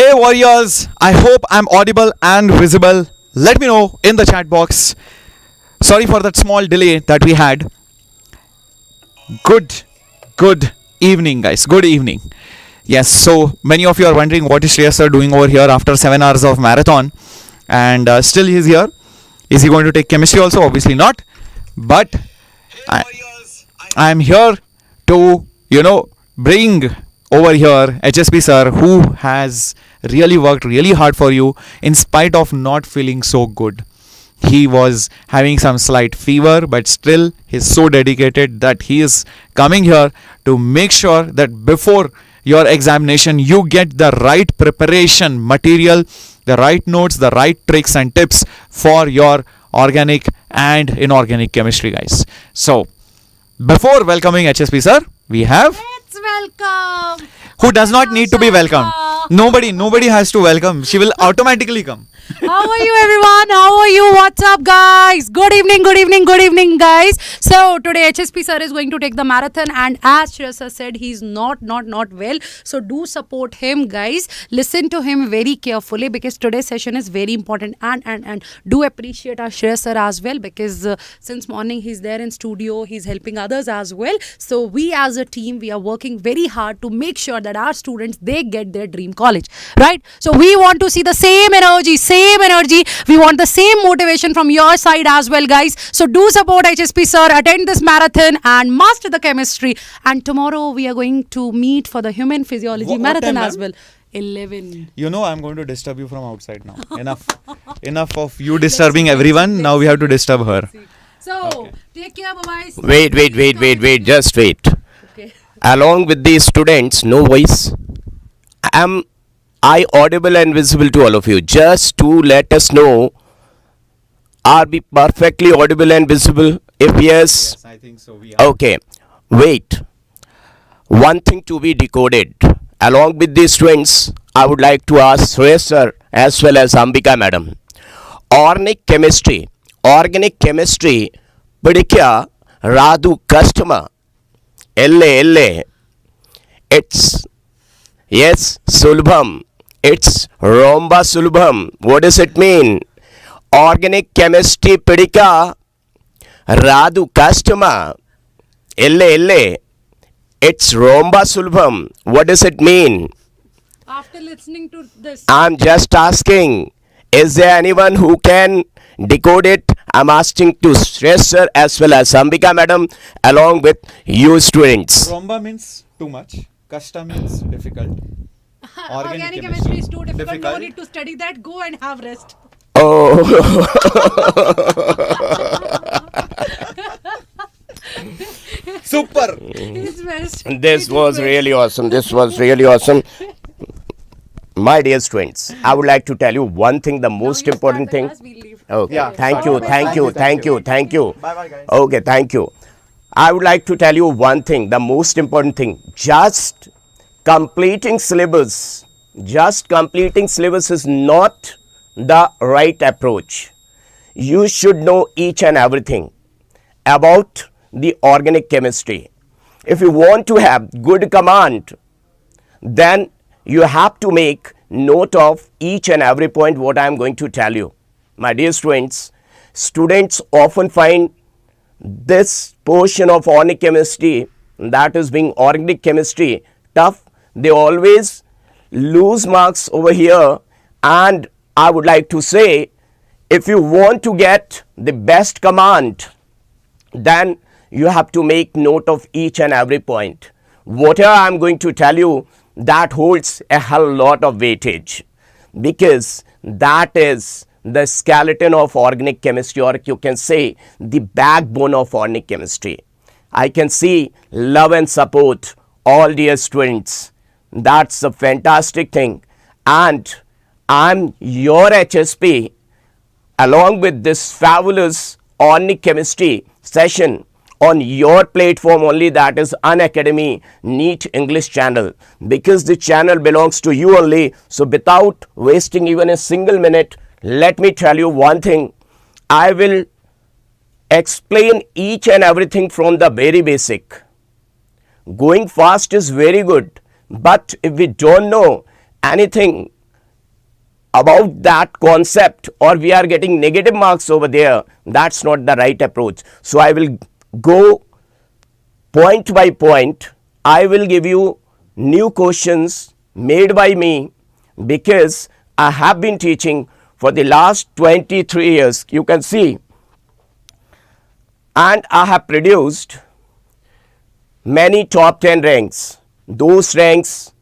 Hey warriors, I hope I'm audible and visible. Let me know in the chat box. Sorry for that small delay that we had. Good evening, guys. Good evening. Yes, so many of you are wondering what is Shreyas sir doing over here after 7 hours of marathon, and still he's here. Is he going to take chemistry also? Obviously not. But I'm here to, bring over here HSP sir, who has really worked really hard for you in spite of not feeling so good. He was having some slight fever, but still he's so dedicated that he is coming here to make sure that before your examination you get the right preparation material, the right notes, the right tricks and tips for your organic and inorganic chemistry, guys. So before welcoming HSP sir, we have welcome. Who does not need to be welcomed. Nobody has to welcome. She will automatically come. How are you, everyone? How are you? What's up, guys? Good evening, guys. So today HSP sir is going to take the marathon, and as Shreyas sir said, he's not well. So do support him, guys. Listen to him very carefully because today's session is very important, and do appreciate our Shreyas sir as well, because since morning he's there in studio, he's helping others as well. So we as a team, we are working very hard to make sure that our students, they get their dream college, right? So we want to see the same energy. We want the same motivation from your side as well, guys. So do support HSP sir, attend this marathon and master the chemistry. And tomorrow we are going to meet for the human physiology marathon as well. 11. I'm going to disturb you from outside now. Enough of you disturbing everyone. Now we have to disturb her. So okay. Take care, bye-bye. Wait, just wait. Okay. Along with the students, no voice. Am I audible and visible to all of you? Just to let us know, are we perfectly audible and visible? If yes, I think so. We are. Okay. Wait. One thing to be decoded. Along with the students, I would like to ask Shreyas sir as well as Ambika madam. Organic chemistry, Pidikya Radu customer. Elle. It's yes, Sulbham. It's Romba Sulbham. What does it mean? Organic chemistry Pidika Radu customer. Elle. It's Romba Sulbham. What does it mean? After listening to this, I'm just asking. Is there anyone who can decode it? I'm asking to Shreyas sir as well as Ambika madam along with you students. Romba means too much. Custom means difficult. Organic chemistry is too difficult. No need to study that. Go and have rest. Oh. Super. This was really awesome. My dear students, I would like to tell you one thing, the most important thing. Okay, Yeah. thank you. Bye bye, guys. Okay, thank you. I would like to tell you one thing, the most important thing. Just completing syllabus is not the right approach. You should know each and everything about the organic chemistry. If you want to have good command, then you have to make note of each and every point what I am going to tell you. My dear students often find this portion of organic chemistry, that is being organic chemistry, tough. They always lose marks over here, and I would like to say, if you want to get the best command, then you have to make note of each and every point. Whatever I am going to tell you, that holds a hell lot of weightage, because that is the skeleton of organic chemistry, or you can say the backbone of organic chemistry. I can see love and support, all dear students. That's a fantastic thing, and I'm your HSP along with this fabulous organic chemistry session on your platform only, that is Unacademy NEET English channel, because the channel belongs to you only. So without wasting even a single minute, let me tell you one thing. I will explain each and everything from the very basic. Going fast is very good, but if we don't know anything about that concept, or we are getting negative marks over there, that's not the right approach. So I will go point by point. I will give you new questions made by me, because I have been teaching for the last 23 years, you can see, and I have produced many top 10 ranks. Those ranks,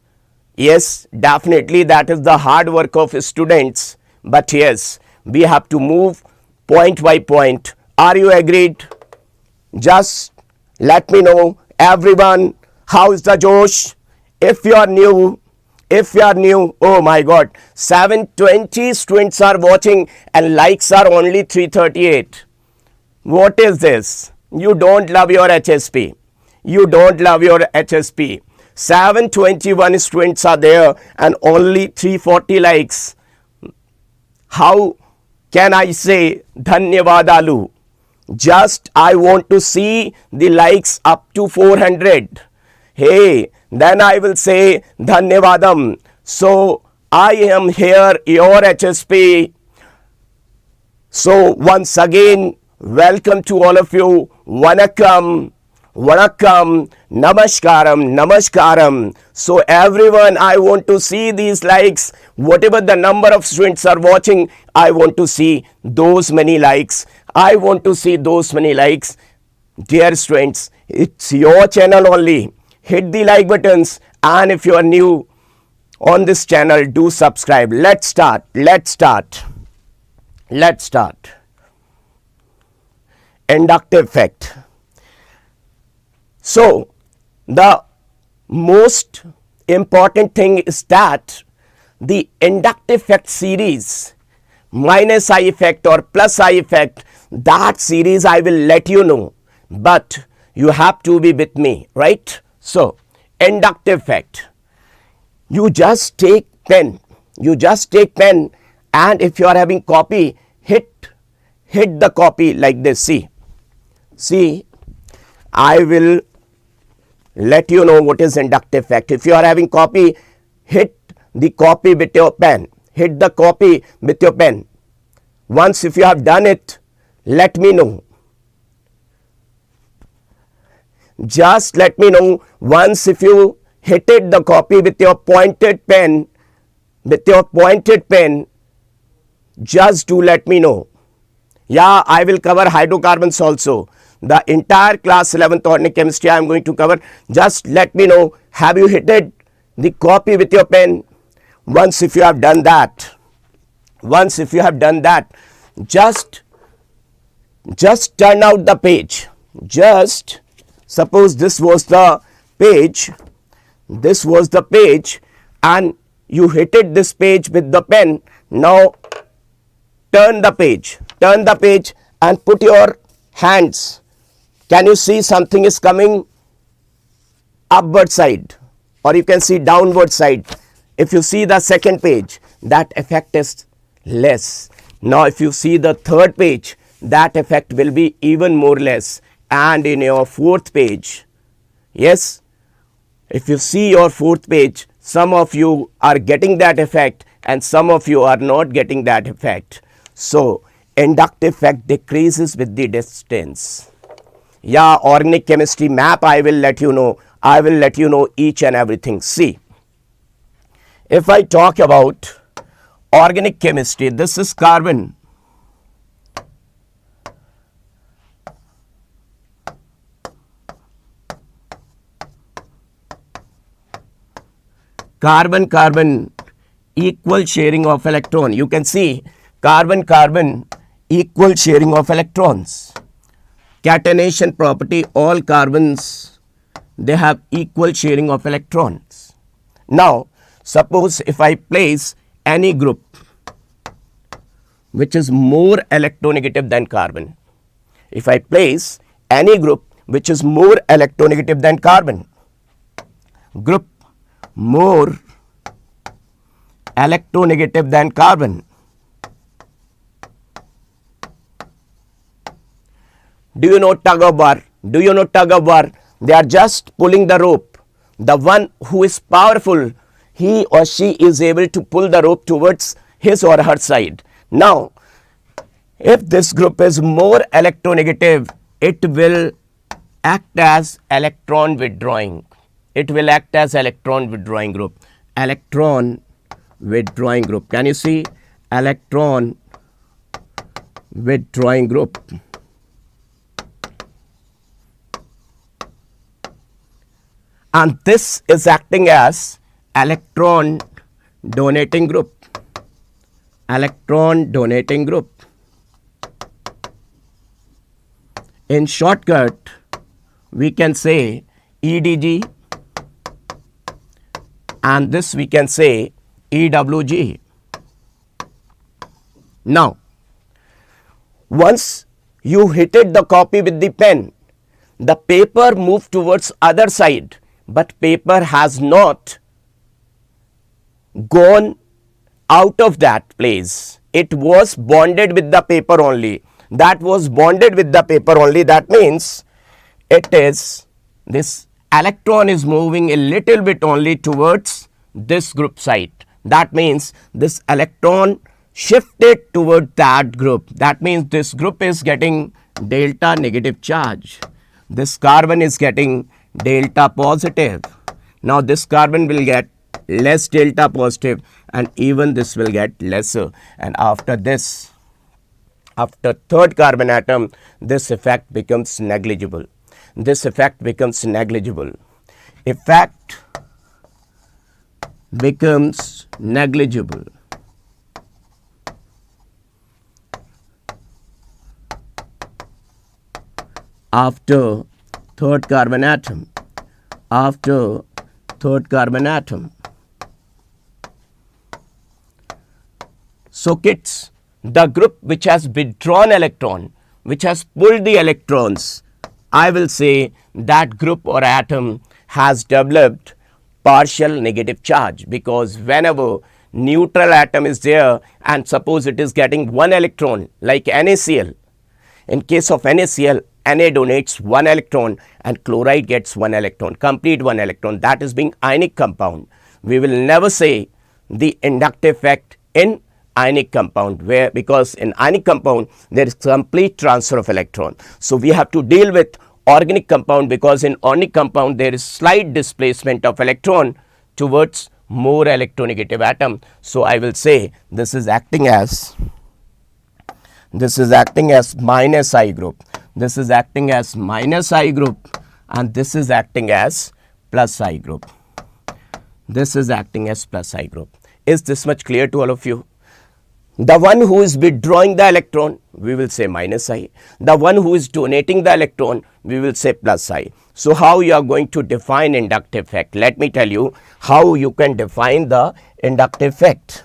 yes, definitely that is the hard work of students, but yes, we have to move point by point. Are you agreed? Just let me know, everyone, how is the Josh? If you are new, oh my God, 720 students are watching and likes are only 338. What is this? You don't love your HSP. You don't love your HSP. 721 students are there and only 340 likes. How can I say Dhanyavadalu? Just I want to see the likes up to 400. Hey, then I will say Dhanyavadam. So I am here, your HSP. So once again, welcome to all of you. Vanakkam, Vanakkam, Namaskaram, Namaskaram. So everyone, I want to see these likes. Whatever the number of students are watching, I want to see those many likes. I want to see those many likes. Dear students, it's your channel only. Hit the like buttons, and if you are new on this channel, do subscribe. Let's start. Inductive effect. So the most important thing is that the inductive effect series, minus I effect or plus I effect, that series I will let you know, but you have to be with me, right? So inductive effect, you just take pen, and if you are having copy, hit the copy like this. See, I will let you know what is inductive effect. If you are having copy, hit the copy with your pen. Hit the copy with your pen. Once if you have done it, let me know. Just let me know once if you hit it the copy with your pointed pen. Just do let me know. Yeah, I will cover hydrocarbons also. The entire class 11th organic chemistry I am going to cover. Just let me know, have you hit it the copy with your pen? Once if you have done that, just turn out the page. Just suppose this was the page, and you hit it this page with the pen. Now turn the page and put your hands. Can you see something is coming upward side, or you can see downward side? If you see the second page, that effect is less. Now if you see the third page, that effect will be even more less. And in your fourth page, yes, if you see your fourth page, some of you are getting that effect and some of you are not getting that effect. So inductive effect decreases with the distance. Yeah, organic chemistry map I will let you know. Each and everything. See, if I talk about organic chemistry, this is carbon. Carbon equal sharing of electron. You can see carbon equal sharing of electrons. Catenation property, all carbons, they have equal sharing of electrons. Now suppose if I place any group which is more electronegative than carbon, if I place any group which is more electronegative than carbon, group more electronegative than carbon, do you know tug of war? They are just pulling the rope. The one who is powerful, he or she is able to pull the rope towards his or her side. Now, if this group is more electronegative, it will act as electron withdrawing. It will act as electron withdrawing group. Electron withdrawing group. Can you see? Electron withdrawing group. And this is acting as electron donating group. Electron donating group. In shortcut, we can say EDG, and this we can say EWG. Now, once you hit the copy with the pen, the paper moved towards other side, but paper has not gone out of that place. It was bonded with the paper only. That was bonded with the paper only. That means it is, this electron is moving a little bit only towards this group side. That means this electron shifted toward that group. That means this group is getting delta negative charge. This carbon is getting delta positive. Now this carbon will get less delta positive, and even this will get lesser. And after this, after third carbon atom, this effect becomes negligible. This effect becomes negligible. Effect becomes negligible. After third carbon atom. After third carbon atom. So kids, the group which has withdrawn electron, which has pulled the electrons, I will say that group or atom has developed partial negative charge, because whenever neutral atom is there and suppose it is getting one electron like NaCl, in case of NaCl, Na donates one electron and chloride gets one electron, complete one electron. That is being ionic compound. We will never say the inductive effect in ionic compound, where because in ionic compound there is complete transfer of electron. So we have to deal with organic compound, because in organic compound there is slight displacement of electron towards more electronegative atom. So I will say this is acting as minus I group. This is acting as minus I group, and this is acting as plus I group. This is acting as plus I group. Is this much clear to all of you? The one who is withdrawing the electron, we will say minus I. The one who is donating the electron, we will say plus I. So how you are going to define inductive effect? Let me tell you how you can define the inductive effect.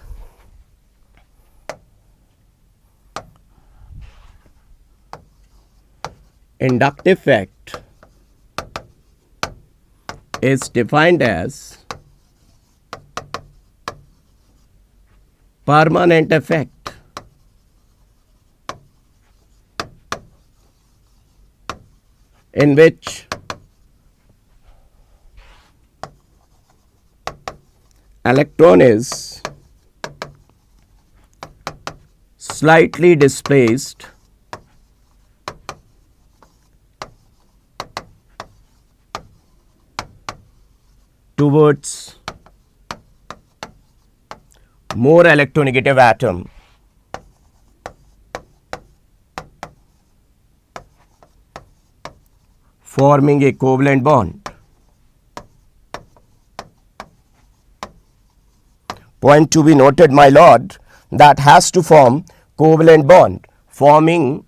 Inductive effect is defined as permanent effect in which electron is slightly displaced towards more electronegative atom forming a covalent bond. Point to be noted, my lord, that has to form covalent bond, forming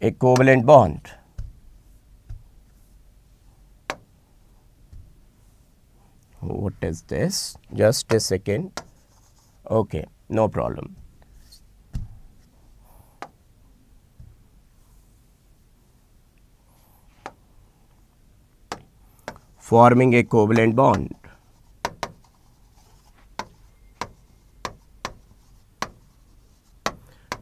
a covalent bond. What is this? Just a second. Okay, no problem. Forming a covalent bond.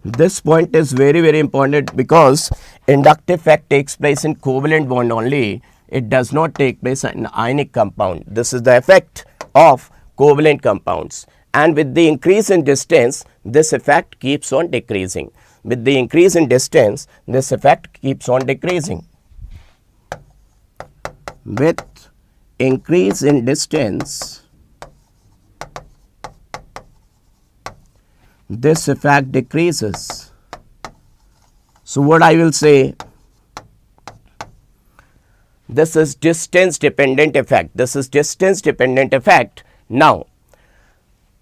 This point is very, very important, because inductive effect takes place in covalent bond only. It does not take place in ionic compound. This is the effect of covalent compounds. and with the increase in distance, this effect keeps on decreasing. With the increase in distance, this effect keeps on decreasing. With increase in distance, this effect decreases. So what I will say, this is distance dependent effect. This is distance dependent effect. Now,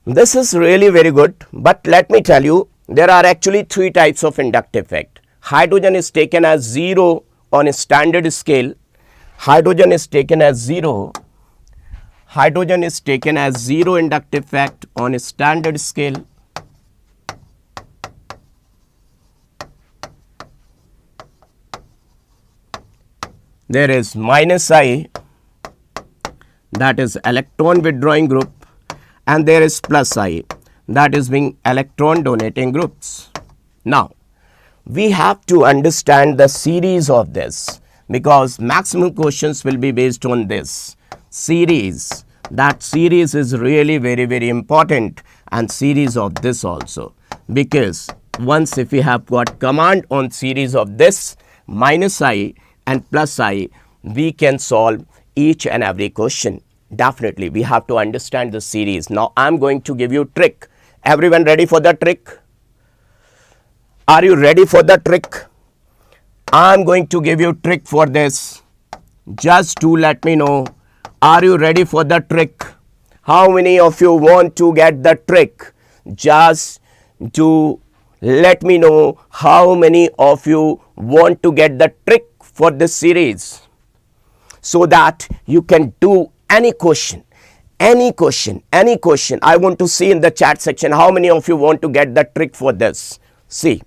this is really very good, but let me tell you, there are actually three types of inductive effect. Hydrogen is taken as 0 on a standard scale. Hydrogen is taken as 0. Hydrogen is taken as 0 inductive effect on a standard scale. There is minus I, that is electron withdrawing group, and there is plus I, that is being electron donating groups. Now, we have to understand the series of this, because maximum questions will be based on this series. That series is really very important, and series of this also, because once if we have got command on series of this minus I and plus I, we can solve each and every question. Definitely we have to understand the series. Now I am going to give you trick. Everyone ready for the trick? Are you ready for the trick? I am going to give you trick for this. Just to let me know, are you ready for the trick? How many of you want to get the trick? Just to let me know how many of you want to get the trick for this series, so that you can do any question. I want to see in the chat section how many of you want to get the trick for this. See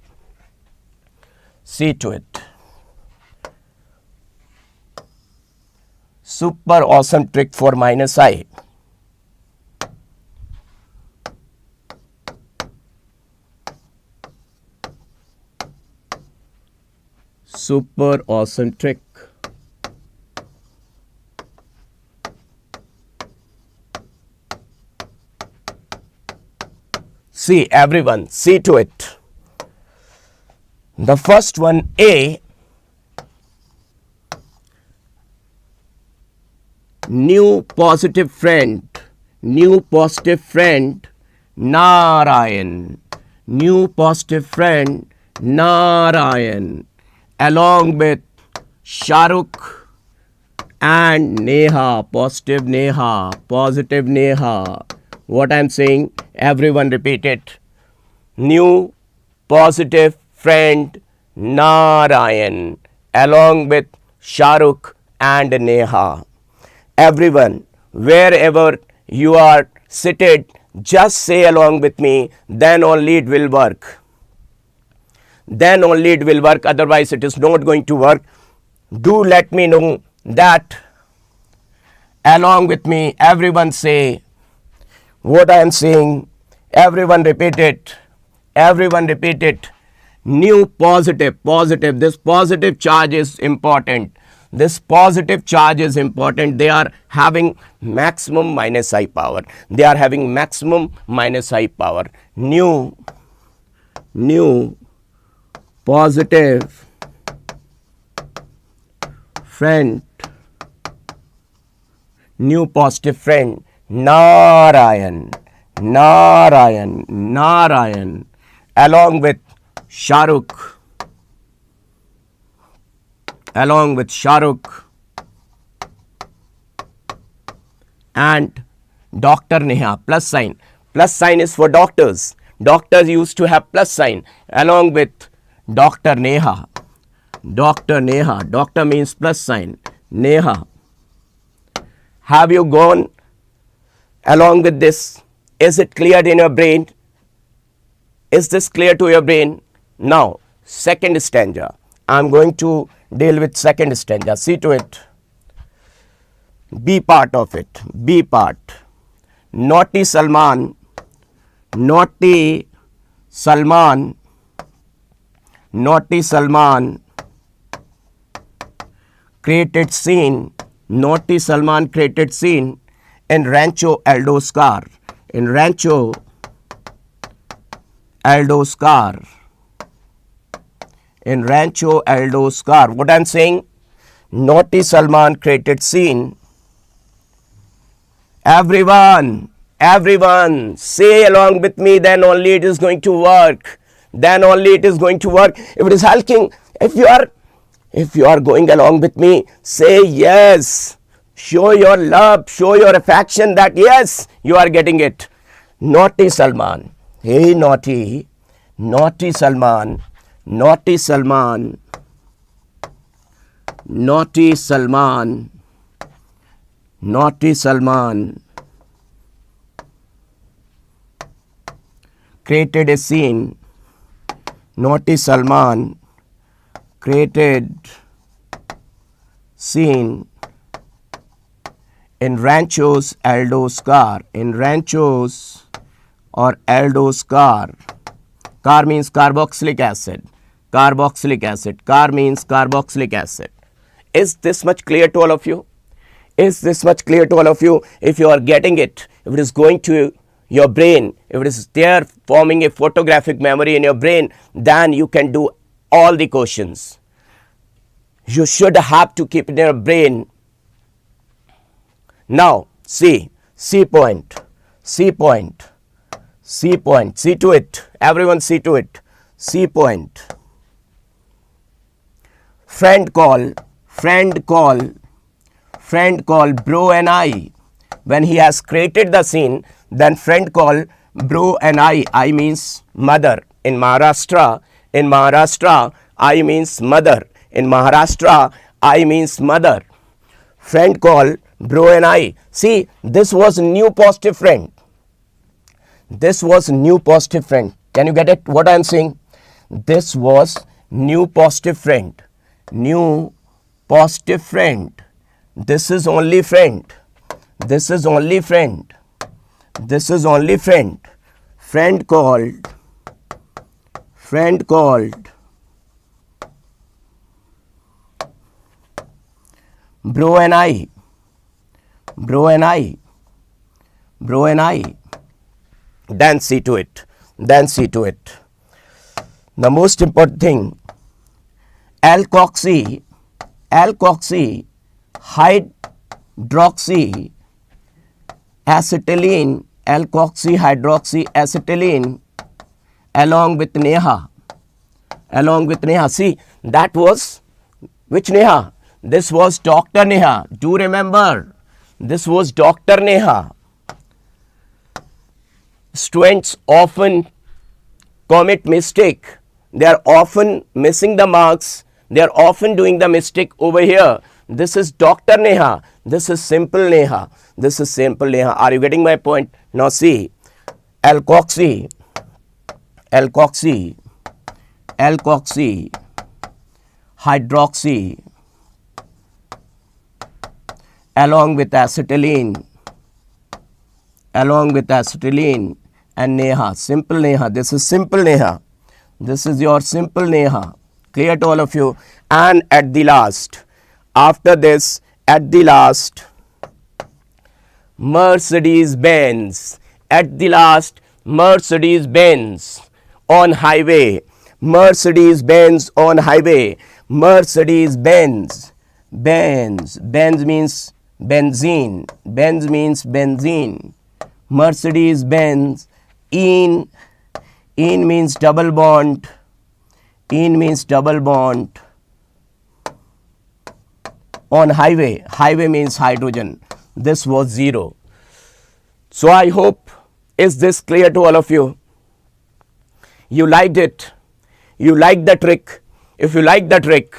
to it. Super awesome trick for minus I. Super awesome trick. See everyone, see to it. The first one, A, new positive friend, Narayan, new positive friend, Narayan, along with Shahrukh and Neha, positive Neha. What I am saying, everyone repeat it. New positive friend Narayan, along with Shahrukh and Neha. Everyone, wherever you are seated, just say along with me, then only it will work. Otherwise it is not going to work. Do let me know that. Along with me, everyone say what I am saying. Everyone repeat it. New positive. This positive charge is important. They are having maximum minus I power. New positive friend. Narayan, along with Shahrukh, and Dr. Neha. Plus sign is for doctors. Doctors used to have plus sign, along with Dr. Neha. Doctor means plus sign. Neha. Have you gone along with this? Is it cleared in your brain? Is this clear to your brain? Now, second stanza. I am going to deal with second stanza. See to it. B part of it. Naughty Salman created scene in Rancho Aldo's car. in Rancho Aldoscar. In Rancho Aldoscar. What I'm saying? Naughty Salman created scene. Everyone, say along with me, then only it is going to work. Then only it is going to work. If it is hulking, if you are going along with me, say yes. Show your love, show your affection that yes, you are getting it. Naughty Salman. Hey naughty Salman. Naughty Salman. Naughty Salman. Naughty Salman created a scene. Naughty Salman created scene in Ranchos Aldoscar. In Ranchos or Aldoscar. Car means carboxylic acid. Carboxylic acid. Car means carboxylic acid. Is this much clear to all of you? Is this much clear to all of you? If you are getting it, if it is going to your brain, if it is there forming a photographic memory in your brain, then you can do all the questions. You should have to keep it in your brain. Now, C point, see to it. Everyone see to it. C point. Friend call bro and I. When he has created the scene, then friend call bro and I means mother. In Maharashtra, I means mother. In Maharashtra, I means mother. Friend call bro and I. See, this was new positive friend. This was new positive friend. Can you get it? What I am saying? This was new positive friend. New positive friend. This is only friend. This is only friend. This is only friend. Friend called bro and I. Then see to it. The most important thing, alkoxy hydroxy acetylene, alkoxy hydroxy acetylene along with Neha. See, that was which Neha? This was Dr. Neha. Do remember, this was Dr. Neha. Students often commit mistake. They are often missing the marks. They are often doing the mistake over here. This is Dr. Neha. This is simple Neha. Are you getting my point? Now see, alkoxy hydroxy along with acetylene and Neha. Simple Neha. This is simple Neha. This is your simple Neha. Clear to all of you? And at the last, after this, at the last, Mercedes-Benz. At the last, Mercedes-Benz on highway. Mercedes-Benz on highway. Mercedes-Benz. Benz means benzene. Benz means benzene. Mercedes-Benz. In means double bond. On highway. Highway means hydrogen. This was 0. So I hope, is this clear to all of you? You liked it. You liked the trick. If you like the trick,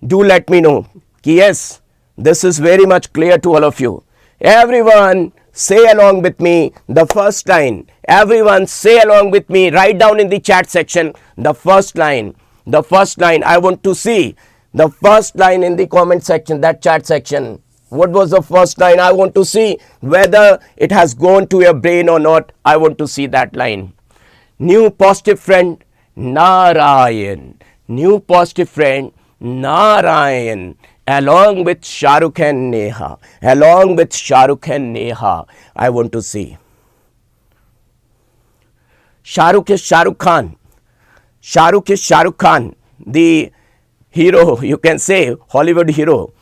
do let me know. Yes, this is very much clear to all of you. Everyone say along with me the first line. Everyone say along with me. Write down in the chat section the first line. The first line. I want to see the first line in the comment section, that chat section. What was the first line? I want to see whether it has gone to your brain or not. I want to see that line. New positive friend, Narayan. New positive friend, Narayan. along with Shahrukh and Neha, along with Shahrukh and Neha, I want to see. Shahrukh is Shahrukh Khan. Shahrukh is Shahrukh Khan, the hero, you can say, Hollywood hero.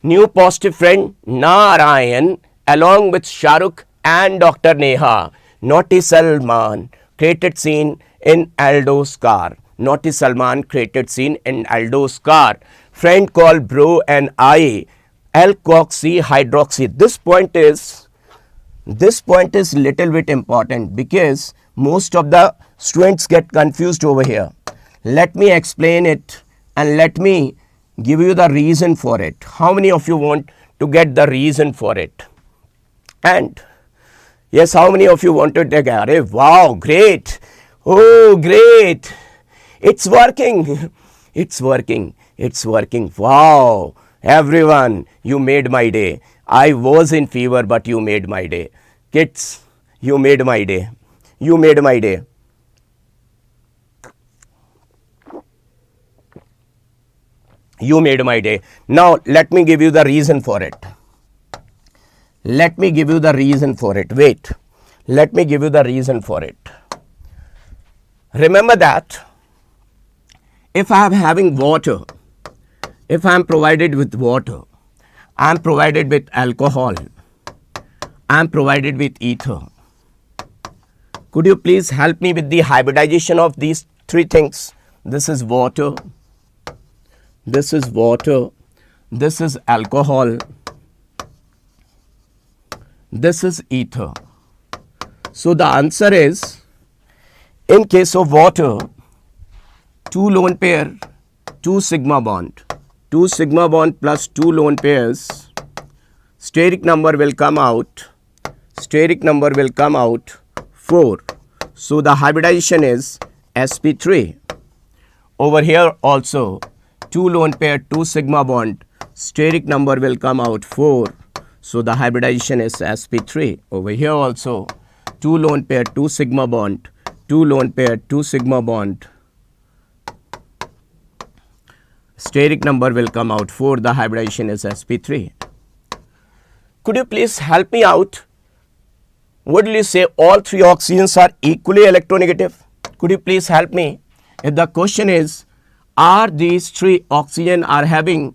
New positive friend Narayan, along with Shahrukh and Dr. Neha. Naughty Salman created scene in Aldo's car. Naughty Salman created scene in Aldo's car. Friend called bro and I, alkoxy hydroxy. This point is little bit important because most of the students get confused over here. Let me explain it and let me give you the reason for it. How many of you want to get the reason for it? And yes, how many of you want to take a wow, great. Oh, great. It's working. It's working. It's working. Wow. Everyone, you made my day. I was in fever, but you made my day. Kids, you made my day. You made my day. You made my day. Now, let me give you the reason for it. Let me give you the reason for it. Wait. Let me give you the reason for it. Remember that if I am having water, if I am provided with water, I am provided with alcohol, I am provided with ether. Could you please help me with the hybridization of these three things? This is water, this is water, this is alcohol, this is ether. So the answer is, in case of water, 2 lone pair, 2 sigma bond. 2 sigma bond plus 2 lone pairs, steric number will come out. Steric number will come out 4. So the hybridization is sp3. Over here also 2 lone pair, 2 sigma bond, steric number will come out 4. So the hybridization is sp3. Over here also 2 lone pair, 2 sigma bond, 2 lone pair, 2 sigma bond, steric number will come out 4. The hybridization is sp3. Could you please help me out? What will you say? All 3 oxygens are equally electronegative. Could you please help me? If the question is, are these 3 oxygen are having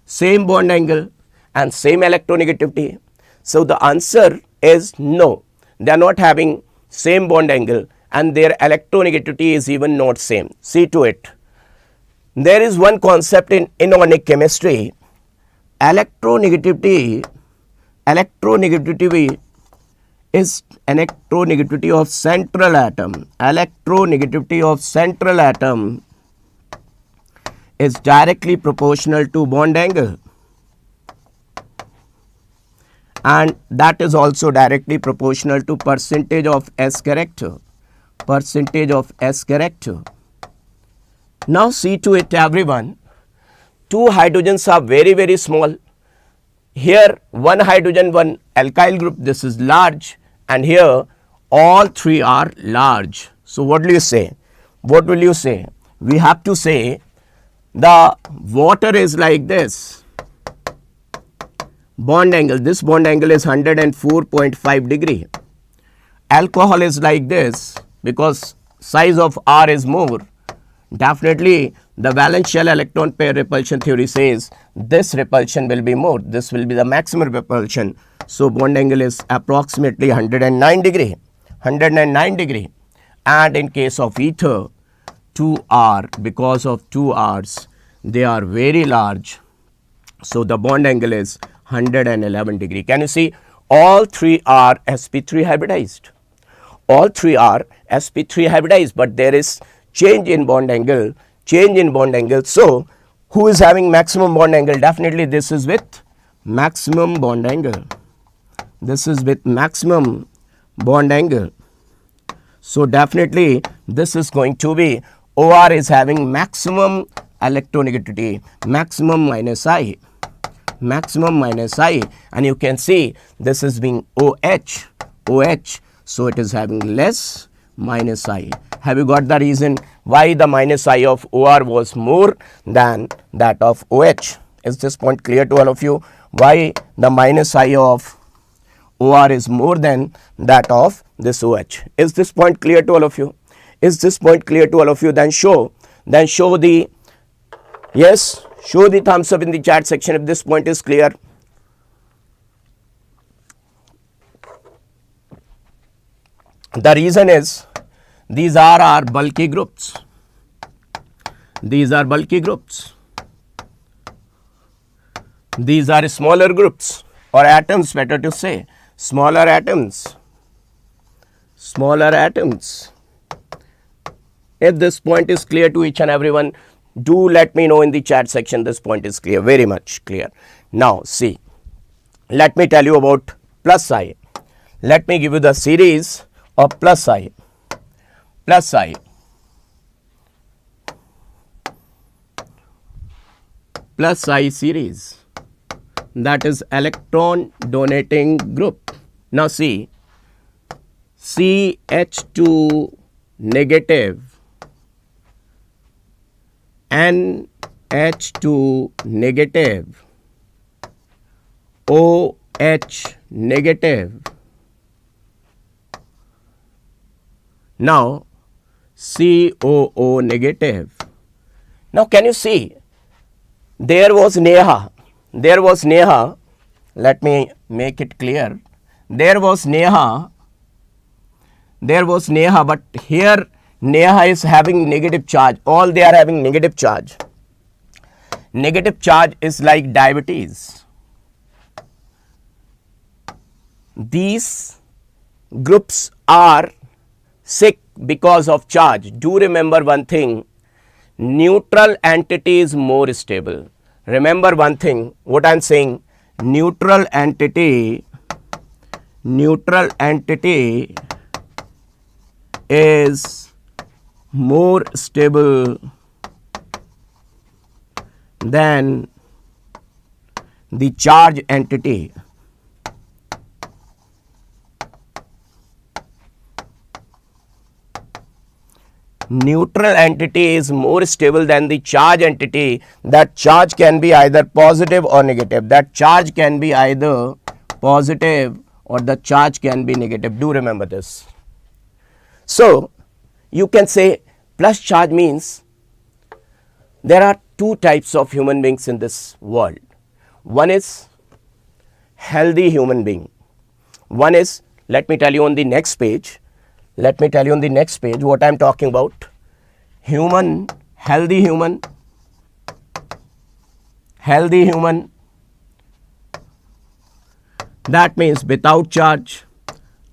same bond angle and same electronegativity? So the answer is no. They are not having same bond angle and their electronegativity is even not same. See to it. There is one concept in inorganic chemistry. Electronegativity is electronegativity of central atom. Electronegativity of central atom is directly proportional to bond angle, and that is also directly proportional to percentage of S character. Percentage of S character. Now see to it, everyone. 2 hydrogens are very, very small. Here 1 hydrogen, 1 alkyl group, this is large, and here all 3 are large. So what will you say? What will you say? We have to say the water is like this. Bond angle, this bond angle is 104.5 degree. Alcohol is like this because size of R is more. Definitely the valence shell electron pair repulsion theory says this repulsion will be more. This will be the maximum repulsion. So bond angle is approximately 109 degree. 109 degree. And in case of ether, 2R, because of 2 R's, they are very large. So the bond angle is 111 degree. Can you see? All 3 are sp3 hybridized. All 3 are sp3 hybridized, but there is change in bond angle, change in bond angle. So who is having maximum bond angle? Definitely this is with maximum bond angle. This is with maximum bond angle. So definitely this is going to be OR is having maximum electronegativity, maximum minus I, maximum minus I, and you can see this is being OH, so it is having less minus I. Have you got the reason why the minus I of OR was more than that of OH? Is this point clear to all of you? Why the minus I of OR is more than that of this OH? Is this point clear to all of you? Is this point clear to all of you? Then show the, yes, show the thumbs up in the chat section if this point is clear. The reason is these are our bulky groups. These are bulky groups. These are smaller groups or atoms, better to say, smaller atoms. Smaller atoms. If this point is clear to each and everyone, do let me know in the chat section. This point is clear, very much clear. Now see, let me tell you about plus I. Let me give you the series of plus I. Plus I. Plus I series, that is electron donating group. Now see, CH2 negative, NH2 negative, OH negative. Now COO negative. Now can you see, there was Neha, let me make it clear, there was Neha, but here Neha is having negative charge, all they are having negative charge. Negative charge is like diabetes. These groups are sick because of charge. Do remember one thing, neutral entity is more stable. Remember one thing, what I am saying, neutral entity is more stable than the charge entity. Neutral entity is more stable than the charge entity. That charge can be either positive or negative. That charge can be either positive or the charge can be negative. Do remember this. So you can say plus charge means there are two types of human beings in this world. One is healthy human being. One is, let me tell you on the next page. Let me tell you on the next page what I am talking about. Human, healthy human, that means without charge.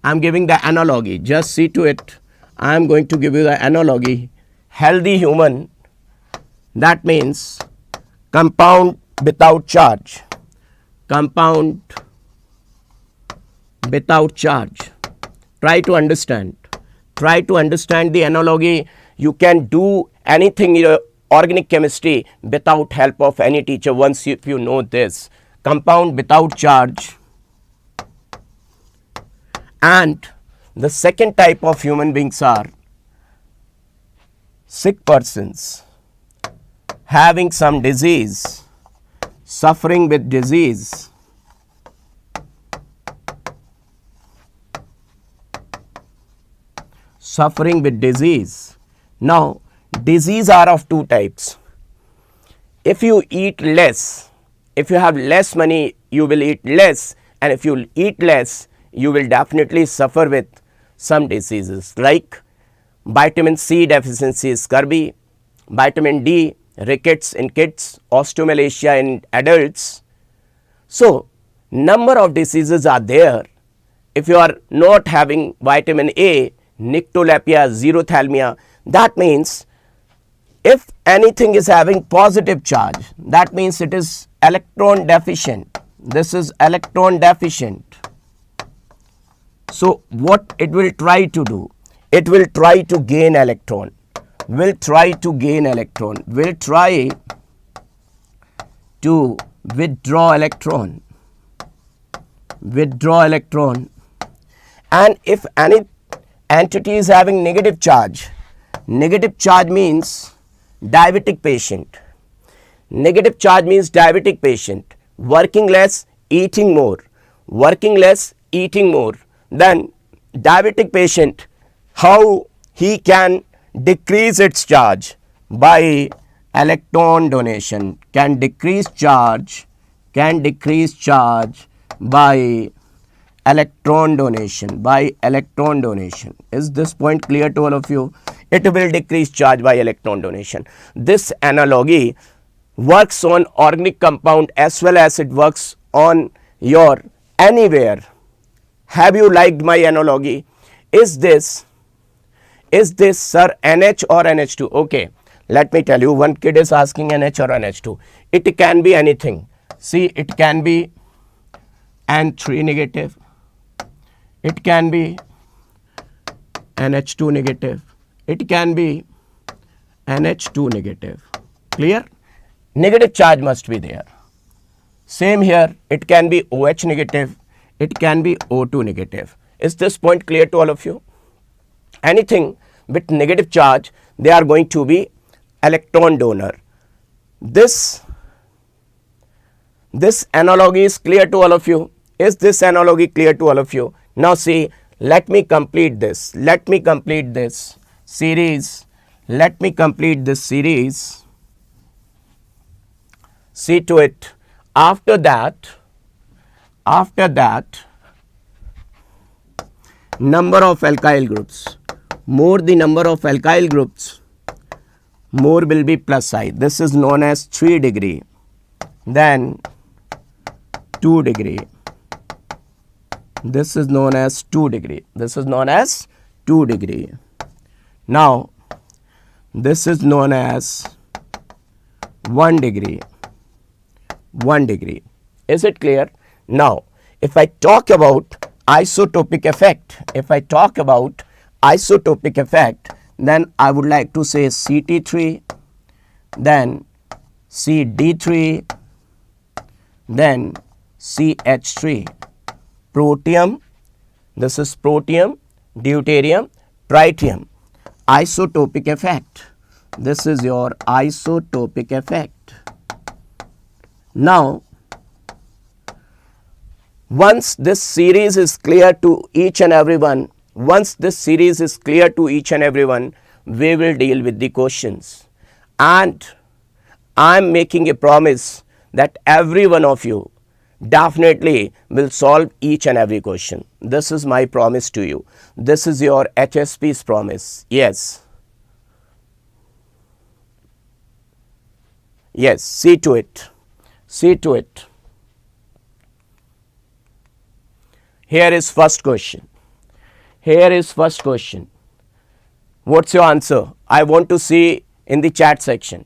I am giving the analogy, just see to it. I am going to give you the analogy. Healthy human, that means compound without charge. Compound without charge. Try to understand the analogy. You can do anything in your organic chemistry without help of any teacher once if you know this. Compound without charge. And the second type of human beings are sick persons having some disease, suffering with disease. Suffering with disease. Now, disease are of two types. If you eat less, if you have less money, you will eat less, and if you eat less, you will definitely suffer with some diseases like vitamin C deficiency, scurvy, vitamin D, rickets in kids, osteomalacia in adults. So, number of diseases are there. If you are not having vitamin A, nyctolepia, xerothalmia, that means if anything is having positive charge, that means it is electron deficient. This is electron deficient. So what it will try to do? It will try to gain electron. Will try to withdraw electron. And if any entity is having negative charge means diabetic patient. Negative charge means diabetic patient, working less, eating more, working less, eating more. Then diabetic patient, how he can decrease its charge? By electron donation. Can decrease charge by electron donation. Is this point clear to all of you? It will decrease charge by electron donation. This analogy works on organic compound as well as it works on your anywhere. Have you liked my analogy? Is this sir NH or NH2? Okay, let me tell you, one kid is asking NH or NH2. It can be anything. See, it can be N3 negative, it can be NH2 negative, it can be NH2 negative. Clear? Negative charge must be there. Same here, it can be OH negative, it can be O2 negative. Is this point clear to all of you? Anything with negative charge, they are going to be electron donor. This analogy is clear to all of you. Is this analogy clear to all of you? Now see, let me complete this series. See to it. After that, number of alkyl groups. More the number of alkyl groups, more will be plus I. This is known as 3 degree. Then 2 degree. This is known as 2 degree. Now, this is known as 1 degree. Is it clear? Now, if I talk about isotopic effect, then I would like to say CT3, then CD3, then CH3. Protium, this is protium, deuterium, tritium. Isotopic effect. This is your isotopic effect. Now, once this series is clear to each and everyone, we will deal with the questions. And I am making a promise that every one of you definitely will solve each and every question. This is my promise to you. This is your HSP's promise. Yes. See to it. Here is first question. What's your answer? I want to see in the chat section.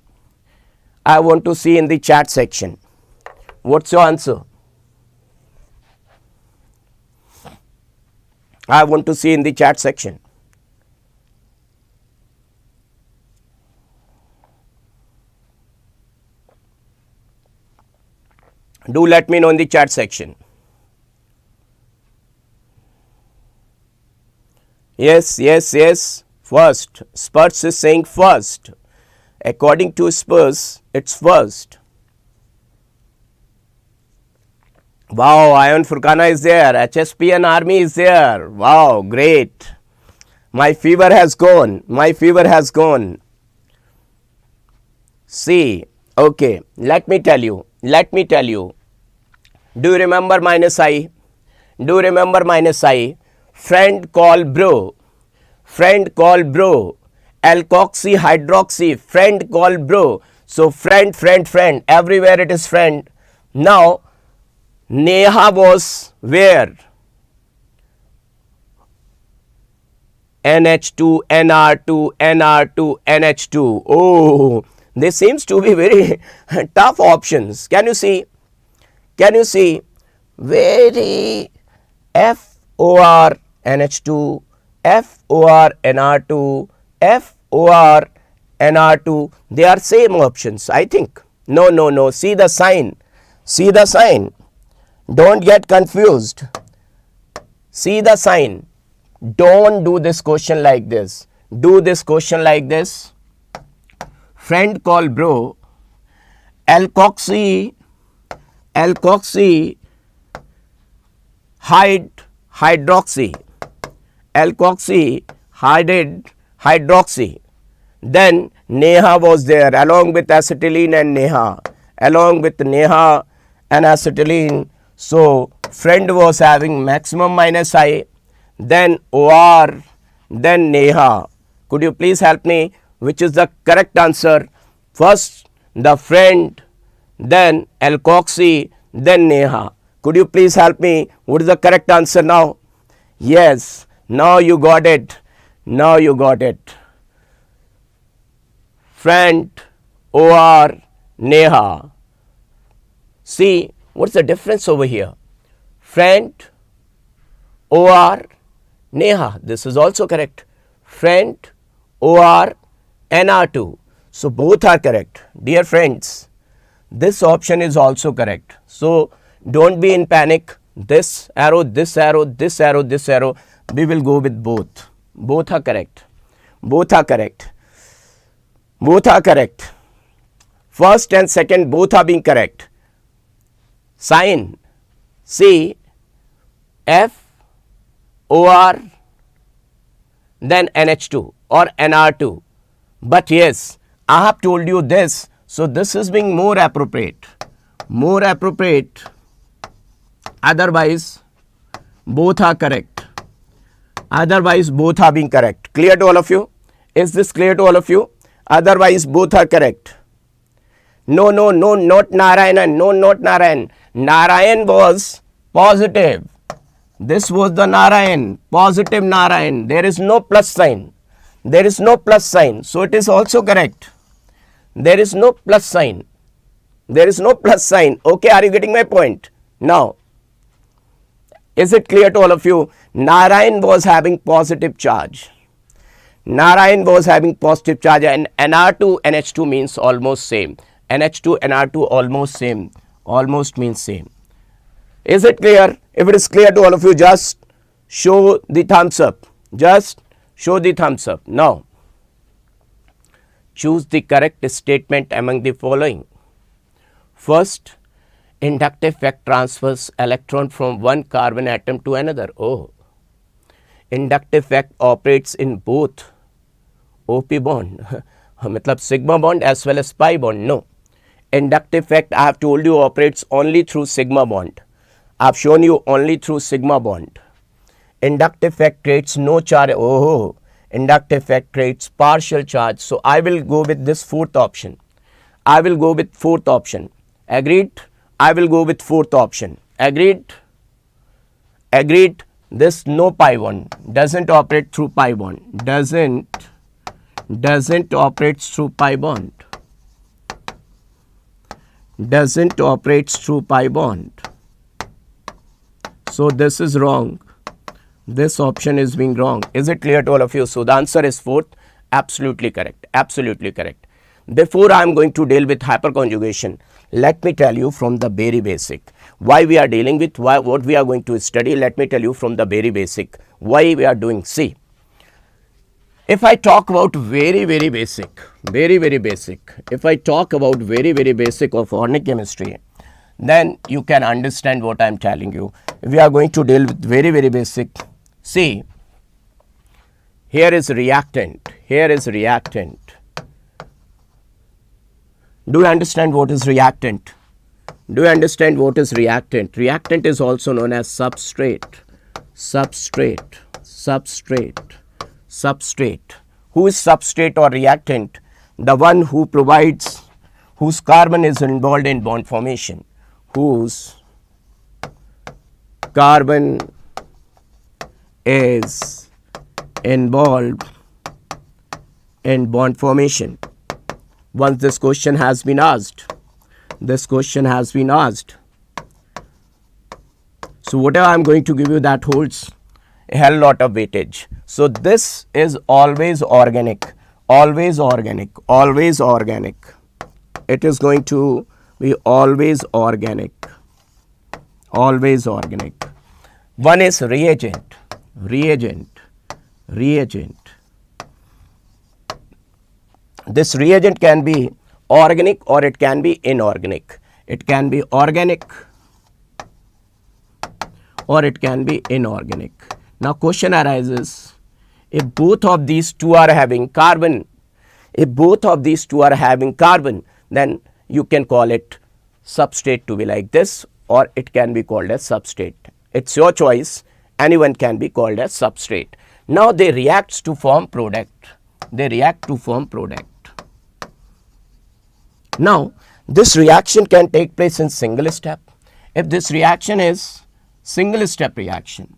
What's your answer? I want to see in the chat section. Do let me know in the chat section. Yes. First. Spurs is saying first. According to Spurs, it's first. Wow, Ion Furkana is there. HSP and Army is there. Wow, great. My fever has gone. See, okay, let me tell you. Do you remember minus I? Friend call bro. Alkoxy, hydroxy, friend call bro. So friend. Everywhere it is friend. Now, Neha was where? NH2, NR2, NH2. Oh, this seems to be very tough options. Can you see? Very FOR NH2, FOR NR2, FOR NR2. They are same options, I think. No. See the sign. Don't get confused. See the sign. Don't do this question like this. Do this question like this. Friend call bro. alkoxy hydroxy, hydroxy. Then Neha was there along with acetylene and Neha, and acetylene. So friend was having maximum minus I, then OR, then Neha. Could you please help me? Which is the correct answer? First the friend, then alkoxy, then Neha. Could you please help me? What is the correct answer now? Yes, now you got it. Friend, OR, Neha. See, what's the difference over here? Friend, OR, Neha. This is also correct. Friend, OR, NR2. So both are correct. Dear friends, this option is also correct. So don't be in panic. This arrow, this arrow, this arrow, this arrow. We will go with both. Both are correct. First and second both are being correct. Sign. See, F, OR, then NH2 or NR2. But yes, I have told you this. So this is being more appropriate. Otherwise, both are correct. Otherwise, both are being correct. Clear to all of you? Is this clear to all of you? Otherwise, both are correct. No, not Narayana. No, not Narayan. Narayan was positive. This was the Narayan, positive Narayan. There is no plus sign. So it is also correct. There is no plus sign. Okay, are you getting my point? Now, is it clear to all of you? Narayan was having positive charge. And NR2, NH2 means almost same. NH2, NR2 almost means same. Is it clear? If it is clear to all of you, just show the thumbs up. Now, choose the correct statement among the following. First, inductive effect transfers electron from one carbon atom to another. Oh, inductive effect operates in both OP bond, matlab sigma bond as well as pi bond. No, inductive effect I have told you operates only through sigma bond. I have shown you only through sigma bond. Inductive effect creates no charge. Oh, inductive effect creates partial charge. So I will go with this fourth option. Agreed? I will go with fourth option. Agreed? This no pi bond doesn't operate through pi bond. Doesn't operate through pi bond. So this is wrong. This option is being wrong. Is it clear to all of you? So the answer is fourth. Absolutely correct. Before I am going to deal with hyperconjugation, let me tell you from the very basic why we are dealing with what we are going to study. Let me tell you from the very basic why we are doing. See, if I talk about very basic, if I talk about very basic of organic chemistry, then you can understand what I am telling you. We are going to deal with very basic. See, here is reactant. Do you understand what is reactant? Reactant is also known as substrate. Who is substrate or reactant? The one who provides, whose carbon is involved in bond formation. Whose carbon is involved in bond formation. Once this question has been asked. So whatever I am going to give you, that holds a hell lot of weightage. So this is always organic. It is going to be always organic. One is reagent. This reagent can be organic or it can be inorganic. It can be organic or it can be inorganic. Now question arises, if both of these two are having carbon, then you can call it substrate to be like this, or it can be called as substrate. It's your choice. Anyone can be called as substrate. Now they react to form product. Now this reaction can take place in single step. If this reaction is single step reaction,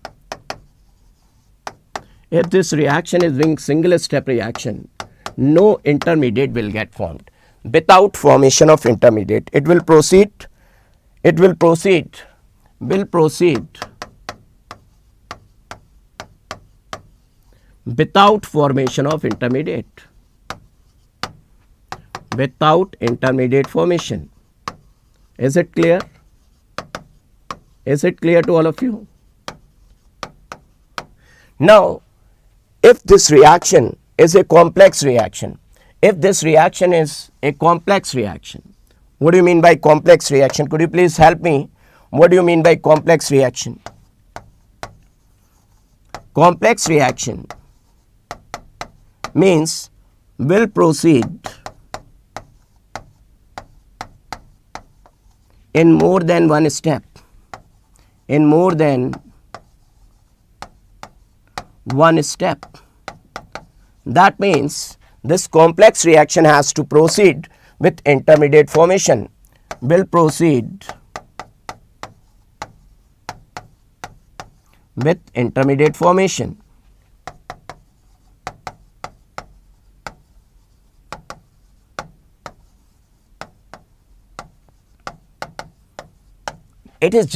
no intermediate will get formed. Without formation of intermediate, it will proceed without formation of intermediate, without intermediate formation. Is it clear? Is it clear to all of you? Now, if this reaction is a complex reaction, what do you mean by complex reaction? Could you please help me? What do you mean by complex reaction? Complex reaction means will proceed in more than one step. That means this complex reaction has to proceed with intermediate formation. Will proceed with intermediate formation. It's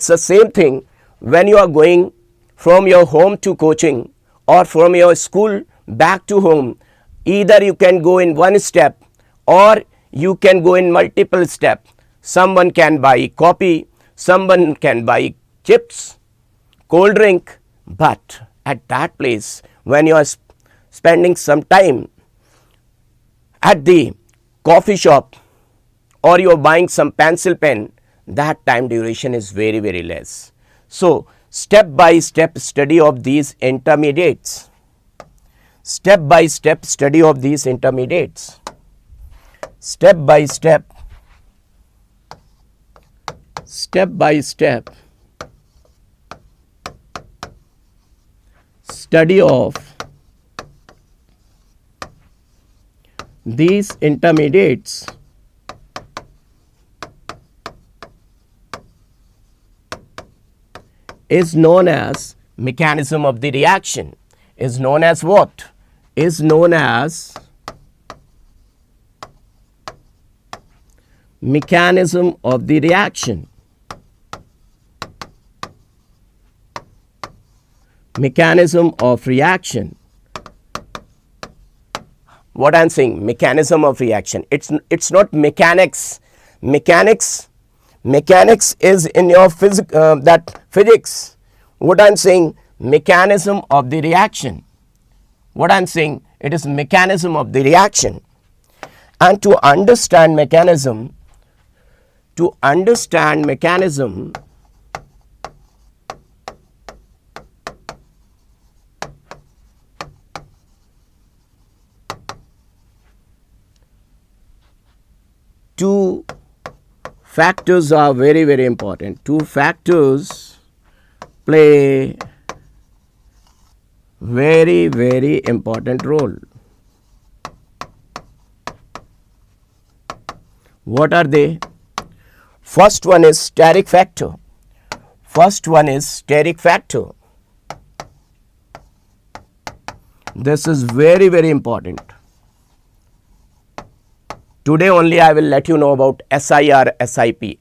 the same thing when you are going from your home to coaching or from your school back to home. Either you can go in one step or you can go in multiple steps. Someone can buy coffee, someone can buy chips, cold drink, but at that place when you are spending some time at the coffee shop or you are buying some pencil pen, that time duration is very, very less. So step by step study of these intermediates. Step by step study of these intermediates. Step by step study of these intermediates is known as mechanism of the reaction. Is known as what? Is known as mechanism of the reaction. Mechanism of reaction. What I'm saying, mechanism of reaction. It's not mechanics. Mechanics is in your physics. What I'm saying, mechanism of the reaction. What I'm saying, it is mechanism of the reaction. And to understand mechanism, two factors are very, very important. Two factors play very, very important role. What are they? First one is steric factor. This is very, very important. Today only I will let you know about SIR, SIP.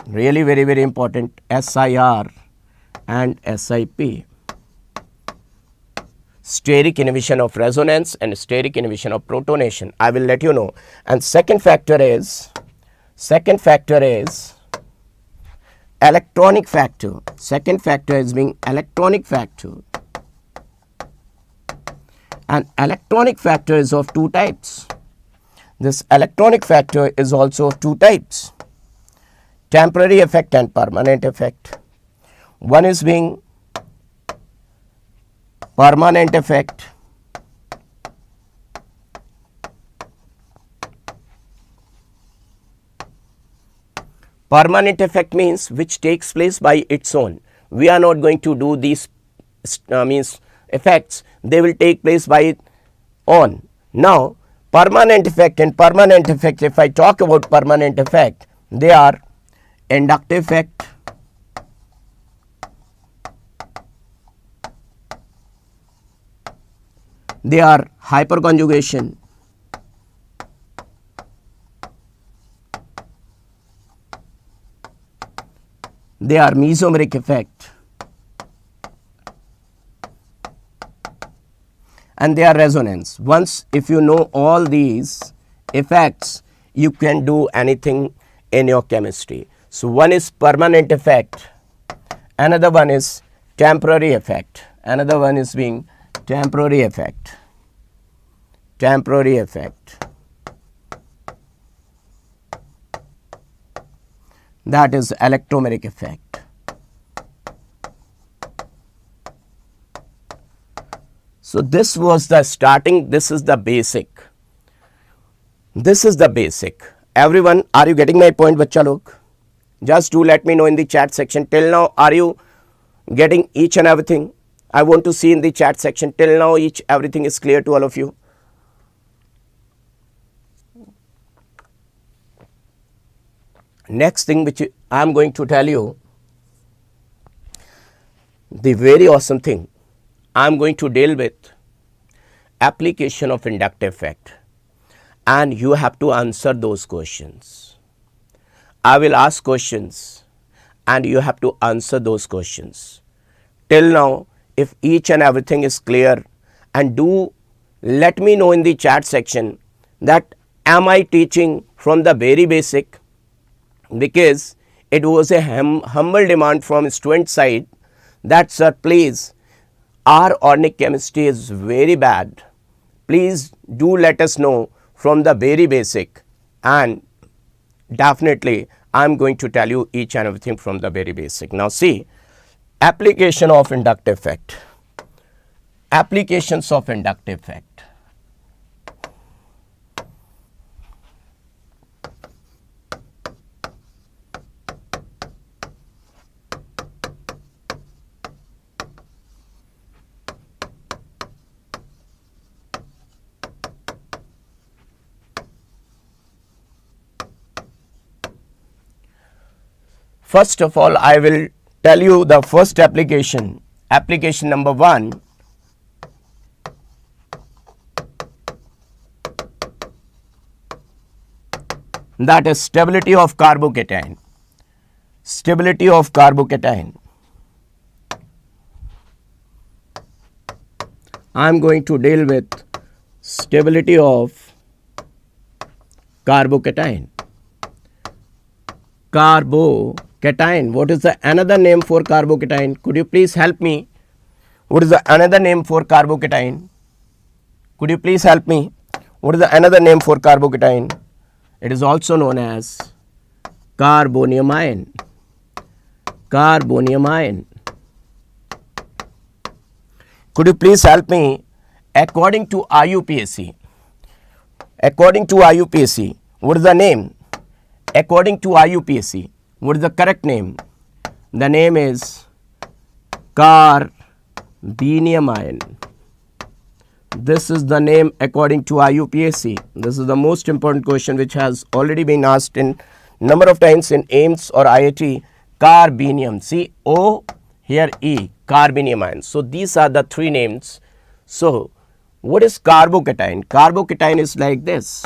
Really very, very important. SIR and SIP. Steric inhibition of resonance and steric inhibition of protonation. I will let you know. And second factor is electronic factor. Second factor is being electronic factor. And electronic factor is of two types. This electronic factor is also of two types, temporary effect and permanent effect. One is being permanent effect. Permanent effect means which takes place by its own. We are not going to do these means effects, they will take place by its own. Now permanent effect and permanent effect, if I talk about permanent effect, they are inductive effect, they are hyperconjugation, they are mesomeric effect, and they are resonance. Once if you know all these effects, you can do anything in your chemistry. So one is permanent effect, another one is temporary effect, another one is being temporary effect, temporary effect, that is electromeric effect. So this was the starting, this is the basic. This is the basic. Everyone, are you getting my point, bachcha log? Just do let me know in the chat section. Till now, are you getting each and everything? I want to see in the chat section. Till now, everything is clear to all of you. Next thing which I am going to tell you, the very awesome thing, I am going to deal with application of inductive effect, and you have to answer those questions. I will ask questions and you have to answer those questions. Till now, if each and everything is clear, and do let me know in the chat section that am I teaching from the very basic, because it was a humble demand from student side that sir, please, our organic chemistry is very bad, please do let us know from the very basic, and definitely I am going to tell you each and everything from the very basic. Now see, application of inductive effect, applications of inductive effect. First of all, I will tell you the first application, application number 1. That is stability of carbocation. Stability of carbocation. I am going to deal with stability of carbocation. Carbocation. What is the another name for carbocation? Could you please help me? What is the another name for carbocation? Could you please help me? What is the another name for carbocation? It is also known as carbonium ion. Carbonium ion. Could you please help me? According to IUPAC, what is the name? According to IUPAC, what is the correct name? The name is carbenium ion. This is the name according to IUPAC. This is the most important question which has already been asked in number of times in AIMS or IIT. Carbenium, C O here E, carbenium ion. So these are the three names. So what is carbocation? Carbocation is like this.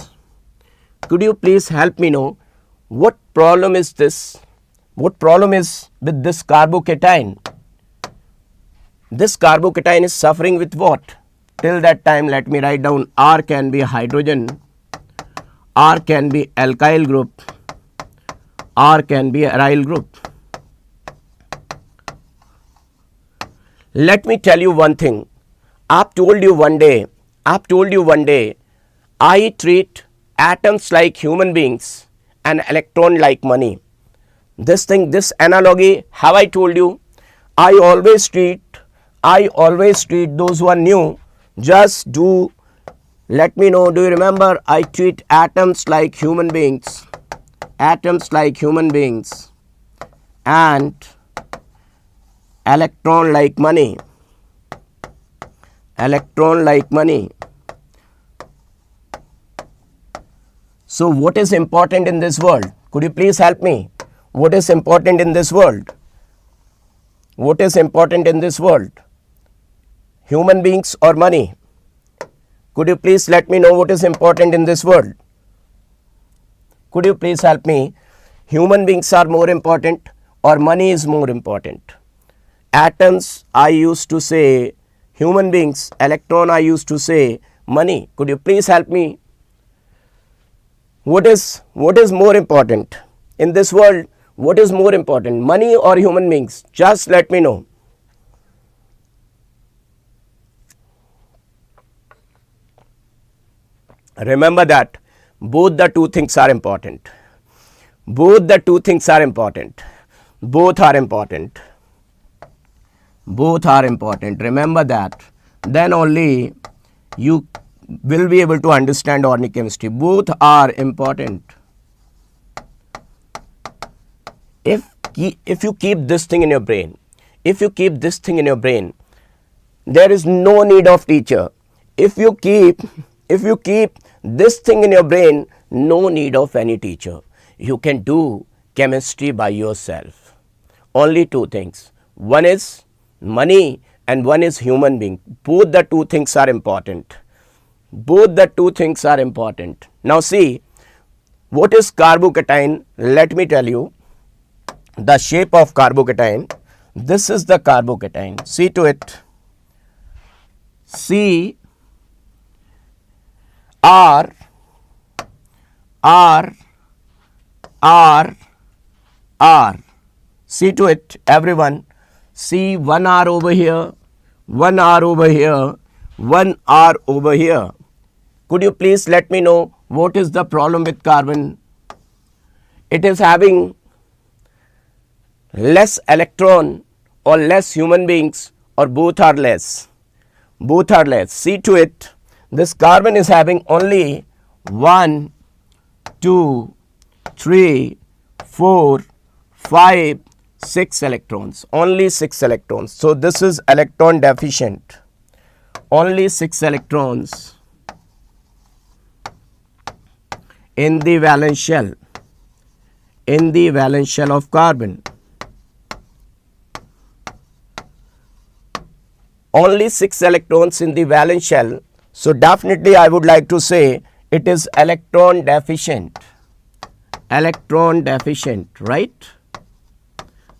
Could you please help me know what problem is this? What problem is with this carbocation? This carbocation is suffering with what? Till that time, let me write down. R can be hydrogen, R can be alkyl group, R can be aryl group. let me tell you one thing. I've told you one day, I treat atoms like human beings and electron like money. This analogy, have I told you? I always treat those who are new. Just do, let me know, do you remember? I treat atoms like human beings, and electron like money. So what is important in this world? Could you please help me? What is important in this world? Human beings or money? Could you please let me know what is important in this world? Could you please help me? Human beings are more important or money is more important? Atoms, I used to say human beings. Electron, I used to say money. Could you please help me? What is more important in this world? What is more important, money or human beings? Just let me know. Remember that both the two things are important. Both are important. Remember that. Then only you will be able to understand organic chemistry. Both are important. If you keep this thing in your brain, there is no need of teacher. If you keep this thing in your brain, no need of any teacher. You can do chemistry by yourself. Only two things. One is money and one is human being. Both the two things are important. Now see, what is carbocation? Let me tell you the shape of carbocation. This is the carbocation. See to it. C R R R R. See to it, everyone. See, 1 R over here, 1 R over here, 1 R over here. Could you please let me know what is the problem with carbon? It is having less electron or less human beings, or both are less. See to it, this carbon is having only 1, 2, 3, 4, 5, 6 electrons. Only 6 electrons. So this is electron deficient. Only 6 electrons in the valence shell. Of carbon. Only 6 electrons in the valence shell. So definitely I would like to say it is electron deficient. Right?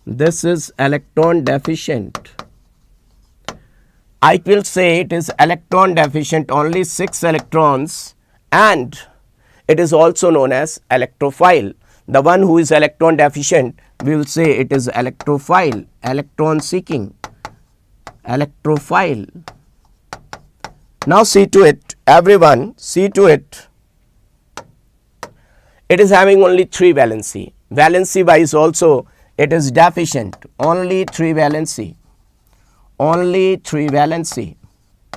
This is electron deficient. I will say it is electron deficient, only 6 electrons, and it is also known as electrophile. The one who is electron deficient, we will say it is electrophile, electron seeking, electrophile. Now see to it, everyone, see to it. It is having only 3 valency. Valency wise also it is deficient. Only 3 valency.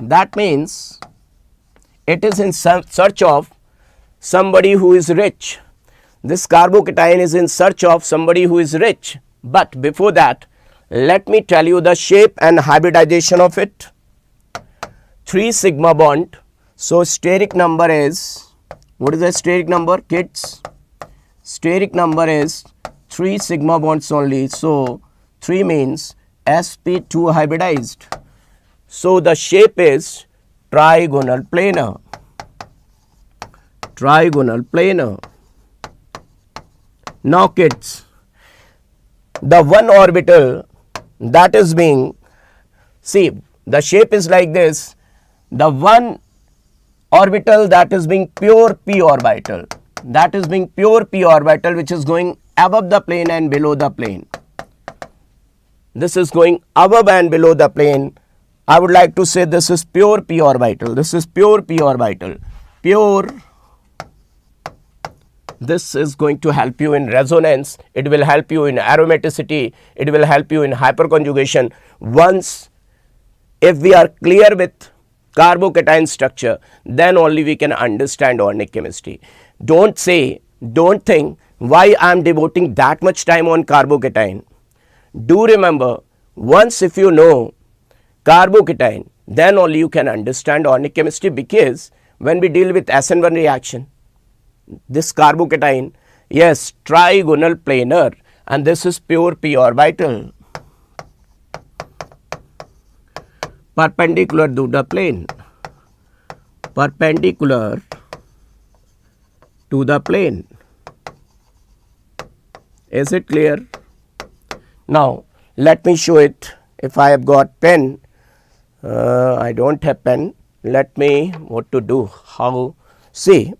That means it is in search of somebody who is rich. This carbocation is in search of somebody who is rich. But before that, let me tell you the shape and hybridization of it. 3 sigma bond. So steric number is, what is the steric number, kids? Steric number is 3 sigma bonds only. So 3 means sp2 hybridized. So the shape is trigonal planar. Now kids, the one orbital that is being, see, the shape is like this. The one orbital that is being pure p orbital, which is going above the plane and below the plane. this is going above and below the plane. I would like to say this is pure p orbital. This is pure p orbital. Pure. This is going to help you in resonance. It will help you in aromaticity. It will help you in hyperconjugation. Once, if we are clear with carbocation structure, then only we can understand organic chemistry. Don't think why I am devoting that much time on carbocation. Do remember, once if you know carbocation, then only you can understand organic chemistry, because when we deal with SN1 reaction, this carbocation, yes, trigonal planar, and this is pure p orbital, perpendicular to the plane, perpendicular to the plane. Is it clear? Now let me show it. If I have got pen, I don't have pen. Let me what to do, how, see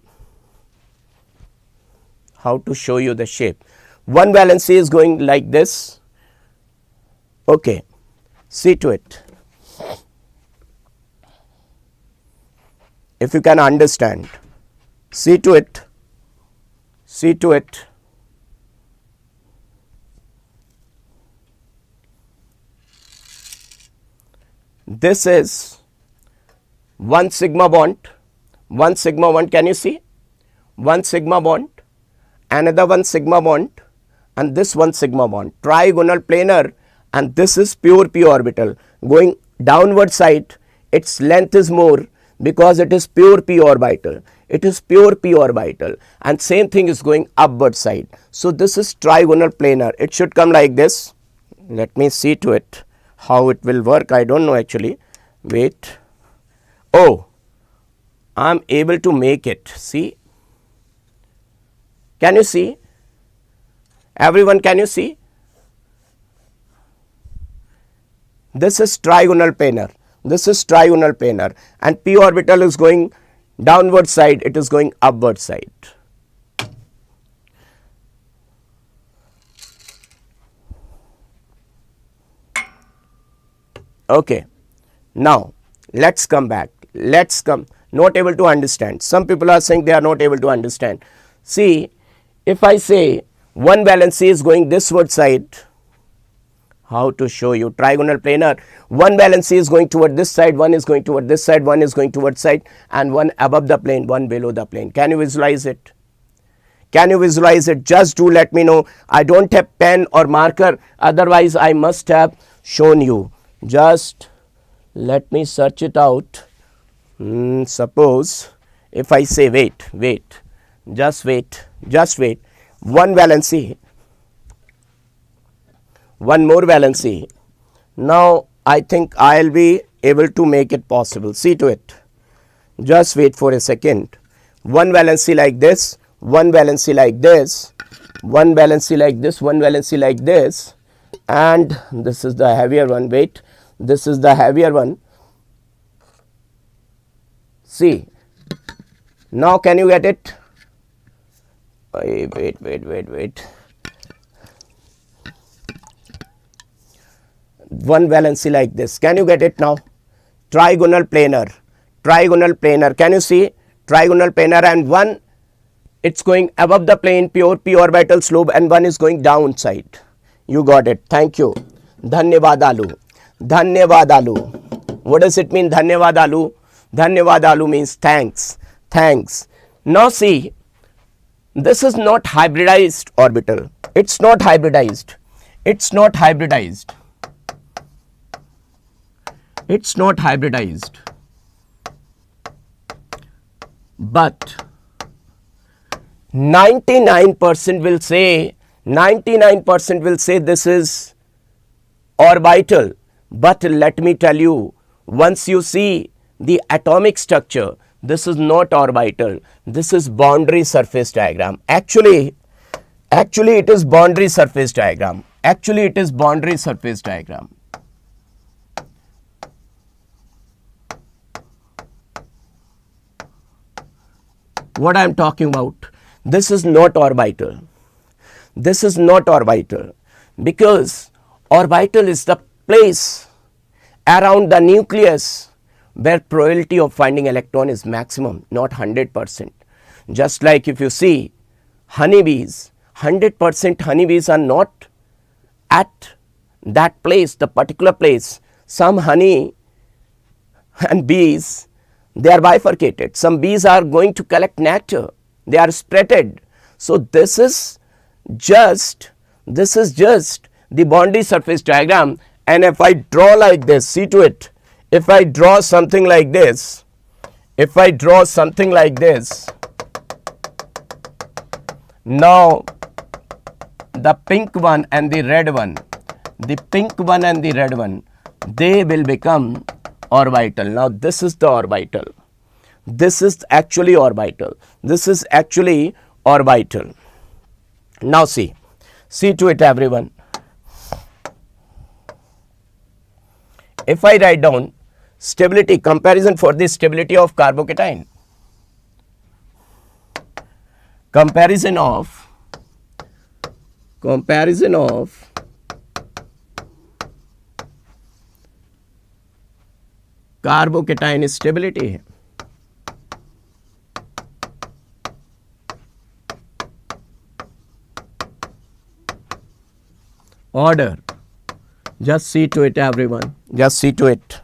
how to show you the shape. One valency is going like this. Okay, see to it. If you can understand, see to it, see to it. This is one sigma bond, can you see? One sigma bond, another one sigma bond, and this one sigma bond, trigonal planar, and this is pure p orbital going downward side. Its length is more because it is pure p orbital. It is pure p orbital, and same thing is going upward side. So this is trigonal planar. It should come like this. Let me see to it how it will work. I don't know actually. Wait. Oh, I am able to make it. See. Can you see? Everyone, can you see? This is trigonal planar. This is trigonal planar, and p orbital is going downward side. It is going upward side. Okay. Now let's come back. Let's come. Not able to understand. Some people are saying they are not able to understand. See, if I say one valency is going thisward side, how to show you trigonal planar? One valency is going toward this side, one is going toward this side, one is going toward side, and one above the plane, one below the plane. Can you visualize it? Can you visualize it? Just do let me know. I don't have pen or marker, otherwise I must have shown you. Just let me search it out. Suppose if I say wait, just wait, one valency, one more valency. Now I think I will be able to make it possible. See to it. Just wait for a second. One valency like this, one valency like this, one valency like this, one valency like this, and this is the heavier one. Wait, this is the heavier one. See, now can you get it? Wait. One valency like this. Can you get it now? Trigonal planar. Can you see? Trigonal planar, and one it's going above the plane, pure p orbital slope, and one is going downside. You got it. Thank you. Dhanyavad alu. What does it mean, dhanyavad alu? Dhanyavad alu means thanks. Now see, this is not hybridized orbital. It's not hybridized. But 99% will say this is orbital. But let me tell you, once you see the atomic structure, this is not orbital. This is boundary surface diagram. Actually it is boundary surface diagram. What I am talking about, this is not orbital. Because Orbital is the place around the nucleus where probability of finding electron is maximum, not 100%. Just like if you see honeybees, 100% honeybees are not at that place, the particular place. Some honey and bees, they are bifurcated. Some bees are going to collect nectar, they are spreaded. So this is just the boundary surface diagram. And if I draw like this, see to it, if I draw something like this, now the pink one and the red one, they will become orbital. Now this is the orbital. This is actually orbital. Now see to it, everyone. If I write down stability, comparison for the stability of carbocation, comparison of carbocation stability. Order. Just see to it, everyone. Just see to it.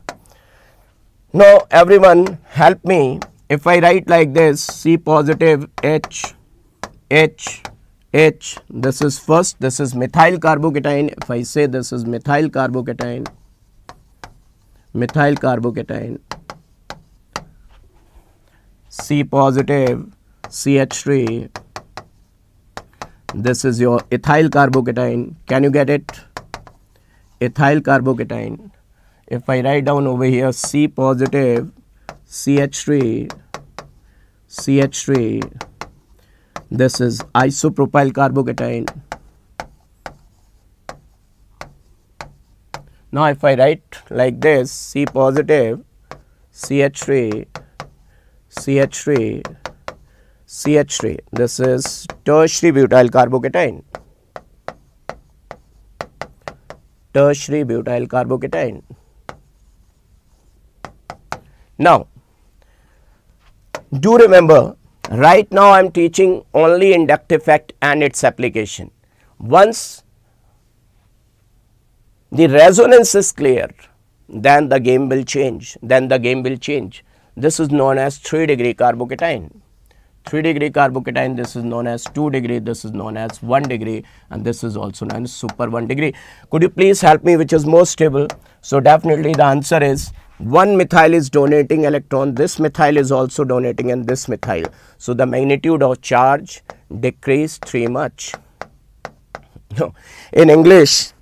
Now, everyone, help me. If I write like this, C positive, H, this is first, this is methyl carbocation. If I say this is methyl carbocation, C positive, CH3, this is your ethyl carbocation. Can you get it? Ethyl carbocation. If I write down over here C positive, CH3, this is isopropyl carbocation. Now if I write like this, C positive, CH3, this is tertiary butyl carbocation. Now, do remember, right now I am teaching only inductive effect and its application. Once the resonance is clear, then the game will change. This is known as 3-degree carbocation. 3-degree carbocation, this is known as 2-degree, this is known as 1-degree, and this is also known as super 1-degree. Could you please help me which is more stable? So definitely the answer is 1 methyl is donating electron, this methyl is also donating, and this methyl. So the magnitude of charge decreased 3 much. In English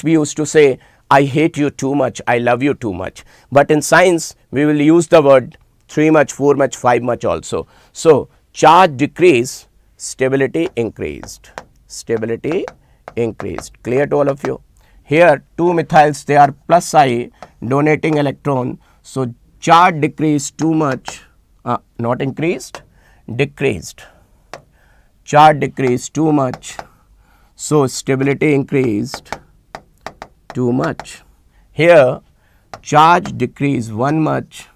we used to say, I hate you too much, I love you too much. But in science we will use the word 3 much, 4 much, 5 much also. So charge decreased, stability increased. Clear to all of you? Here 2 methyls, they are plus I donating electron. So charge decreased too much, not increased, decreased. Charge decreased too much. So stability increased too much. Here charge decreased 1 much,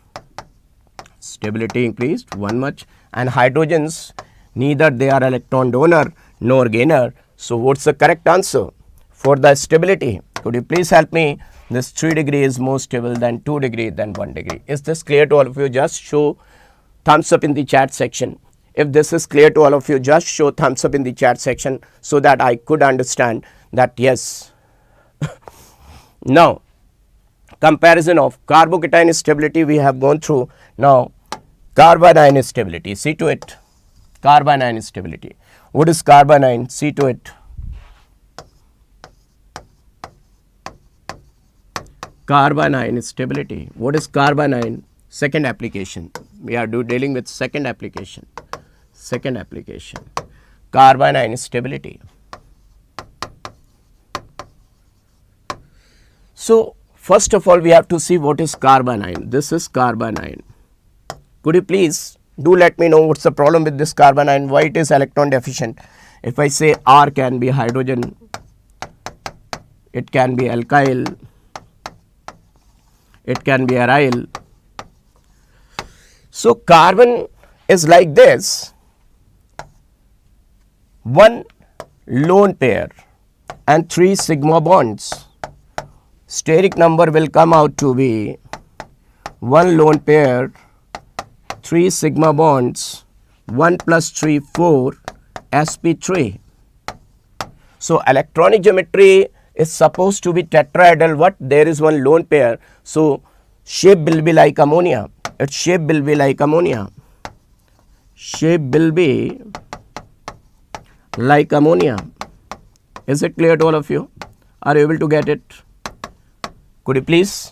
stability increased 1 much, and hydrogens, neither they are electron donor nor gainer. So what's the correct answer for the stability? Could you please help me? This 3-degree is more stable than 2-degree than 1-degree. Is this clear to all of you? Just show thumbs up in the chat section. If this is clear to all of you, just show thumbs up in the chat section so that I could understand that yes. Now, comparison of carbocation stability we have gone through. Now, carbanion stability, see to it. Carbanion stability. What is carbanion? See to it. Carbanion stability. What is carbanion? Second application. We are dealing with second application. Carbanion stability. So first of all we have to see what is carbanion. This is carbanion. Could you please do let me know what's the problem with this carbanion, why it is electron deficient? If I say R can be hydrogen, it can be alkyl, it can be aryl. So carbon is like this, one lone pair and 3 sigma bonds. Steric number will come out to be 1 lone pair, 3 sigma bonds, 1 plus 3, 4, sp3. So electronic geometry is supposed to be tetrahedral. What? There is one lone pair. So shape will be like ammonia. Its shape will be like ammonia. Shape will be like ammonia. Is it clear to all of you? Are you able to get it? Could you please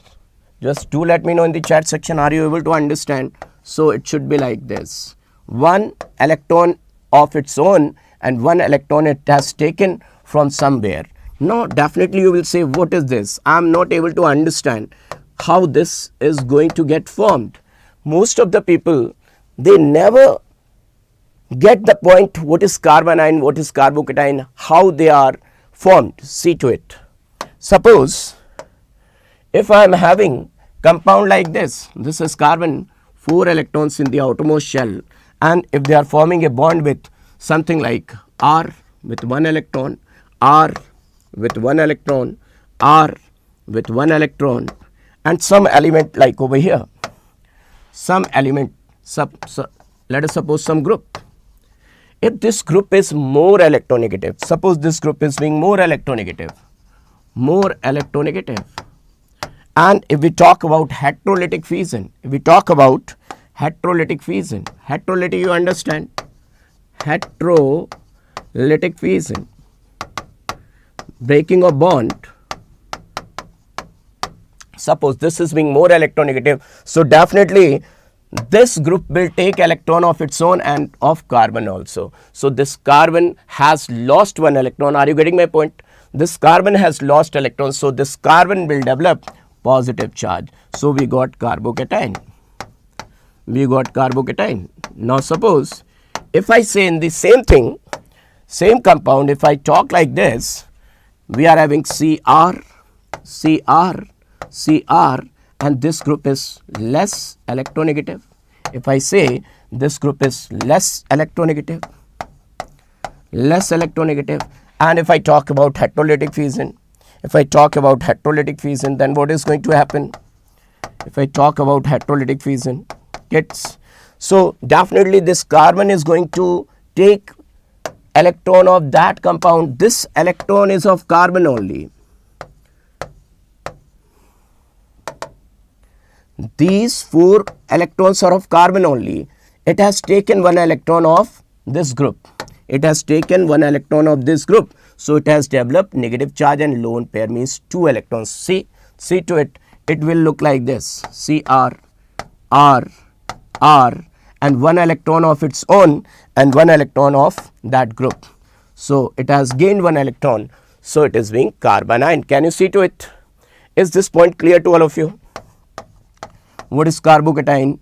just do let me know in the chat section, are you able to understand? So it should be like this. One electron of its own and one electron it has taken from somewhere. Now definitely you will say, what is this? I am not able to understand how this is going to get formed. Most of the people, they never get the point what is carbanion, what is carbocation, how they are formed. See to it. Suppose if I am having compound like this is carbon, 4 electrons in the outermost shell, and if they are forming a bond with something like R with 1 electron, R with 1 electron, R with 1 electron, and some element like over here, some element, let us suppose some group. If this group is more electronegative, suppose this group is being more electronegative, and if we talk about heterolytic fission, heterolytic you understand, heterolytic fission, breaking of bond. Suppose this is being more electronegative, so definitely this group will take electron of its own and of carbon also. So this carbon has lost 1 electron. Are you getting my point? This carbon has lost electrons, so this carbon will develop positive charge. So we got carbocation. Now suppose if I say in the same thing, same compound, if I talk like this, we are having Cr, and this group is less electronegative. If I say this group is less electronegative, and if I talk about heterolytic fission, then what is going to happen? If I talk about heterolytic fission, so definitely this carbon is going to take electron of that compound. This electron is of carbon only. These 4 electrons are of carbon only. It has taken 1 electron of this group. So it has developed negative charge and lone pair means 2 electrons. See to it. It will look like this. Cr, R, and 1 electron of its own and 1 electron of that group. So it has gained 1 electron. So it is being carbanion. Can you see to it? Is this point clear to all of you? What is carbocation?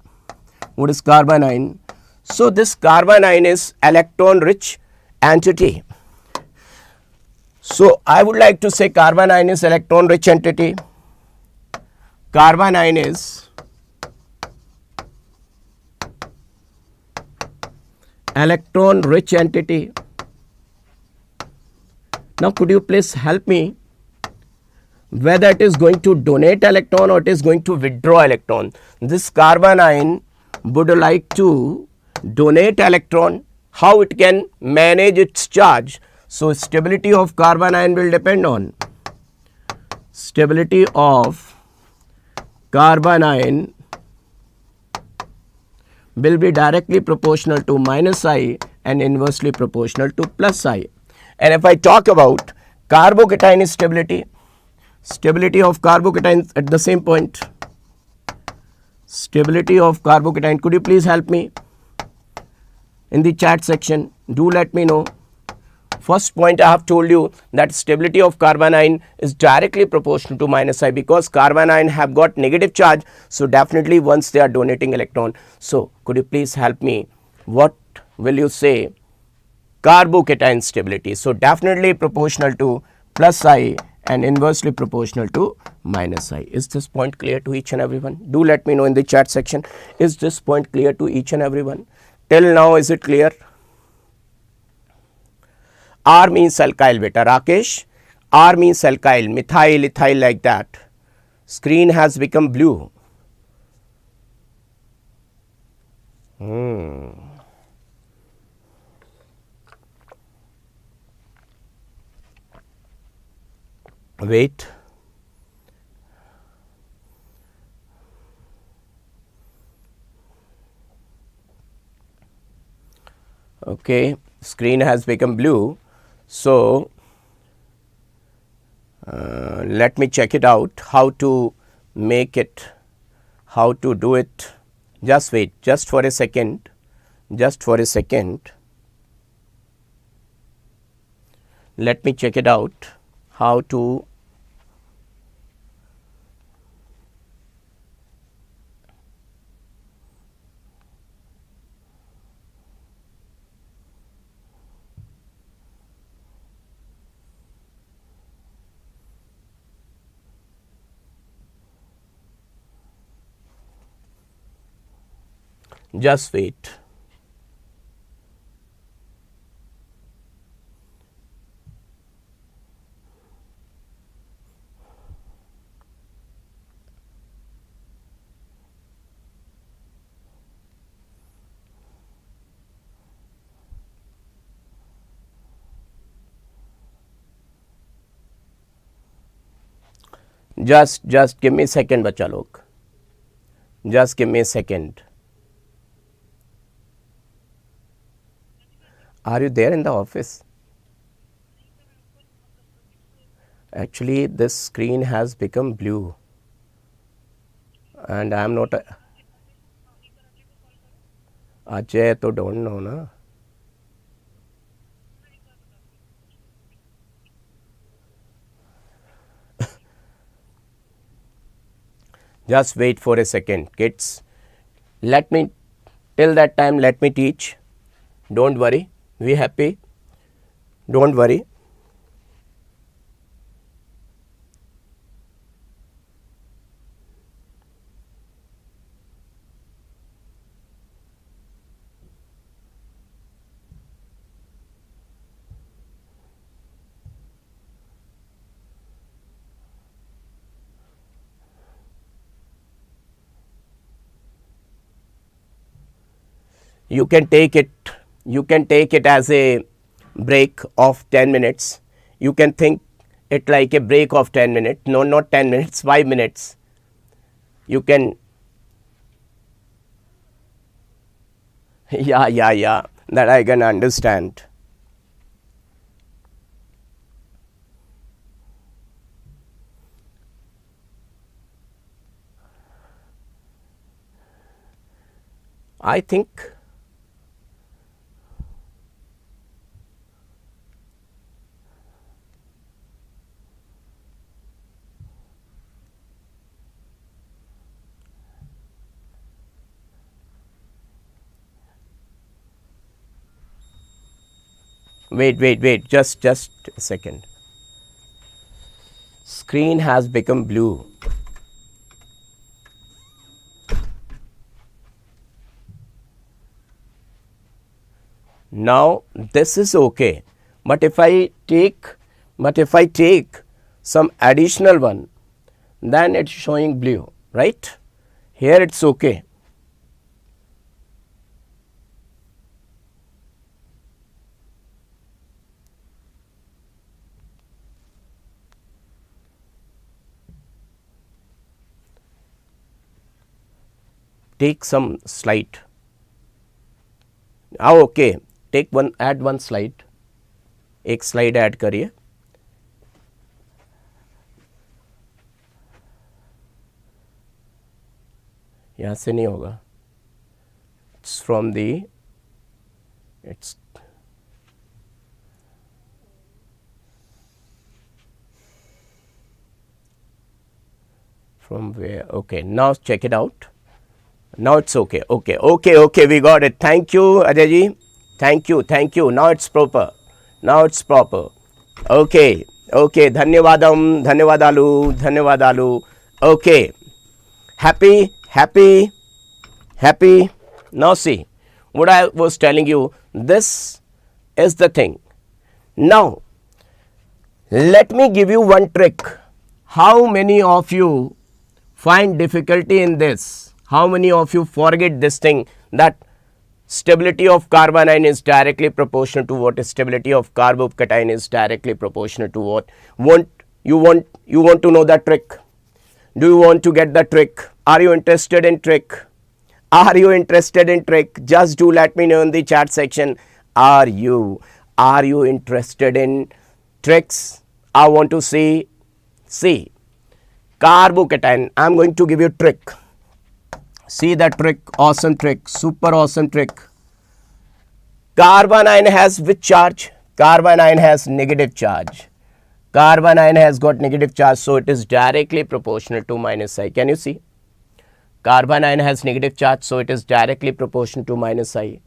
What is carbanion? So this carbanion is electron rich entity. So I would like to say carbanion is electron rich entity. Carbanion is electron rich entity. Now could you please help me whether it is going to donate electron or it is going to withdraw electron? This carbanion would like to donate electron. How it can manage its charge? So stability of carbanion will depend on stability of carbanion will be directly proportional to minus I and inversely proportional to plus I. And if I talk about carbocation stability, stability of carbocation at the same point, stability of carbocation, could you please help me in the chat section? Do let me know. First point I have told you that stability of carbanion is directly proportional to minus I because carbanion have got negative charge. So definitely once they are donating electron. So could you please help me? What will you say? Carbocation stability. So definitely proportional to plus I and inversely proportional to minus I. Is this point clear to each and everyone? Do let me know in the chat section. Is this point clear to each and everyone? Till now, is it clear? R means alkyl beta. Rakesh, R means alkyl, methyl, ethyl, like that. Screen has become blue. Wait. Okay, screen has become blue. So, let me check it out, how to make it, how to do it. Just wait, just for a second, just for a second. Let me check it out, how to just wait. Just give me a second, बच्चा लोग. Just give me a second. Are you there in the office? Actually, this screen has become blue, and I am not. Ajay, तो don't know ना. Just wait for a second, kids. Let me, till that time, let me teach. Don't worry, be happy. Don't worry. You can take it as a break of 10 minutes. You can think it like a break of 10 minutes. No, not 10 minutes, 5 minutes. You can, yeah, that I can understand. I think wait, just a second. Screen has become blue. Now this is okay, but if I take some additional one, then it's showing blue, right? Here it's okay. Take some slide. Okay, take one, add one slide. एक slide add करिए. यहाँ से नहीं होगा. It's from the, it's from where? Okay, now check it out. Now it's okay. Okay, we got it. Thank you, Ajay ji. Thank you. Now it's proper. Okay, Okay, dhanyavadam, dhanyavadalu. Okay, happy, happy, happy. Now see, what I was telling you, this is the thing. Now, let me give you one trick. How many of you find difficulty in this? How many of you forget this thing, that stability of carbanion is directly proportional to what? Stability of carbocation is directly proportional to what? You want to know that trick? Do you want to get the trick? Are you interested in trick? Are you interested in trick? Just do let me know in the chat section. Are you interested in tricks? I want to see carbocation. I am going to give you trick. See the trick, awesome trick, super awesome trick. Carbanion has which charge? Carbanion has negative charge. Carbanion has got negative charge, so it is directly proportional to minus I. Can you see? Carbanion has negative charge, so it is directly proportional to minus I.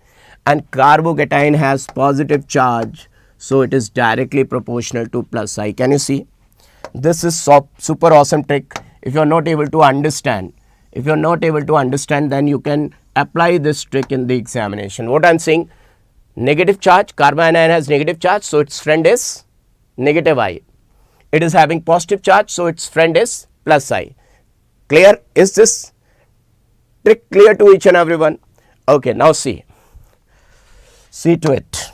And carbocation has positive charge, so it is directly proportional to plus I. Can you see? This is super awesome trick. If you are not able to understand, then you can apply this trick in the examination. What I am saying, negative charge, carbanion has negative charge, so its friend is negative I. It is having positive charge, so its friend is plus I. Clear? Is this trick clear to each and everyone? Okay, now see to it.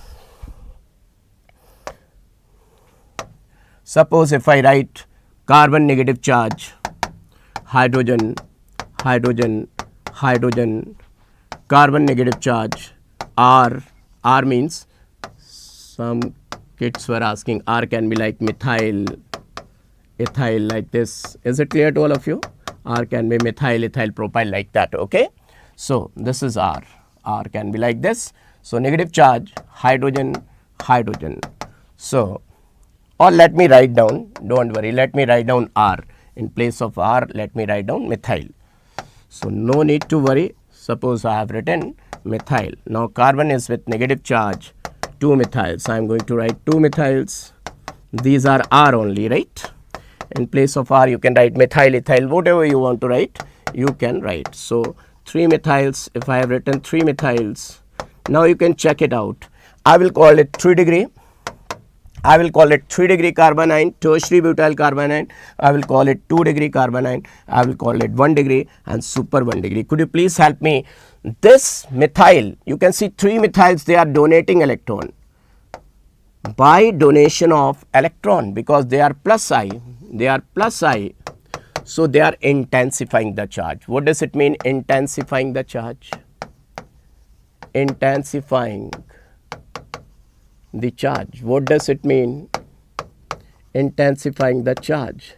Suppose if I write carbon negative charge, hydrogen, carbon negative charge, R means, some kids were asking, R can be like methyl, ethyl, like this. Is it clear to all of you? R can be methyl, ethyl, propyl, like that. Okay, so this is R can be like this. So negative charge, hydrogen. So, or let me write down, don't worry, let me write down R. In place of R, let me write down methyl. So no need to worry. Suppose I have written methyl. Now carbon is with negative charge, 2 methyls. I am going to write 2 methyls. These are R only, right? In place of R, you can write methyl, ethyl, whatever you want to write, you can write. So 3 methyls, if I have written 3 methyls, now you can check it out. I will call it 3 degree. I will call it 3 degree carbanion, tertiary butyl carbanion. I will call it 2 degree carbanion. I will call it 1 degree and super 1 degree. Could you please help me? This methyl, you can see 3 methyls, they are donating electron. By donation of electron, because they are plus I, so they are intensifying the charge. What does it mean, intensifying the charge? Intensifying the charge. What does it mean? Intensifying the charge.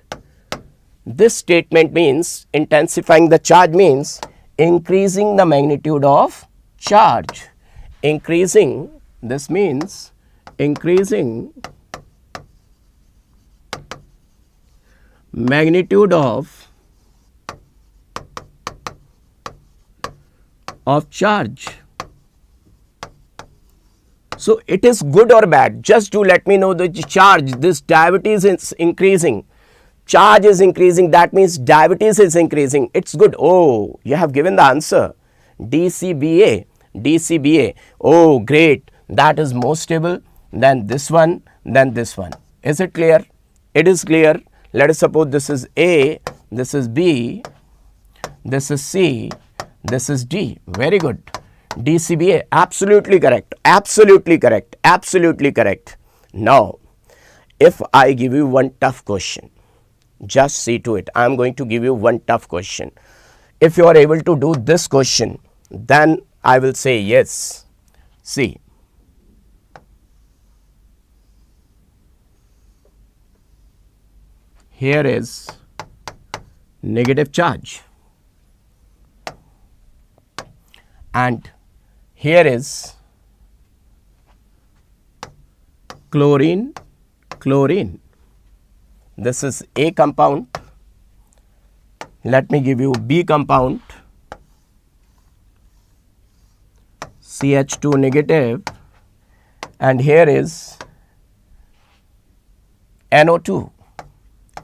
This statement means, intensifying the charge means increasing the magnitude of charge. Increasing, this means increasing magnitude of charge. So it is good or bad? Just to let me know the charge. This diabetes is increasing. Charge is increasing. That means diabetes is increasing. It's good. Oh, you have given the answer. DCBA. Oh, great. That is more stable than this one, Is it clear? It is clear. Let us suppose this is A, this is B, this is C, this is D. Very good. DCBA, absolutely correct. Now, if I give you one tough question, just see to it. I am going to give you one tough question. If you are able to do this question, then I will say yes. See, here is negative charge and here is chlorine. This is A compound. Let me give you B compound, CH2 negative, and here is NO2,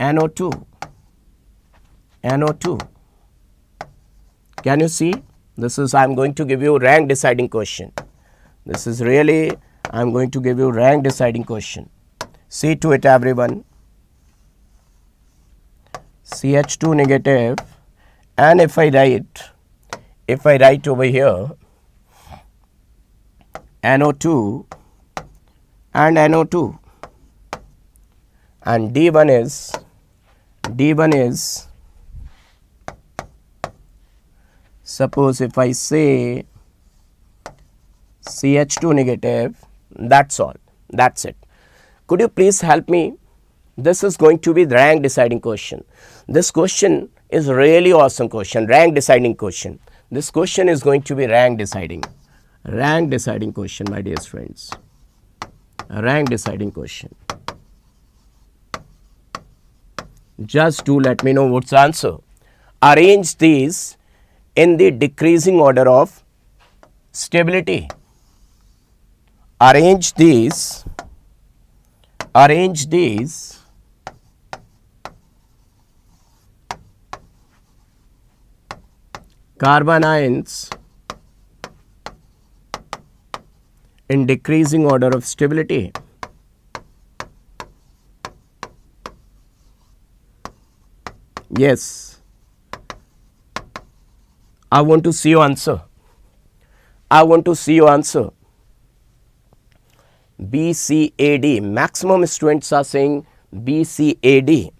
NO2, NO2. Can you see? This is, I am going to give you rank deciding question. This is really, I am going to give you rank deciding question. See to it, everyone. CH2 negative, and if I write over here NO2 and NO2, and D1 is, suppose if I say CH2 negative, that's all, that's it. Could you please help me? This is going to be the rank deciding question. This question is really awesome question, rank deciding question. This question is going to be rank deciding question, my dear friends. Rank deciding question. Just do let me know what's the answer. Arrange these in the decreasing order of stability. Arrange these carbon ions in decreasing order of stability. Yes. I want to see your answer. I want to see your answer. BCAD. Maximum students are saying BCAD.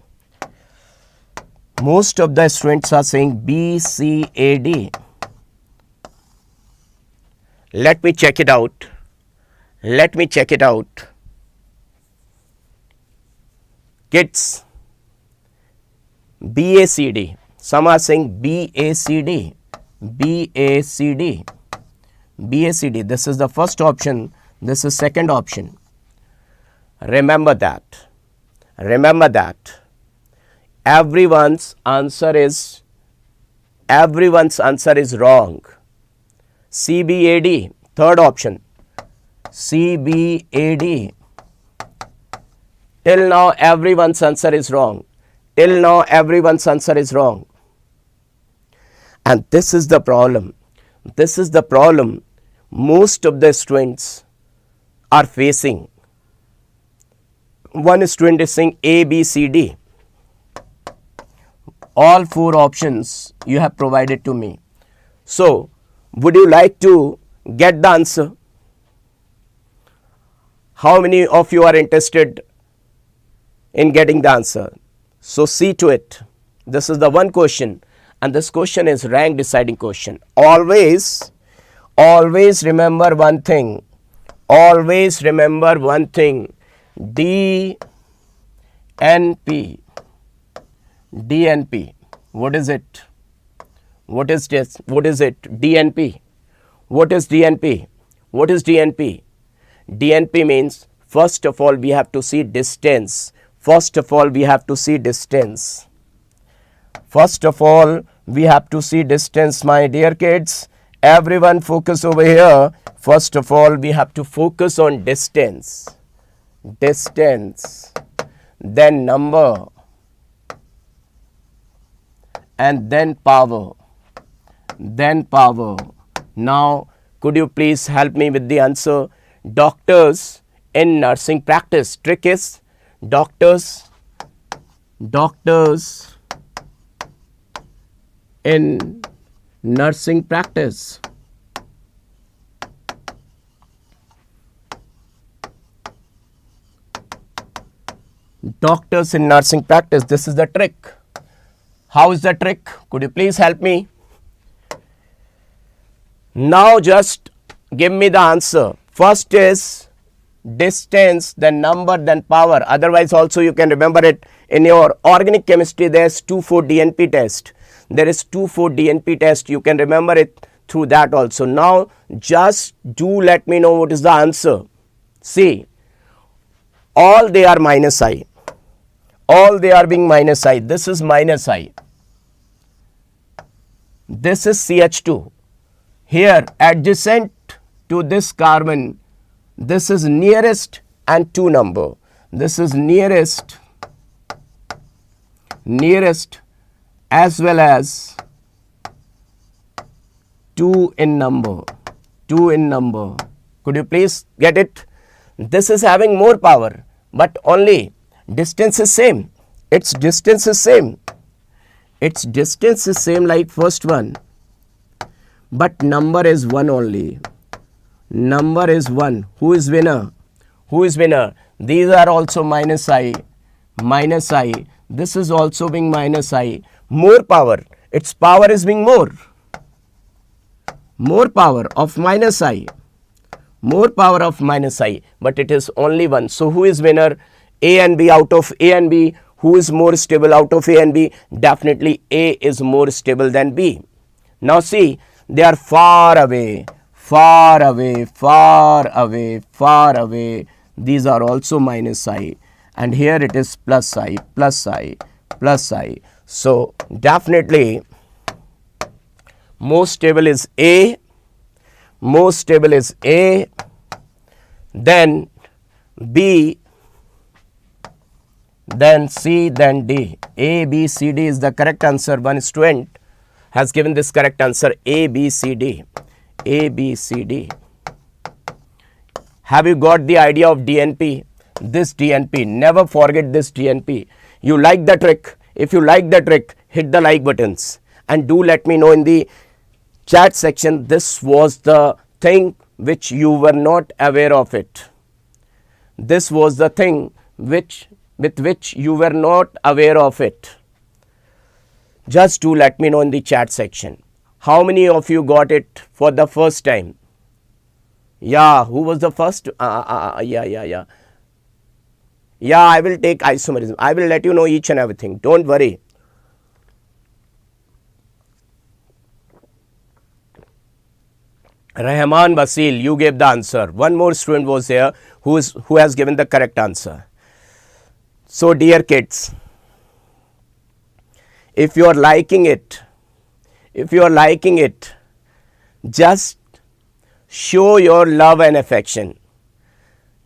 Most of the students are saying BCAD. Let me check it out. Let me check it out. Kids, BACD. Some are saying BACD. BACD. BACD. This is the first option. This is second option. Remember that. Remember that. Everyone's answer is wrong. CBAD, third option. CBAD. Till now everyone's answer is wrong. Till now everyone's answer is wrong. And this is the problem. This is the problem most of the students are facing. One student is saying A, B, C, D. All four options you have provided to me. So, would you like to get the answer? How many of you are interested in getting the answer? So, see to it. This is the one question, and this question is rank deciding question. Always remember one thing. Always remember one thing. DNP. DNP. What is it? What is this? What is it? DNP. What is DNP? What is DNP? DNP means, first of all, we have to see distance. First of all, we have to see distance. First of all, we have to see distance, my dear kids. Everyone focus over here. First of all, we have to focus on distance. Distance. Then number. And then power. Then power. Now, could you please help me with the answer? Doctors in nursing practice. Trick is doctors in nursing practice. Doctors in nursing practice. This is the trick. How is the trick? Could you please help me? Now just give me the answer. First is distance, then number, then power. Otherwise also you can remember it. In your organic chemistry there is 2,4-DNP test. There is 2,4-DNP test. You can remember it through that also. Now just do let me know what is the answer. See, all they are minus I. All they are being minus I. This is minus I. This is CH2. Here adjacent to this carbon, this is nearest and 2 number. This is nearest as well as 2 in number. Could you please get it? This is having more power, but only distance is same. Its distance is same like first one, but number is 1 only. Number is 1. Who is winner? These are also minus I. This is also being minus I. More power. Its power is being more. More power of minus I. But it is only 1. So who is winner? A and B. Out of A and B, who is more stable out of A and B? Definitely A is more stable than B. Now see, they are far away. These are also minus I, and here it is plus I. So definitely most stable is A, then B, then C, then D. A, B, C, D is the correct answer. One student has given this correct answer, A, B, C, D. Have you got the idea of DNP? This DNP, never forget this DNP. You like the trick? If you like the trick, hit the like buttons and do let me know in the chat section. This was the thing which you were not aware of it. With which you were not aware of it. Just do let me know in the chat section. How many of you got it for the first time? Yeah, who was the first? Yeah, I will take isomerism. I will let you know each and everything. Don't worry. Rahman Basil, you gave the answer. One more student was here who has given the correct answer. So dear kids, if you are liking it, just show your love and affection.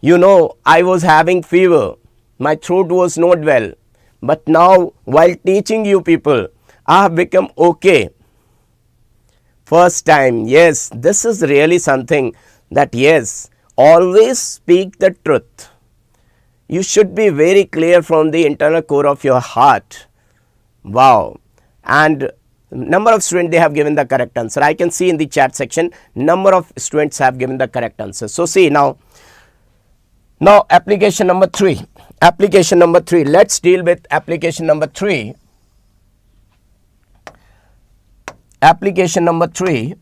You know, I was having fever. My throat was not well. But now, while teaching you people, I have become okay. First time, yes, this is really something that, yes, always speak the truth. You should be very clear from the internal core of your heart. Wow. And number of students, they have given the correct answer. I can see in the chat section, number of students have given the correct answer. So see now application number 3. Let's deal with application number 3. Application number 3.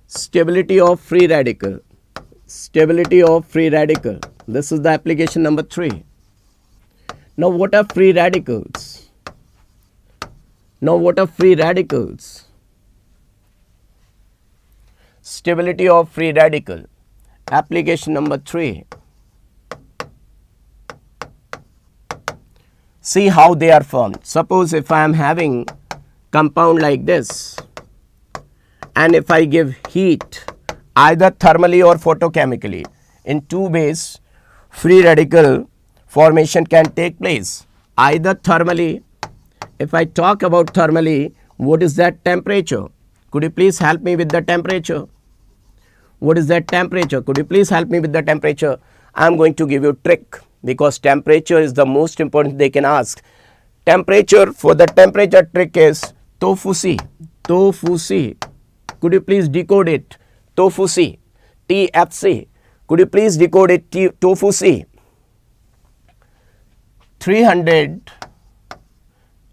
Stability of free radical. This is the application number 3. Now what are free radicals? Stability of free radical. Application number 3. See how they are formed. Suppose if I am having compound like this, and if I give heat either thermally or photochemically, in 2 ways free radical formation can take place. Either thermally. If I talk about thermally, what is that temperature? Could you please help me with the temperature? What is that temperature? Could you please help me with the temperature? I am going to give you a trick, because temperature is the most important they can ask. Temperature, for the temperature trick is tofu C. Could you please decode it? Tofu C. TFC. Could you please decode it? Tofu C. 300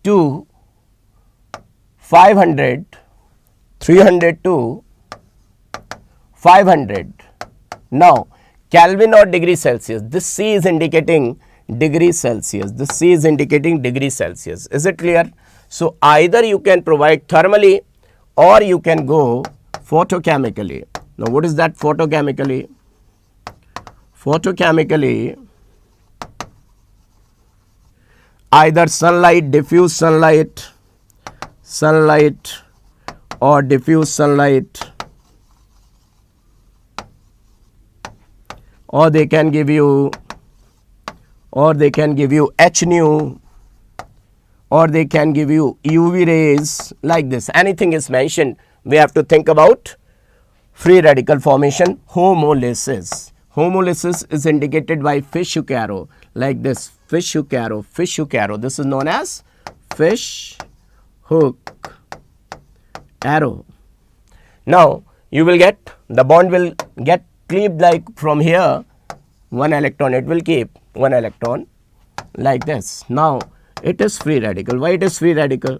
to 500. 300 to 500. Now, Kelvin or degree Celsius. This C is indicating degree Celsius. Is it clear? So, either you can provide thermally or you can go photochemically. Now, what is that photochemically? Photochemically, either sunlight, diffuse sunlight or diffuse sunlight or they can give you H nu, or they can give you UV rays, like this. Anything is mentioned, we have to think about free radical formation. Homolysis. Homolysis is indicated by fish hook arrow, like this. Fish hook arrow, fish hook arrow. This is known as fish hook arrow. Now you will get, the bond will get cleaved like from here, one electron it will keep, one electron, like this. Now it is free radical. Why it is free radical?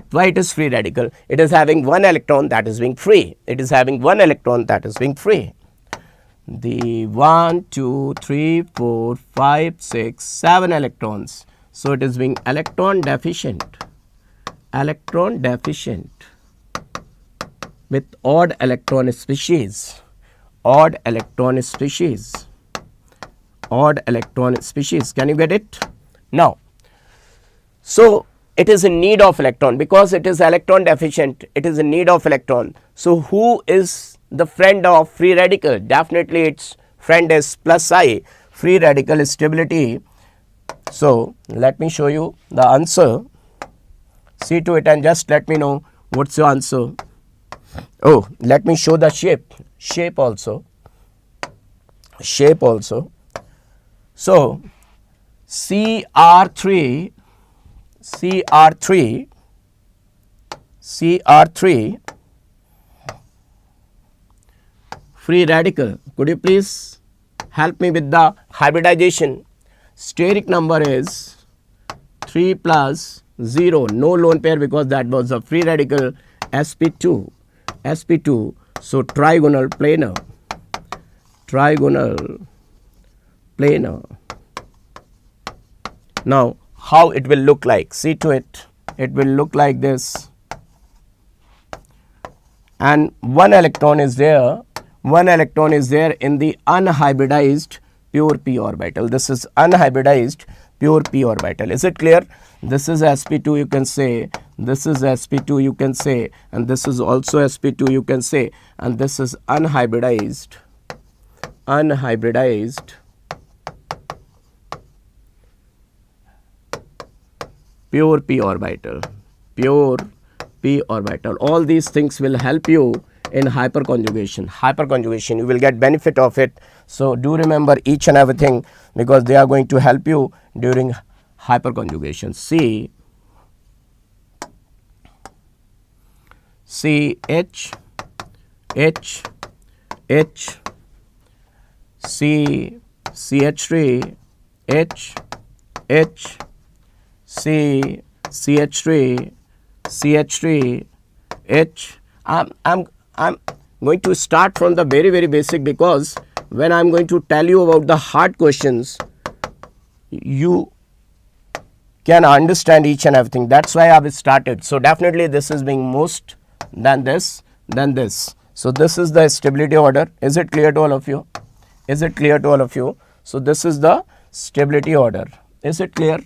Why it is free radical? It is having one electron that is being free. It is having one electron that is being free. The 1, 2, 3, 4, 5, 6, 7 electrons. So it is being electron deficient. Electron deficient with odd electron species. Odd electron species. Odd electron species. Can you get it? Now, so it is in need of electron, because it is electron deficient, it is in need of electron. So who is the friend of free radical? Definitely its friend is plus I, free radical stability. So let me show you the answer. See to it and just let me know what's your answer. Oh, let me show the shape also. So Cr3 free radical. Could you please help me with the hybridization? Steric number is 3 plus 0, no lone pair because that was a free radical. sp2, so trigonal planar. Now how it will look like? See to it. It will look like this, and one electron is there in the unhybridized pure p orbital. This is unhybridized pure p orbital. Is it clear? This is sp2, you can say, this is sp2, you can say, and this is also sp2, you can say, and this is unhybridized pure p orbital. All these things will help you in hyperconjugation. You will get benefit of it. So do remember each and everything, because they are going to help you during hyperconjugation. CH CH3 H CH3 H. I'm going to start from the very basic, because when I'm going to tell you about the hard questions, you can understand each and everything. That's why I've started. So definitely this is being most than this. So this is the stability order. Is it clear to all of you? So this is the stability order. Is it clear?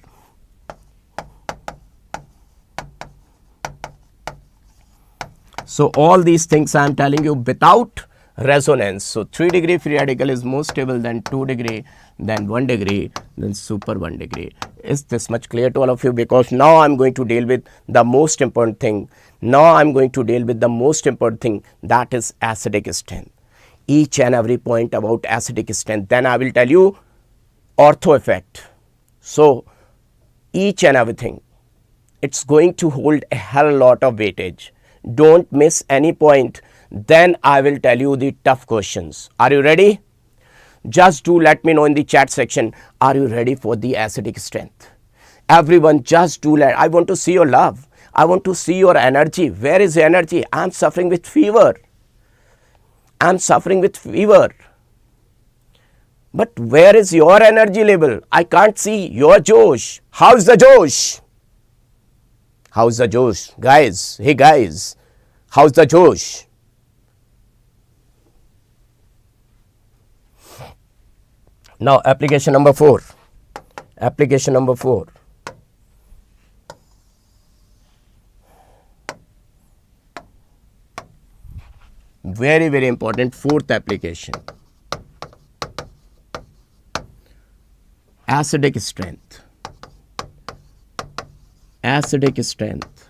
So all these things I am telling you without resonance. So 3 degree free radical is more stable than 2 degree, then 1 degree, then super 1 degree. Is this much clear to all of you? Because now I am going to deal with the most important thing. That is acidic strength. Each and every point about acidic strength. Then I will tell you ortho effect. So each and everything, it's going to hold a hell lot of weightage. Don't miss any point. Then I will tell you the tough questions. Are you ready? Just do let me know in the chat section. Are you ready for the acidic strength? Everyone, just do let. I want to see your love. I want to see your energy. Where is the energy? I am suffering with fever. But where is your energy level? I can't see your Josh. How's the Josh? Guys? Hey guys, how's the Josh? Now application number 4. Very, very important. Fourth application. Acidic strength. Acidic strength.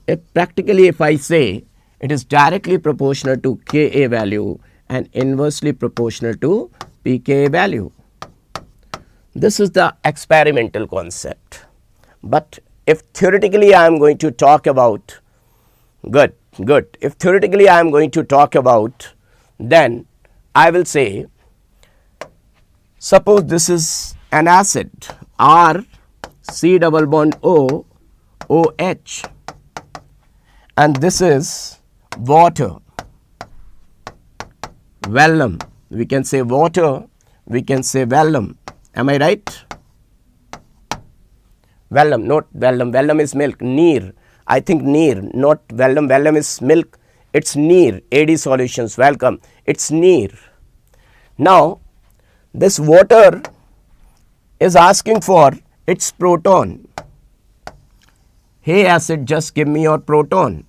If I say it is directly proportional to Ka value and inversely proportional to pKa value. This is the experimental concept. But if theoretically I am going to talk about, good. If theoretically I am going to talk about, then I will say, suppose this is an acid, R, C double bond O, OH, and this is water, vellum. We can say water, we can say vellum. Am I right? Vellum, not vellum. Vellum is milk. Neer. I think neer, not vellum. Vellum is milk. It's neer. AD solutions. Welcome. It's neer. Now, this water is asking for its proton. Hey acid, just give me your proton.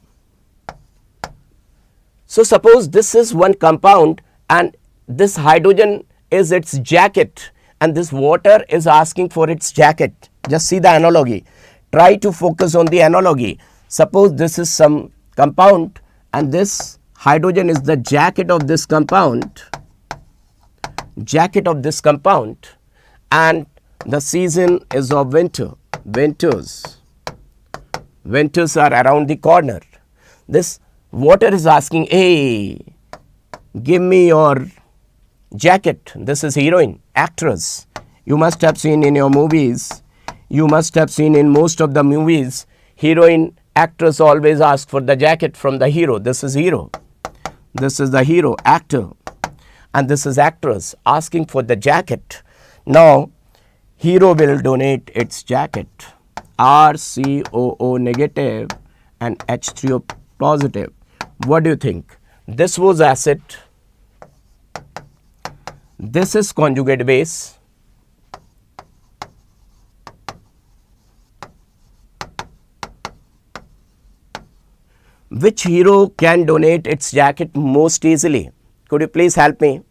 So, suppose this is one compound and this hydrogen is its jacket and this water is asking for its jacket. Just see the analogy. Try to focus on the analogy. Suppose this is some compound and this hydrogen is the jacket of this compound. And the season is of winter. Winters are around the corner. This water is asking, hey, give me your jacket. This is heroine, actress. You must have seen in your movies, you must have seen in most of the movies, heroine, actress always ask for the jacket from the hero. This is hero. This is the hero, actor. And this is actress asking for the jacket. Now, hero will donate its jacket. RCOO negative and H3O positive. What do you think? This was acid. This is conjugate base. Which hero can donate its jacket most easily? Could you please help me?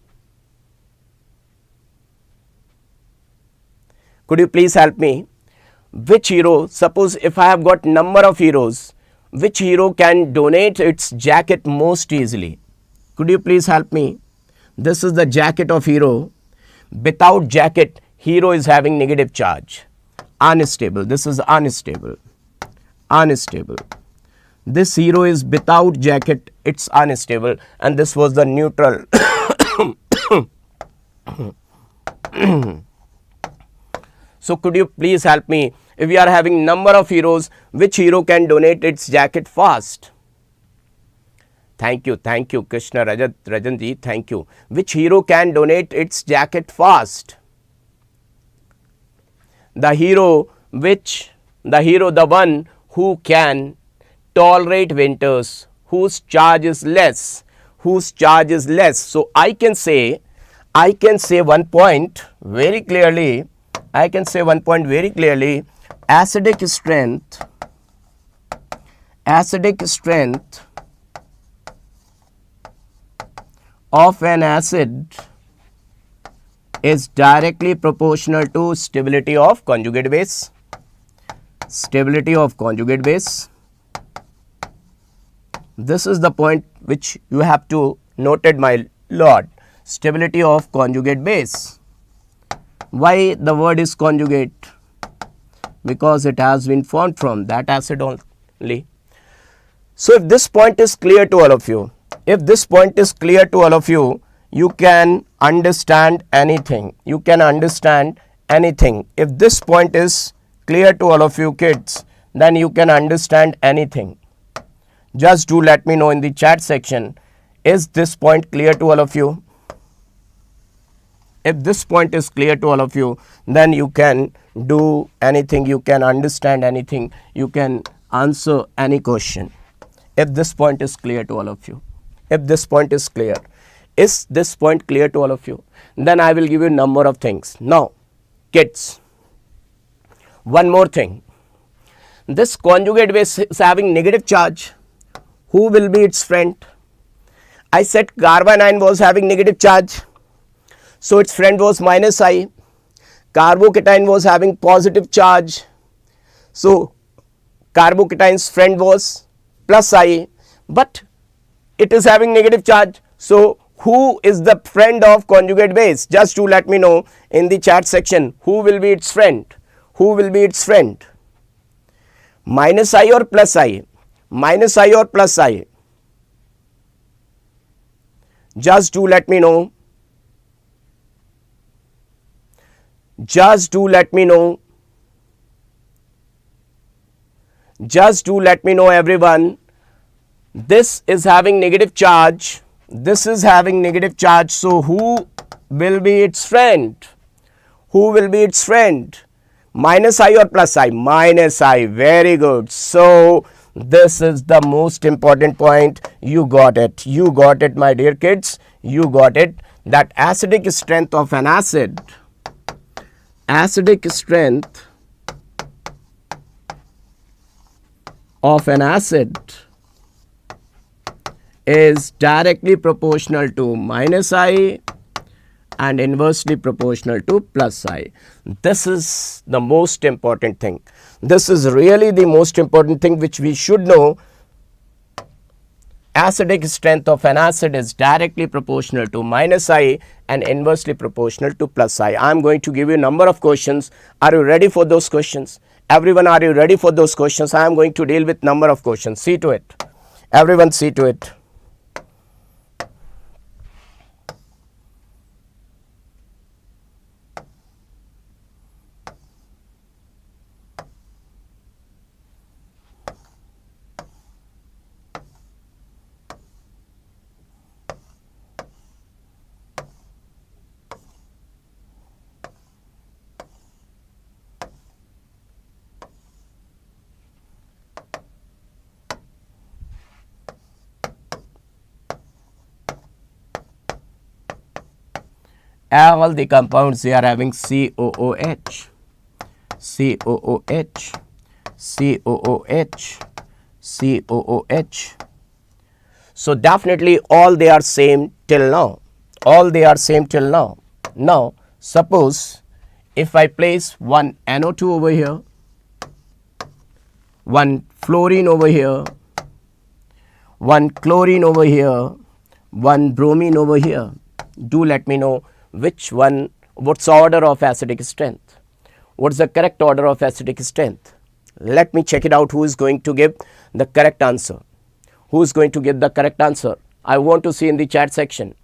Could you please help me? Which hero, suppose if I have got number of heroes, which hero can donate its jacket most easily? Could you please help me? This is the jacket of hero. Without jacket, hero is having negative charge. Unstable. This is unstable. Unstable. This hero is without jacket, it's unstable, and this was the neutral. So could you please help me? If we are having number of heroes, which hero can donate its jacket fast? Thank you, Krishna Rajanji, thank you. Which hero can donate its jacket fast? The one who can tolerate winters, whose charge is less. So I can say one point very clearly. Acidic strength of an acid is directly proportional to stability of conjugate base. This is the point which you have to noted, my lord. Stability of conjugate base. Why the word is conjugate? Because it has been formed from that acid only. So if this point is clear to all of you, you can understand anything. If this point is clear to all of you kids, then you can understand anything. Just do let me know in the chat section, is this point clear to all of you? If this point is clear to all of you, then you can do anything, you can understand anything, you can answer any question. If this point is clear to all of you. Is this point clear to all of you? Then I will give you a number of things. Now, kids, one more thing. This conjugate base is having negative charge. Who will be its friend? I said carbon ion was having negative charge, so its friend was minus I. Carbocation was having positive charge, so carbocation's friend was plus I, but it is having negative charge. So who is the friend of conjugate base? Just to let me know in the chat section, who will be its friend? Who will be its friend? Minus I or plus I? Minus I or plus I? Just do let me know. Just do let me know. Just do let me know, everyone. This is having negative charge. This is having negative charge. So who will be its friend? Who will be its friend? Minus I or plus I? Minus I. Very good. So this is the most important point. You got it. You got it, my dear kids. You got it. That acidic strength of an acid, acidic strength of an acid is directly proportional to minus I and inversely proportional to plus I. This is the most important thing. This is really the most important thing which we should know. Acidic strength of an acid is directly proportional to minus I and inversely proportional to plus I. I am going to give you a number of questions. Are you ready for those questions? Everyone, are you ready for those questions? I am going to deal with number of questions. See to it. Everyone, see to it. All the compounds, they are having COOH, COOH, COOH, COOH. So definitely all they are same till now. All they are same till now. Now suppose if I place one NO2 over here, one fluorine over here, one chlorine over here, one bromine over here, do let me know which one, what's the order of acidic strength? What's the correct order of acidic strength? Let me check it out. Who is going to give the correct answer? Who is going to give the correct answer? I want to see in the chat section.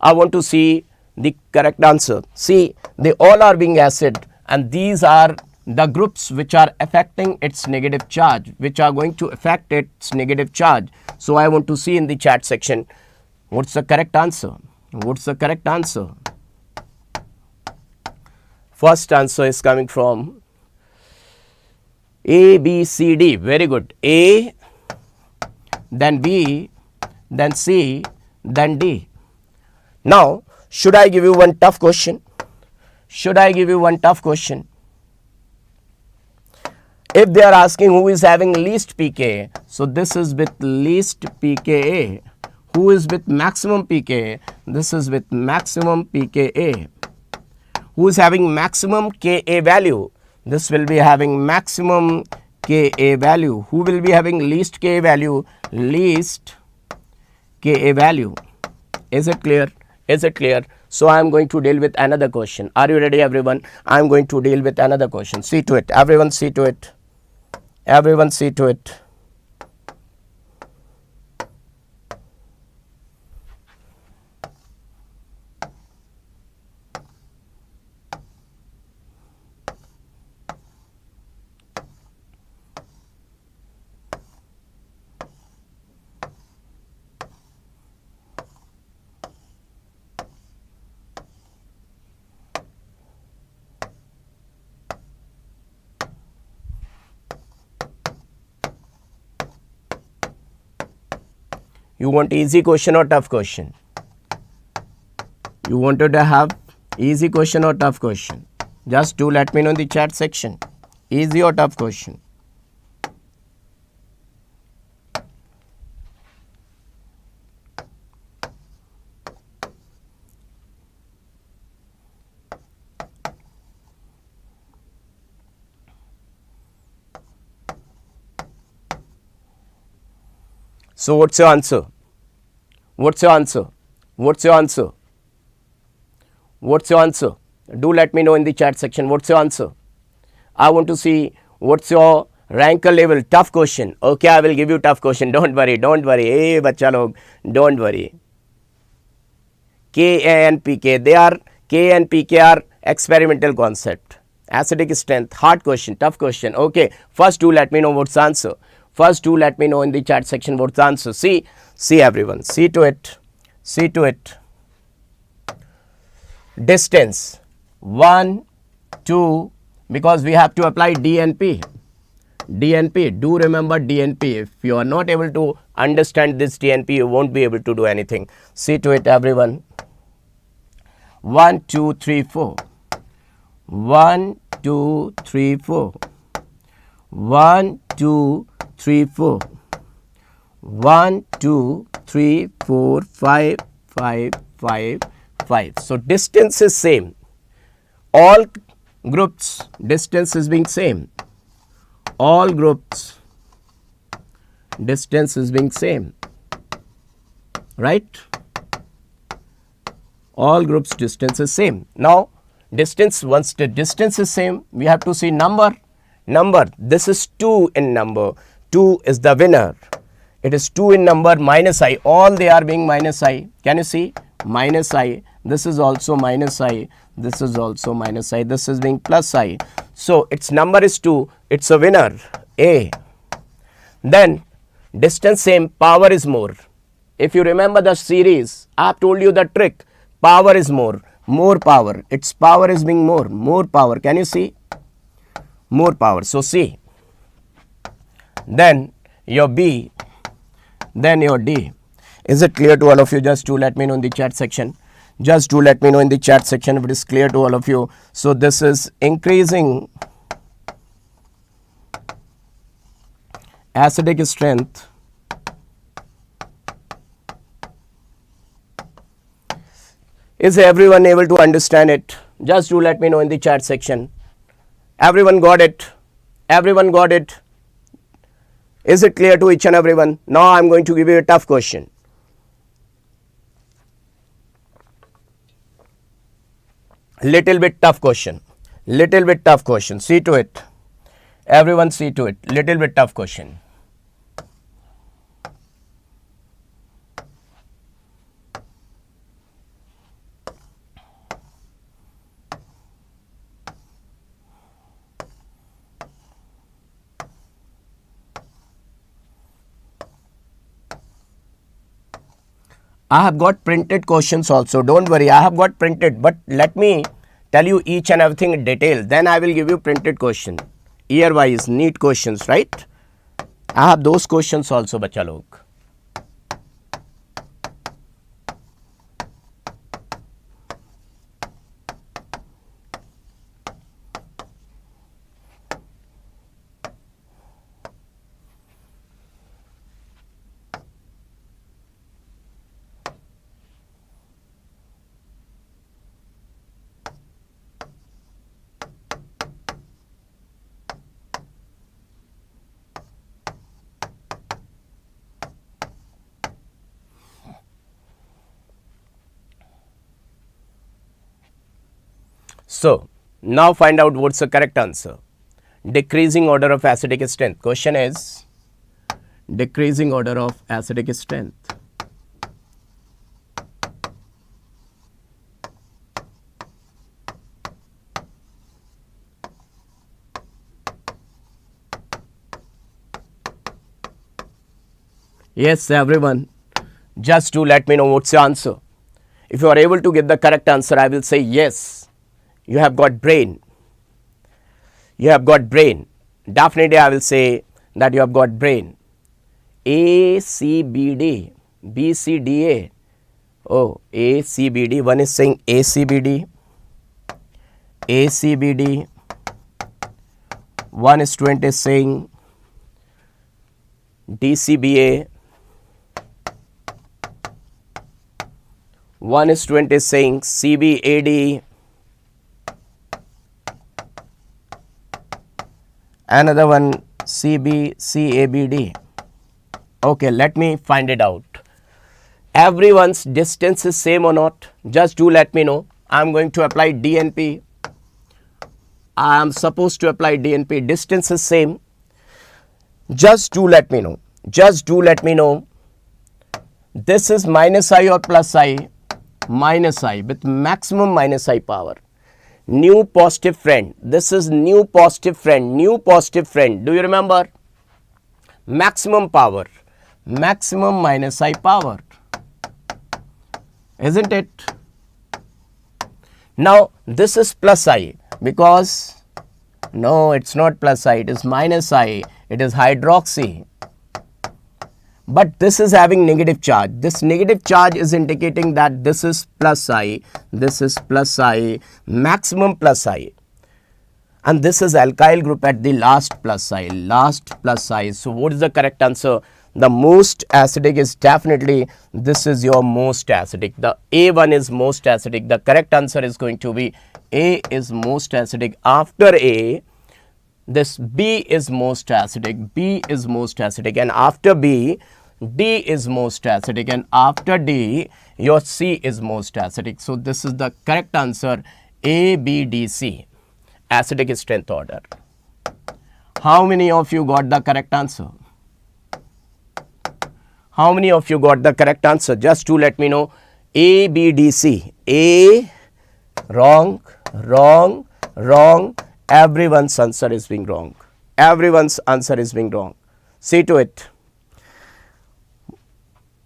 I want to see the correct answer. See, they all are being acid, and these are the groups which are affecting its negative charge, which are going to affect its negative charge. So I want to see in the chat section, what's the correct answer? What's the correct answer? First answer is coming from A, B, C, D. Very good. A, then B, then C, then D. Now, should I give you one tough question? Should I give you one tough question? If they are asking who is having least pKa, so this is with least pKa. Who is with maximum pKa? This is with maximum pKa. Who is having maximum Ka value? This will be having maximum Ka value. Who will be having least Ka value? Least Ka value. Is it clear? Is it clear? So I am going to deal with another question. Are you ready, everyone? I am going to deal with another question. See to it. Everyone see to it. Everyone see to it. You want easy question or tough question? You wanted to have easy question or tough question? Just do let me know in the chat section. Easy or tough question? So what's your answer? What's your answer? What's your answer? What's your answer? Do let me know in the chat section. What's your answer? I want to see what's your ranker level. Tough question. Okay, I will give you tough question. Don't worry, don't worry. Hey, bacha log, don't worry. K and pK, they are K and pK are experimental concept. Acidic strength, hard question, tough question. Okay, first do let me know what's the answer. First do let me know in the chat section what's the answer. See everyone, see to it. Distance 1, 2, because we have to apply DNP. Do remember DNP. If you are not able to understand this DNP, you won't be able to do anything. See to it everyone. 1, 2, 3, 4. 1, 2, 3, 4. 1, 2, 3, 4. 1, 2, 3, 4, 5, 5, 5, 5. So distance is same. All groups distance is being same. All groups distance is being same. Right? All groups distance is same. Now distance, once the distance is same, we have to see number. This is 2 in number. 2 is the winner. It is 2 in number, minus I. All they are being minus I. Can you see? Minus I. This is also minus I. This is also minus I. This is being plus I. So its number is 2. It's a winner. A. Then distance same, power is more. If you remember the series, I have told you the trick. Power is more. More power. Its power is being more. More power. Can you see? More power. So C. Then your B. Then your D. Is it clear to all of you? Just do let me know in the chat section. Just do let me know in the chat section if it is clear to all of you. So this is increasing acidic strength Is everyone able to understand it? Just do let me know in the chat section. Everyone got it? Everyone got it? Is it clear to each and everyone? Now I am going to give you a tough question. Little bit tough question. Little bit tough question. See to it. Everyone see to it. Little bit tough question. I have got printed questions also. Don't worry, I have got printed. But let me tell you each and everything in detail. Then I will give you printed question. Year wise, NEET questions, right? I have those questions also, bacha log. So, now find out what's the correct answer. Decreasing order of acidic strength. Question is decreasing order of acidic strength. Yes, everyone. Just to let me know what's the answer. If you are able to get the correct answer, I will say yes. You have got brain. You have got brain. Definitely I will say that you have got brain. A, C, B, D. B, C, D, A. Oh, A, C, B, D. One is saying A, C, B, D. A, C, B, D. One student is saying D, C, B, A. One student is saying C, B, A, D. Another one CB, CABD. Okay, let me find it out. Everyone's distance is same or not? Just do let me know. I'm going to apply DNP. I am supposed to apply DNP. Distance is same. Just do let me know. Just do let me know. This is minus I or plus I? Minus I with maximum minus I power. New positive friend. This is new positive friend. New positive friend. Do you remember? Maximum power. Maximum minus I power. Isn't it? Now this is plus I because no, it's not plus I, it is minus I, it is hydroxy. But this is having negative charge. This negative charge is indicating that this is plus I, this is plus I, maximum plus I. And this is alkyl group at the last plus I, last plus I. So what is the correct answer? The most acidic is definitely, this is your most acidic. The A1 is most acidic. The correct answer is going to be A is most acidic. After A, this B is most acidic. B is most acidic. And after B, D is most acidic. And after D, your C is most acidic. So this is the correct answer, A, B, D, C. Acidic strength order. How many of you got the correct answer? How many of you got the correct answer? Just to let me know. A, B, D, C. A, wrong, wrong, wrong. Everyone's answer is being wrong. Everyone's answer is being wrong. See to it.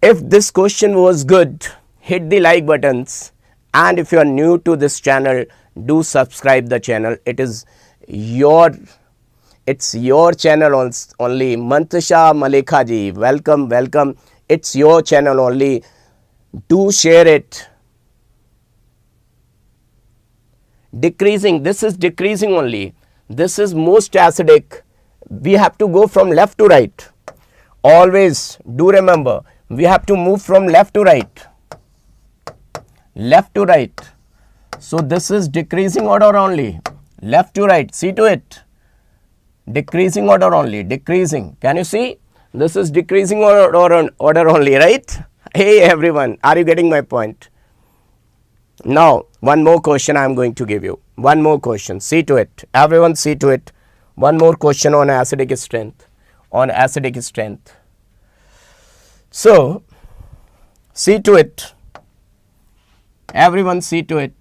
If this question was good, hit the like buttons. And if you are new to this channel, do subscribe the channel. It's your channel only. Mantasha Malekha ji, welcome, welcome. It's your channel only. Do share it. Decreasing, this is decreasing only. This is most acidic. We have to go from left to right. Always do remember, we have to move from left to right. Left to right. So this is decreasing order only. Left to right. See to it. Decreasing order only. Decreasing. Can you see? This is decreasing order only, right? Hey everyone, are you getting my point? Now, one more question I am going to give you. One more question. See to it. Everyone see to it. One more question on acidic strength. On acidic strength. So, see to it. Everyone see to it.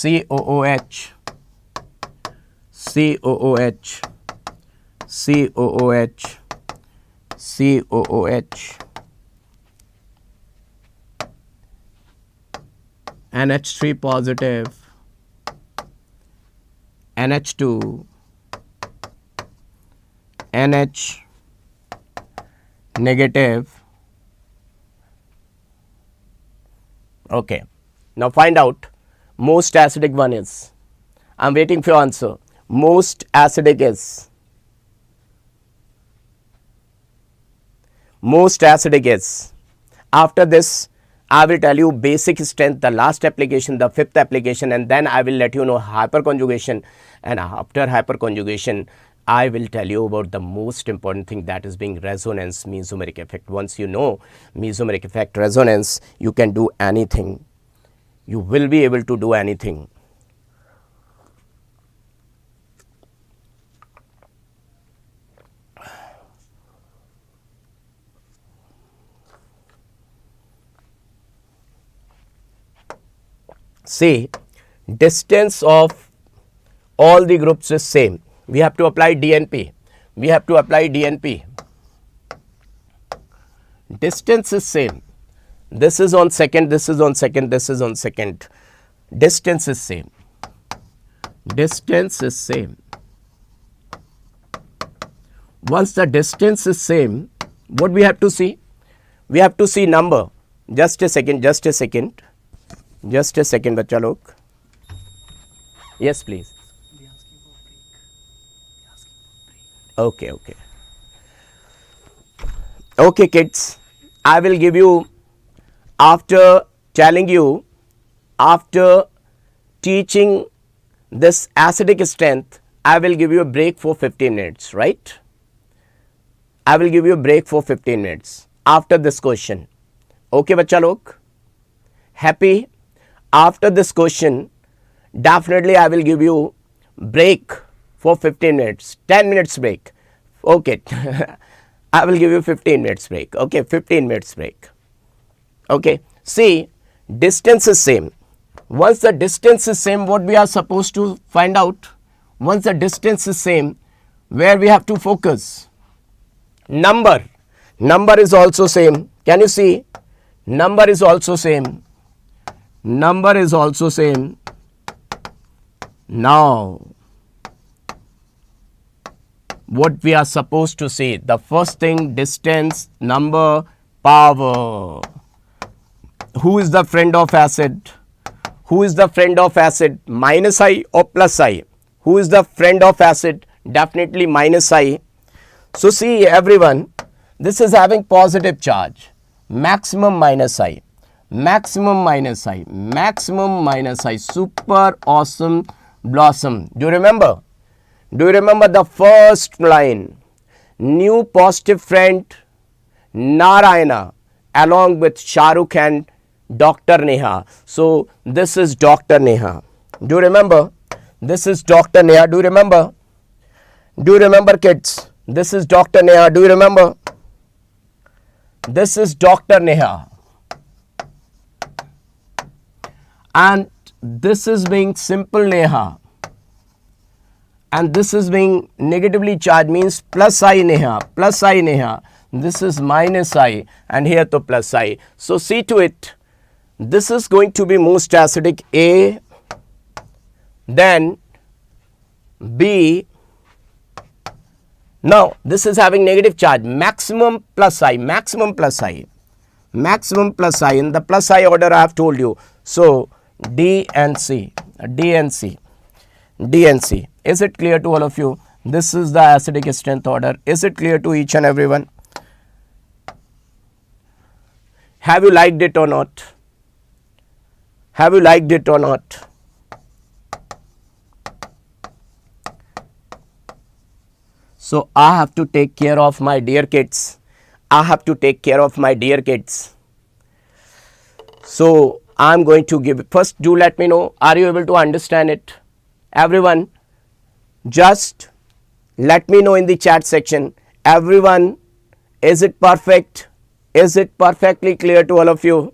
COOH, COOH, COOH, COOH, NH3 positive, NH2, NH negative. Okay, now find out. Most acidic one is. I am waiting for your answer. Most acidic is. Most acidic is. After this, I will tell you basic strength, the last application, the fifth application, and then I will let you know hyperconjugation. And after hyperconjugation, I will tell you about the most important thing, that is being resonance, mesomeric effect. Once you know mesomeric effect, resonance, you can do anything. You will be able to do anything. See, distance of all the groups is same. We have to apply DNP. We have to apply DNP. Distance is same. This is on second, this is on second, this is on second. Distance is same. Distance is same. once the distance is same, what we have to see? We have to see number. Just a second, बच्चा लोग. Yes, please. Okay. Okay, kids. I will give you, after teaching this acidic strength, I will give you a break for 15 minutes, right? I will give you a break for 15 minutes after this question. Okay, bachcha log? Happy? After this question, definitely I will give you break for 15 minutes, 10 minutes break. Okay, I will give you 15 minutes break. Okay, 15 minutes break. Okay, see, distance is same. Once the distance is same, what we are supposed to find out? Once the distance is same, where we have to focus? Number is also same. Can you see? Number is also same. Now, what we are supposed to see? The first thing, distance, number, power. Who is the friend of acid? Minus I or plus I? Who is the friend of acid? Definitely minus I. So see everyone, this is having positive charge. Maximum minus I. Super awesome blossom. Do you remember? The first line? New positive friend Narayana along with Shahrukh and Dr. Neha. So this is Dr. Neha. Do you remember? This is Dr. Neha. Do you remember? Kids? This is Dr. Neha. Do you remember? This is Dr. Neha. And this is being simple Neha. And this is being negatively charged, means plus I Neha. This is minus I, and here to plus I. So see to it. This is going to be most acidic A, then B. Now this is having negative charge, maximum plus I. In the plus I order I have told you. So D and C. Is it clear to all of you? This is the acidic strength order. Is it clear to each and everyone? Have you liked it or not? So I have to take care of my dear kids. So I'm going to give, first do let me know, are you able to understand it? Everyone, just let me know in the chat section. Everyone, is it perfect? Is it perfectly clear to all of you?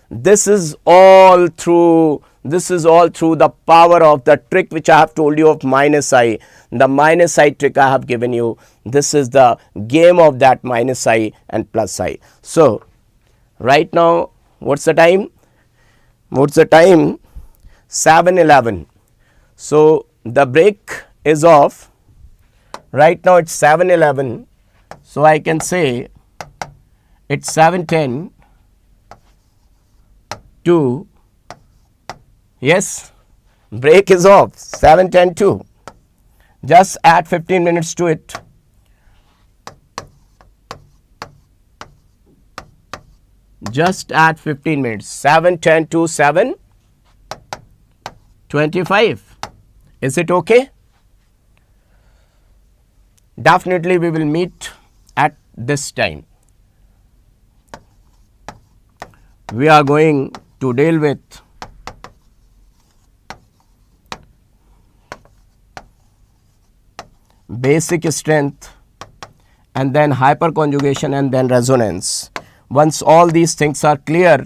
This is all through the power of the trick which I have told you of minus I. The minus I trick I have given you. This is the game of that minus I and plus I. So right now, what's the time? 7:11. So the break is off. Right now it's 7:11. So I can say it's 7:10 to, yes, break is off, 7:10 to. Just add 15 minutes to it. Just add 15 minutes. 7:10 to 7:25. Is it okay? Definitely we will meet at this time. We are going to deal with basic strength and then hyperconjugation and then resonance. Once all these things are clear,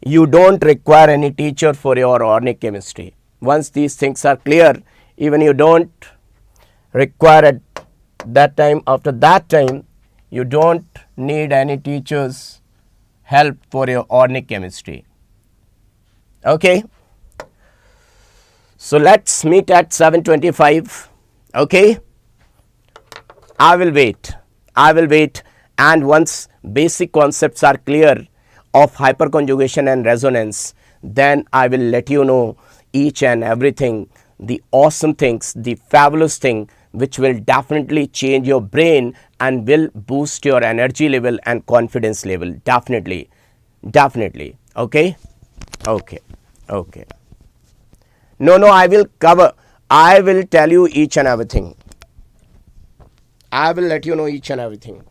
you don't require any teacher for your organic chemistry. Once these things are clear, even you don't require at that time, after that time, you don't need any teacher's help for your organic chemistry. Okay. So let's meet at 7:25. Okay, I will wait. I will wait, and once basic concepts are clear of hyperconjugation and resonance, then I will let you know each and everything, the awesome things, the fabulous thing which will definitely change your brain and will boost your energy level and confidence level. Definitely. Definitely. Okay. Okay. Okay. No, no, I will cover. I will tell you each and everything. I will let you know each and everything.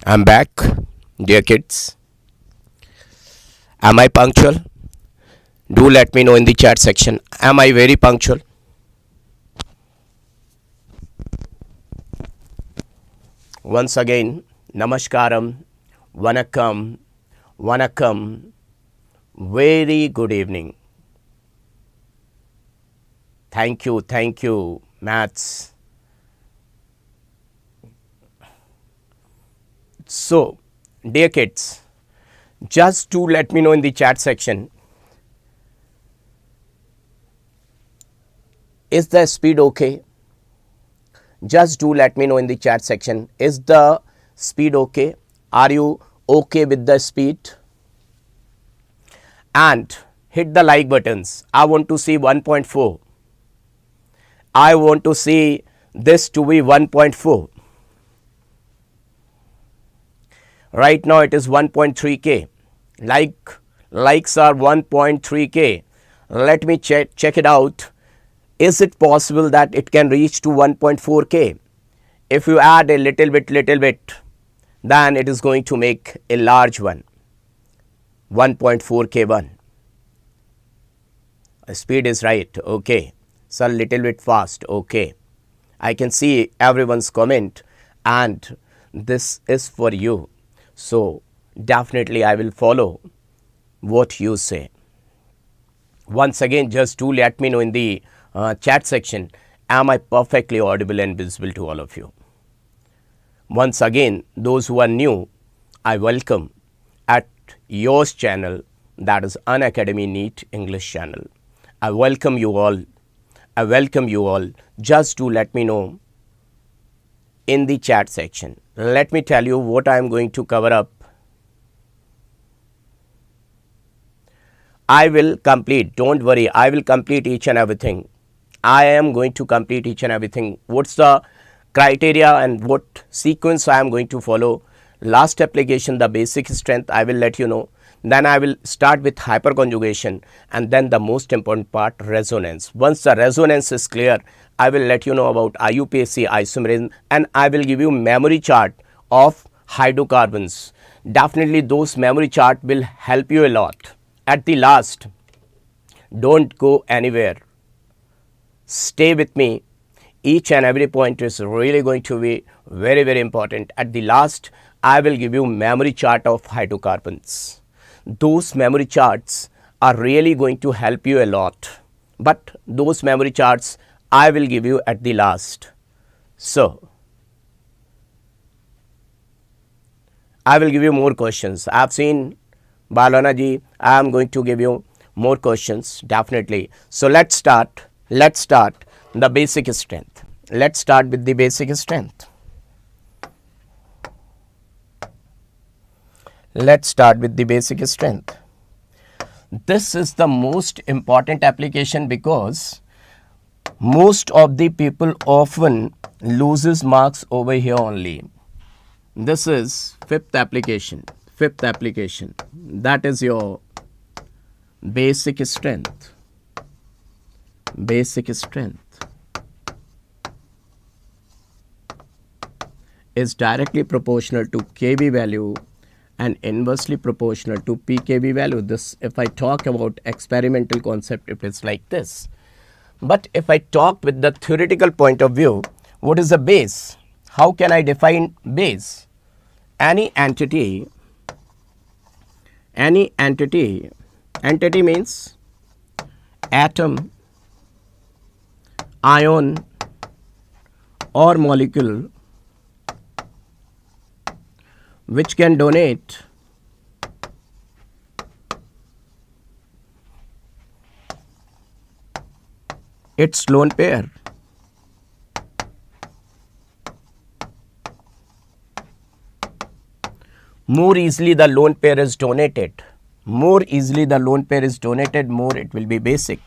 I'm back, dear kids. Am I punctual? Do let me know in the chat section. Am I very punctual? Once again, namaskaram, vanakkam, vanakkam. Very good evening. Thank you, maths. So, dear kids, just do let me know in the chat section, is the speed okay? Just do let me know in the chat section, is the speed okay? Are you okay with the speed? And hit the like buttons. I want to see 1.4. I want to see this to be 1.4. Right now it is 1.3k. Likes are 1.3k. Let me check it out. Is it possible that it can reach to 1.4k? If you add a little bit, then it is going to make a large one. 1.4k one. Speed is right. Okay. So little bit fast. Okay. I can see everyone's comment, and this is for you. So definitely I will follow what you say. Once again, just do let me know in the chat section, am I perfectly audible and visible to all of you? Once again, those who are new, I welcome at yours channel, that is Unacademy NEET English channel. I welcome you all. I welcome you all. Just do let me know in the chat section. Let me tell you what I am going to cover up. I will complete, don't worry, I will complete each and everything. I am going to complete each and everything. What's the criteria and what sequence I am going to follow? Last application, the basic strength, I will let you know. Then I will start with hyperconjugation, and then the most important part, resonance. Once the resonance is clear, I will let you know about IUPAC isomerism, and I will give you memory chart of hydrocarbons. Definitely those memory chart will help you a lot. At the last, don't go anywhere. Stay with me. Each and every point is really going to be very, very important. At the last, I will give you memory chart of hydrocarbons. Those memory charts are really going to help you a lot. But those memory charts I will give you at the last. So, I will give you more questions. I have seen Balana ji, I am going to give you more questions, definitely. So, let's start the basic strength. Let's start with the basic strength. Let's start with the basic strength. This is the most important application because most of the people often loses marks over here only. This is fifth application. That is your basic strength. Basic strength is directly proportional to Kb value and inversely proportional to pKb value. This, if I talk about experimental concept, it is like this. But if I talk with the theoretical point of view, what is a base? How can I define base? Any entity means atom, ion or molecule which can donate its lone pair. More easily the lone pair is donated. More easily the lone pair is donated, more it will be basic.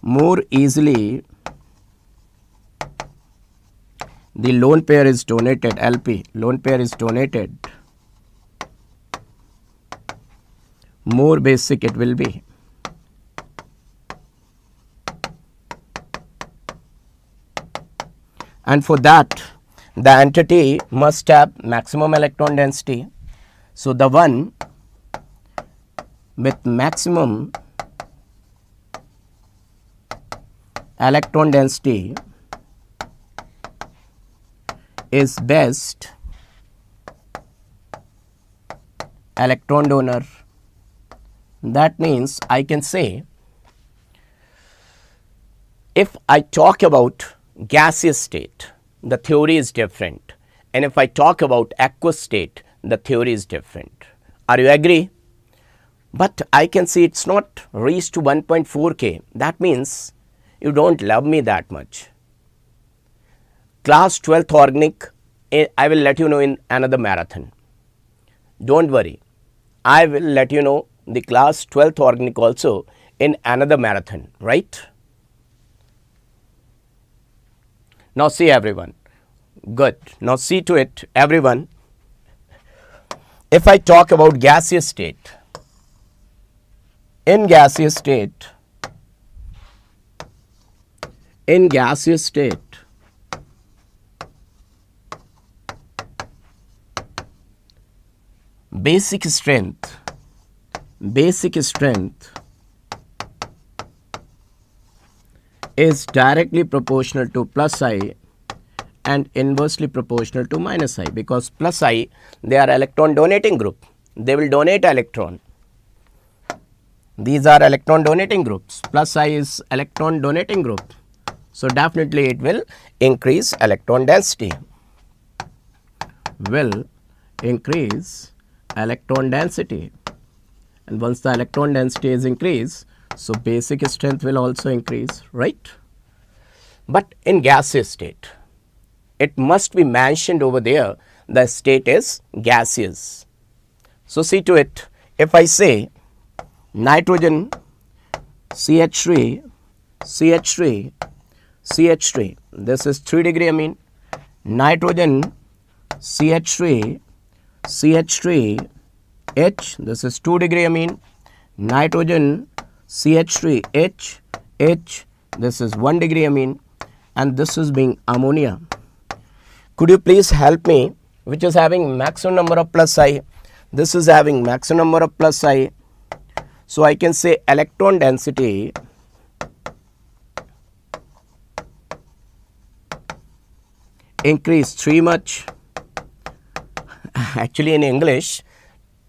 More easily the lone pair is donated, LP, lone pair is donated, more basic it will be. And for that, the entity must have maximum electron density. So the one with maximum electron density is best electron donor. That means I can say, if I talk about gaseous state, the theory is different, and if I talk about aqueous state, the theory is different. Are you agree? But I can see it's not reached to 1.4 K. That means you don't love me that much. Class 12th organic, I will let you know in another marathon. Don't worry. I will let you know the class 12th organic also in another marathon, right? Now see everyone. Good. Now see to it everyone. If I talk about gaseous state, in gaseous state, basic strength is directly proportional to plus I and inversely proportional to minus I, because plus I, they are electron donating group. They will donate electron. These are electron donating groups. Plus I is electron donating group. So definitely it will increase electron density. Will increase electron density. And once the electron density is increased, so basic strength will also increase, right? But in gaseous state, it must be mentioned over there, the state is gaseous. So see to it, if I say nitrogen CH3, this is 3 degree amine, nitrogen CH3, H, this is 2 degree amine, nitrogen CH3, H, this is 1 degree amine, and this is being ammonia. Could you please help me, which is having maximum number of plus I, this is having maximum number of plus I, so I can say electron density increase 3 much. Actually in English,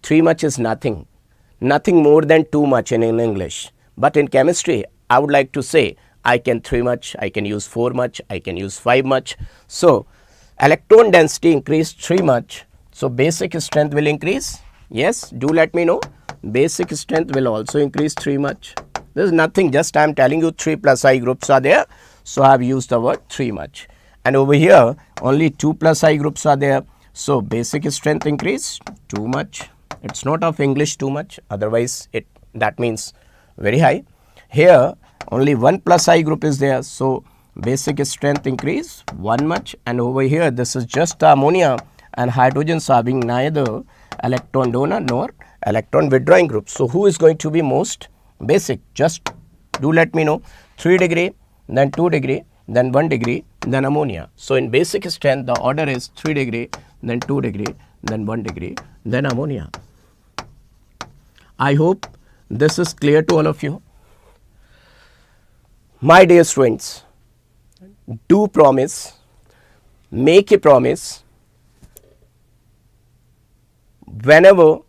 3 much is nothing more than 2 much in English. But in chemistry, I would like to say I can 3 much, I can use 4 much, I can use 5 much. So electron density increased 3 much. So basic strength will increase. Yes, do let me know. Basic strength will also increase 3 much. There is nothing, just I am telling you 3 plus I groups are there. So I have used the word 3 much. And over here only 2 plus I groups are there. So basic strength increase 2 much. It's not of English too much, otherwise that means very high. Here only 1 plus I group is there, so basic strength increase 1 much, and over here this is just the ammonia and hydrogens are being neither electron donor nor electron withdrawing group. So who is going to be most basic? Just do let me know. 3 degree, then 2 degree, then 1 degree, then ammonia. So in basic strength the order is 3 degree, then 2 degree, then 1 degree, then ammonia. I hope this is clear to all of you. My dear students, do promise, make a promise, whenever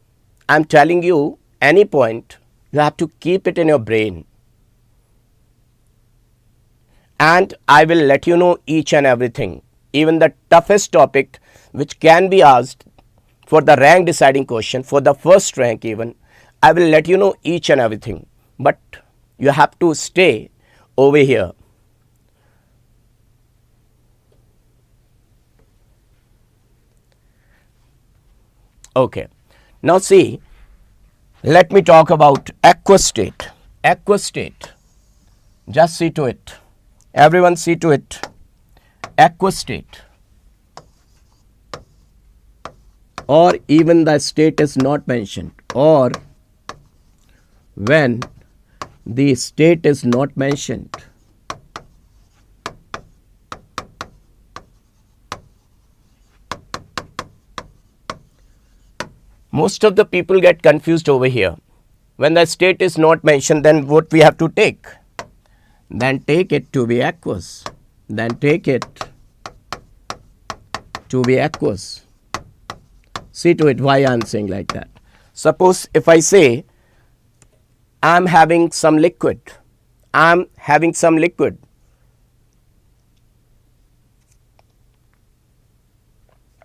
I am telling you any point, you have to keep it in your brain. And I will let you know each and everything, even the toughest topic which can be asked for the rank deciding question, for the first rank even, I will let you know each and everything. But you have to stay over here. Okay. Now see, let me talk about aqueous state. Aqueous state. Just see to it. Everyone see to it. Aqueous state. Or even the state is not mentioned, or when the state is not mentioned, Most of the people get confused over here. When the state is not mentioned, then what we have to take? Then take it to be aqueous. Then take it to be aqueous. See to it why I am saying like that. Suppose if I say I am having some liquid, I am having some liquid.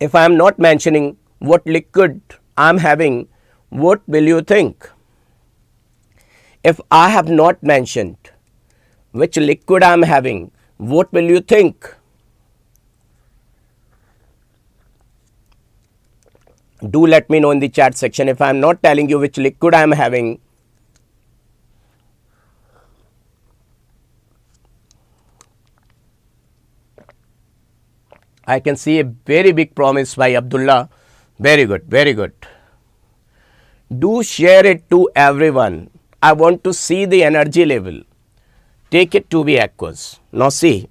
If I am not mentioning what liquid I am having, what will you think? If I have not mentioned which liquid I am having, what will you think? Do let me know in the chat section. If I am not telling you which liquid I am having, I can see a very big promise by Abdullah. Very good, very good. Do share it to everyone. I want to see the energy level. Take it to be aqueous. Now see.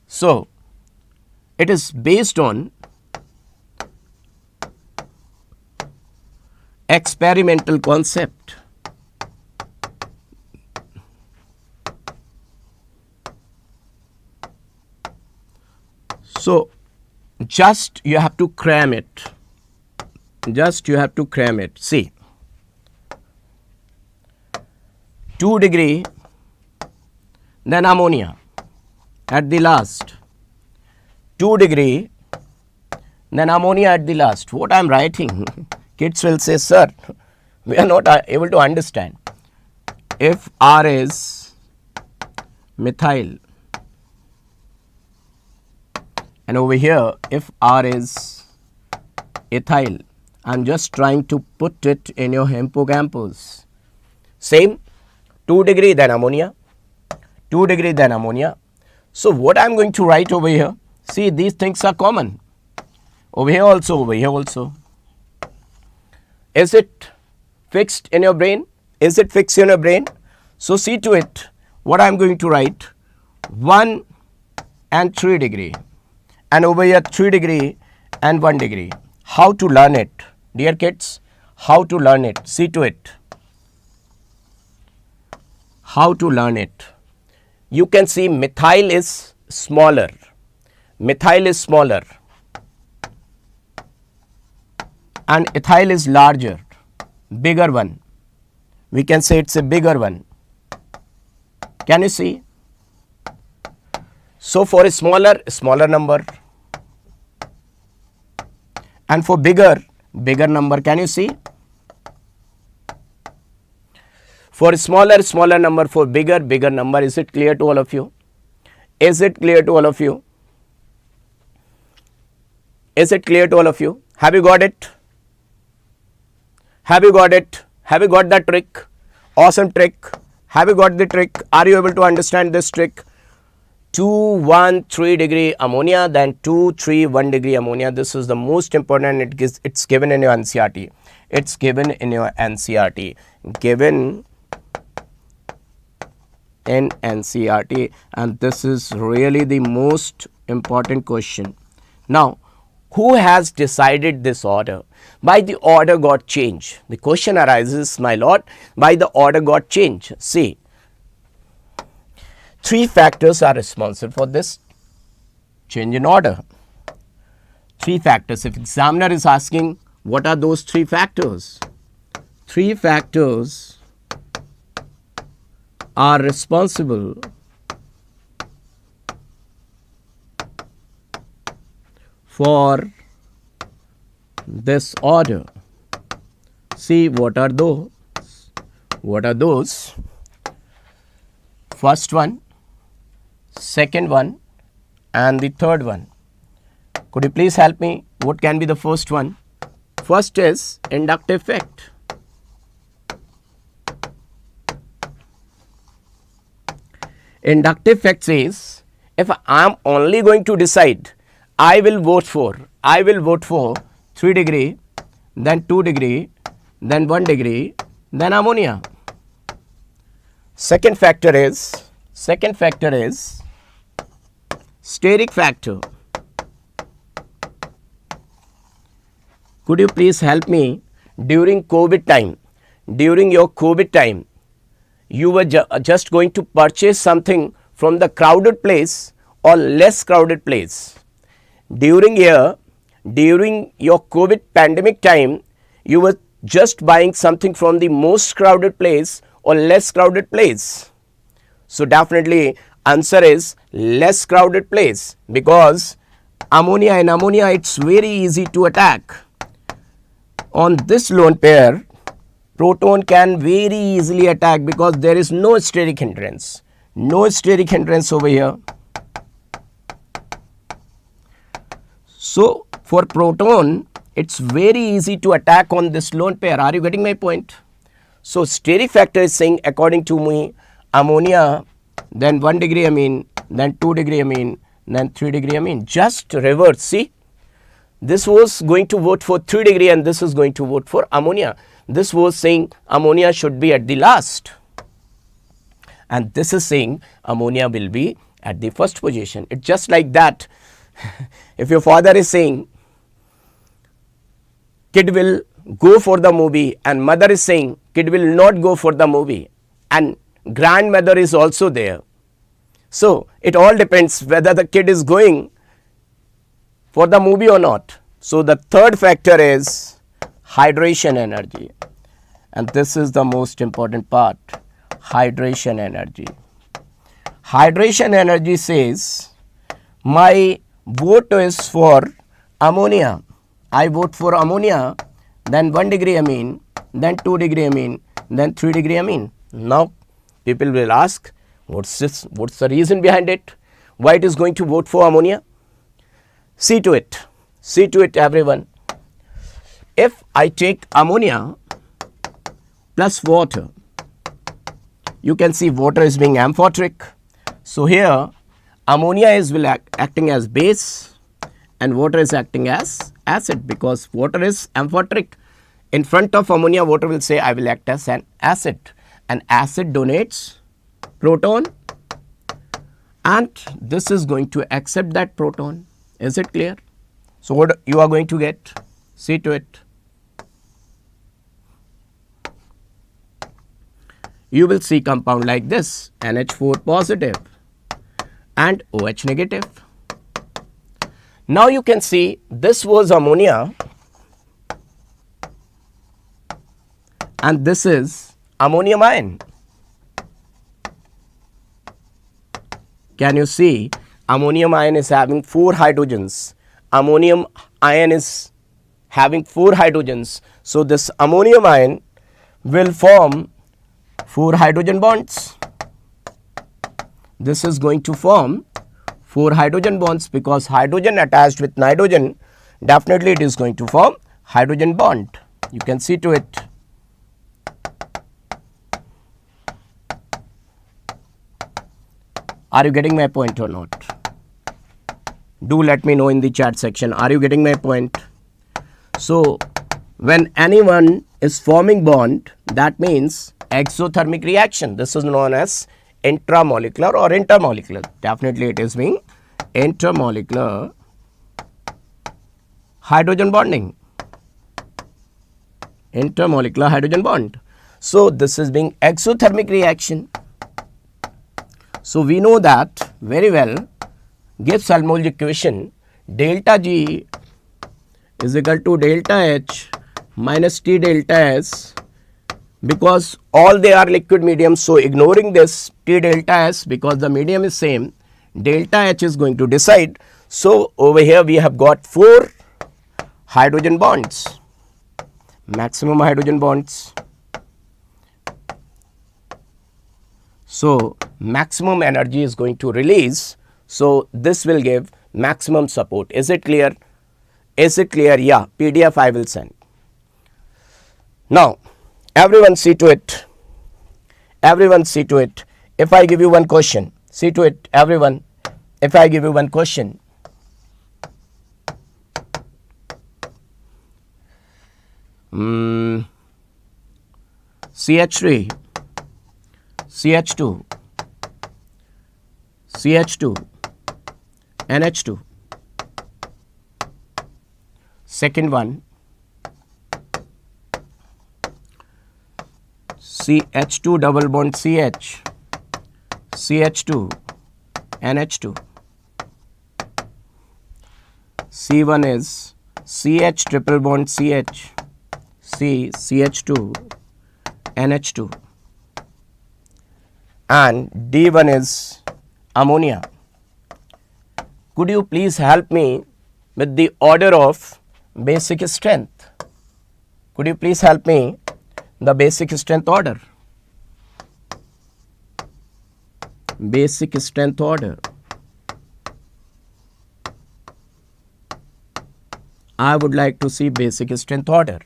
So, it is based on experimental concept. So, just you have to cram it. Just you have to cram it. See, 2 degree, then ammonia at the last. 2 degree, then ammonia at the last. What I am writing, kids will say, sir, we are not able to understand. If R is methyl, and over here, if R is ethyl, I am just trying to put it in your hippocampus. Same, 2 degree, then ammonia, 2 degree, then ammonia. So, what I am going to write over here, see, these things are common. Over here also, over here also. Is it fixed in your brain? Is it fixed in your brain? So, see to it, what I am going to write, 1 and 3 degree. And over here 3 degree and 1 degree. How to learn it? Dear kids, how to learn it? See to it. How to learn it? You can see methyl is smaller. Methyl is smaller. And ethyl is larger, bigger one. We can say it's a bigger one. Can you see? So, for a smaller number, and for bigger number, can you see? For smaller number, for bigger number, is it clear to all of you? Is it clear to all of you? Is it clear to all of you? Have you got it? Have you got it? Have you got the trick? Awesome trick. Have you got the trick? Are you able to understand this trick? 2, 1, 3 degree ammonia, then 2, 3, 1 degree ammonia. This is the most important, and it's given in your NCERT. It's given in your NCERT. Given in NCERT, and this is really the most important question. Now, who has decided this order? By the order got changed. The question arises, my lord, by the order got changed. See, 3 factors are responsible for this change in order. 3 factors. If examiner is asking, what are those 3 factors? 3 factors are responsible for this order. See, what are those? What are those? First one, second one, and the third one. Could you please help me? What can be the first one? First is inductive effect. Inductive effect says, if I am only going to decide, I will vote for 3 degree, then 2 degree, then 1 degree, then ammonia. Second factor is steric factor. could you please help me? During COVID time, during your COVID time, you were just going to purchase something from the crowded place or less crowded place. During your COVID pandemic time, you were just buying something from the most crowded place or less crowded place. So definitely answer is less crowded place, because ammonia, in ammonia it's very easy to attack. On this lone pair, proton can very easily attack because there is no steric hindrance. No steric hindrance over here. So for proton, it's very easy to attack on this lone pair. Are you getting my point? So steric factor is saying, according to me, ammonia, then 1 degree amine, then 2 degree amine, then 3 degree amine. Just reverse. See, this was going to vote for 3 degree and this is going to vote for ammonia. This was saying ammonia should be at the last, and this is saying ammonia will be at the first position. It's just like that. If your father is saying kid will go for the movie and mother is saying kid will not go for the movie, and grandmother is also there. So it all depends whether the kid is going for the movie or not. So the third factor is hydration energy, and this is the most important part, hydration energy. Hydration energy says my vote is for ammonia. I vote for ammonia, then 1 degree amine, then 2 degree amine, then 3 degree amine. Now people will ask, what's this? What's the reason behind it? Why it is going to vote for ammonia? See to it. See to it, everyone. If I take ammonia plus water, you can see water is being amphoteric. So here ammonia is acting as base and water is acting as acid, because water is amphoteric. In front of ammonia, water will say I will act as an acid, and acid donates proton, and this is going to accept that proton. Is it clear? So what you are going to get? See to it. You will see compound like this, NH4 positive and OH negative. Now you can see this was ammonia and this is ammonium ion. Can you see ammonium ion is having 4 hydrogens, ammonium ion is having 4 hydrogens. So this ammonium ion will form 4 hydrogen bonds. This is going to form 4 hydrogen bonds, because hydrogen attached with nitrogen, definitely it is going to form hydrogen bond. You can see to it. Are you getting my point or not? Do let me know in the chat section. Are you getting my point? So when anyone is forming bond, that means exothermic reaction. This is known as intramolecular or intermolecular. Definitely it is being intermolecular hydrogen bonding. Intermolecular hydrogen bond. So this is being exothermic reaction. So we know that very well. Gibbs-Helmholtz equation delta G is equal to delta H minus T delta S, because all they are liquid mediums. So ignoring this T delta S, because the medium is same, delta H is going to decide. So over here we have got 4 hydrogen bonds, maximum hydrogen bonds. So maximum energy is going to release. So this will give maximum support. Is it clear? Is it clear? Yeah, PDF I will send. Now everyone see to it. Everyone see to it. If I give you one question, see to it, everyone. If I give you one question, CH3, CH2, CH2, NH2. Second one, CH2 double bond CH, CH2, NH2. C1 is CH triple bond CH, C, CH2, NH2. And D1 is ammonia. Could you please help me with the order of basic strength? Could you please help me the basic strength order? Basic strength order. I would like to see basic strength order.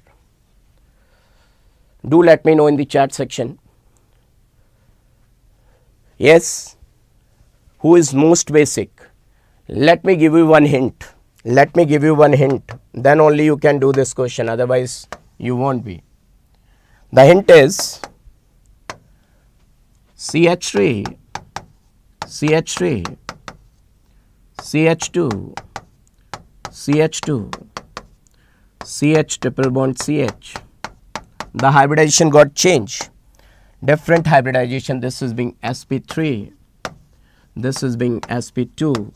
Do let me know in the chat section. Yes, who is most basic? Let me give you one hint. Let me give you one hint. Then only you can do this question. Otherwise, you won't be. The hint is CH3, CH3, CH2, CH2, CH triple bond CH. The hybridization got changed. Different hybridization. This is being sp3, this is being sp2,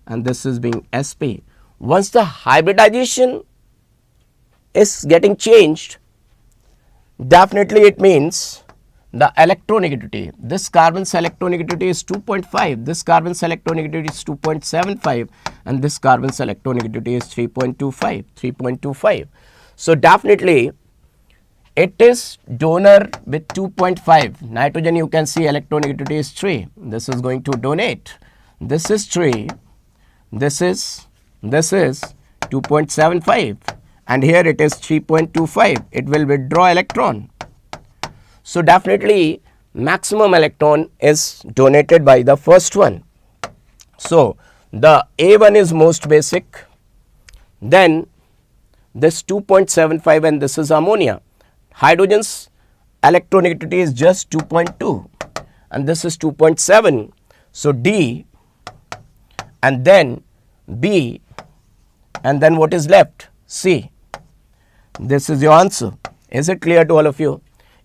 and this is being sp. Once the hybridization is getting changed, definitely it means the electronegativity. This carbon's electronegativity is 2.5, this carbon's electronegativity is 2.75, and this carbon's electronegativity is 3.25. So definitely it is donor with 2.5. Nitrogen, you can see electronegativity is 3. This is going to donate. This is 3. This is 2.75, and here it is 3.25. It will withdraw electron. So definitely maximum electron is donated by the first one. So the A1 is most basic, then this 2.75, and this is ammonia. Hydrogen's electronegativity is just 2.2, and this is 2.7. So D, and then B, and then what is left? C. This is your answer. Is it clear to all of you?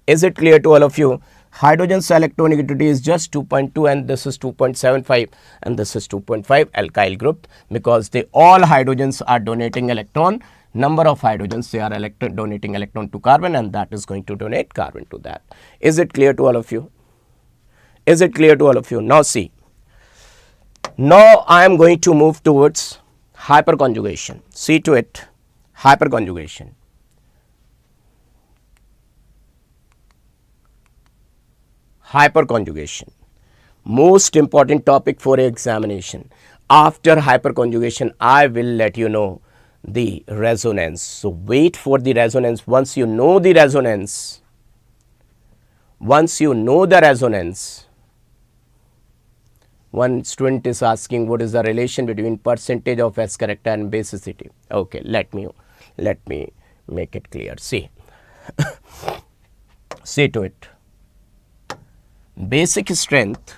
Is it clear to all of you? Hydrogen's electronegativity is just 2.2, and this is 2.75, and this is 2.5 alkyl group, because they all hydrogens are donating electron. Number of hydrogens, they are donating electron to carbon, and that is going to donate carbon to that. Is it clear to all of you? Is it clear to all of you? Now see. Now I am going to move towards hyperconjugation. See to it, hyperconjugation. Hyperconjugation, most important topic for examination. After hyperconjugation, I will let you know the resonance. So wait for the resonance. Once you know the resonance, one student is asking what is the relation between percentage of S character and basicity. Okay, let me make it clear. See, see to it. Basic strength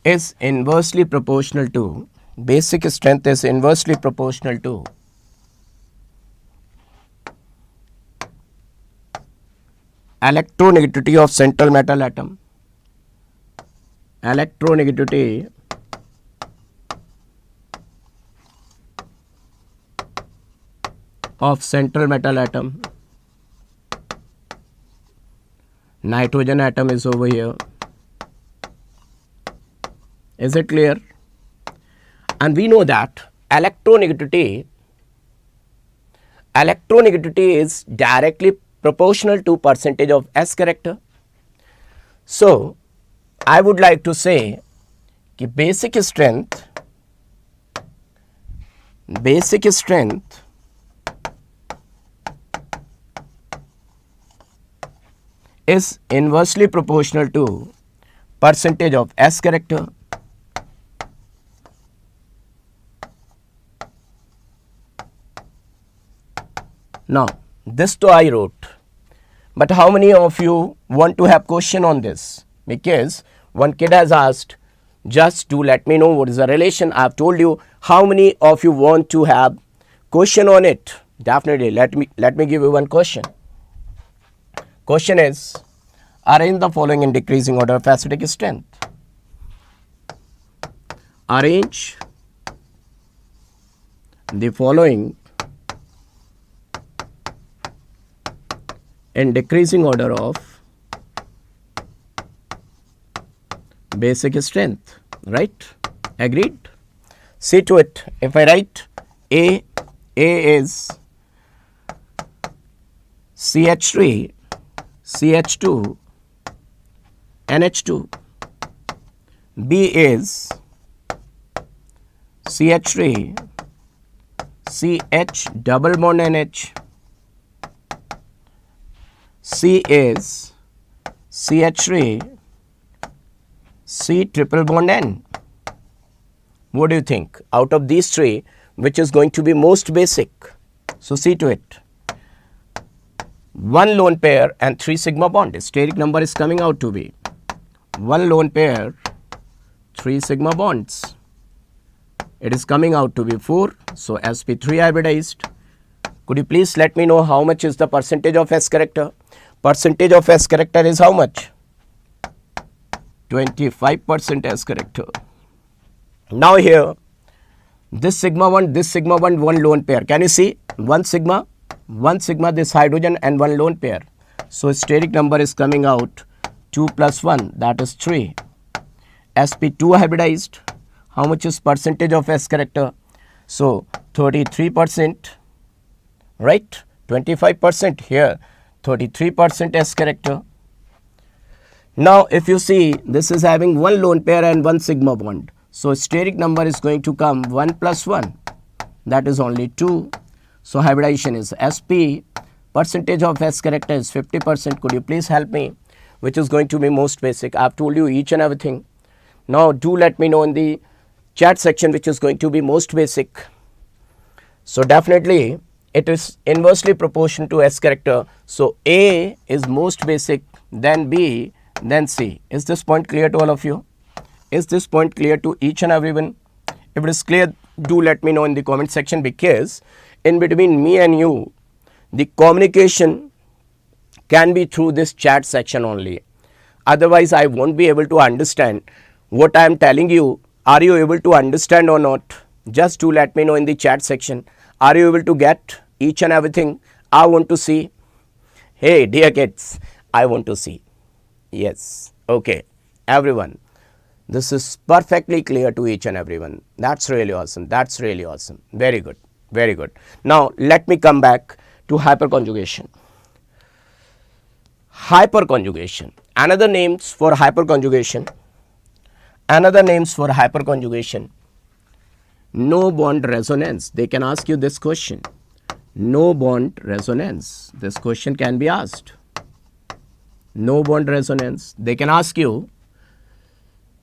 is inversely proportional to, basic strength is inversely proportional to electronegativity of central metal atom. Electronegativity of central metal atom. Nitrogen atom is over here. Is it clear? And we know that electronegativity is directly proportional to percentage of S character. So I would like to say कि basic strength is inversely proportional to percentage of S character. Now this to I wrote, but how many of you want to have question on this? Because one kid has asked Just do let me know what is the relation. I have told you. How many of you want to have question on it? Definitely. Let me give you one question. Question is, arrange the following in decreasing order of acidic strength. Arrange the following in decreasing order of basic strength, right? Agreed? See to it. If I write A is CH3, CH2, NH2. B is CH3, CH double bond NH. C is CH3, C triple bond N. What do you think? Out of these three, which is going to be most basic? So see to it. 1 lone pair and 3 sigma bond. Steric number is coming out to be 1 lone pair, 3 sigma bonds. It is coming out to be 4. So sp3 hybridized. Could you please let me know how much is the percentage of S character? Percentage of S character is how much? 25% S character. Now here, this sigma 1, 1 lone pair. Can you see? 1 sigma, this hydrogen and 1 lone pair. So steric number is coming out 2 plus 1, that is 3. sp2 hybridized. How much is percentage of S character? So 33%, right? 25% here, 33% S character. Now if you see, this is having 1 lone pair and 1 sigma bond. So steric number is going to come 1 plus 1, that is only 2. So hybridization is sp. Percentage of S character is 50%. Could you please help me? Which is going to be most basic? I have told you each and everything. Now do let me know in the chat section which is going to be most basic. So definitely it is inversely proportional to S character. So A is most basic, then B, then C. Is this point clear to all of you? Is this point clear to each and everyone? If it is clear, do let me know in the comment section, because in between me and you, the communication can be through this chat section only. Otherwise, I won't be able to understand what I am telling you. Are you able to understand or not? Just do let me know in the chat section. Are you able to get each and everything? I want to see. Hey, dear kids, I want to see. Yes. Okay. Everyone, this is perfectly clear to each and everyone. That's really awesome. That's really awesome. Very good. Very good. Now, let me come back to hyperconjugation. Hyperconjugation. Another names for hyperconjugation. Another names for hyperconjugation. No bond resonance. They can ask you this question. No bond resonance. This question can be asked. No bond resonance. They can ask you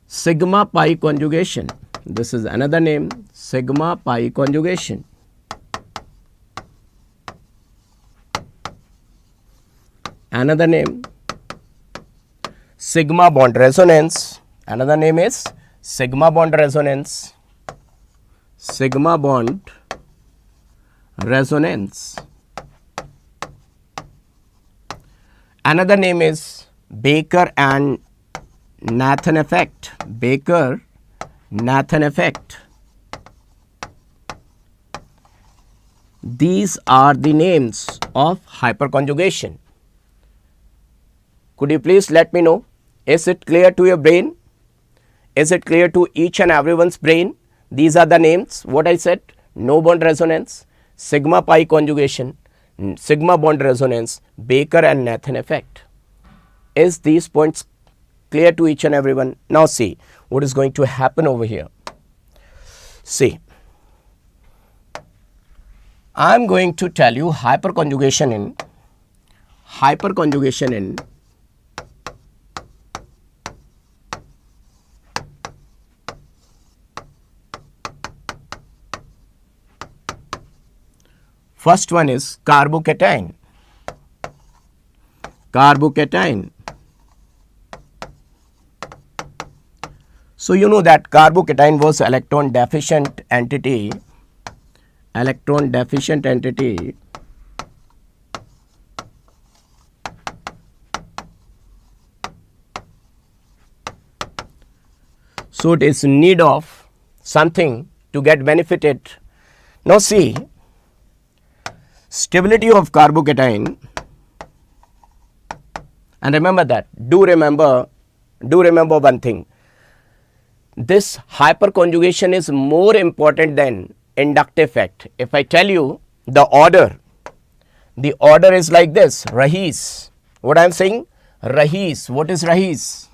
sigma pi conjugation. This is another name, sigma pi conjugation. Another name, sigma bond resonance. Another name is sigma bond resonance. Sigma bond resonance. Another name is Baker and Nathan effect. Baker Nathan effect. These are the names of hyperconjugation. Could you please let me know? Is it clear to your brain? Is it clear to each and everyone's brain? These are the names. What I said: no bond resonance, sigma pi conjugation, sigma bond resonance, Baker and Nathan effect. Is these points clear to each and everyone? Now see what is going to happen over here. See, I am going to tell you hyperconjugation in first one is carbocation. Carbocation. So you know that carbocation was electron deficient entity. Electron deficient entity. So it is in need of something to get benefited. Now see, stability of carbocation, and remember that, do remember one thing. This hyperconjugation is more important than inductive effect. If I tell you the order is like this, Rahis. What I am saying? Rahis. What is Rahis?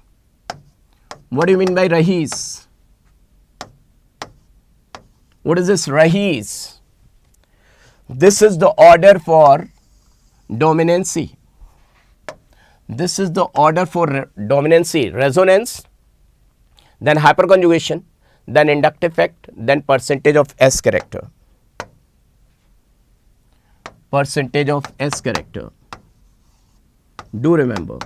What do you mean by Rahis? What is this Rahis? This is the order for dominancy. This is the order for dominancy, resonance, then hyperconjugation, then inductive effect, then percentage of S character. Percentage of S character. Do remember.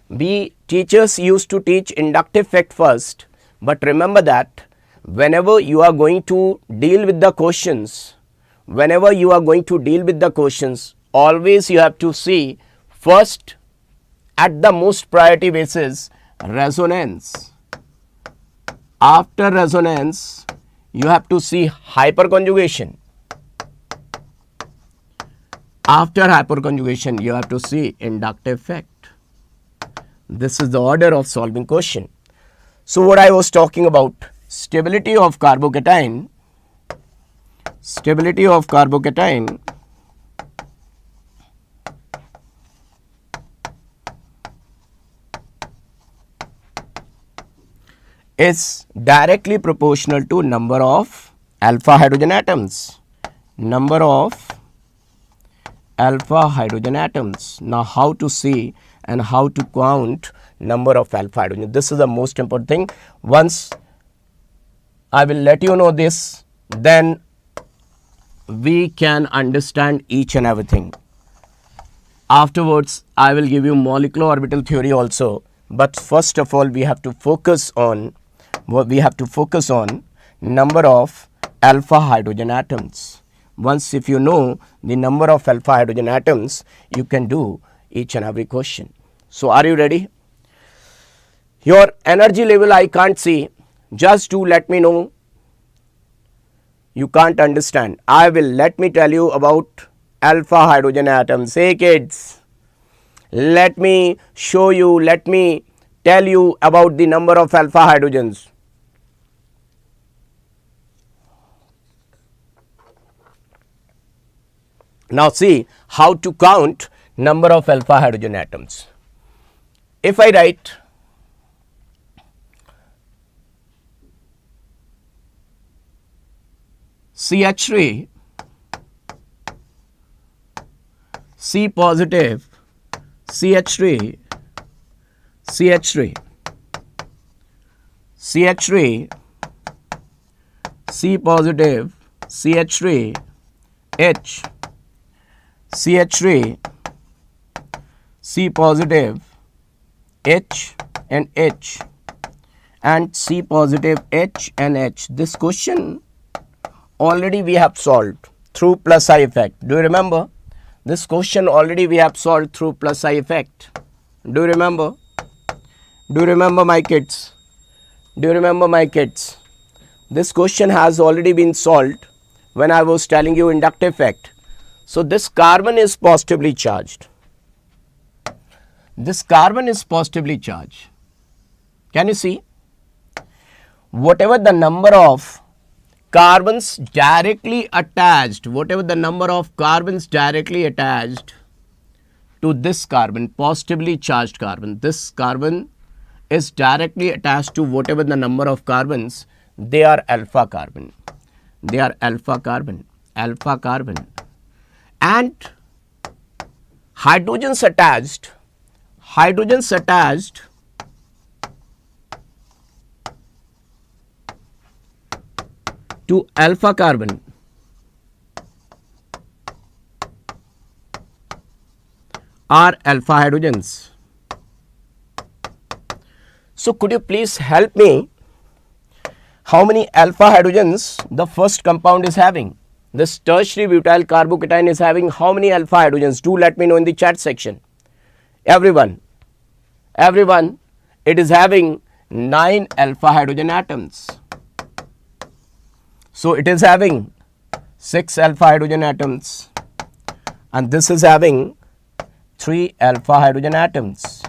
We teachers used to teach inductive effect first, but remember that whenever you are going to deal with the questions, always you have to see first, at the most priority basis, resonance. After resonance, you have to see hyperconjugation. After hyperconjugation, you have to see inductive effect. This is the order of solving question. So what I was talking about, stability of carbocation, is directly proportional to number of alpha hydrogen atoms. Number of alpha hydrogen atoms. Now how to see and how to count number of alpha hydrogen? This is the most important thing. Once I will let you know this, then we can understand each and everything. Afterwards, I will give you molecular orbital theory also. But first of all, we have to focus on number of alpha hydrogen atoms. Once if you know the number of alpha hydrogen atoms, you can do each and every question. So are you ready? Your energy level I can't see. Just do let me know. You can't understand. Let me tell you about alpha hydrogen atoms. Hey kids, let me show you, let me tell you about the number of alpha hydrogens. Now see how to count number of alpha hydrogen atoms. If I write CH3, C positive, CH3, CH3, CH3, C positive, CH3, H, CH3, C positive, H and H, and C positive H and H. This question already we have solved through plus I effect. Do you remember? This question already we have solved through plus I effect. Do you remember? Do you remember my kids? Do you remember my kids? This question has already been solved when I was telling you inductive effect. So this carbon is positively charged. This carbon is positively charged. Can you see? Whatever the number of carbons directly attached, to this carbon, positively charged carbon, this carbon is directly attached to whatever the number of carbons, they are alpha carbon. They are alpha carbon. And hydrogens attached to alpha carbon are alpha hydrogens. So could you please help me? How many alpha hydrogens the first compound is having? This tertiary butyl carbocation is having how many alpha hydrogens? Do let me know in the chat section. Everyone, it is having 9 alpha hydrogen atoms. So it is having 6 alpha hydrogen atoms, and this is having 3 alpha hydrogen atoms,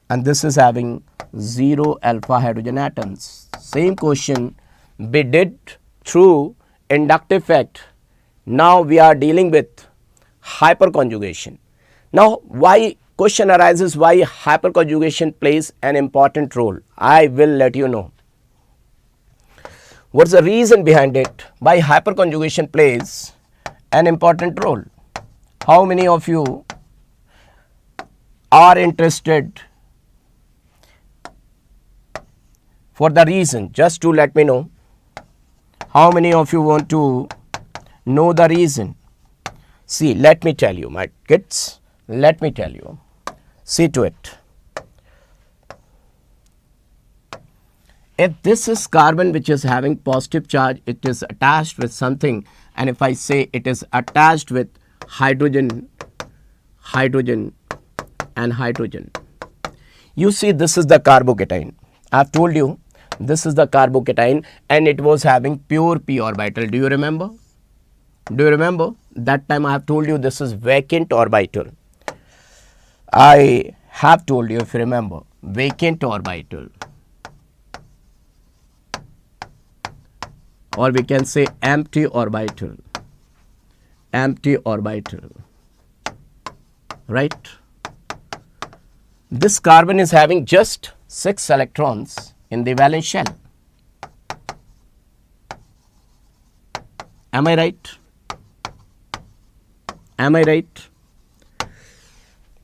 and this is having 0 alpha hydrogen atoms. Same question we did through inductive effect. Now we are dealing with hyperconjugation. Now why question arises, why hyperconjugation plays an important role? I will let you know. What's the reason behind it? Why hyperconjugation plays an important role? How many of you are interested for the reason? Just to let me know. How many of you want to know the reason? See, let me tell you, my kids, let me tell you. See to it. If this is carbon which is having positive charge, it is attached with something, and if I say it is attached with hydrogen, and hydrogen. You see, this is the carbocation. I have told you this is the carbocation, and it was having pure p orbital. Do you remember? Do you remember? That time I have told you this is vacant orbital. I have told you, if you remember, vacant orbital, or we can say empty orbital, right? This carbon is having just 6 electrons in the valence shell. Am I right? Am I right?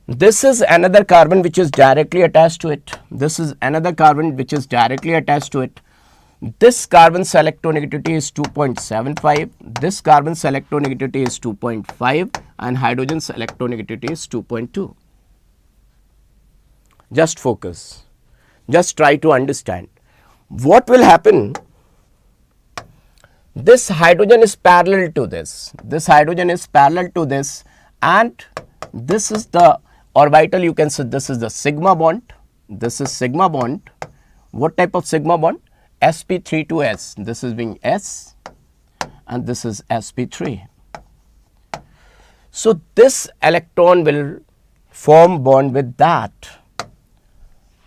This is another carbon which is directly attached to it. This is another carbon which is directly attached to it. This carbon's electronegativity is 2.75. This carbon's electronegativity is 2.5, and hydrogen's electronegativity is 2.2. Just focus. Just try to understand. What will happen? This hydrogen is parallel to this. This hydrogen is parallel to this, and this is the orbital. You can say this is the sigma bond. This is sigma bond. What type of sigma bond? sp3 to s. This is being s, and this is sp3. So this electron will form bond with that.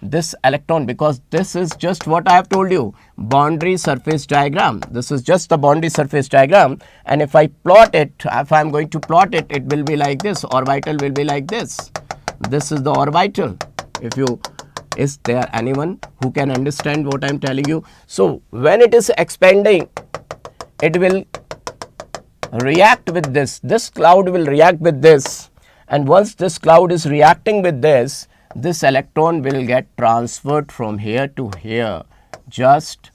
This electron, because this is just what I have told you, boundary surface diagram. This is just the boundary surface diagram, and if I plot it, if I am going to plot it, it will be like this. Orbital will be like this. This is the orbital. Is there anyone who can understand what I am telling you? So when it is expanding, it will react with this. This cloud will react with this, and once this cloud is reacting with this electron will get transferred from here to here. Just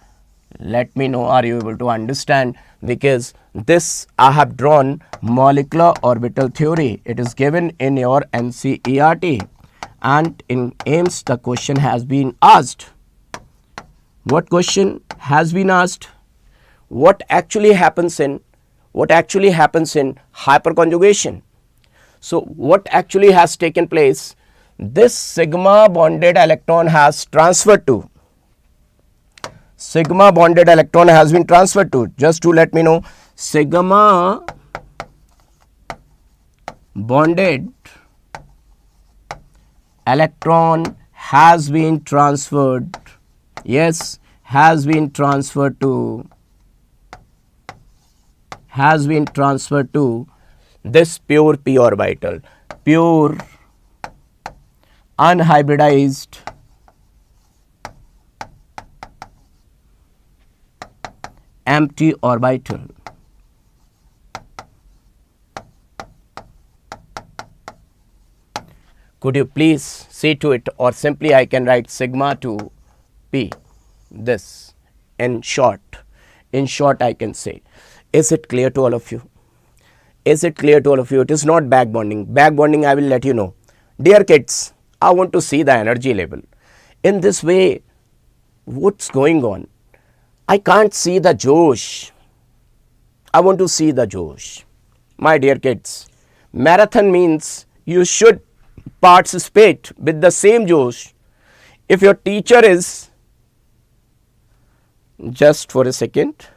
let me know, are you able to understand? Because this I have drawn molecular orbital theory. It is given in your NCERT, and in AIMS the question has been asked. What question has been asked? What actually happens in hyperconjugation? So what actually has taken place? This sigma bonded electron has transferred to. Sigma bonded electron has been transferred to. Just to let me know, sigma bonded electron has been transferred. Yes, has been transferred to this pure p orbital, pure unhybridized empty orbital. Could you please see to it, or simply I can write sigma to p, this in short. In short, I can say, is it clear to all of you? Is it clear to all of you? It is not back bonding. Back bonding I will let you know. Dear kids, I want to see the energy level. in this way. What's going on? I can't see the Josh. I want to see the Josh. My dear kids, marathon means you should participate with the same Josh. If your teacher is, just for a second,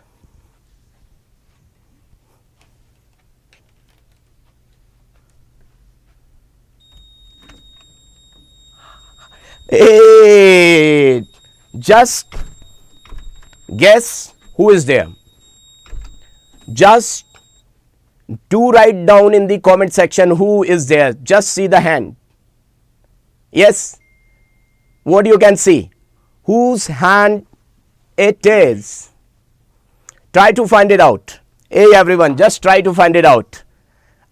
hey, just guess who is there. Just do write down in the comment section who is there. Just see the hand. Yes, what you can see, whose hand it is. Try to find it out. Hey everyone, just try to find it out.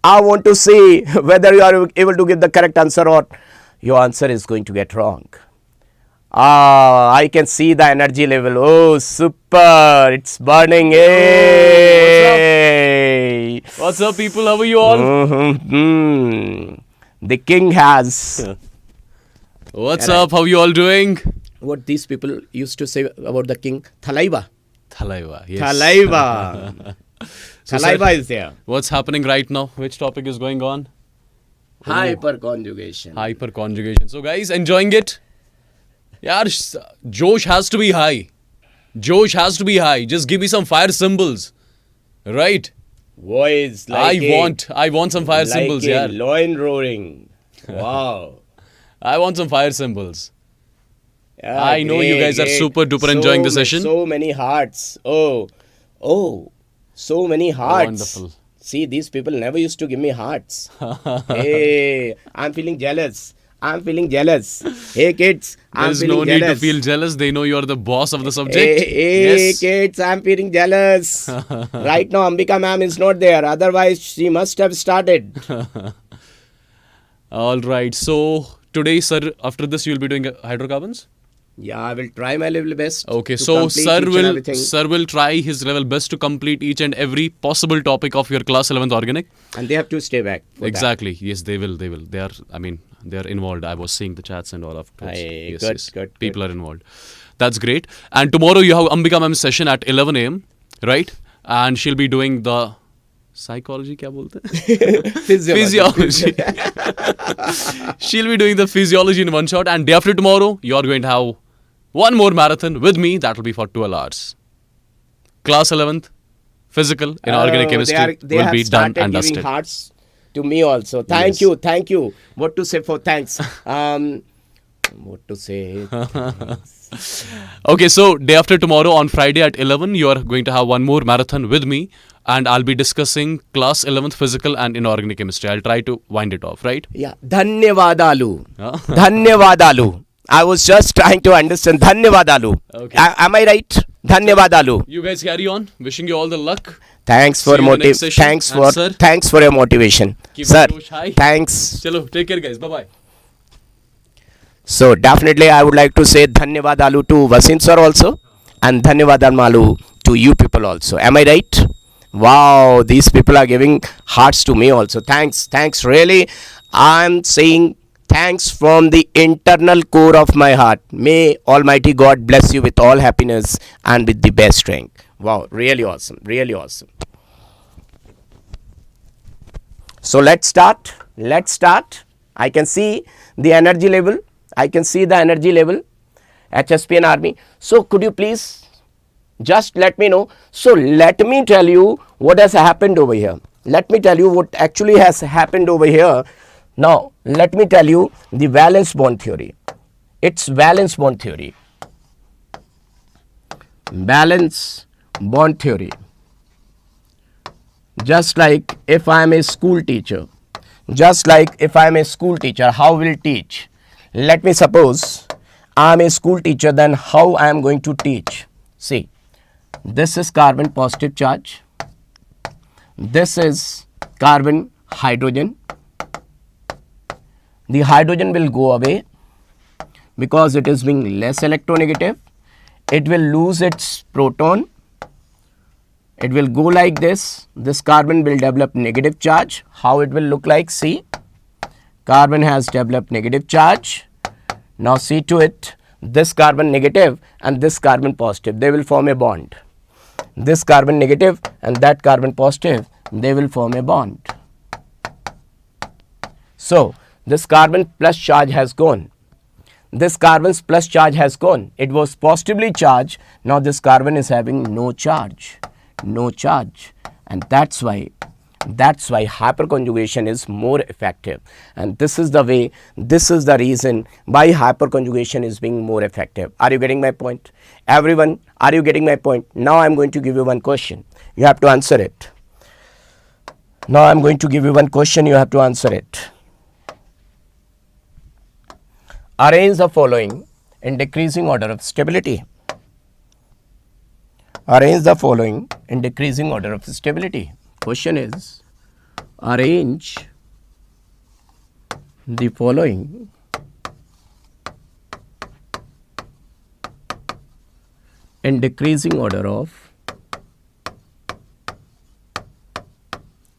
I want to see whether you are able to give the correct answer or your answer is going to get wrong. I can see the energy level. Oh, super. It's burning. Hey. What's up, people? How are you all? The king has. What's up? How are you all doing? What these people used to say about the king? Thalaiva. Thalaiva. Yes. Thalaiva. Thalaiva is there. What's happening right now? Which topic is going on? Hyperconjugation. Hyperconjugation. So, guys, enjoying it? Yaar, Josh has to be high. Josh has to be high. Just give me some fire symbols. Right? Voice like I want some fire symbols, a yaar. lion roaring. Wow. I want some fire symbols. Yeah, I know you guys are super duper enjoying the session. So many hearts. Oh, so many hearts. Wonderful. See, these people never used to give me hearts. Hey, I'm feeling jealous. Hey kids, I'm There's feeling no jealous. need to feel jealous. They know you're the boss of the subject. Hey Yes. kids, I'm feeling jealous. Right now, Ambika ma'am is not there. Otherwise, she must have started. All right. So today, sir, after this, you'll be doing hydrocarbons. Yeah, I will try my level best. Okay. to So complete each and everything. sir will try his level best to complete each and every possible topic of your class 11th organic. And they have to stay back. for that. Exactly. Yes, they will. They are. I mean, they are involved. I was seeing the chats and all of course. Aye, Yes, good. People are involved. That's great. And tomorrow you have Ambika ma'am's session at 11 a.m. Right? And she'll be doing the psychology. क्या बोलते हैं? Physiology. She'll be doing the physiology in one shot. And day after tomorrow, you're going to have one more marathon with me. That will be for 12 hours. Class 11th, physical, inorganic chemistry they will have be done started and giving dusted. hearts to me also. Thank you. What to say for thanks? What to say? Okay, so day after tomorrow on Friday at 11, you are going to have one more marathon with me. And I'll be discussing class 11th physical and inorganic chemistry. I'll try to wind it off, right? Yeah. Dhanyavadalu. Huh? Dhanyavadalu. I was just trying to understand. Dhanyavadalu. Okay. Am I right? Dhanyavadalu. You guys carry on. Wishing you all the luck. Thanks See for you in the next session. And sir, thanks for your motivation. keep Sir, the Josh high. thanks. Chalo, take care, guys. Bye-bye. So definitely I would like to say Dhanyavadalu to Vasin sir also and Dhanyavadalu to you people also. Am I right? Wow, these people are giving hearts to me also. Thanks really. I'm saying thanks from the internal core of my heart. May Almighty God bless you with all happiness and with the best strength. Wow, really awesome. So let's start. I can see the energy level. HSP and Army. So could you please just let me know. So let me tell you what has happened over here. Let me tell you what actually has happened over here. Now let me tell you the valence bond theory. It's valence bond theory. Valence bond theory. Just like if I am a school teacher, how will teach? Let me suppose I am a school teacher, then how I am going to teach? See, this is carbon positive charge. This is carbon hydrogen. The hydrogen will go away because it is being less electronegative. It will lose its proton. It will go like this. This carbon will develop negative charge. How it will look like? See, carbon has developed negative charge. Now see to it, this carbon negative and this carbon positive, they will form a bond. This carbon negative and that carbon positive, they will form a bond. So this carbon plus charge has gone. This carbon's plus charge has gone. It was positively charged. Now this carbon is having no charge. No charge. And that's why hyperconjugation is more effective. And this is the way, this is the reason why hyperconjugation is being more effective. Are you getting my point? Everyone, are you getting my point? Now I am going to give you one question. You have to answer it. Now I am going to give you one question. You have to answer it. Arrange the following in decreasing order of stability. Arrange the following in decreasing order of stability. Question is, arrange the following in decreasing order of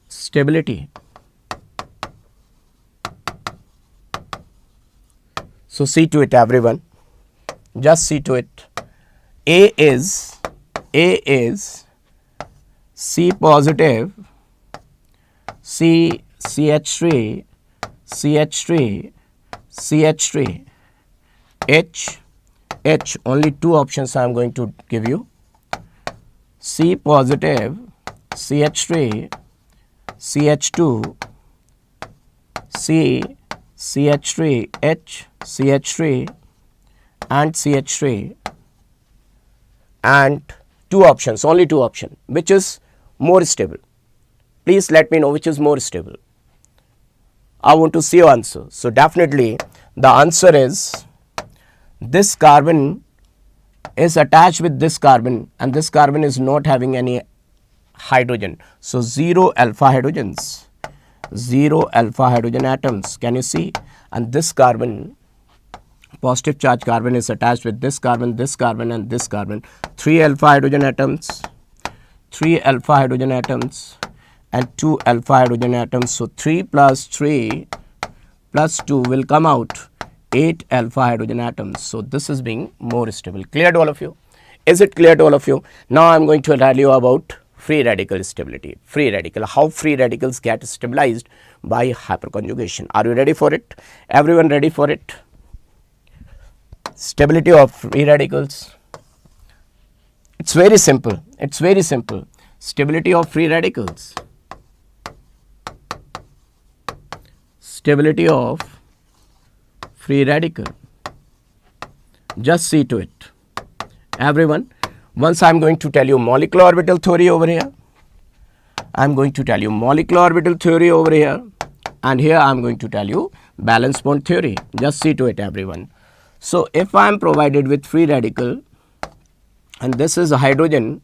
stability. So see to it, everyone. Just see to it. A is C positive, CH3, CH3, CH3, H, only two options I am going to give you. C positive, CH3, CH2, C, CH3, H, CH3 and CH3, and two options, only two options. Which is more stable? Please let me know which is more stable. I want to see your answer. So definitely the answer is, this carbon is attached with this carbon and this carbon is not having any hydrogen. So 0 alpha hydrogens, 0 alpha hydrogen atoms. Can you see? And this carbon, positive charge carbon, is attached with this carbon and this carbon. 3 alpha hydrogen atoms, 3 alpha hydrogen atoms and 2 alpha hydrogen atoms. So 3 plus 3 plus 2 will come out 8 alpha hydrogen atoms. So this is being more stable. Clear to all of you? Is it clear to all of you? Now I am going to tell you about free radical stability. Free radical, how free radicals get stabilized by hyperconjugation. Are you ready for it? Everyone ready for it? Stability of free radicals. It's very simple. It's very simple. Stability of free radicals. Stability of free radical. Just see to it. Everyone, once I am going to tell you molecular orbital theory over here. I am going to tell you molecular orbital theory over here. And here I am going to tell you valence bond theory. Just see to it, everyone. So if I am provided with free radical and this is a hydrogen,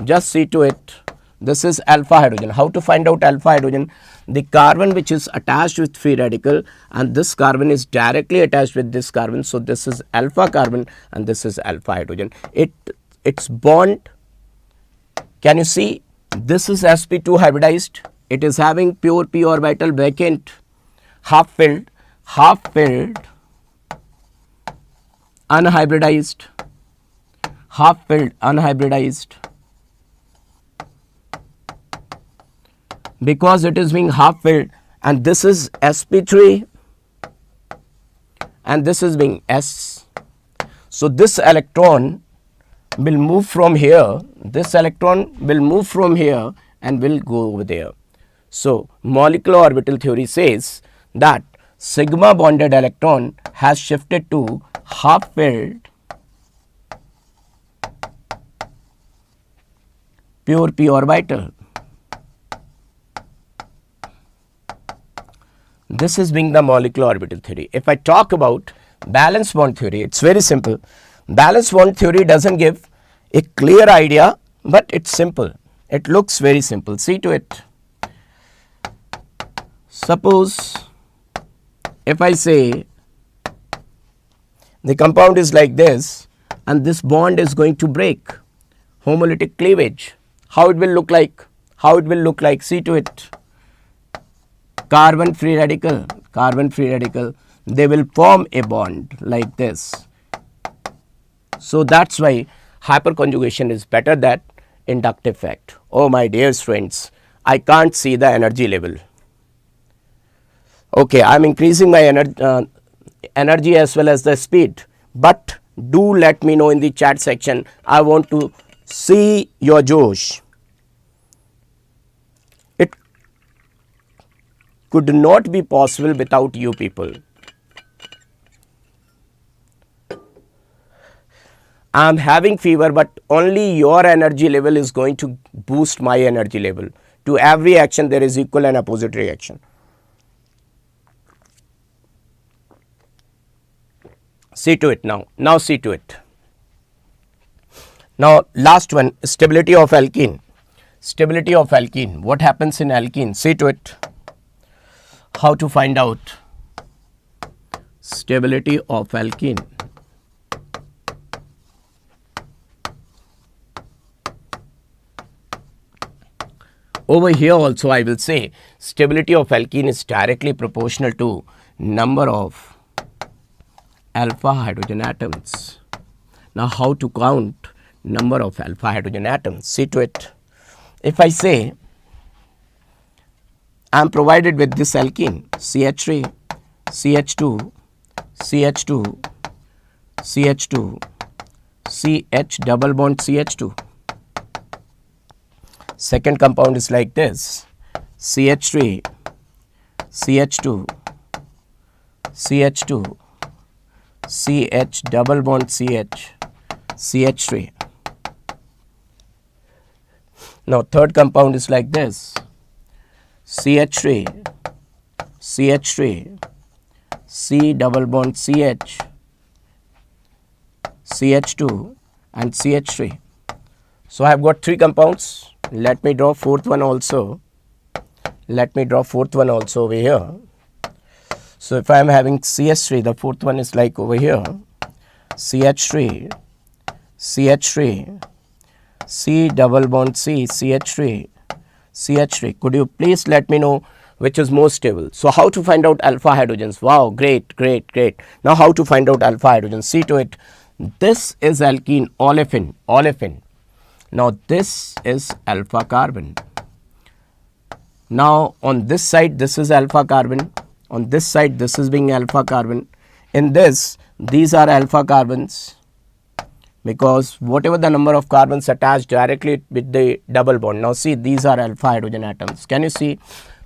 just see to it, this is alpha hydrogen. How to find out alpha hydrogen? The carbon which is attached with free radical and this carbon is directly attached with this carbon. So this is alpha carbon and this is alpha hydrogen. Its bond, can you see? This is sp2 hybridized. It is having pure p orbital vacant, half filled, unhybridized, half filled, unhybridized. Because it is being half filled and this is sp3 and this is being s. So this electron will move from here, this electron will move from here and will go over there. So molecular orbital theory says that sigma bonded electron has shifted to half filled pure p orbital. This is being the molecular orbital theory. If I talk about valence bond theory, it's very simple. Valence bond theory doesn't give a clear idea, but it's simple. It looks very simple. See to it. Suppose if I say the compound is like this and this bond is going to break, homolytic cleavage, how it will look like? How it will look like? See to it. Carbon free radical, they will form a bond like this. So that's why hyperconjugation is better than inductive effect. Oh my dear friends, I can't see the energy level. Okay, I am increasing my energy as well as the speed, but do let me know in the chat section. I want to see your Josh. It could not be possible without you people. I am having fever, but only your energy level is going to boost my energy level. To every action there is equal and opposite reaction. See to it now. Now see to it. Now last one, stability of alkene. Stability of alkene. What happens in alkene? See to it. How to find out stability of alkene. Over here also I will say stability of alkene is directly proportional to number of alpha hydrogen atoms. Now how to count number of alpha hydrogen atoms? See to it. If I say I am provided with this alkene CH3, CH2, CH2, CH2, CH double bond CH2. Second compound is like this, CH3, CH2, CH2, CH double bond CH, CH3. Now third compound is like this, CH3, CH3, C double bond CH, CH2 and CH3. So I have got three compounds. Let me draw fourth one also. Let me draw fourth one also over here. So if I am having CH3, the fourth one is like over here, CH3, CH3, C double bond C, CH3, CH3. Could you please let me know which is more stable? So how to find out alpha hydrogens? Wow, great, great, great. Now how to find out alpha hydrogens? See to it. This is alkene, olefin, olefin. Now this is alpha carbon. Now on this side this is alpha carbon, on this side this is being alpha carbon. In this, these are alpha carbons, because whatever the number of carbons attached directly with the double bond. Now see, these are alpha hydrogen atoms. Can you see?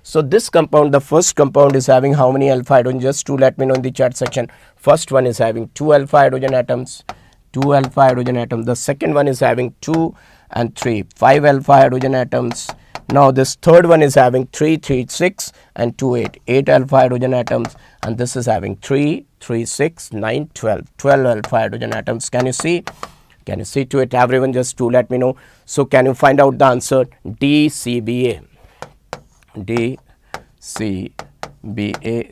So this compound, the first compound is having how many alpha hydrogen? Just to let me know in the chat section. First one is having 2 alpha hydrogen atoms, 2 alpha hydrogen atoms. The second one is having 2 and 3, 5 alpha hydrogen atoms. Now this third one is having 3, 3, 6 and 2, 8, 8 alpha hydrogen atoms, and this is having 3, 3, 6, 9, 12, 12 alpha hydrogen atoms. Can you see? Can you see to it, everyone? Just to let me know. So can you find out the answer? DCBA. DCBA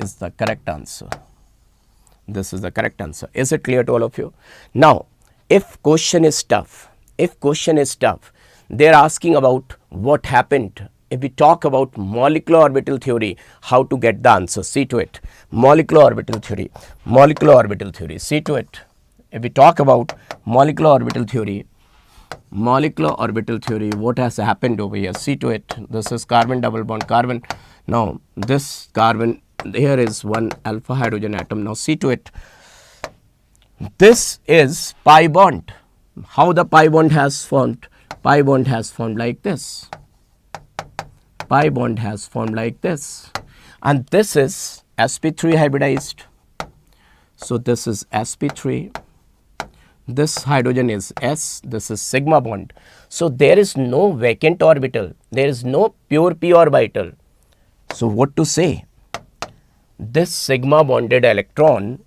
is the correct answer. This is the correct answer. Is it clear to all of you? Now, if question is tough, they're asking about what happened. If we talk about molecular orbital theory, how to get the answer? See to it. Molecular orbital theory, see to it. If we talk about molecular orbital theory, what has happened over here? See to it. This is carbon double bond carbon. Now this carbon, here is 1 alpha hydrogen atom. Now see to it. This is pi bond. How the pi bond has formed? Pi bond has formed like this. Pi bond has formed like this. And this is sp3 hybridized. So this is sp3. This hydrogen is S. This is sigma bond. So there is no vacant orbital. There is no pure p orbital. So what to say? This sigma bonded electron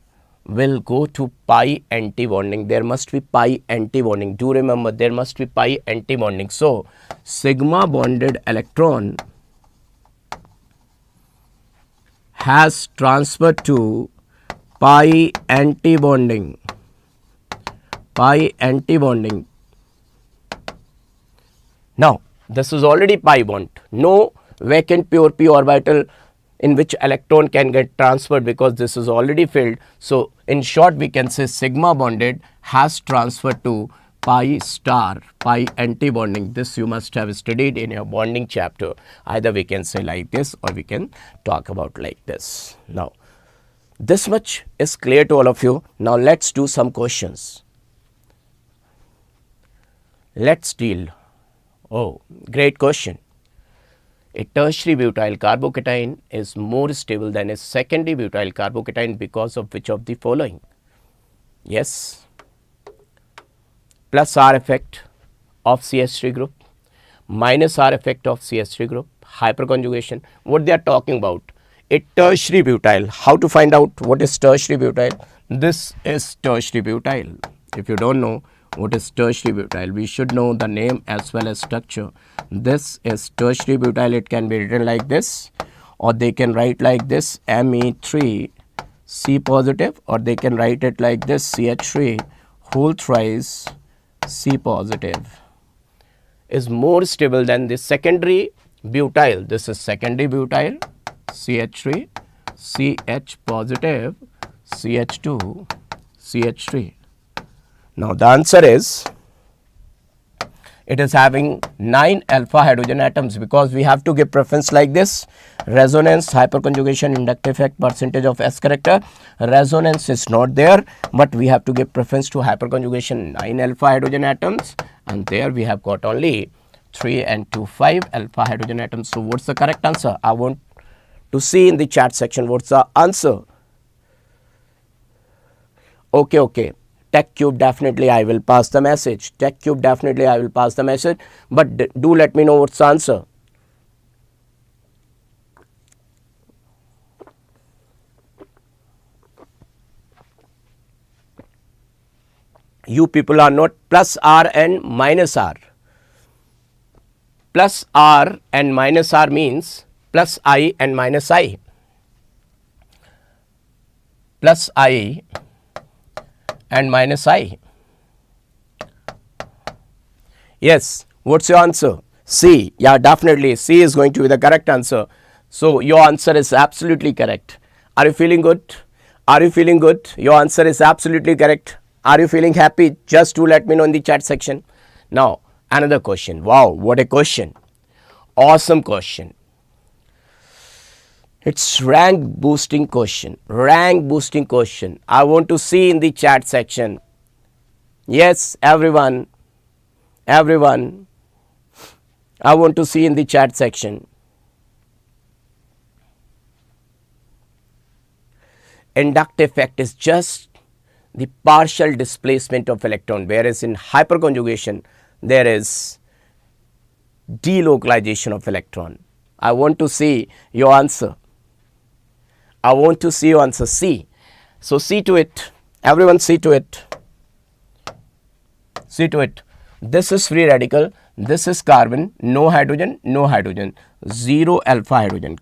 will go to pi anti-bonding. There must be pi anti-bonding. Do remember, there must be pi anti-bonding. So sigma bonded electron has transferred to pi anti-bonding. Pi anti-bonding. Now this is already pi bond. No vacant pure p orbital. in which electron can get transferred because this is already filled. So in short we can say sigma bonded has transferred to pi star, pi anti-bonding. This you must have studied in your bonding chapter. Either we can say like this or we can talk about like this. Now this much is clear to all of you. Now let's do some questions. Let's deal. Oh, great question. A tertiary butyl carbocation is more stable than a secondary butyl carbocation because of which of the following? Yes, plus R effect of CH3 group, minus R effect of CH3 group, hyperconjugation. What they are talking about? A tertiary butyl. How to find out what is tertiary butyl? This is tertiary butyl. If you don't know what is tertiary butyl, we should know the name as well as structure. This is tertiary butyl. It can be written like this, or they can write like this, Me3 C positive, or they can write it like this, CH3 whole thrice C positive. Is more stable than the secondary butyl. This is secondary butyl, CH3 CH positive, CH2 CH3. Now the answer is, it is having 9 alpha hydrogen atoms, because we have to give preference like this: resonance, hyperconjugation, inductive effect, percentage of S character. Resonance is not there, but we have to give preference to hyperconjugation, 9 alpha hydrogen atoms, and there we have got only 3 and 2, 5 alpha hydrogen atoms. So what's the correct answer? I want to see in the chat section what's the answer. Okay. Tech Cube, definitely I will pass the message. Tech Cube, definitely I will pass the message. But do let me know what's the answer. You people are not. Plus R and minus R. Plus R and minus R means plus I and minus I. Plus I and minus I. Yes, what's your answer? C. Yeah, definitely C is going to be the correct answer. So your answer is absolutely correct. Are you feeling good? Are you feeling good? Your answer is absolutely correct. Are you feeling happy? Just do let me know in the chat section. Now another question. Wow, what a question. Awesome question. It's rank boosting question. Rank boosting question. I want to see in the chat section. Yes, everyone. I want to see in the chat section. Inductive effect is just the partial displacement of electron, whereas in hyperconjugation there is delocalization of electron. I want to see your answer. I want to see your answer. C. So see to it. Everyone see to it. See to it. This is free radical. This is carbon. No hydrogen. No hydrogen. 0 alpha hydrogen.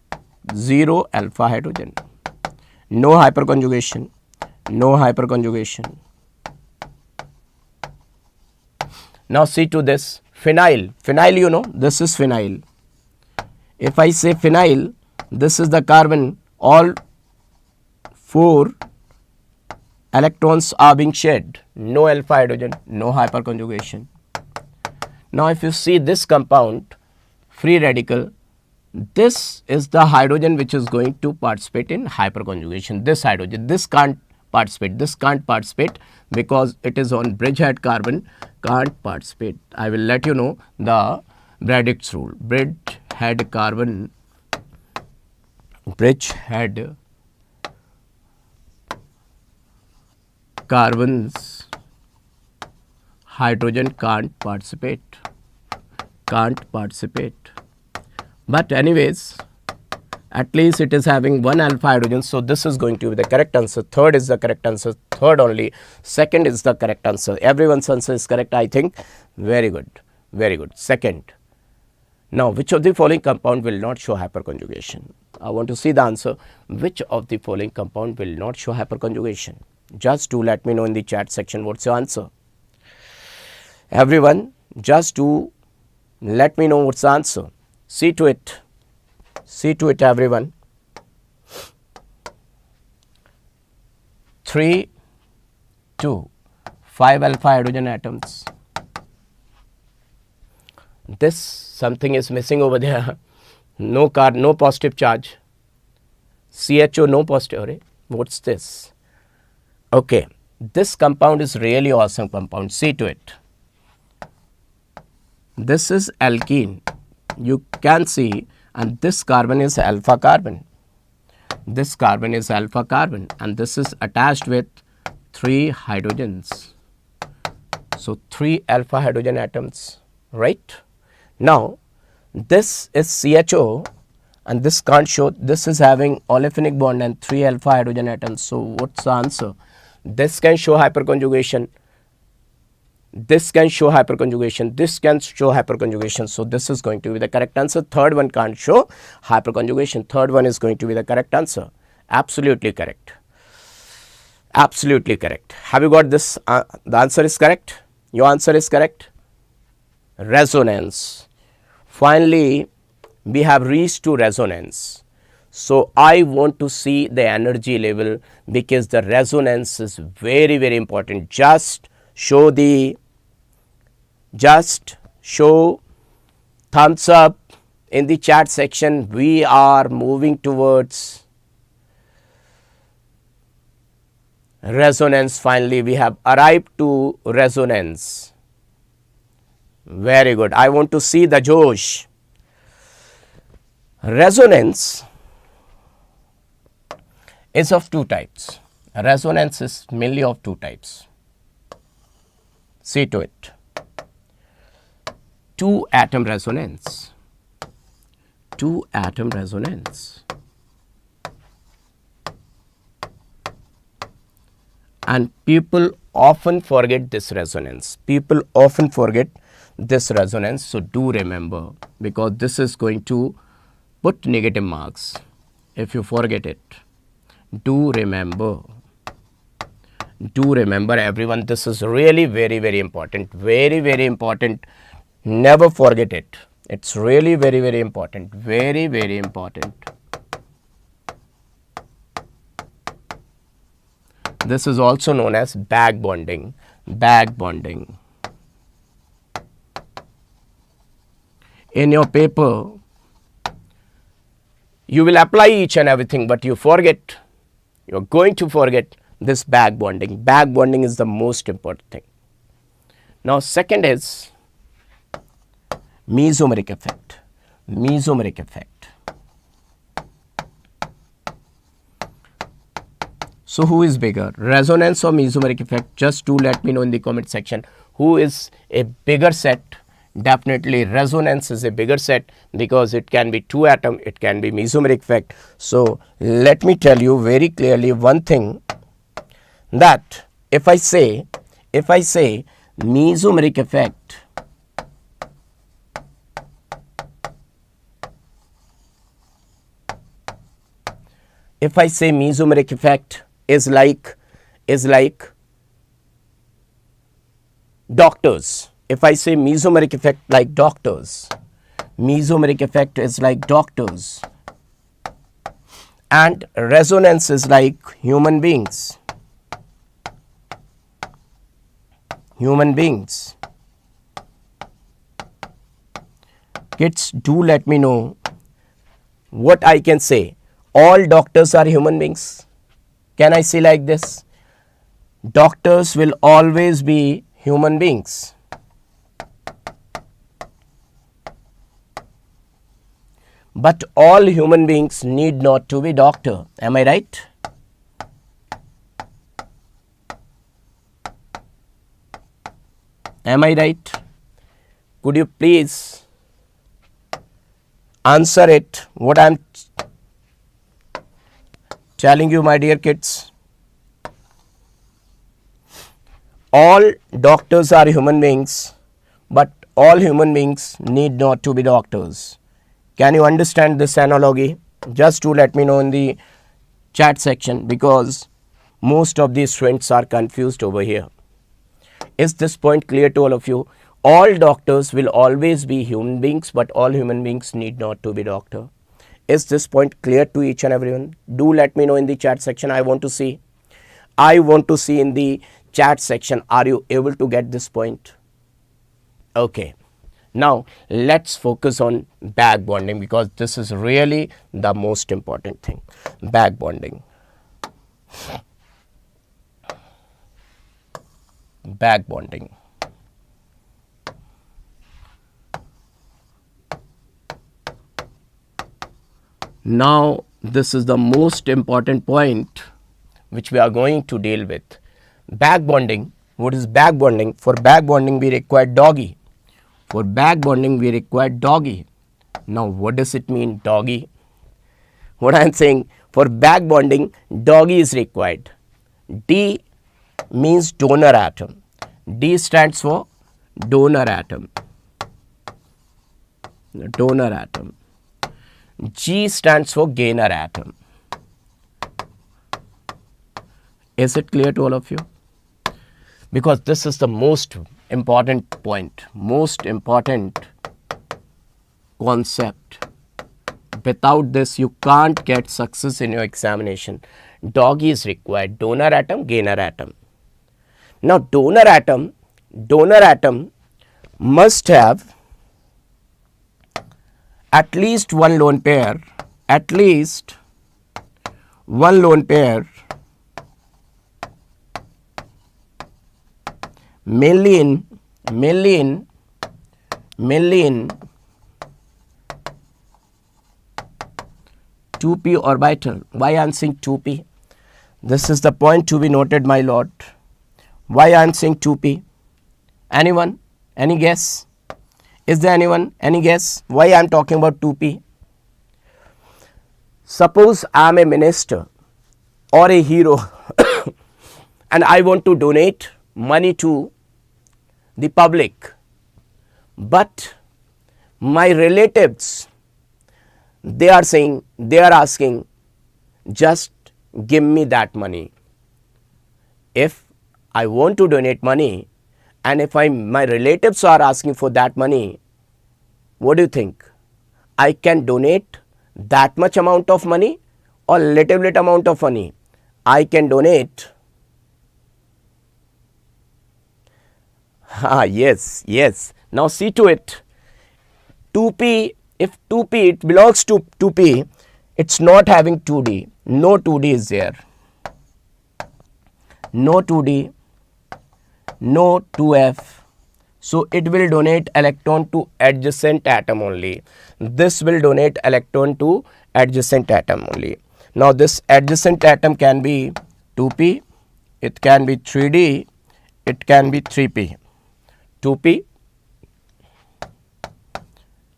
0 alpha hydrogen. No hyperconjugation. No hyperconjugation. Now see to this. Phenyl. Phenyl, you know, this is phenyl. If I say phenyl, this is the carbon. All 4 electrons are being shed. No alpha hydrogen, no hyperconjugation. Now if you see this compound, free radical, this is the hydrogen which is going to participate in hyperconjugation. This hydrogen, this can't participate. This can't participate because it is on bridgehead carbon, can't participate. I will let you know the Braddock's rule. Bridgehead carbon, bridgehead carbons, hydrogen can't participate. But anyways, at least it is having 1 alpha hydrogen, so this is going to be the correct answer. Third is the correct answer. Third only. Second is the correct answer. Everyone's answer is correct, I think. Very good. Very good. Second. Now, which of the following compound will not show hyperconjugation? I want to see the answer. Which of the following compound will not show hyperconjugation? Just do let me know in the chat section what's your answer. Everyone, just do let me know what's the answer. See to it. See to it, everyone. 3, 2, 5 alpha hydrogen atoms. This something is missing over there. No positive charge. CHO, no positive. Array. What's this? Okay, this compound is really awesome compound. See to it. This is alkene. You can see, and this carbon is alpha carbon. This carbon is alpha carbon, and this is attached with 3 hydrogens. So 3 alpha hydrogen atoms, right? Now this is CHO, and this can't show. This is having olefinic bond and 3 alpha hydrogen atoms. So what's the answer? This can show hyperconjugation. This can show hyperconjugation. This can show hyperconjugation. So this is going to be the correct answer. Third one can't show hyperconjugation. Third one is going to be the correct answer. Absolutely correct. Absolutely correct. Have you got this? The answer is correct. Your answer is correct. Resonance. Finally, we have reached to resonance. So I want to see the energy level, because the resonance is very, very important. Just show thumbs up in the chat section. We are moving towards resonance. Finally, we have arrived to resonance. Very good. I want to see the Josh. Resonance is of 2 types. Resonance is mainly of 2 types. See to it. 2 atom resonance. 2 atom resonance. And people often forget this resonance. People often forget this resonance. So do remember, because this is going to put negative marks if you forget it. Do remember. Do remember, everyone, this is really very, very important. Very, very important. Never forget it. It's really very, very important. Very, very important. This is also known as bag bonding. Bag bonding. In your paper, you will apply each and everything, but you forget. You are going to forget this bag bonding. Bag bonding is the most important thing. Now, second is mesomeric effect. Mesomeric effect. So who is bigger, resonance or mesomeric effect? Just do let me know in the comment section who is a bigger set. Definitely resonance is a bigger set, because it can be 2 atom, it can be mesomeric effect. So let me tell you very clearly one thing, that if I say mesomeric effect, if I say mesomeric effect is like doctors. If I say mesomeric effect like doctors, mesomeric effect is like doctors, and resonance is like human beings. Human beings. Kids, do let me know what I can say. All doctors are human beings. Can I say like this? Doctors will always be human beings. But all human beings need not to be doctor. Am I right? Am I right? Could you please answer it, what I am telling you, my dear kids? All doctors are human beings, but all human beings need not to be doctors. Can you understand this analogy? Just to let me know in the chat section, because most of these students are confused over here. Is this point clear to all of you? All doctors will always be human beings, but all human beings need not to be doctor. Is this point clear to each and everyone? Do let me know in the chat section. I want to see. I want to see in the chat section. Are you able to get this point? Okay. Now let's focus on back bonding, because this is really the most important thing. Back bonding. Back bonding. Now this is the most important point which we are going to deal with. Back bonding. What is back bonding? For back bonding we require doggy. For back bonding we require doggy. Now what does it mean, doggy? What I am saying, for back bonding doggy is required. D means donor atom. D stands for donor atom. Donor atom. G stands for gainer atom. Is it clear to all of you? Because this is the most important point, most important concept. Without this, you can't get success in your examination. Doggy is required. Donor atom, gainer atom. Now, donor atom must have at least one lone pair, at least one lone pair, mainly in 2p orbital. Why I am saying 2p? This is the point to be noted, my lord. Why I am saying 2p? Anyone? Any guess? Is there anyone? Any guess? Why I am talking about 2p? Suppose I am a minister or a hero and I want to donate money to the public, but my relatives, they are asking, just give me that money. If I want to donate money and if my relatives are asking for that money, what do you think? I can donate that much amount of money or little bit amount of money? I can donate. Yes. Now see to it. 2p, if 2p, it belongs to 2p, it's not having 2d. No 2d is there. No 2d, no 2f. So it will donate electron to adjacent atom only. This will donate electron to adjacent atom only. Now this adjacent atom can be 2p, it can be 3d, it can be 3p. 2p,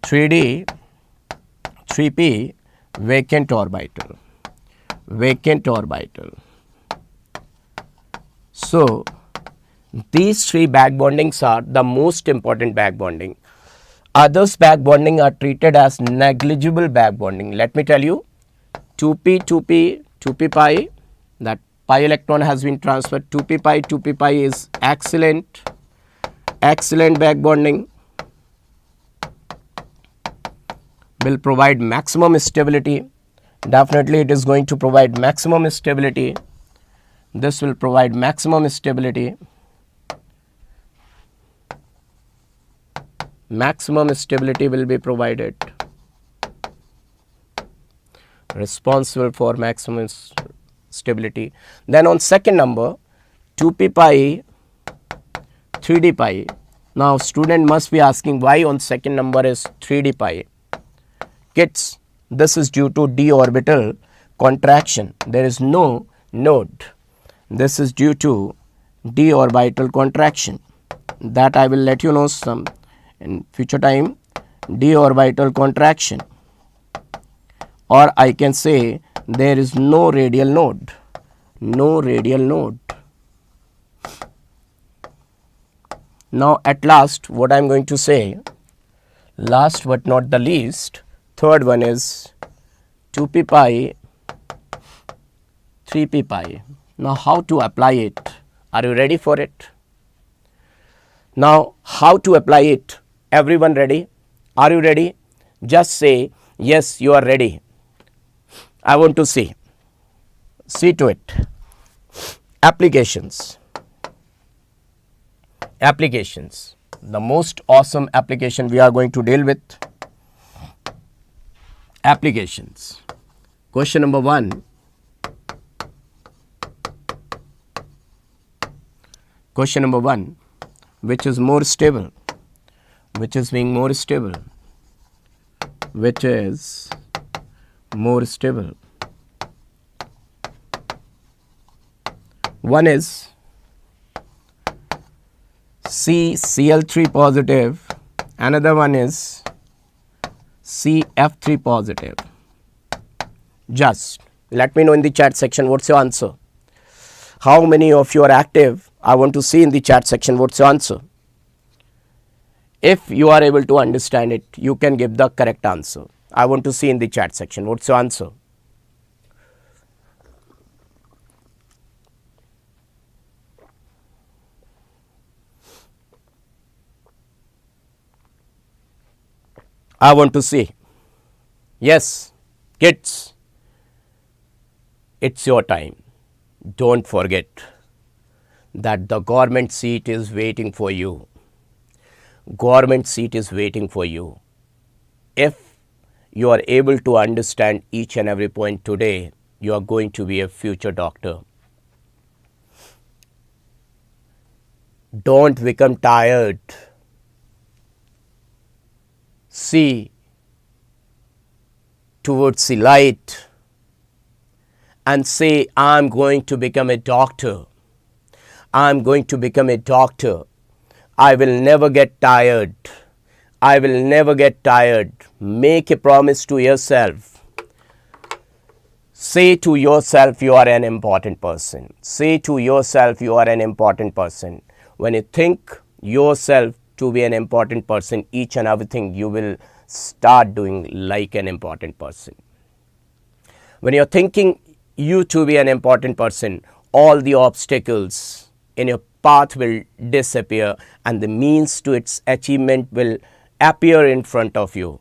3d, 3p, vacant orbital. Vacant orbital. So these three back bondings are the most important back bonding. Others back bonding are treated as negligible back bonding. Let me tell you, 2p, 2p, 2p pi, that pi electron has been transferred. 2p pi is excellent back bonding, will provide maximum stability. Definitely it is going to provide maximum stability. This will provide maximum stability. Maximum stability will be provided. Responsible for maximum stability. Then on second number, 2p pi, 3d pi. Now student must be asking why on second number is 3d pi. Kids, this is due to d orbital contraction. There is no node. This is due to d orbital contraction. That I will let you know some in future time. D orbital contraction, or I can say there is no radial node. No radial node. Now at last what I am going to say, last but not the least, third one is 2p pi, 3p pi. Now how to apply it? Are you ready for it? Now how to apply it? Everyone ready? Are you ready? Just say yes, you are ready. I want to see. See to it. Applications. Applications. The most awesome application we are going to deal with. Applications. Question number 1. Question number 1. Which is more stable? Which is being more stable? Which is more stable? One is CCl3 positive, another one is CF3 positive. Just let me know in the chat section what's your answer. How many of you are active? I want to see in the chat section what's your answer. If you are able to understand it, you can give the correct answer. I want to see in the chat section what's your answer. I want to see. Yes, kids, it's your time. Don't forget that the government seat is waiting for you. Government seat is waiting for you. If you are able to understand each and every point today, you are going to be a future doctor. Don't become tired. See towards the light and say, I'm going to become a doctor. I'm going to become a doctor. I will never get tired. I will never get tired. Make a promise to yourself. Say to yourself, you are an important person. Say to yourself, you are an important person. When you think yourself to be an important person, each and everything you will start doing like an important person. When you're thinking you to be an important person, all the obstacles in your path will disappear and the means to its achievement will appear in front of you.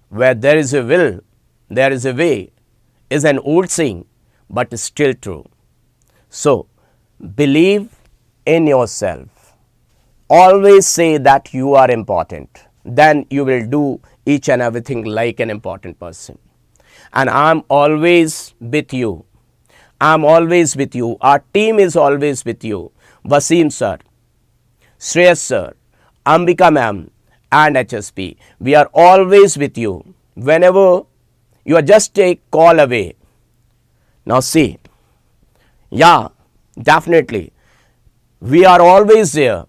Where there is a will, there is a way is an old saying, but still true. So, believe in yourself. Always say that you are important. Then you will do each and everything like an important person. And I'm always with you. I'm always with you. Our team is always with you. Wasim sir, Shreyas sir, Ambika ma'am and HSP. We are always with you. Whenever you are just take call away. Now see, yeah, definitely. We are always there.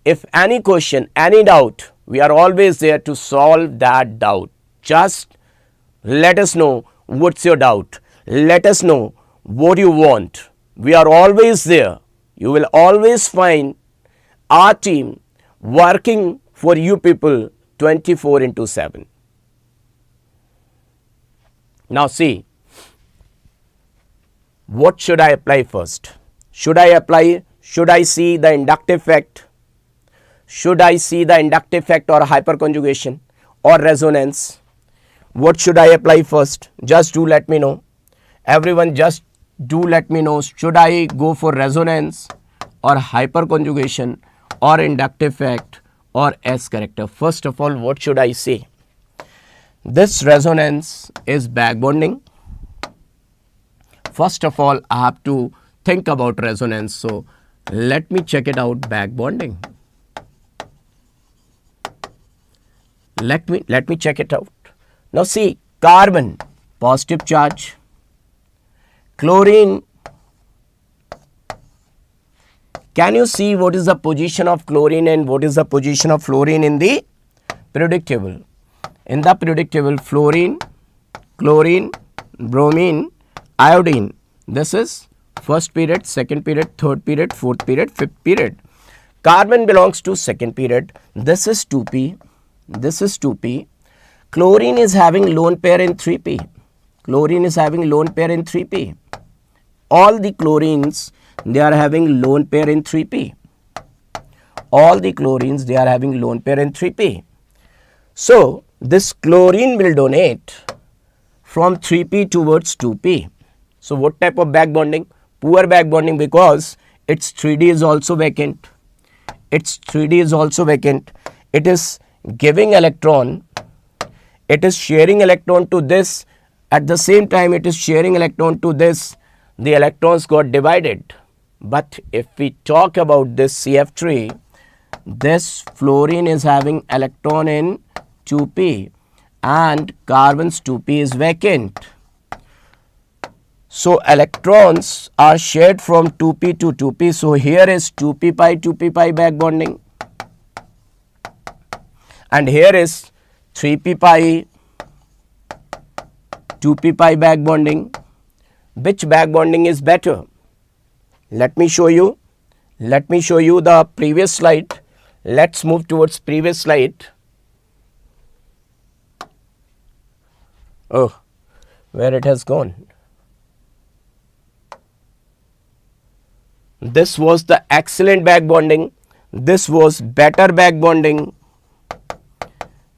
If any question, any doubt, we are always there to solve that doubt. Just let us know what's your doubt. Let us know what you want. We are always there. You will always find our team working for you people 24/7. Now see, what should I apply first? Should I see the inductive effect? Should I see the inductive effect or hyperconjugation or resonance? What should I apply first? Just do let me know. Everyone just do let me know. Should I go for resonance or hyperconjugation or inductive effect or S character? First of all, what should I say? This resonance is back bonding. First of all, I have to think about resonance. So, let me check it out, back bonding. Let me check it out. Now see, carbon, positive charge, chlorine. Can you see what is the position of chlorine and what is the position of fluorine in the periodic table? In the periodic table, fluorine, chlorine, bromine, iodine. This is first period, second period, third period, fourth period, fifth period. Carbon belongs to second period. This is 2p. This is 2p. Chlorine is having lone pair in 3p. Chlorine is having lone pair in 3p. All the chlorines, they are having lone pair in 3p. All the chlorines, they are having lone pair in 3p. So, this chlorine will donate from 3p towards 2p. So what type of back bonding? Poor back bonding, because its 3D is also vacant. Its 3D is also vacant. It is giving electron. It is sharing electron to this. At the same time, it is sharing electron to this. The electrons got divided. But if we talk about this CF3, this fluorine is having electron in 2p and carbon's 2p is vacant. So electrons are shared from 2p to 2p. So here is 2p pi back bonding. And here is 3p pi 2p pi back bonding. Which back bonding is better? Let me show you. Let me show you the previous slide. Let's move towards previous slide. Oh, where it has gone. This was the excellent back bonding. This was better back bonding.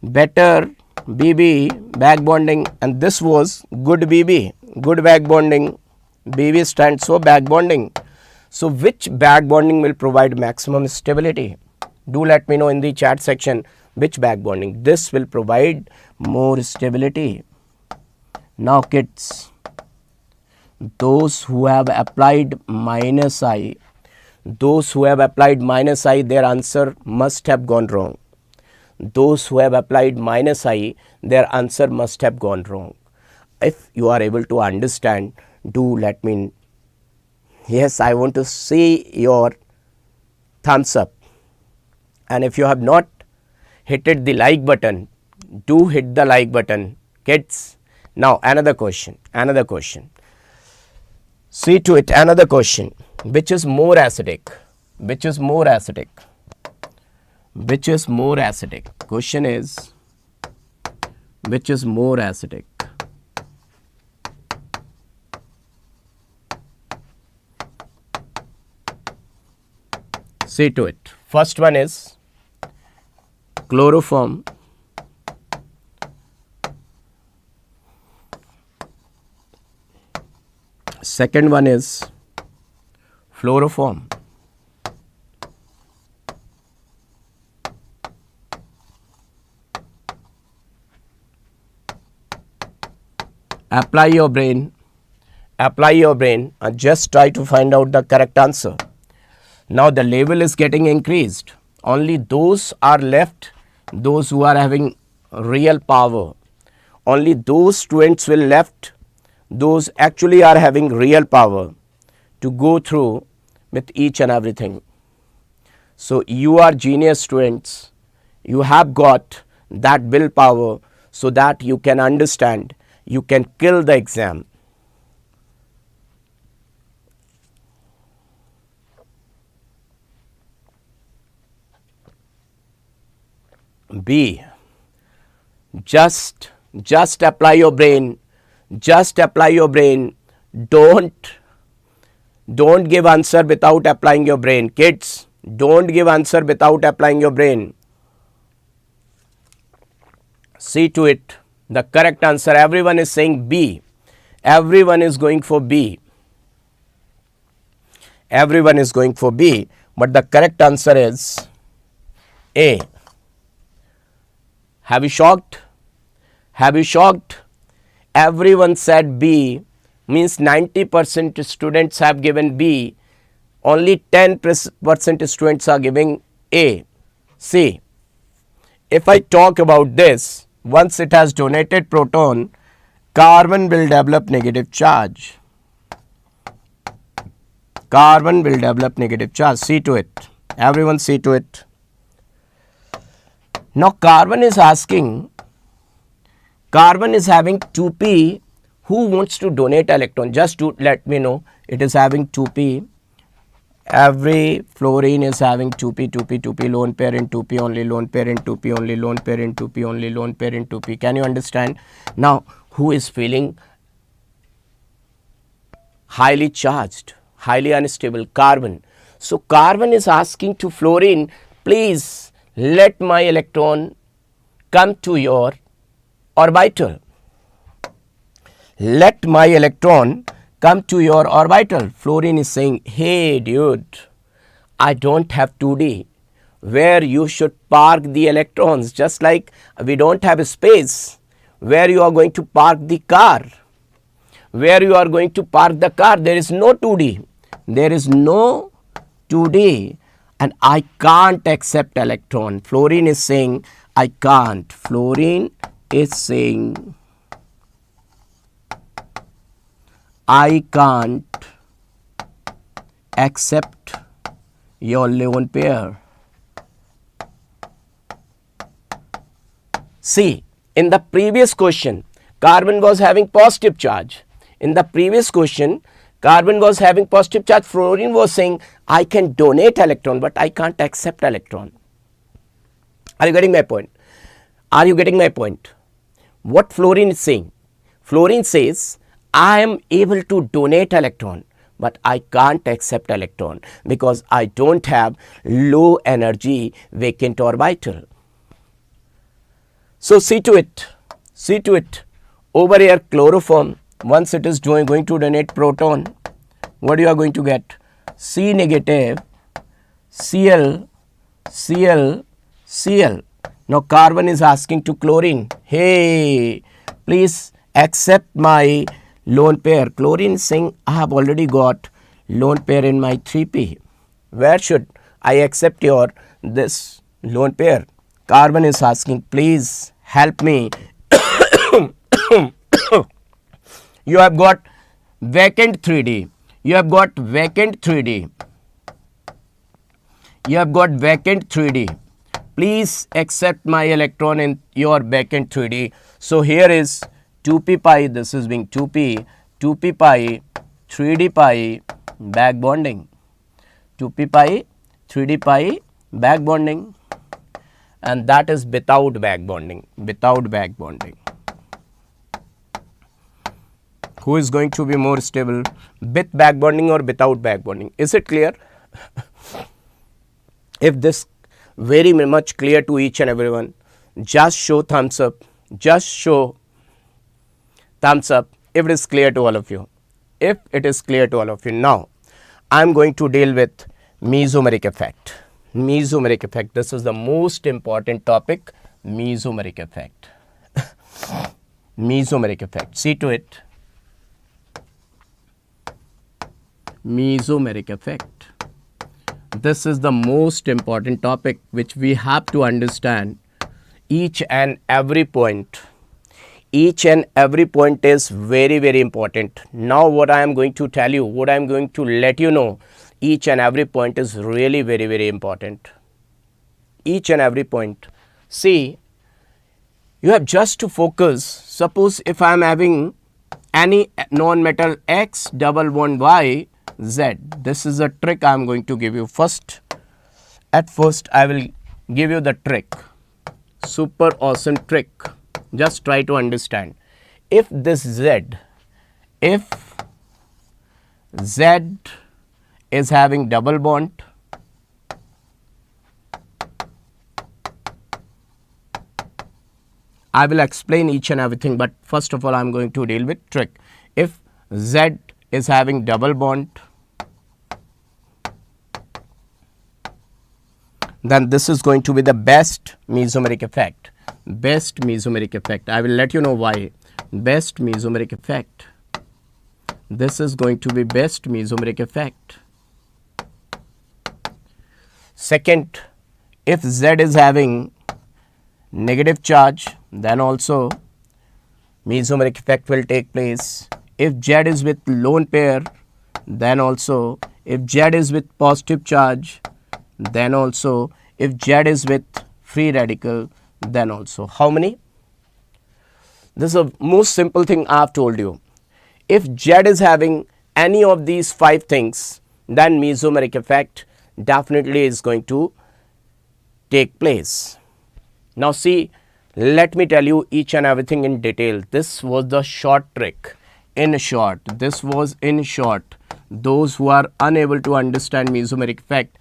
Better BB back bonding, and this was good BB, good back bonding. BB stands for back bonding. So which back bonding will provide maximum stability? Do let me know in the chat section which back bonding. This will provide more stability. Now kids, those who have applied minus I, their answer must have gone wrong. Those who have applied minus I, their answer must have gone wrong. If you are able to understand, do let me know. Yes, I want to see your thumbs up. And if you have not hit the like button, do hit the like button, kids. Now another question. See to it, another question. Which is more acidic? Which is more acidic? Which is more acidic? Question is, which is more acidic? See to it. First one is chloroform. Second one is fluoroform. Apply your brain and just try to find out the correct answer. Now the level is getting increased. Only those are left, those who are having real power. Only those students will left, those actually are having real power to go through with each and everything. So you are genius students. You have got that willpower so that you can understand. You can kill the exam. B. Just apply your brain. Just apply your brain. Don't give answer without applying your brain. Kids, don't give answer without applying your brain. See to it. The correct answer, everyone is saying B. Everyone is going for B. Everyone is going for B. But the correct answer is A. Have you shocked? Have you shocked? Everyone said B, means 90% students have given B. Only 10% students are giving A. See, if I talk about this, once it has donated proton, carbon will develop negative charge. Carbon will develop negative charge. See to it. Everyone see to it. Now carbon is asking, carbon is having 2p. Who wants to donate electron? Just to let me know. It is having 2p. Every fluorine is having 2p, lone pair in 2p only, lone pair in 2p only, lone pair in 2p only, lone pair in 2p. Can you understand? Now, who is feeling highly charged, highly unstable? Carbon. So, carbon is asking to fluorine, please let my electron come to your orbital. Let my electron come to your orbital. Fluorine is saying, hey dude, I don't have 2D where you should park the electrons, just like we don't have a space where you are going to park the car. Where you are going to park the car, there is no 2D. There is no 2D, and I can't accept electron. Fluorine is saying, I can't. Fluorine is saying, I can't accept your lone pair. See, in the previous question, carbon was having positive charge. In the previous question, carbon was having positive charge. Fluorine was saying, I can donate electron, but I can't accept electron. Are you getting my point? Are you getting my point? What fluorine is saying? Fluorine says, I am able to donate electron, but I can't accept electron because I don't have low energy vacant orbital. So see to it, over here chloroform, once it is going to donate proton, what you are going to get? C negative, Cl, Cl, Cl. Now carbon is asking to chlorine, hey, please accept my lone pair. Chlorine is saying, I have already got lone pair in my 3p. Where should I accept your this lone pair? Carbon is asking, please help me. You have got vacant 3D. You have got vacant 3D. You have got vacant 3D. Please accept my electron in your vacant 3D. So here is 2p pi, this is being 2p, 2p pi, 3d pi, back bonding. 2p pi, 3d pi, back bonding. And that is without back bonding, without back bonding. Who is going to be more stable, with back bonding or without back bonding? Is it clear? If this very much clear to each and everyone, just show thumbs up, just show thumbs up if it is clear to all of you. If it is clear to all of you. Now, I am going to deal with mesomeric effect. Mesomeric effect, this is the most important topic, mesomeric effect. Mesomeric effect, see to it. Mesomeric effect. This is the most important topic which we have to understand each and every point. Each and every point is very, very important. Now what I am going to tell you, what I am going to let you know, each and every point is really very, very important. Each and every point. See, you have just to focus. Suppose if I am having any non-metal X double bond Y Z. This is a trick I am going to give you. At first I will give you the trick. Super awesome trick. Just try to understand. If this Z, if Z is having double bond, I will explain each and everything, but first of all I am going to deal with trick. If Z is having double bond, then this is going to be the best mesomeric effect. Best mesomeric effect. I will let you know why. Best mesomeric effect. This is going to be best mesomeric effect. Second, if Z is having negative charge, then also mesomeric effect will take place. If Z is with lone pair, then also. If Z is with positive charge, then also. If Z is with free radical, then also. How many? This is the most simple thing I have told you. If Z is having any of these 5 things, then mesomeric effect definitely is going to take place. Now see, let me tell you each and everything in detail. This was the short trick. In short, this was in short. Those who are unable to understand mesomeric effect,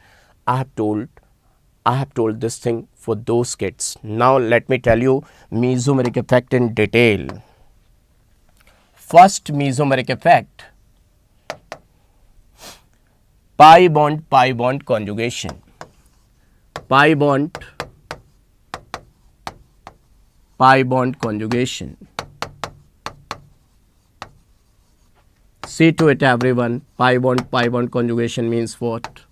I have told this thing for those kids. Now let me tell you mesomeric effect in detail. First mesomeric effect pi bond conjugation. Pi bond conjugation. See to it, everyone. Pi bond conjugation means what?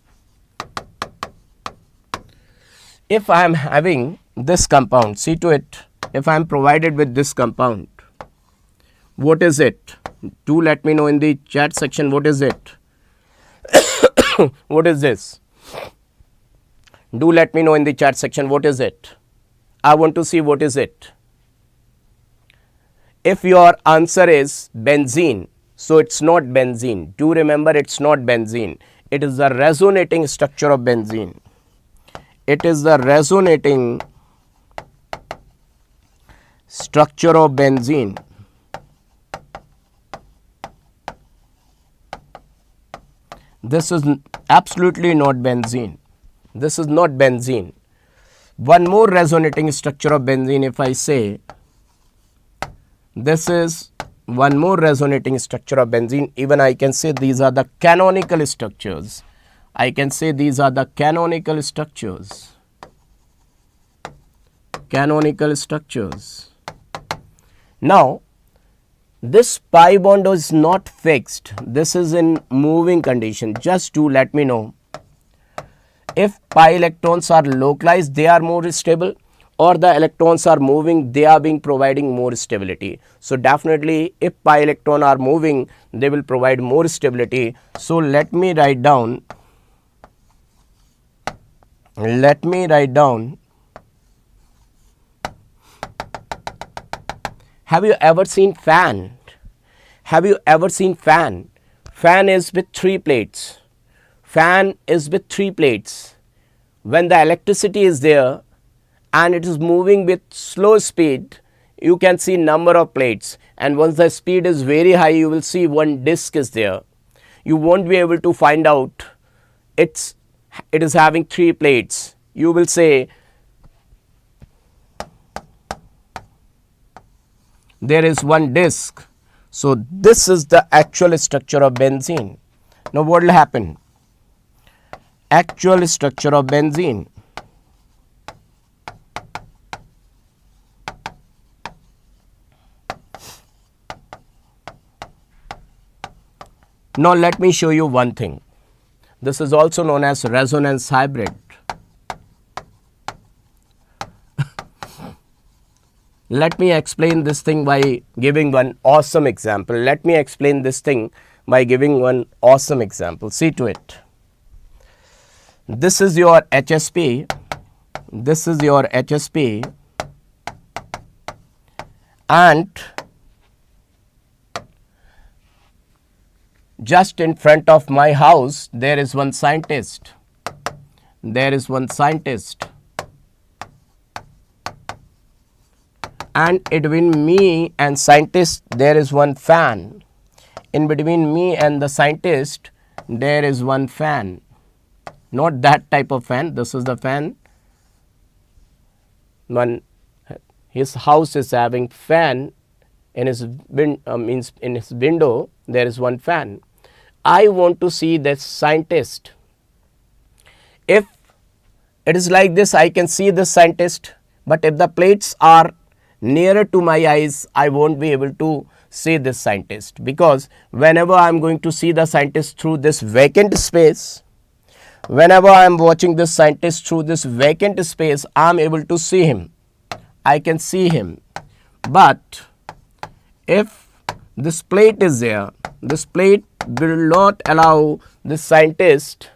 If I am having this compound, see to it, if I am provided with this compound, what is it? Do let me know in the chat section, what is it? What is this? Do let me know in the chat section, what is it? I want to see what is it. If your answer is benzene, so it's not benzene. Do remember, it's not benzene. It is the resonating structure of benzene. It is the resonating structure of benzene. This is absolutely not benzene. This is not benzene. One more resonating structure of benzene, if I say, this is one more resonating structure of benzene, even I can say these are the canonical structures. I can say these are the canonical structures. Canonical structures. Now, this pi bond is not fixed. This is in moving condition. Just to let me know, if pi electrons are localized, they are more stable, or the electrons are moving, they are providing more stability. So definitely, if pi electron are moving, they will provide more stability. So let me write down. Have you ever seen fan? Have you ever seen fan? Fan is with 3 plates. Fan is with 3 plates. When the electricity is there and it is moving with slow speed, you can see number of plates, and once the speed is very high, you will see one disc is there. You won't be able to find out it is having 3 plates. You will say there is one disc. So this is the actual structure of benzene. Now what will happen? Actual structure of benzene. Now let me show you one thing. This is also known as resonance hybrid. Let me explain this thing by giving one awesome example. See to it. This is your HSP. This is your HSP. And just in front of my house, there is one scientist. And between me and scientist, there is one fan. In between me and the scientist, there is one fan. Not that type of fan. This is the fan. His house is having fan. In his window, there is one fan. I want to see this scientist. If it is like this, I can see the scientist. But if the plates are nearer to my eyes, I won't be able to see this scientist, because whenever I am going to see the scientist through this vacant space, whenever I am watching this scientist through this vacant space, I am able to see him. I can see him. But if this plate is there, this plate will not allow this scientist.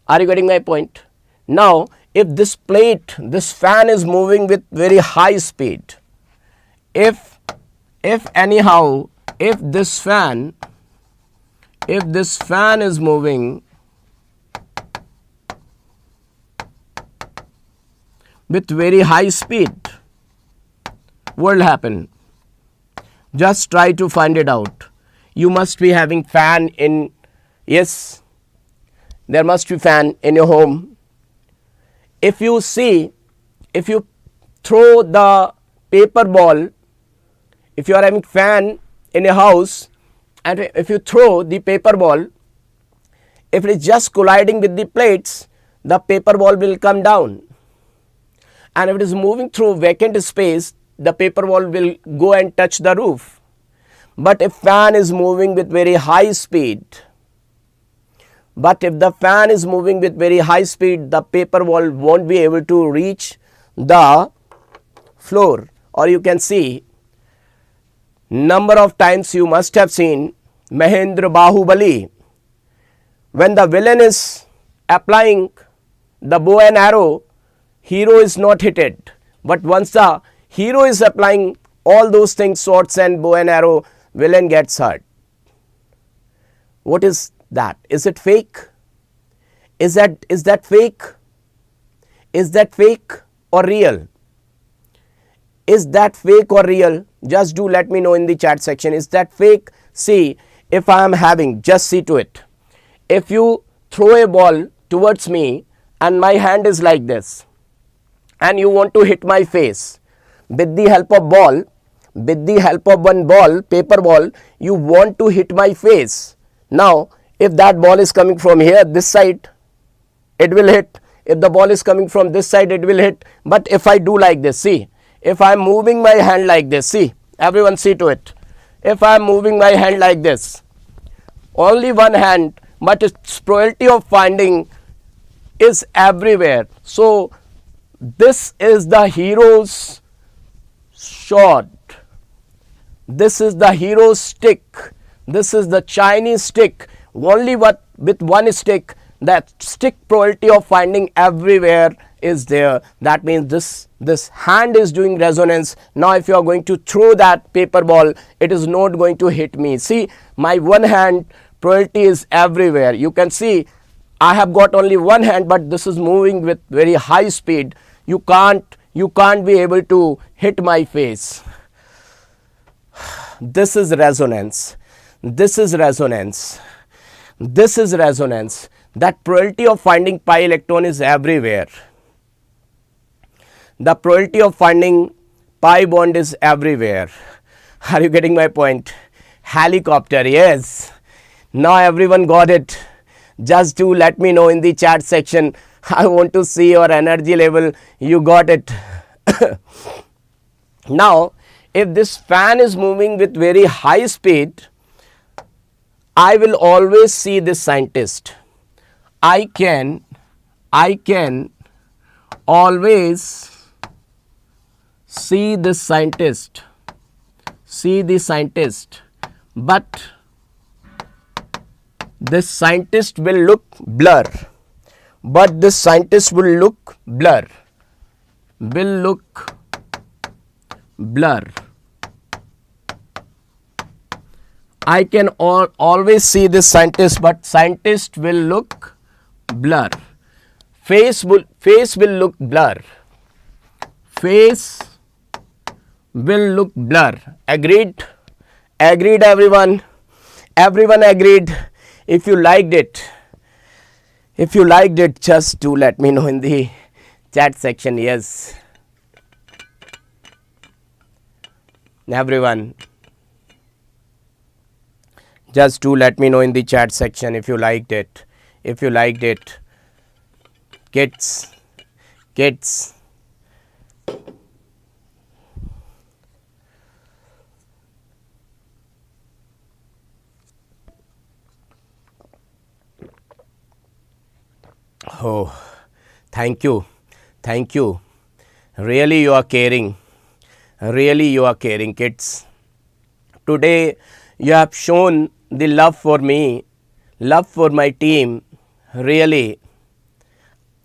Are you getting my point? Now, if this plate, this fan is moving with very high speed, if this fan is moving with very high speed, what will happen? Just try to find it out. You must be having fan in, yes, there must be fan in your home. If you throw the paper ball, if you are having fan in a house, and if you throw the paper ball If it is just colliding with the plates, the paper ball will come down. And if it is moving through vacant space, the paper ball will go and touch the roof. But if fan is moving with very high speed, the paper ball won't be able to reach the floor. Or you can see, number of times you must have seen Mahendra Bahubali, when the villain is applying the bow and arrow, hero is not hit. But once the hero is applying all those things, swords and bow and arrow, villain gets hurt. What is that? Is it fake? Is that fake? Is that fake or real? Is that fake or real? Just do let me know in the chat section. Is that fake? See, if I am having, just see to it. If you throw a ball towards me and my hand is like this, and you want to hit my face with the help of ball, with the help of one ball, paper ball, you want to hit my face. Now, if that ball is coming from here, this side, it will hit. If the ball is coming from this side, it will hit. But if I do like this, see, if I am moving my hand like this, see, everyone see to it. If I am moving my hand like this, only one hand, but its probability of finding is everywhere. So, this is the hero's shot. This is the hero's stick. This is the Chinese stick. Only with one stick, that stick probability of finding everywhere is there. That means this hand is doing resonance. Now if you are going to throw that paper ball, it is not going to hit me. See, my one hand probability is everywhere. You can see I have got only one hand, but this is moving with very high speed. You can't be able to hit my face. This is resonance. This is resonance. This is resonance. That probability of finding pi electron is everywhere. The probability of finding pi bond is everywhere. Are you getting my point? Helicopter, yes. Now everyone got it. Just do let me know in the chat section. I want to see your energy level. You got it. Now, if this fan is moving with very high speed, I will always see this scientist. I can always see this scientist. See the scientist. But this scientist will look blur. But this scientist will look blur. Will look blur. I can always see this scientist, but scientist will look blur. Face will look blur. Face will look blur. Agreed? Agreed, everyone? Everyone agreed? If you liked it, just do let me know in the chat section. Yes. Everyone, just do let me know in the chat section if you liked it. If you liked it, kids. Oh, thank you. Really you are caring. Really you are caring, kids. Today you have shown the love for me, love for my team. Really.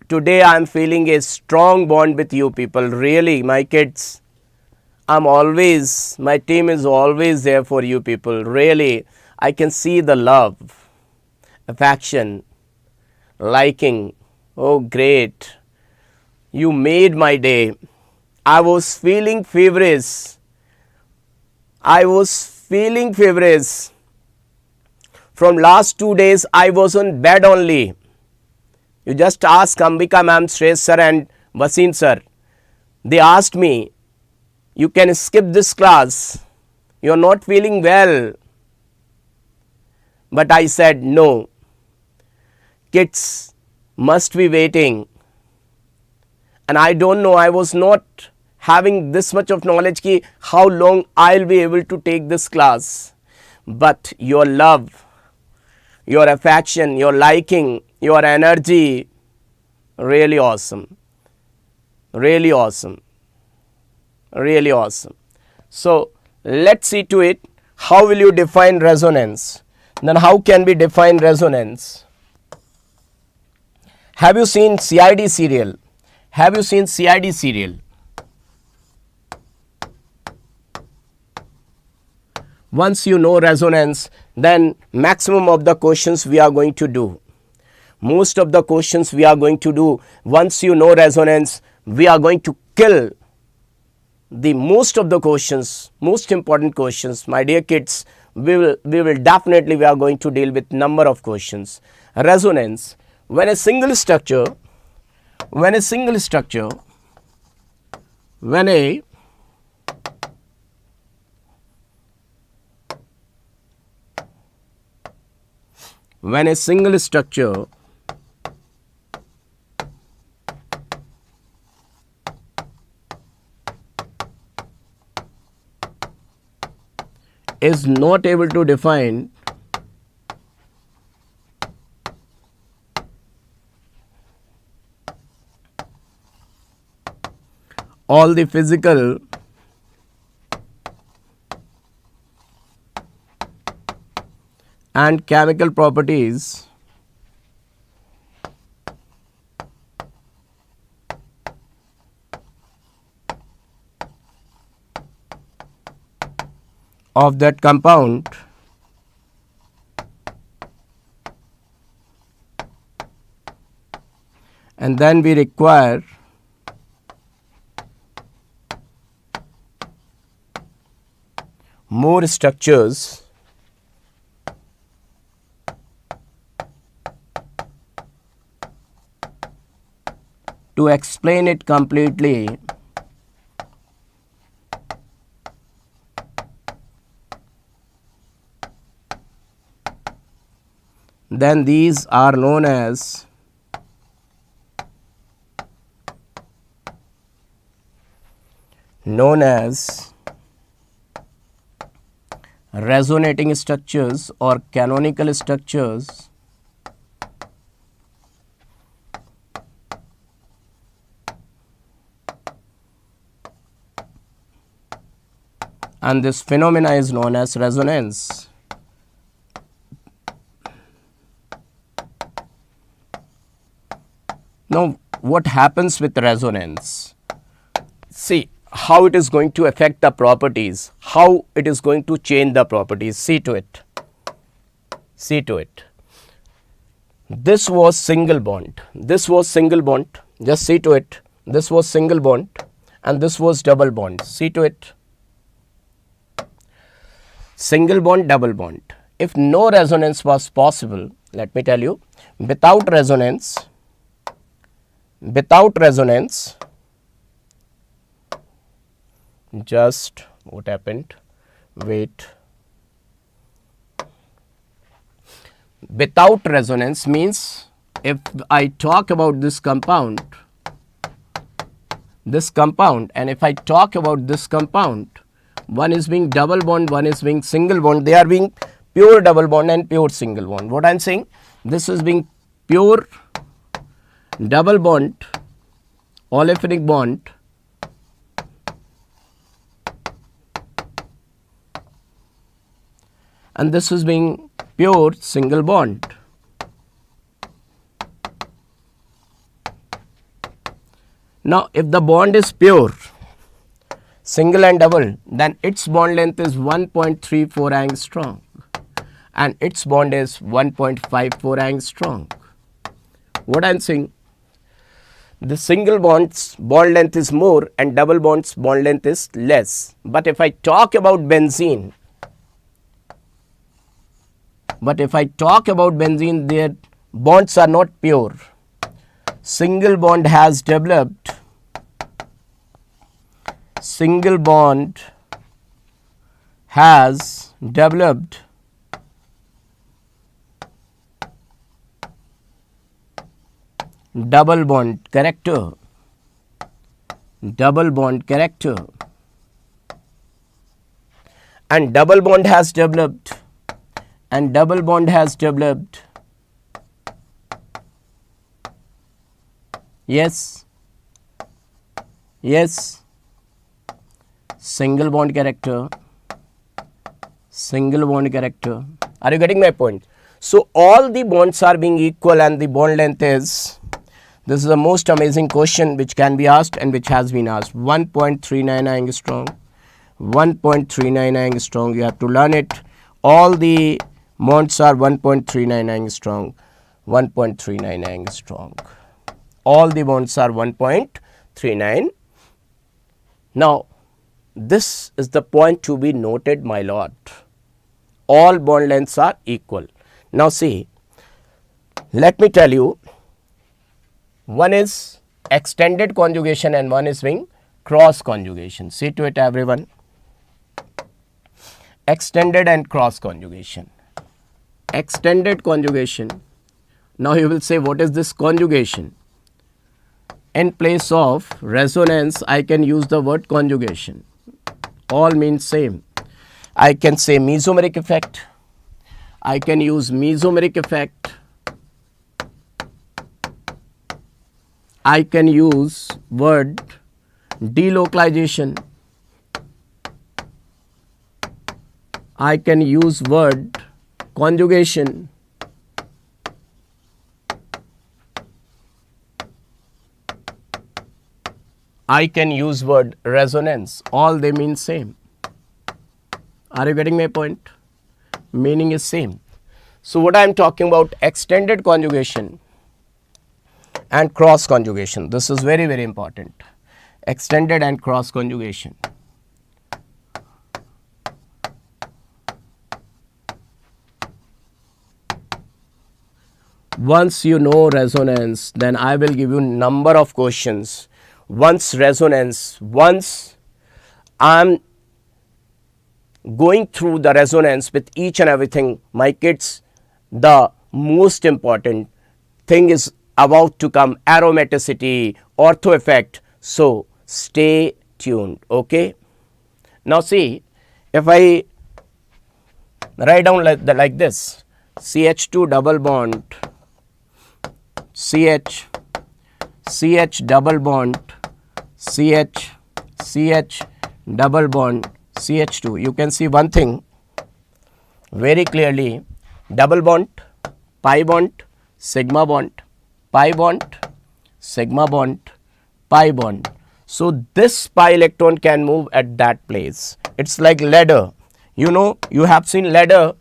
Today I am feeling a strong bond with you people. Really, my kids. My team is always there for you people. Really, I can see the love, affection, liking. Oh, great. You made my day. I was feeling feverish. From last 2 days, I was on bed only. You just ask Ambika ma'am, Shreyas sir and Vasim sir. They asked me, you can skip this class. You are not feeling well. But I said no. kids must be waiting, and I don't know, I was not having this much of knowledge ki how long I'll be able to take this class, but your love, your affection, your liking, your energy, really awesome, really awesome, really awesome. So let's see to it, how will you define resonance? Then how can we define resonance? Have you seen CID serial? Have you seen CID serial? Once you know resonance, then maximum of the questions we are going to do. Most of the questions we are going to do, once you know resonance, we are going to kill the most of the questions, most important questions. My dear kids, we will definitely, we are going to deal with number of questions. Resonance, when a single structure, when a single structure is not able to define all the physical and chemical properties of that compound, and then we require more structures to explain it completely. Then these are known as resonating structures or canonical structures, and this phenomena is known as resonance. Now, what happens with resonance? See how it is going to affect the properties, how it is going to change the properties. See to it. See to it. This was single bond. This was single bond. Just see to it. This was single bond and this was double bond. See to it. Single bond, double bond. If no resonance was possible, let me tell you, without resonance, just what happened, wait, without resonance means if I talk about this compound, and if I talk about this compound, one is being double bond, one is being single bond, they are being pure double bond and pure single bond. What I am saying, this is being pure double bond, olefinic bond, and this is being pure single bond. Now, if the bond is pure, single and double, then its bond length is 1.34 angstrom and its bond is 1.54 angstrom. What I am saying, the single bonds bond length is more and double bonds bond length is less. But if I talk about benzene, their bonds are not pure. Single bond has developed, double bond character, double bond character, and double bond has developed, and double bond has developed. Yes, yes, single bond character, single bond character. Are you getting my point? So all the bonds are being equal and the bond length is, this is the most amazing question which can be asked and which has been asked, 1.39 angstrom, 1.39 angstrom. You have to learn it. All the bonds are 1.39 angstrom, 1.39 angstrom. All the bonds are 1.39. Now, this is the point to be noted, my lord. All bond lengths are equal. Now see, let me tell you, one is extended conjugation and one is being cross conjugation. See to it, everyone. Extended and cross conjugation. Extended conjugation. Now you will say, what is this conjugation? In place of resonance, I can use the word conjugation. All means same. I can say mesomeric effect. I can use mesomeric effect. I can use word delocalization. I can use word conjugation. I can use word resonance. All they mean same. Are you getting my point? Meaning is same. So what I am talking about, extended conjugation and cross conjugation. This is very, very important. Extended and cross conjugation. Once you know resonance, then I will give you number of questions. Once resonance, once I am going through the resonance with each and everything, my kids, the most important thing is about to come, aromaticity, ortho effect. So stay tuned. Okay. Now see, if I write down like this, CH2 double bond, CH double bond, CH double bond, CH2. You can see one thing very clearly, double bond, pi bond, sigma bond, pi bond, sigma bond, pi bond. So this pi electron can move at that place. It's like ladder. You know, you have seen ladder.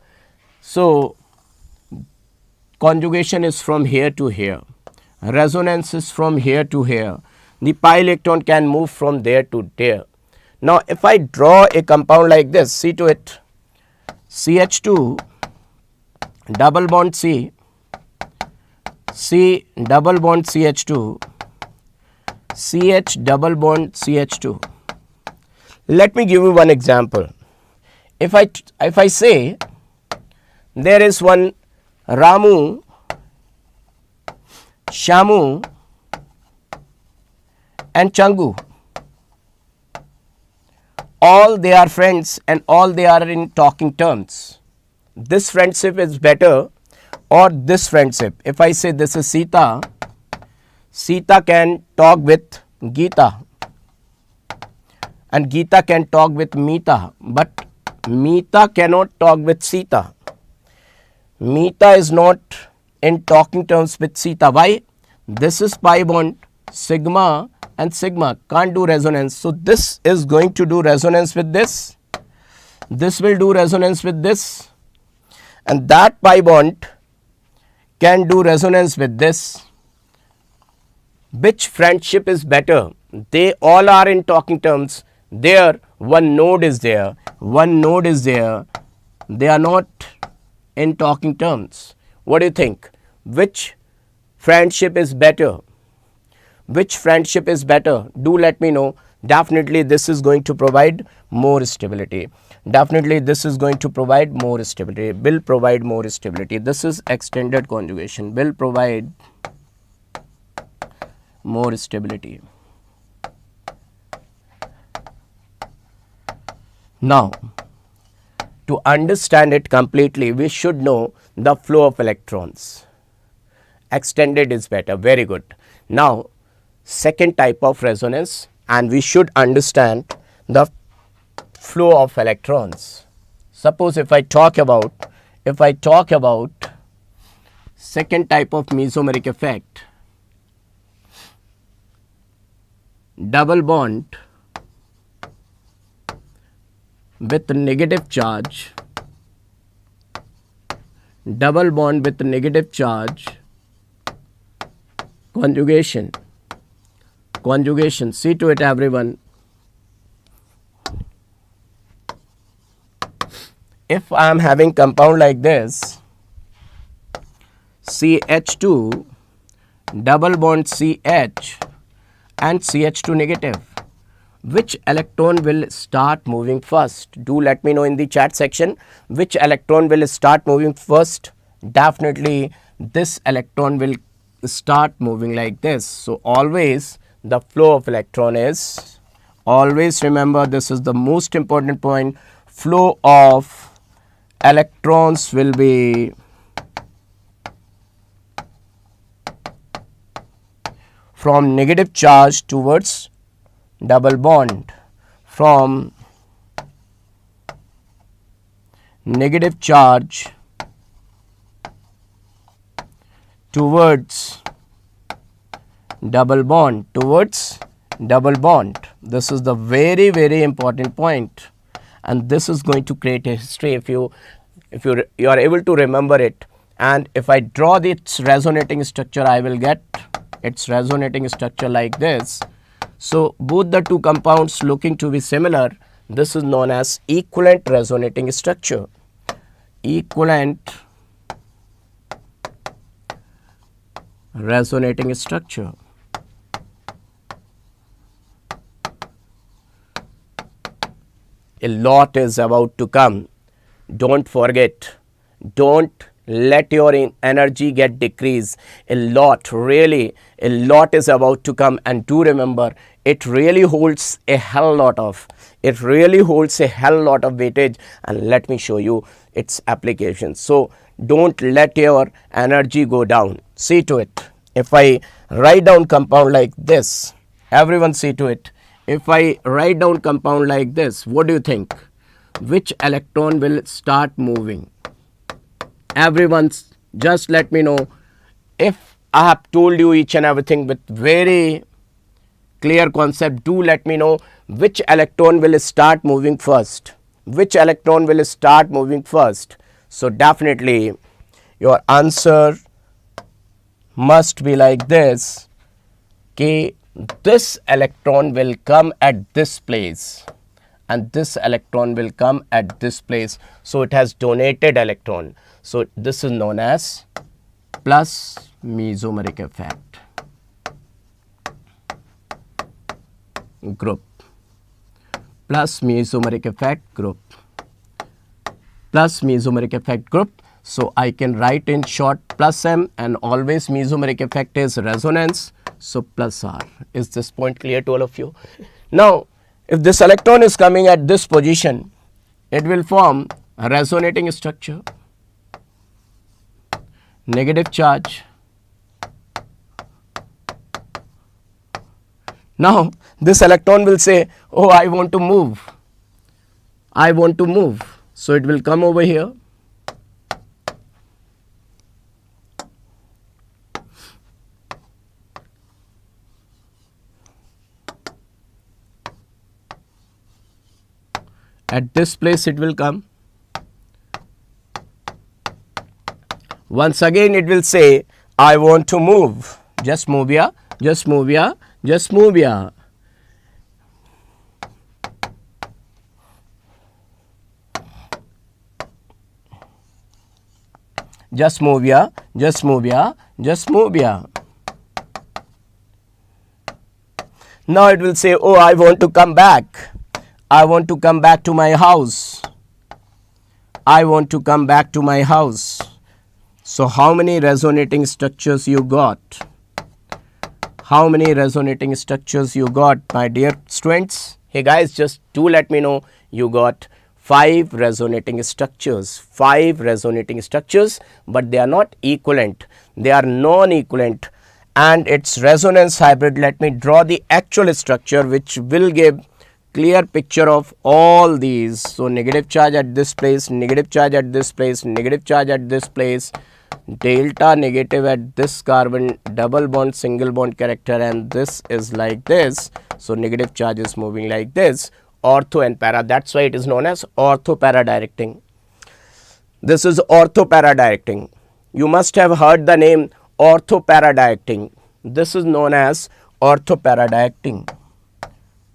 So conjugation is from here to here. Resonance is from here to here. The pi electron can move from there to there. Now, if I draw a compound like this, see to it, CH2 double bond C double bond CH2, CH double bond CH2. Let me give you one example. If I say there is one Ramu, Shamu and Changu, all they are friends and all they are in talking terms. This friendship is better or this friendship. If I say this is Sita, Sita can talk with Geeta and Geeta can talk with Meeta, but Meeta cannot talk with Sita. Meeta is not in talking terms with Sita. Why? This is pi bond, sigma and sigma can't do resonance. So this is going to do resonance with this. This will do resonance with this. And that pi bond can do resonance with this. Which friendship is better? They all are in talking terms. There one node is there. One node is there. They are not in talking terms. What do you think? Which friendship is better? Which friendship is better? Do let me know. Definitely this is going to provide more stability. Definitely this is going to provide more stability. Will provide more stability. This is extended conjugation. Will provide more stability. Now, to understand it completely, we should know the flow of electrons. Extended is better, very good. Now, second type of resonance, and we should understand the flow of electrons. Suppose if I talk about second type of mesomeric effect, double bond with negative charge, double bond with negative charge, conjugation, see to it everyone. If I am having compound like this, CH2 double bond CH and CH2 negative, which electron will start moving first? Do let me know in the chat section which electron will start moving first. Definitely this electron will start moving like this. So always the flow of electron is, always remember, this is the most important point, flow of electrons will be from negative charge towards double bond, from negative charge towards double bond, This is the very, very important point, and this is going to create a history if you are able to remember it. And if I draw its resonating structure, I will get its resonating structure like this. So both the two compounds looking to be similar, this is known as equivalent resonating structure. Equivalent resonating structure. A lot is about to come. Don't forget, don't let your energy get decreased. A lot, really, a lot is about to come, and do remember, it really holds a hell lot of weightage, and let me show you its application. So don't let your energy go down. See to it. If I write down compound like this, everyone see to it. If I write down compound like this, what do you think? Which electron will start moving? Everyone just let me know. If I have told you each and everything with very clear concept, do let me know which electron will start moving first. So definitely your answer must be like this. Okay, this electron will come at this place and this electron will come at this place. So it has donated electron. So this is known as plus mesomeric effect group. Plus mesomeric effect group. So I can write in short plus M, and always mesomeric effect is resonance. So plus R. Is this point clear to all of you? Now, if this electron is coming at this position, it will form a resonating structure. Negative charge. Now, this electron will say, oh, I want to move. So it will come over here. At this place it will come. Once again it will say, I want to move. Just move here. Just move here. Just move here. Just move here. Just move here. Just move here. Now it will say, oh, I want to come back. I want to come back to my house. I want to come back to my house. So how many resonating structures you got? How many resonating structures you got, my dear students? Hey guys, just do let me know. You got 5 resonating structures. 5 resonating structures, but they are not equivalent. They are non-equivalent. And its resonance hybrid. Let me draw the actual structure which will give clear picture of all these. So negative charge at this place, negative charge at this place, negative charge at this place, delta negative at this carbon, double bond, single bond character, and this is like this. So negative charge is moving like this. Ortho and para, that's why it is known as ortho para directing. This is ortho para directing. You must have heard the name ortho para directing. This is known as ortho para directing.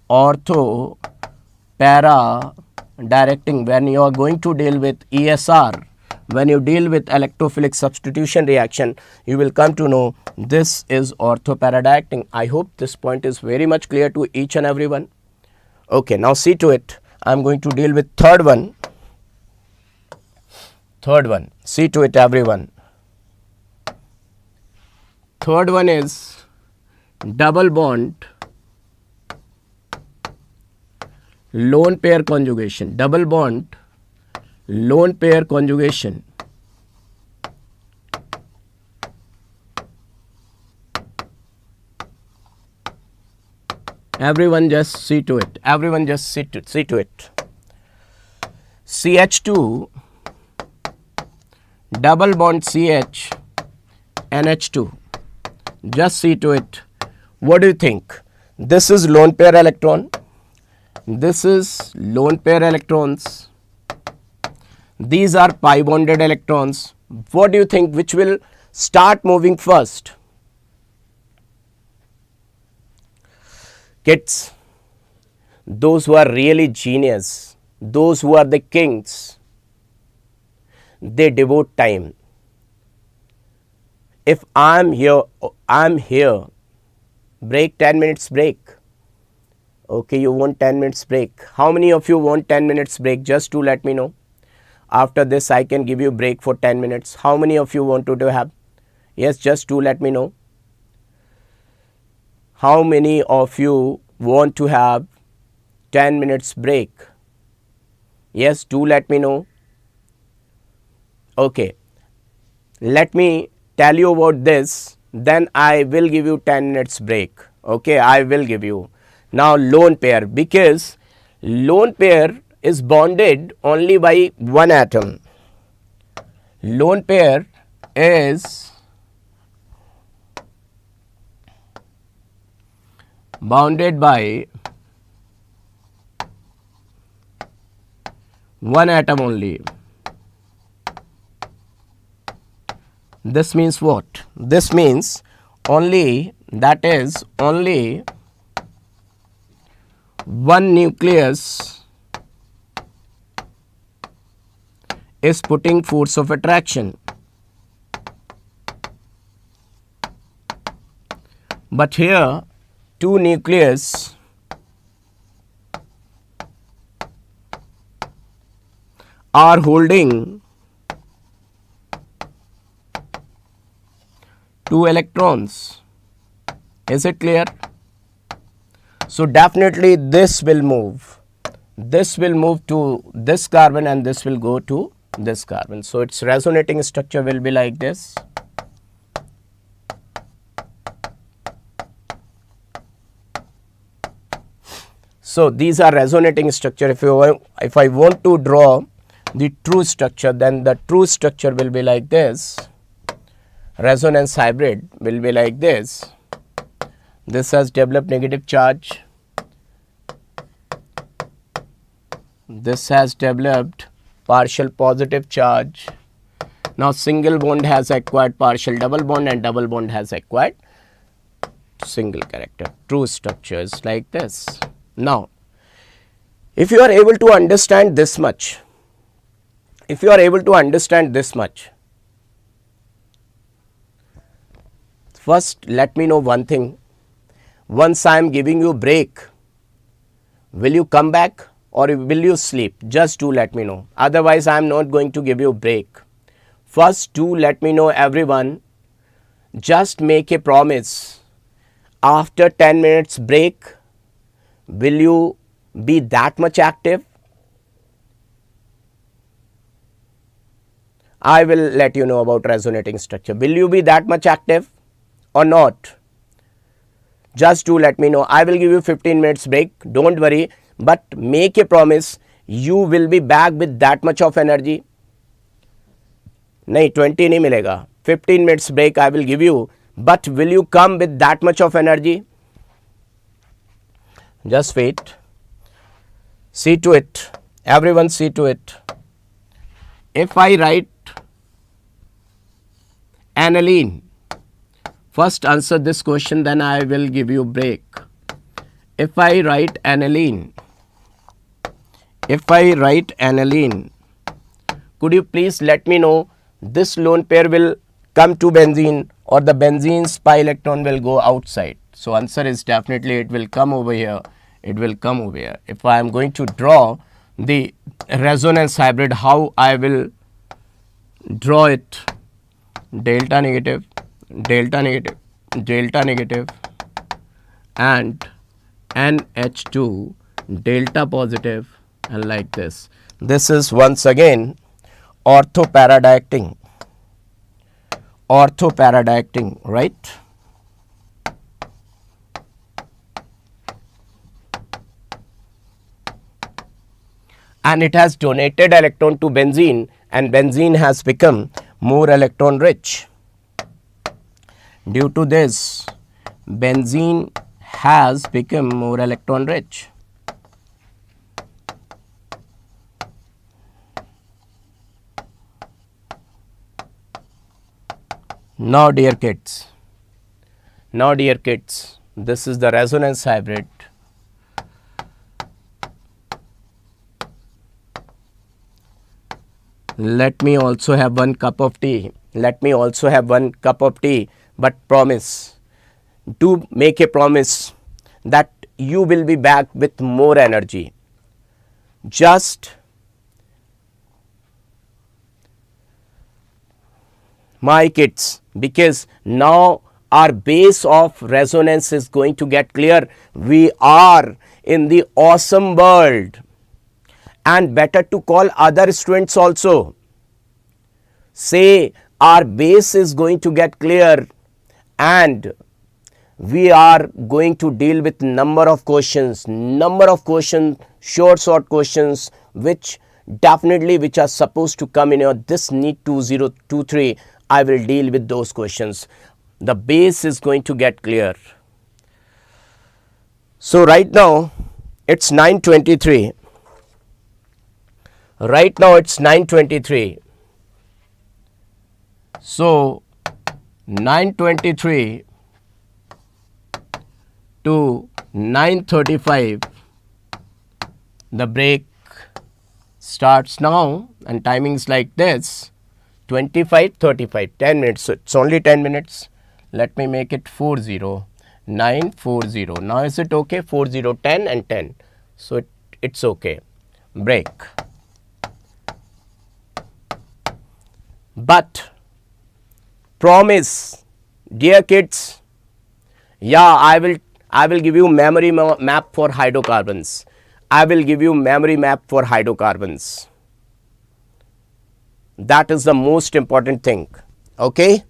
Ortho para directing, when you are going to deal with ESR, when you deal with electrophilic substitution reaction, you will come to know this is ortho para directing. I hope this point is very much clear to each and everyone. Okay, now see to it. I am going to deal with third one. Third one, see to it everyone. Third one is double bond lone pair conjugation. Double bond lone pair conjugation. Everyone just see to it. Everyone just see to it. CH2 double bond CH NH2. Just see to it. What do you think? This is lone pair electron. This is lone pair electrons. These are pi bonded electrons. What do you think? Which will start moving first? Kids, those who are really genius, those who are the kings, they devote time. If I'm here, break, 10 minutes break. Okay, you want 10 minutes break. How many of you want 10 minutes break? Just to let me know. After this, I can give you break for 10 minutes. How many of you want to have? Yes, just to let me know. How many of you want to have 10 minutes break? Yes, do let me know. Okay, let me tell you about this, then I will give you 10 minutes break. Okay, I will give you. Now lone pair, because lone pair is bonded only by one atom. Lone pair is bounded by one atom only. This means what? This means only, that is only one nucleus is putting force of attraction. But here two nucleus are holding two electrons. Is it clear? So definitely this will move. This will move to this carbon and this will go to this carbon. So its resonating structure will be like this. So these are resonating structure. If I want to draw the true structure, then the true structure will be like this. Resonance hybrid will be like this. This has developed negative charge. This has developed partial positive charge. Now single bond has acquired partial double bond and double bond has acquired single character. True structure is like this. Now, if you are able to understand this much, first let me know one thing. Once I am giving you break, will you come back or will you sleep? Just do let me know. Otherwise, I am not going to give you break. First, do let me know everyone. Just make a promise. after 10 minutes break, will you be that much active? I will let you know about resonating structure. Will you be that much active or not? Just do let me know. I will give you 15 minutes break. Don't worry, but make a promise. You will be back with that much of energy. नहीं 20 नहीं मिलेगा. 15 minutes break I will give you, but will you come with that much of energy? Just wait. See to it. Everyone see to it. If I write aniline, first answer this question, then I will give you break. If I write aniline, could you please let me know this lone pair will come to benzene or the benzene's pi electron will go outside? So answer is definitely it will come over here. It will come over here. If I am going to draw the resonance hybrid, how I will draw it? Delta negative, delta negative, delta negative, and NH2 delta positive, and like this. This is once again orthoparadiacting, right? And it has donated electron to benzene, and benzene has become more electron rich. Due to this, benzene has become more electron rich. Now dear kids, this is the resonance hybrid. Let me also have one cup of tea. But promise, do make a promise that you will be back with more energy. Just my kids, because now our base of resonance is going to get clear. We are in the awesome world, and better to call other students also. Say our base is going to get clear, and we are going to deal with number of questions, short questions, which are supposed to come in your this NEET 2023. I will deal with those questions. The base is going to get clear. So right now it's 9:23. So 9:23 to 9:35, the break starts now, and timings like this, 25:35, 10 minutes. So it's only 10 minutes. Let me make it 40, 9:40. Now is it okay? 40, 10 and 10. So it's okay. Break. But promise, dear kids, yeah, I will give you memory map for hydrocarbons. That is the most important thing. Okay?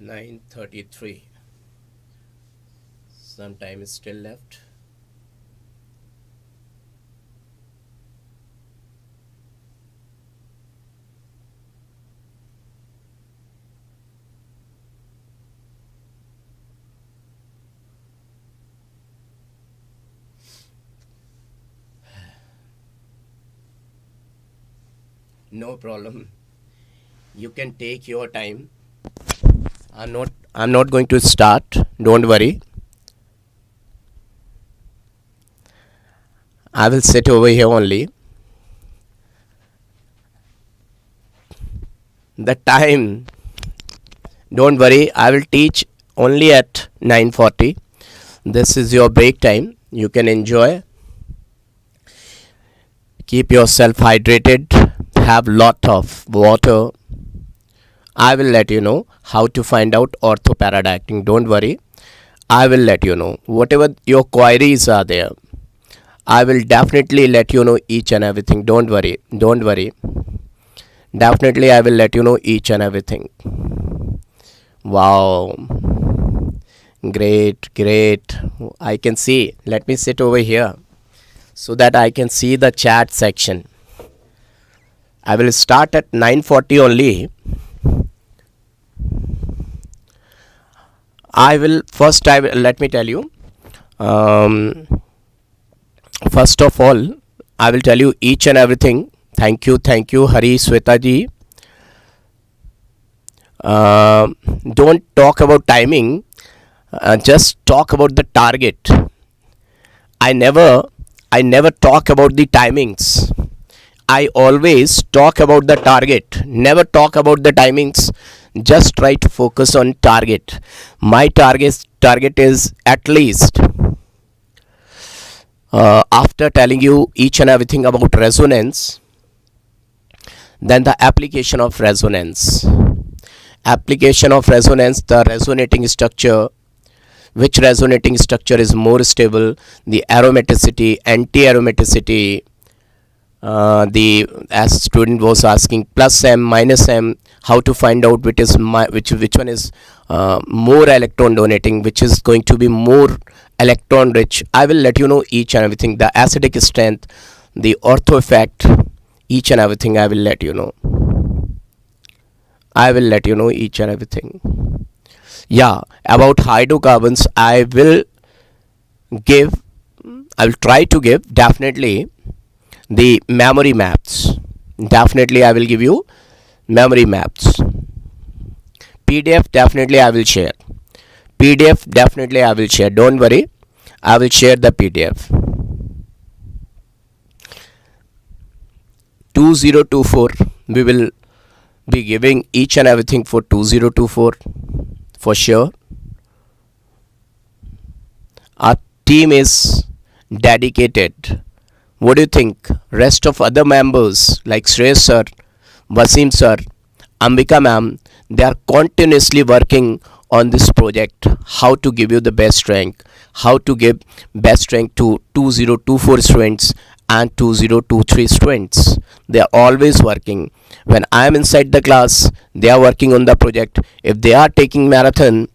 9:33. Some time is still left. No problem. You can take your time. I'm not going to start. Don't worry. I will sit over here only. The time, don't worry, I will teach only at 9:40. This is your break time. You can enjoy. Keep yourself hydrated. Have lot of water. I will let you know how to find out ortho paradacting. Don't worry. I will let you know. Whatever your queries are there, I will definitely let you know each and everything. Don't worry. Don't worry. Definitely I will let you know each and everything. Wow. Great, great. I can see. Let me sit over here so that I can see the chat section. I will start at 9:40 only. Let me tell you. First of all, I will tell you each and everything. Thank you, Hari, Sweta ji. Don't talk about timing. Just talk about the target. I never talk about the timings. I always talk about the target. Never talk about the timings. Just try to focus on target. My target is at least, after telling you each and everything about resonance, then the application of resonance. Application of resonance, the resonating structure. Which resonating structure is more stable? The aromaticity, anti-aromaticity. As student was asking, plus M, minus M, how to find out which one is more electron donating, which is going to be more electron rich. I will let you know each and everything. The acidic strength, the ortho effect, each and everything I will let you know. I will let you know each and everything. Yeah, about hydrocarbons, I will try to give definitely the memory maps. Definitely I will give you memory maps. PDF definitely I will share. PDF definitely I will share. Don't worry, I will share the PDF. 2024, we will be giving each and everything for 2024 for sure. Our team is dedicated. What do you think? Rest of other members like Shreyas sir, Wasim sir, Ambika ma'am, they are continuously working on this project. How to give you the best rank, how to give best rank to 2024 students and 2023 students. They are always working. When I am inside the class, they are working on the project. If they are taking marathon,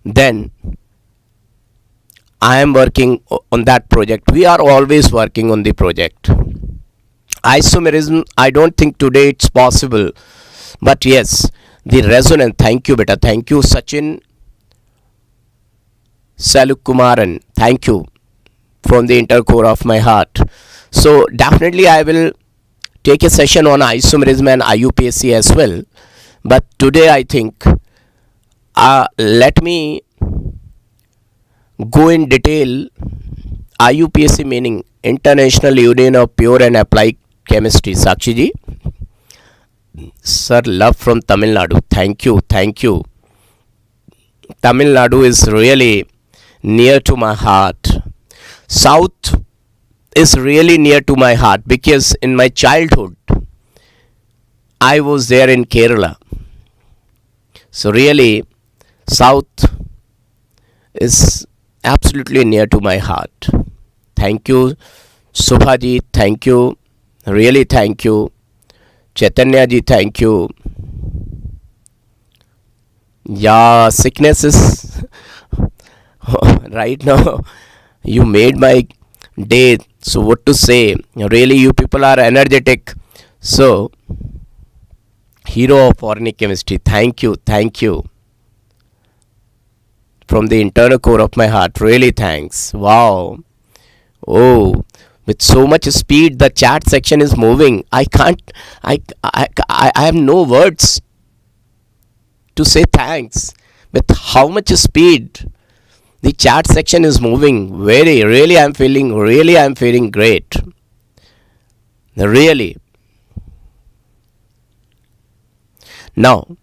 then I am working on that project. We are always working on the project. Isomerism, I don't think today it's possible. But yes, the resonance. Thank you, beta. Thank you, Sachin Saluk Kumaran. Thank you from the intercore of my heart. So definitely I will take a session on isomerism and IUPAC as well. But today I think let me go in detail. IUPAC meaning International Union of Pure and Applied Chemistry. Sakshi ji. Sir, love from Tamil Nadu. Thank you. Tamil Nadu is really near to my heart. South is really near to my heart because in my childhood I was there in Kerala. So really South is absolutely near to my heart. Thank you, Subhaji. Thank you. Really thank you. Chaitanya ji, thank you. Yeah, sickness is right now. You made my day. So what to say? Really, you people are energetic. So, hero of organic chemistry. Thank you, thank you. From the internal core of my heart, really thanks. Wow. Oh, with so much speed, the chat section is moving. I can't. I have no words to say thanks. With how much speed the chat section is moving, really I'm feeling great. Really. Now,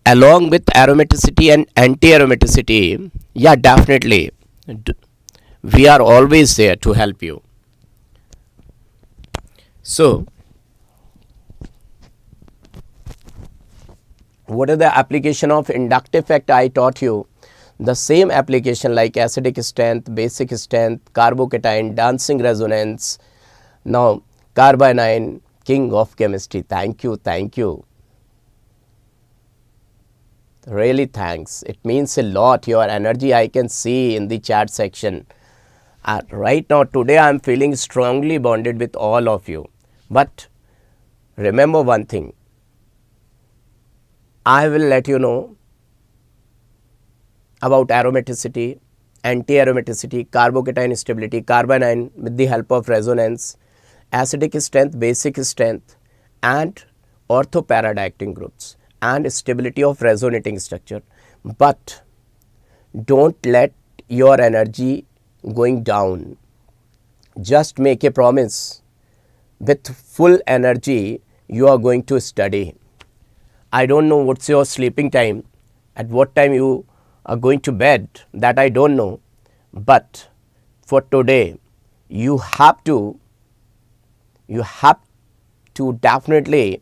along with aromaticity and anti-aromaticity, yeah, definitely, we are always there to help you. So, what is the application of inductive effect I taught you? The same application like acidic strength, basic strength, carbocation, dancing resonance. Now, carbanion, king of chemistry. Thank you, thank you. Really thanks. It means a lot. Your energy I can see in the chat section. Right now, today I am feeling strongly bonded with all of you. But remember one thing. I will let you know about aromaticity, anti-aromaticity, carbocation stability, carbanion with the help of resonance, acidic strength, basic strength, and ortho paradiacting groups, and stability of resonating structure. But don't let your energy going down. Just make a promise. With full energy, you are going to study. I don't know what's your sleeping time, at what time you are going to bed, that I don't know. But for today, you have to definitely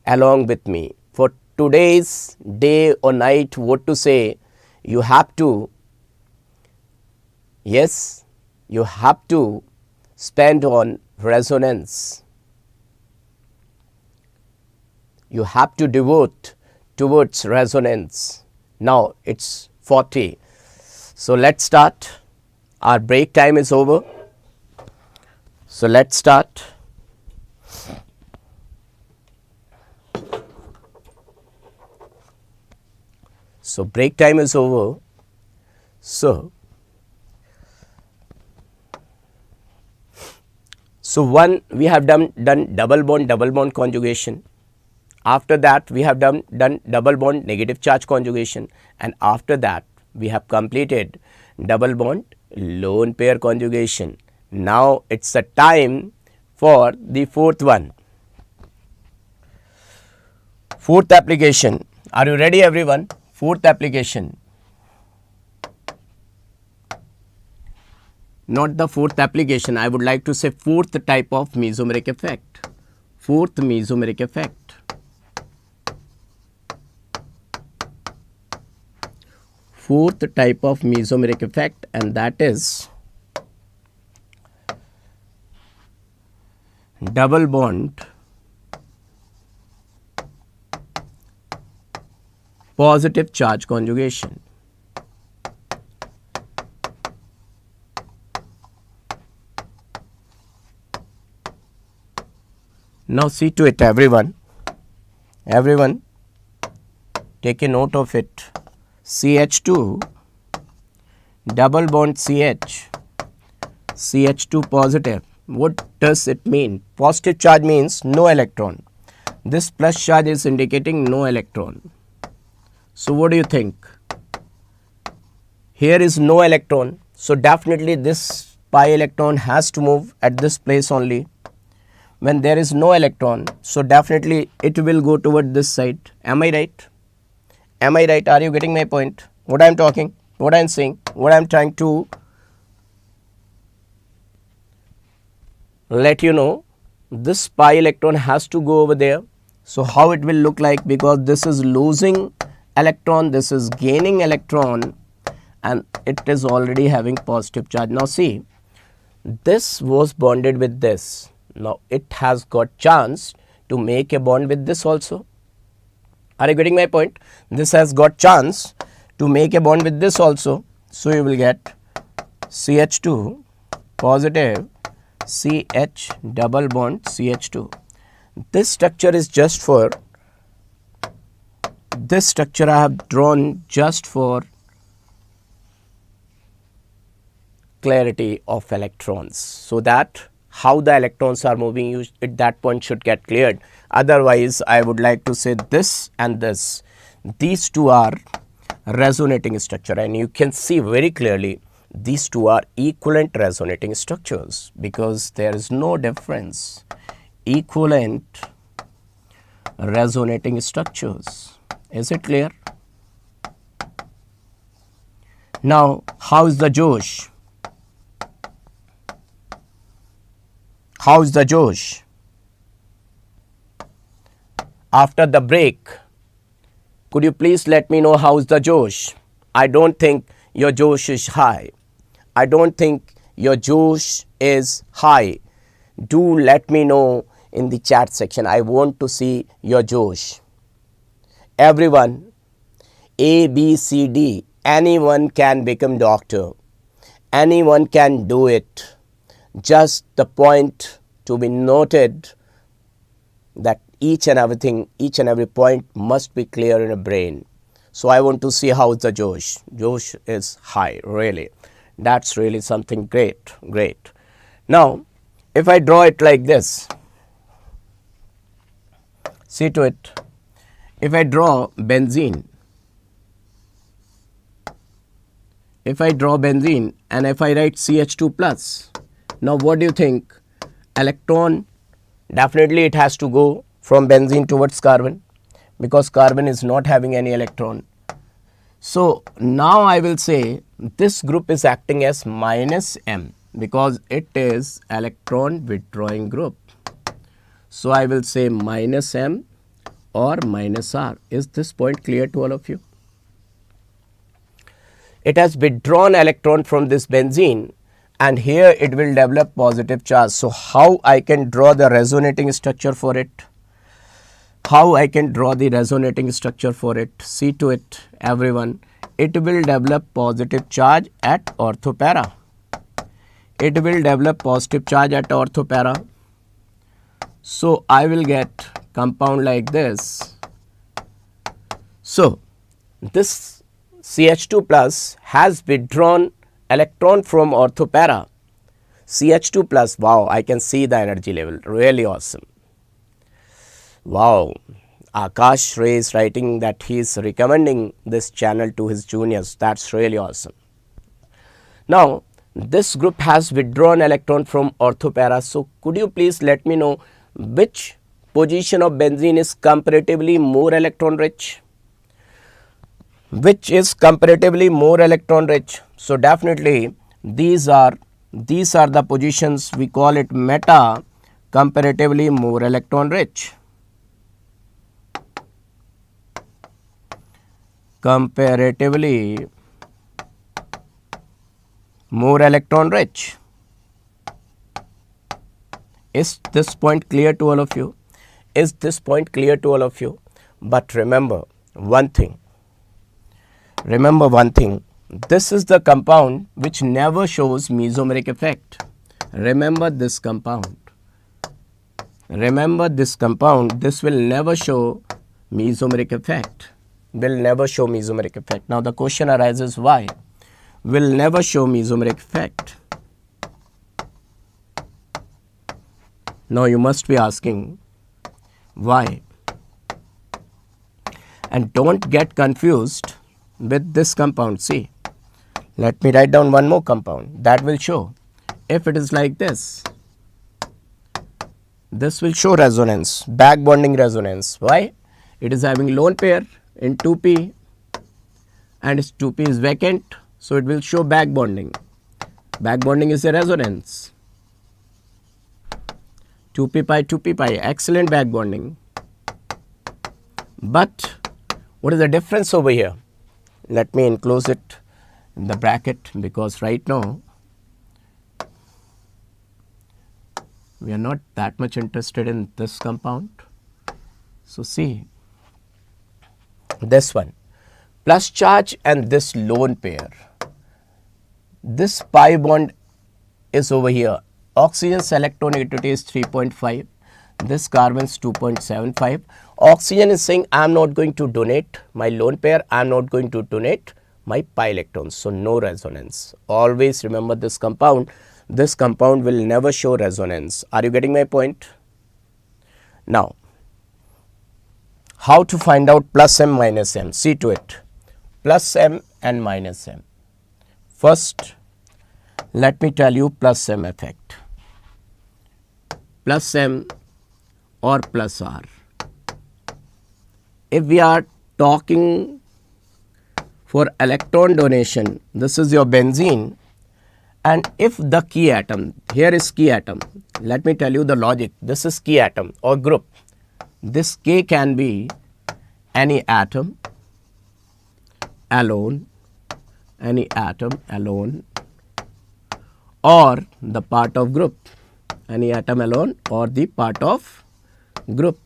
along with me. For today's day or night, what to say, you have to, yes, you have to spend on resonance. You have to devote towards resonance. Now it's 40. So let's start. Our break time is over. So let's start. So break time is over. So one, we have done double bond conjugation. After that, we have done double bond negative charge conjugation, and after that, we have completed double bond lone pair conjugation. Now it's the time for the fourth one. Fourth application. Are you ready, everyone? Fourth application. Not the fourth application. I would like to say fourth type of mesomeric effect. Fourth mesomeric effect. Fourth type of mesomeric effect, and that is double bond positive charge conjugation. Now see to it, everyone. Everyone, take a note of it. CH2 double bond CH, CH2 positive. What does it mean? Positive charge means no electron. This plus charge is indicating no electron. So what do you think? Here is no electron. So definitely this pi electron has to move at this place only. When there is no electron, so definitely it will go toward this side. Am I right? Am I right? Are you getting my point? What I am talking, what I am saying, what I am trying to let you know. This pi electron has to go over there. So how it will look like, because this is losing electron, this is gaining electron, and it is already having positive charge. Now see, this was bonded with this. Now it has got chance to make a bond with this also. Are you getting my point? This has got chance to make a bond with this also. So you will get CH2 positive CH double bond CH2. This structure is just for, this structure I have drawn just for clarity of electrons, so that how the electrons are moving, you at that point should get cleared. Otherwise, I would like to say this and this, these two are resonating structure, and you can see very clearly these two are equivalent resonating structures because there is no difference. Equivalent resonating structures. Is it clear? Now, how is the Josh? How is the Josh? After the break, could you please let me know how is the Josh? I don't think your Josh is high. I don't think your Josh is high. Do let me know in the chat section. I want to see your Josh. Everyone, A, B, C, D, anyone can become doctor. Anyone can do it. Just the point to be noted that each and every point must be clear in a brain. So I want to see how is the Josh. Josh is high, really. That's really something great, great. Now, if I draw it like this, see to it. If I draw benzene, and if I write CH2 plus, now what do you think? Electron, definitely it has to go from benzene towards carbon because carbon is not having any electron. So now I will say this group is acting as minus M because it is electron withdrawing group. So I will say minus M or minus R. Is this point clear to all of you? It has withdrawn electron from this benzene and here it will develop positive charge. So how I can draw the resonating structure for it? How I can draw the resonating structure for it? See to it, everyone. It will develop positive charge at orthopara. It will develop positive charge at orthopara. So I will get compound like this. So this CH2 plus has withdrawn electron from orthopara. CH2 plus, wow, I can see the energy level, really awesome. Wow, Akash Ray is writing that he is recommending this channel to his juniors. That's really awesome. Now, this group has withdrawn electron from orthopara. So, could you please let me know which position of benzene is comparatively more electron rich? Which is comparatively more electron rich? So, definitely these are the positions, we call it meta, comparatively more electron rich. Comparatively more electron rich. Is this point clear to all of you? Is this point clear to all of you? But remember one thing. This is the compound which never shows mesomeric effect. Remember this compound. This will never show mesomeric effect. Now the question arises, why? Will never show mesomeric effect. Now you must be asking, why? And don't get confused with this compound. See, let me write down one more compound that will show. If it is like this will show resonance, back bonding resonance. Why? It is having lone pair in 2p and its 2p is vacant, so it will show back bonding. Back bonding is a resonance. 2p pi, excellent back bonding. But what is the difference over here? Let me enclose it in the bracket because right now we are not that much interested in this compound. So see, this one, plus charge and this lone pair. This pi bond is over here. Oxygen's electronegativity is 3.5. This carbon's 2.75. Oxygen is saying I am not going to donate my lone pair, I am not going to donate my pi electrons. So no resonance. Always remember this compound. This compound will never show resonance. Are you getting my point? Now, how to find out plus M minus M? See to it. Plus M and minus M. First, let me tell you plus M effect. Plus M or plus R. If we are talking for electron donation, this is your benzene, and if the key atom, here is key atom, let me tell you the logic, this is key atom or group. This K can be any atom alone, any atom alone, or the part of group, any atom alone or the part of group.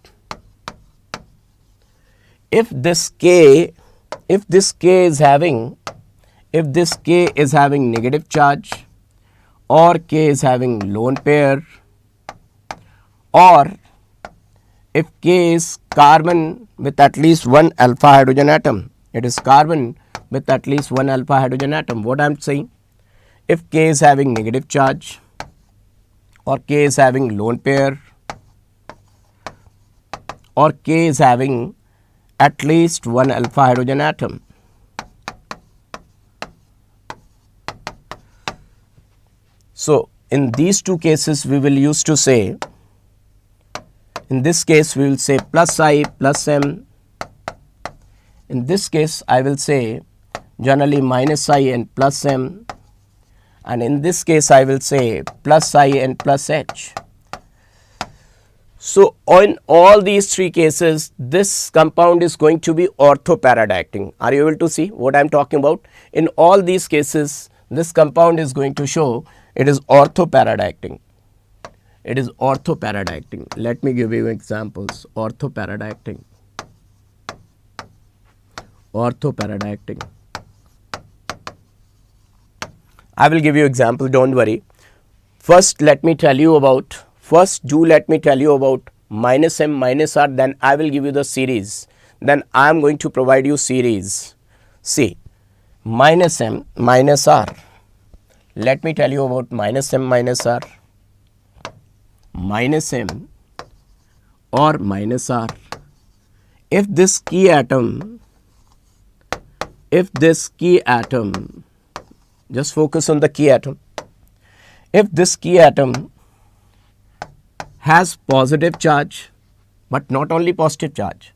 If this K is having negative charge, or K is having lone pair, or if K is carbon with at least one alpha hydrogen atom, it is carbon with at least one alpha hydrogen atom. What I am saying, if K is having negative charge, or K is having lone pair, or K is having at least one alpha hydrogen atom, so in these two cases we will use to say, in this case we will say plus I plus M, in this case I will say generally minus I and plus M, and in this case I will say plus I and plus H. So in all these three cases, this compound is going to be ortho-paradiacting. Are you able to see what I am talking about? In all these cases, this compound is going to show it is ortho-paradiacting. It is ortho-paradiacting. Let me give you examples. Ortho-paradiacting. Ortho-paradiacting. I will give you example, don't worry. First, let me tell you about minus M minus R, then I will give you the series. Then I am going to provide you series. See, minus M minus R. Let me tell you about minus M minus R. Minus M or minus R. If this key atom, just focus on the key atom. If this key atom has positive charge, but not only positive charge,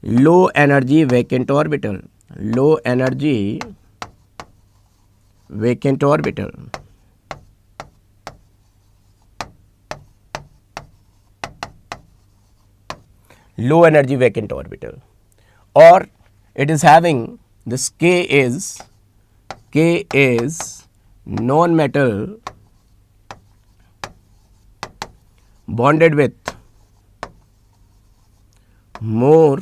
low energy vacant orbital, low energy vacant orbital, low energy vacant orbital, or it is having this K is non-metal bonded with more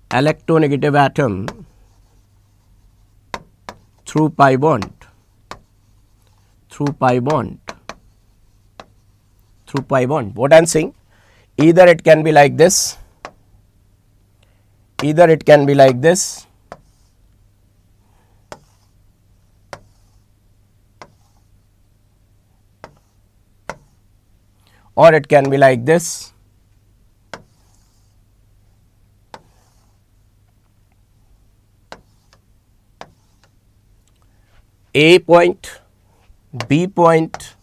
electronegative atom through pi bond, What I am saying, either it can be like this, or it can be like this. A point, B point,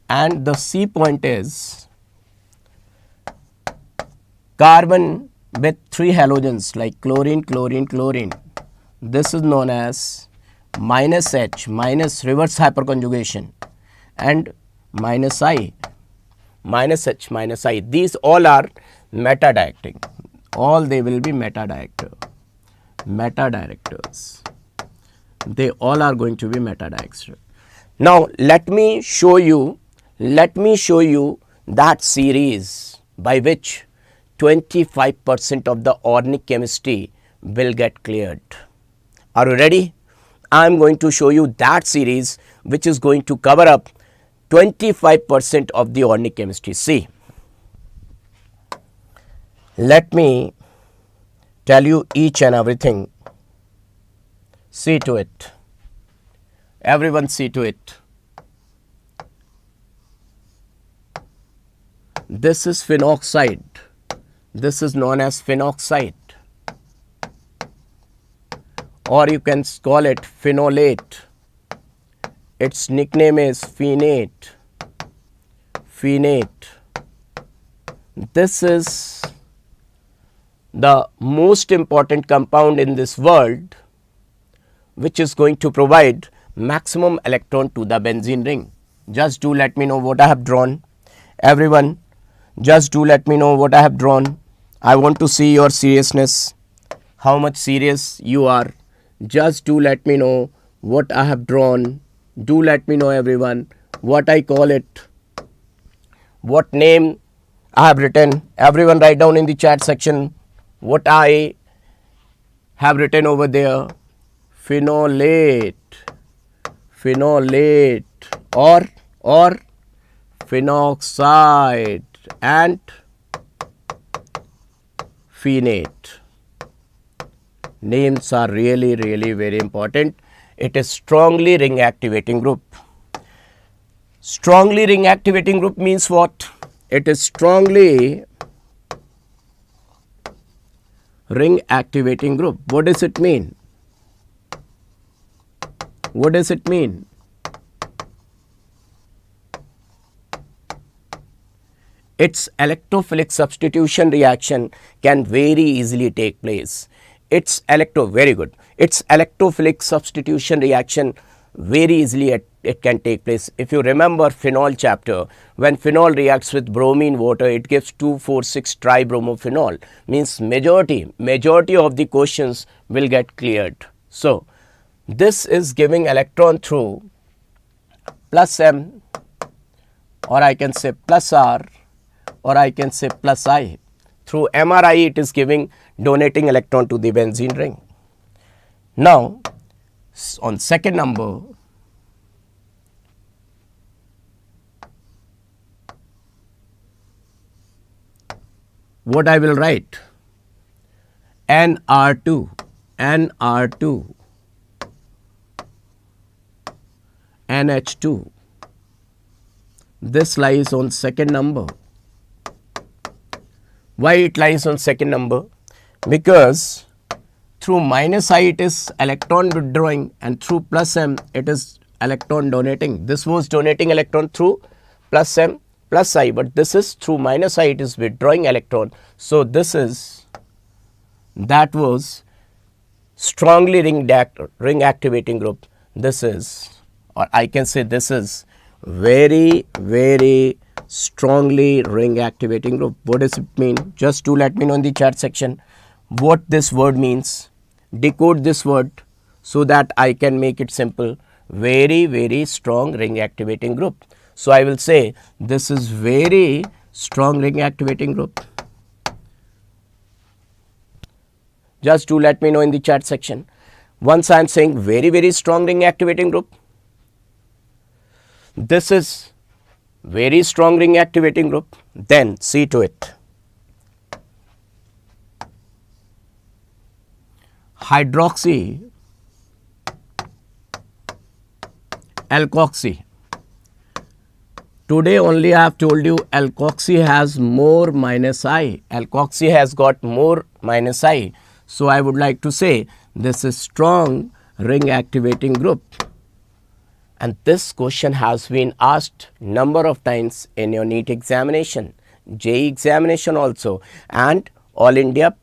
and the C point is carbon with three halogens like chlorine, chlorine, chlorine. This is known as minus H, minus reverse hyperconjugation, and minus I, minus H, minus I. These all are meta-diacting. All they will be meta-directors. They all are going to be meta-directors. Now let me show you that series by which 25% of the organic chemistry will get cleared. Are you ready? I am going to show you that series which is going to cover up 25% of the organic chemistry. See, let me tell you each and everything. See to it. Everyone see to it. This is phenoxide. This is known as phenoxide, or you can call it phenolate. Its nickname is phenate. Phenate. This is the most important compound in this world, which is going to provide maximum electron to the benzene ring. Just do let me know what I have drawn. Everyone, just do let me know what I have drawn. I want to see your seriousness, how much serious you are. Just do let me know what I have drawn. Do let me know, everyone, what I call it, what name I have written. Everyone write down in the chat section what I have written over there. Phenolate, phenolate, or phenoxide and phenate. Names are really very important. It is strongly ring activating group. Strongly ring activating group means what? It is strongly ring activating group. What does it mean? What does it mean? Its electrophilic substitution reaction can very easily take place. Its electrophilic substitution reaction very easily it can take place. If you remember phenol chapter, when phenol reacts with bromine water, it gives 2,4,6 tribromophenol. Means majority of the questions will get cleared. So this is giving electron through plus M, or I can say plus R, or I can say plus I. Through MRI it is giving donating electron to the benzene ring. Now on second number, what I will write? NR2, NR2, NH2. This lies on second number. Why it lies on second number? Because through minus I it is electron withdrawing, and through plus M it is electron donating. This was donating electron through plus M plus I, but this is through minus I it is withdrawing electron. So this is, that was strongly ring activating group. This is, or I can say this is very strongly ring activating group. What does it mean? Just do let me know in the chat section what this word means. Decode this word so that I can make it simple. Very strong ring activating group. So I will say this is very strong ring activating group. Just do let me know in the chat section. Once I am saying very strong ring activating group, this is very strong ring activating group, then see to it. Hydroxy, alkoxy. Today only I have told you alkoxy has more minus I. Alkoxy has got more minus I. So I would like to say this is strong ring activating group. And this question has been asked number of times in your NEET examination, JEE examination also, and All India,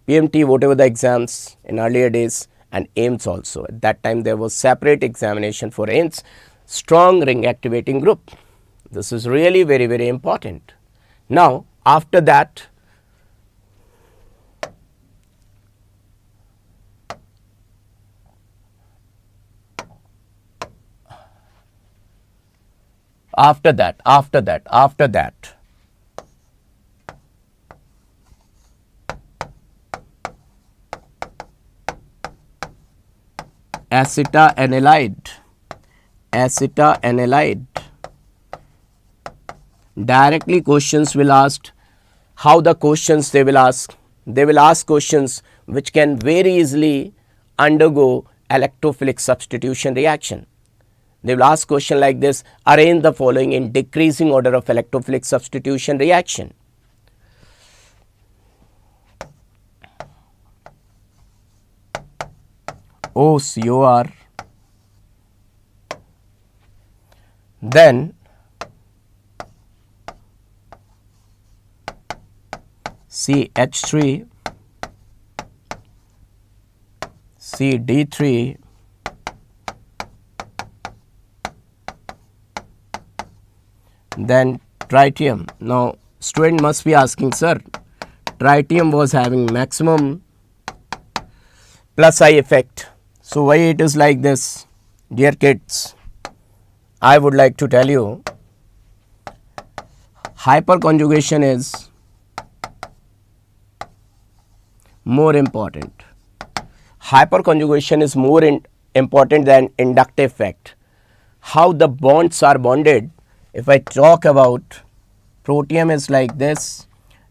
PMT, whatever the exams in earlier days, and AIMS also. At that time there was separate examination for AIMS. Strong ring activating group. This is really very important. Now after that, after that, acetoanilide. Directly questions will ask. How the questions they will ask? They will ask questions which can very easily undergo electrophilic substitution reaction. They will ask question like this: arrange the following in decreasing order of electrophilic substitution reaction. OCOR, then CH3, CD3, then tritium. Now student must be asking, sir, tritium was having maximum plus I effect. So why it is like this? Dear kids, I would like to tell you, hyperconjugation is more important. Hyperconjugation is more important than inductive effect. How the bonds are bonded? If I talk about protium is like this,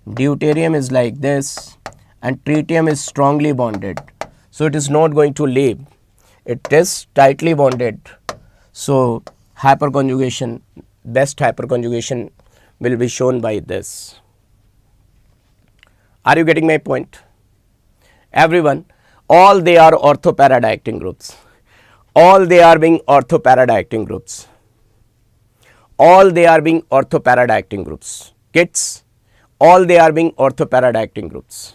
deuterium is like this, and tritium is strongly bonded. So it is not going to leave. It is tightly bonded. So hyperconjugation, best hyperconjugation will be shown by this. Are you getting my point? Everyone, all they are ortho-para-diacting groups. All they are being ortho-para-diacting groups. All they are being ortho-para-diacting groups. Kids, all they are being ortho-para-diacting groups.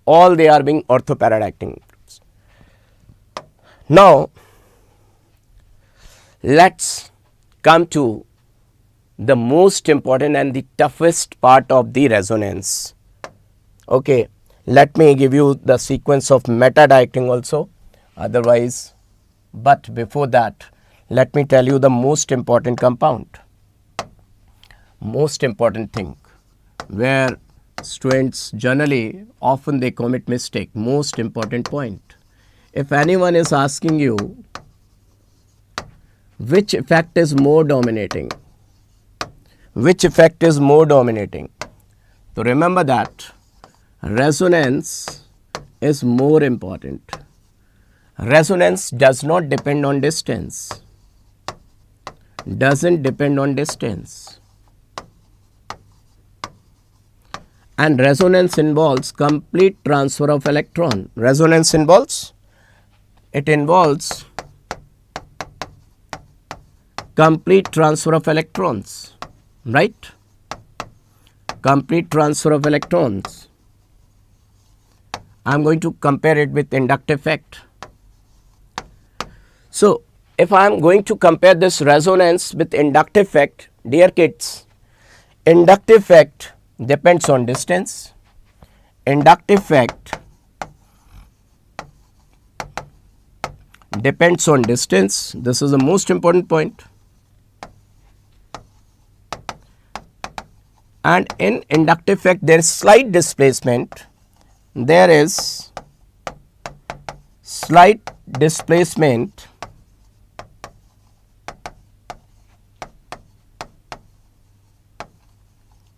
All they are being ortho-para-diacting groups. Now, let's come to the most important and the toughest part of the resonance. Okay, let me give you the sequence of meta-diacting also, otherwise, but before that, let me tell you the most important compound. Most important thing, where students generally often they commit mistake. Most important point. If anyone is asking you which effect is more dominating, which effect is more dominating, so remember that resonance is more important. Resonance does not depend on distance, doesn't depend on distance. And resonance involves complete transfer of electron. Resonance involves, it involves complete transfer of electrons, right? Complete transfer of electrons. I am going to compare it with inductive effect. So, if I am going to compare this resonance with inductive effect, dear kids, inductive effect depends on distance. Inductive effect depends on distance. This is the most important point. And in inductive effect, there is slight displacement. There is slight displacement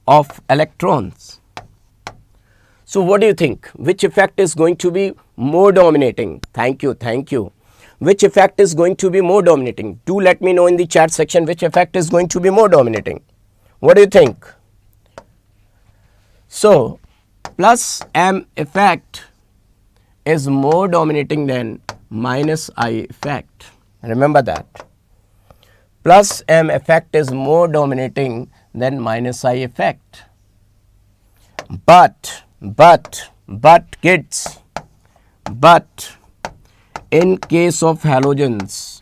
of electrons. So what do you think? Which effect is going to be more dominating? Thank you, thank you. Which effect is going to be more dominating? Do let me know in the chat section which effect is going to be more dominating. What do you think? So plus M effect is more dominating than minus I effect. Remember that. Plus M effect is more dominating than minus I effect. But kids, but in case of halogens,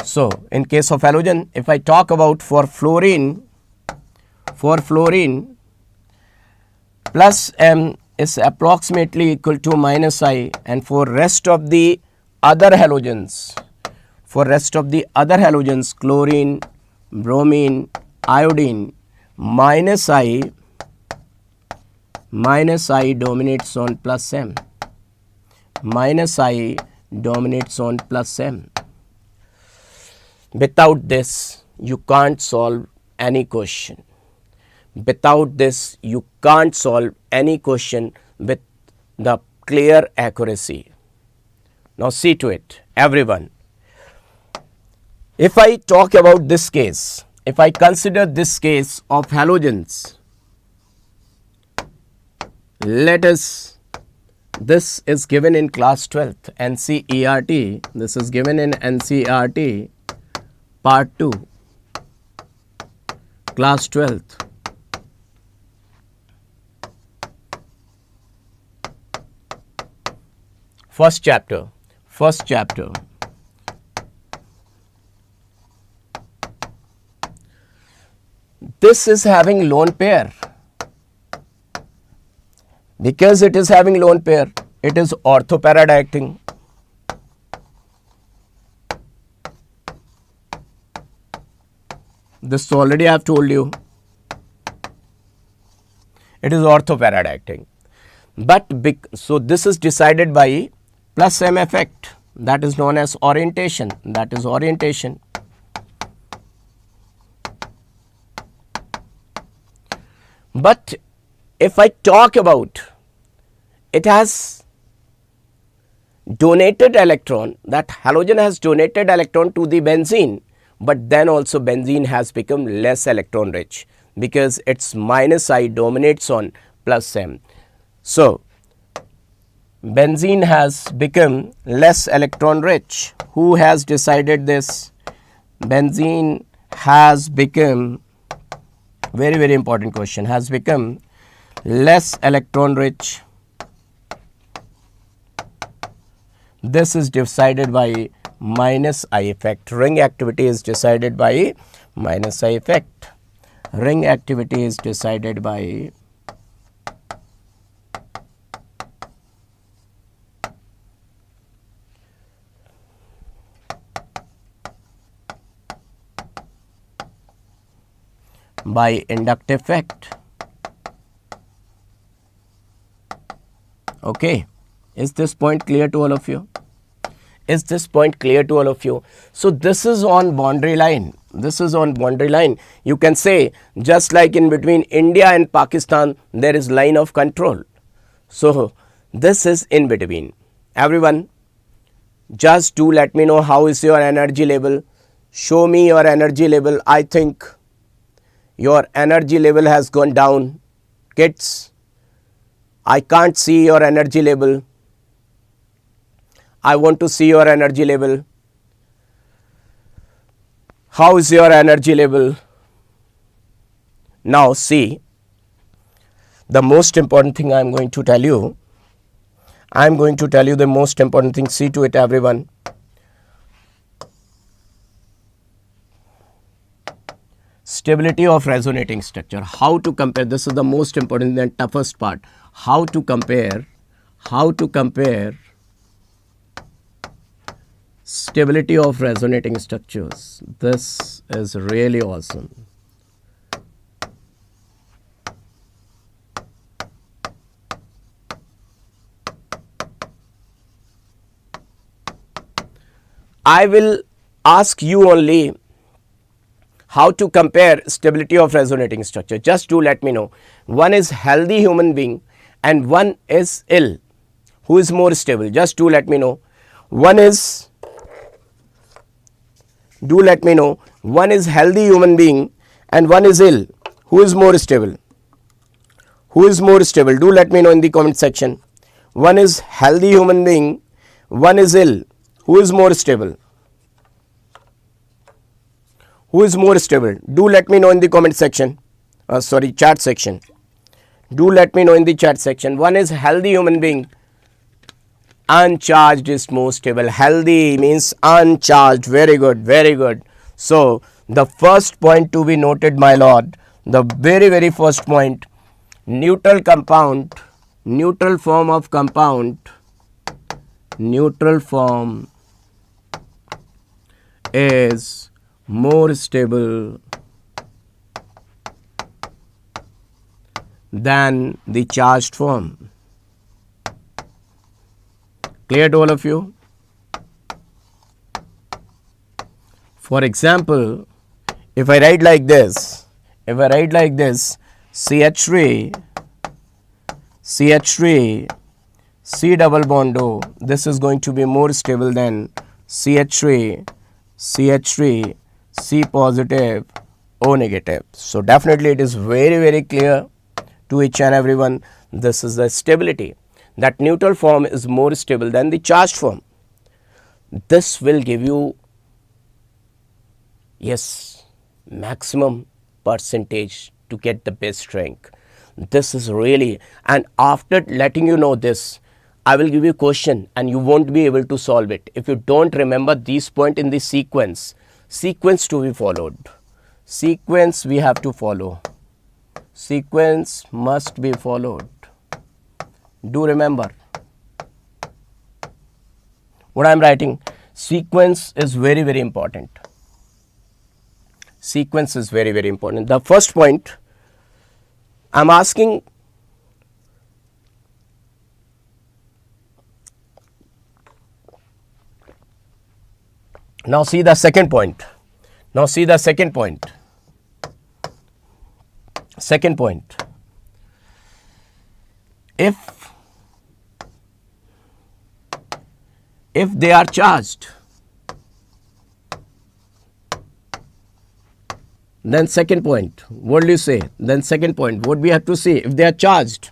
so in case of halogen, if I talk about for fluorine, plus M is approximately equal to minus I, and for rest of the other halogens, chlorine, bromine, iodine minus I dominates on plus M. Minus I dominates on plus M. Without this, you can't solve any question. Without this, you can't solve any question with the clear accuracy. Now see to it, everyone. If I talk about this case, if I consider this case of halogens, let us, this is given in class 12th NCERT, this is given in NCERT part 2, class 12th. First chapter. This is having lone pair. Because it is having lone pair, it is orthoparadiacting. This already I have told you. It is orthoparadiacting. But so this is decided by plus M effect, that is known as orientation. That is orientation. But if I talk about, it has donated electron, that halogen has donated electron to the benzene, but then also benzene has become less electron rich because its minus I dominates on plus M. So benzene has become less electron rich. Who has decided this? Benzene has become, very very important question, has become less electron rich. This is decided by minus I effect. Ring activity is decided by minus I effect. Ring activity is decided by inductive effect. Okay, is this point clear to all of you? Is this point clear to all of you? So this is on boundary line. This is on boundary line. You can say, just like in between India and Pakistan, there is line of control. So this is in between. Everyone, just do let me know how is your energy level. Show me your energy level. I think your energy level has gone down. Kids, I can't see your energy level. I want to see your energy level. How is your energy level? Now see, the most important thing I am going to tell you. I am going to tell you the most important thing. See to it, everyone. Stability of resonating structure. How to compare? This is the most important and toughest part. How to compare stability of resonating structures. This is really awesome. I will ask you only how to compare stability of resonating structure. Just do let me know. One is healthy human being and one is ill. Who is more stable? Just do let me know. One is, do let me know. One is healthy human being and one is ill. Who is more stable? Who is more stable? Do let me know in the comment section. One is healthy human being, one is ill. Who is more stable? Who is more stable? Do let me know in the comment section. Chat section. Do let me know in the chat section. One is healthy human being. Uncharged is more stable. Healthy means uncharged. Very good. Very good. So the first point to be noted, my lord, the very very first point, neutral compound, neutral form of compound, neutral form is more stable than the charged form. Clear to all of you? For example, if I write like this, CH3, C double bond O, this is going to be more stable than CH3, C positive, O negative. So definitely it is very, very clear to each and everyone, this is the stability. That neutral form is more stable than the charged form. This will give you, yes, maximum percentage to get the best rank. This is really, and after letting you know this, I will give you a question and you won't be able to solve it. If you don't remember these points in the sequence to be followed. Sequence we have to follow. Sequence must be followed. Do remember what I am writing. Sequence is very, very important. Sequence is very, very important. The first point I am asking, now see the second point. Second point. If they are charged, then second point, what do you say? Then second point, what we have to say? If they are charged,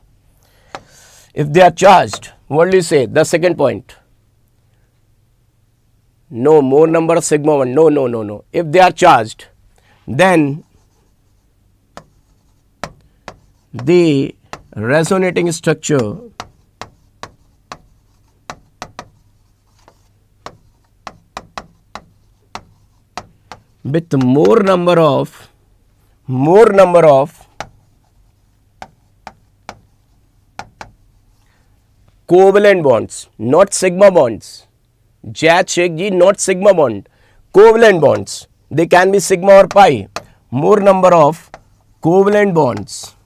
what do you say? The second point. No, more number of sigma 1. No. If they are charged, then the resonating structure with more number of covalent bonds, not sigma bonds. Sheikh ji, not sigma bond, covalent bonds. They can be sigma or pi. More number of covalent bonds.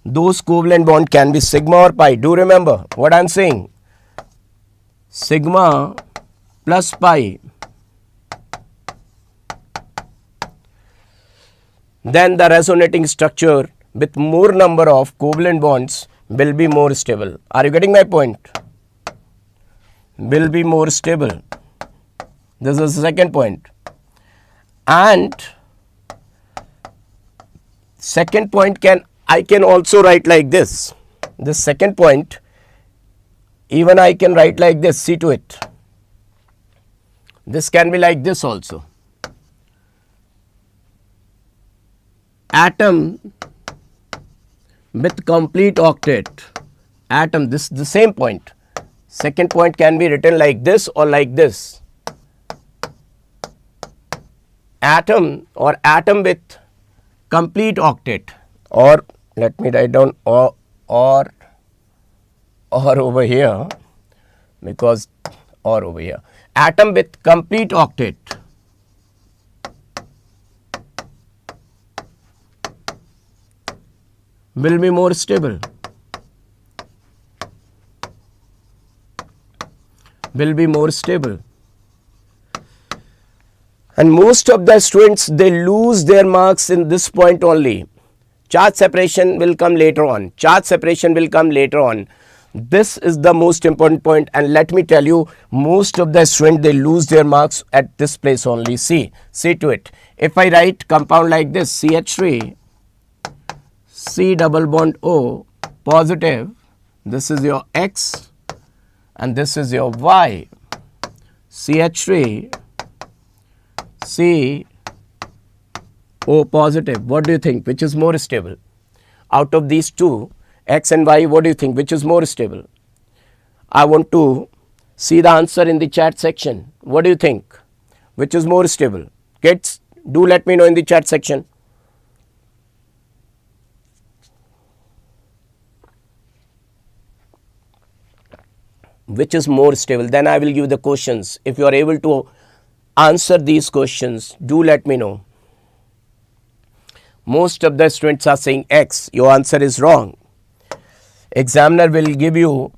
Those covalent bond can be sigma or pi. Do remember what I am saying. Sigma plus pi. Then the resonating structure with more number of covalent bonds will be more stable. Are you getting my point? Will be more stable. This is the second point. And second point I can also write like this. The second point, even I can write like this. See to it. This can be like this also. Atom with complete octet. Atom, this is the same point. Second point can be written like this or like this. Atom with complete octet, or let me write down or over here, because or over here. Atom with complete octet will be more stable. And most of the students, they lose their marks in this point only. Charge separation will come later on. This is the most important point, and let me tell you, most of the students, they lose their marks at this place only. See to it. If I write compound like this, CH3, C double bond O, positive, this is your X and this is your Y. CH3, C, O positive. What do you think? Which is more stable? Out of these two, X and Y, what do you think? Which is more stable? I want to see the answer in the chat section. What do you think? Which is more stable? Kids, do let me know in the chat section. Which is more stable? Then I will give the questions. If you are able to answer these questions, do let me know. Most of the students are saying X. Your answer is wrong. Examiner will give you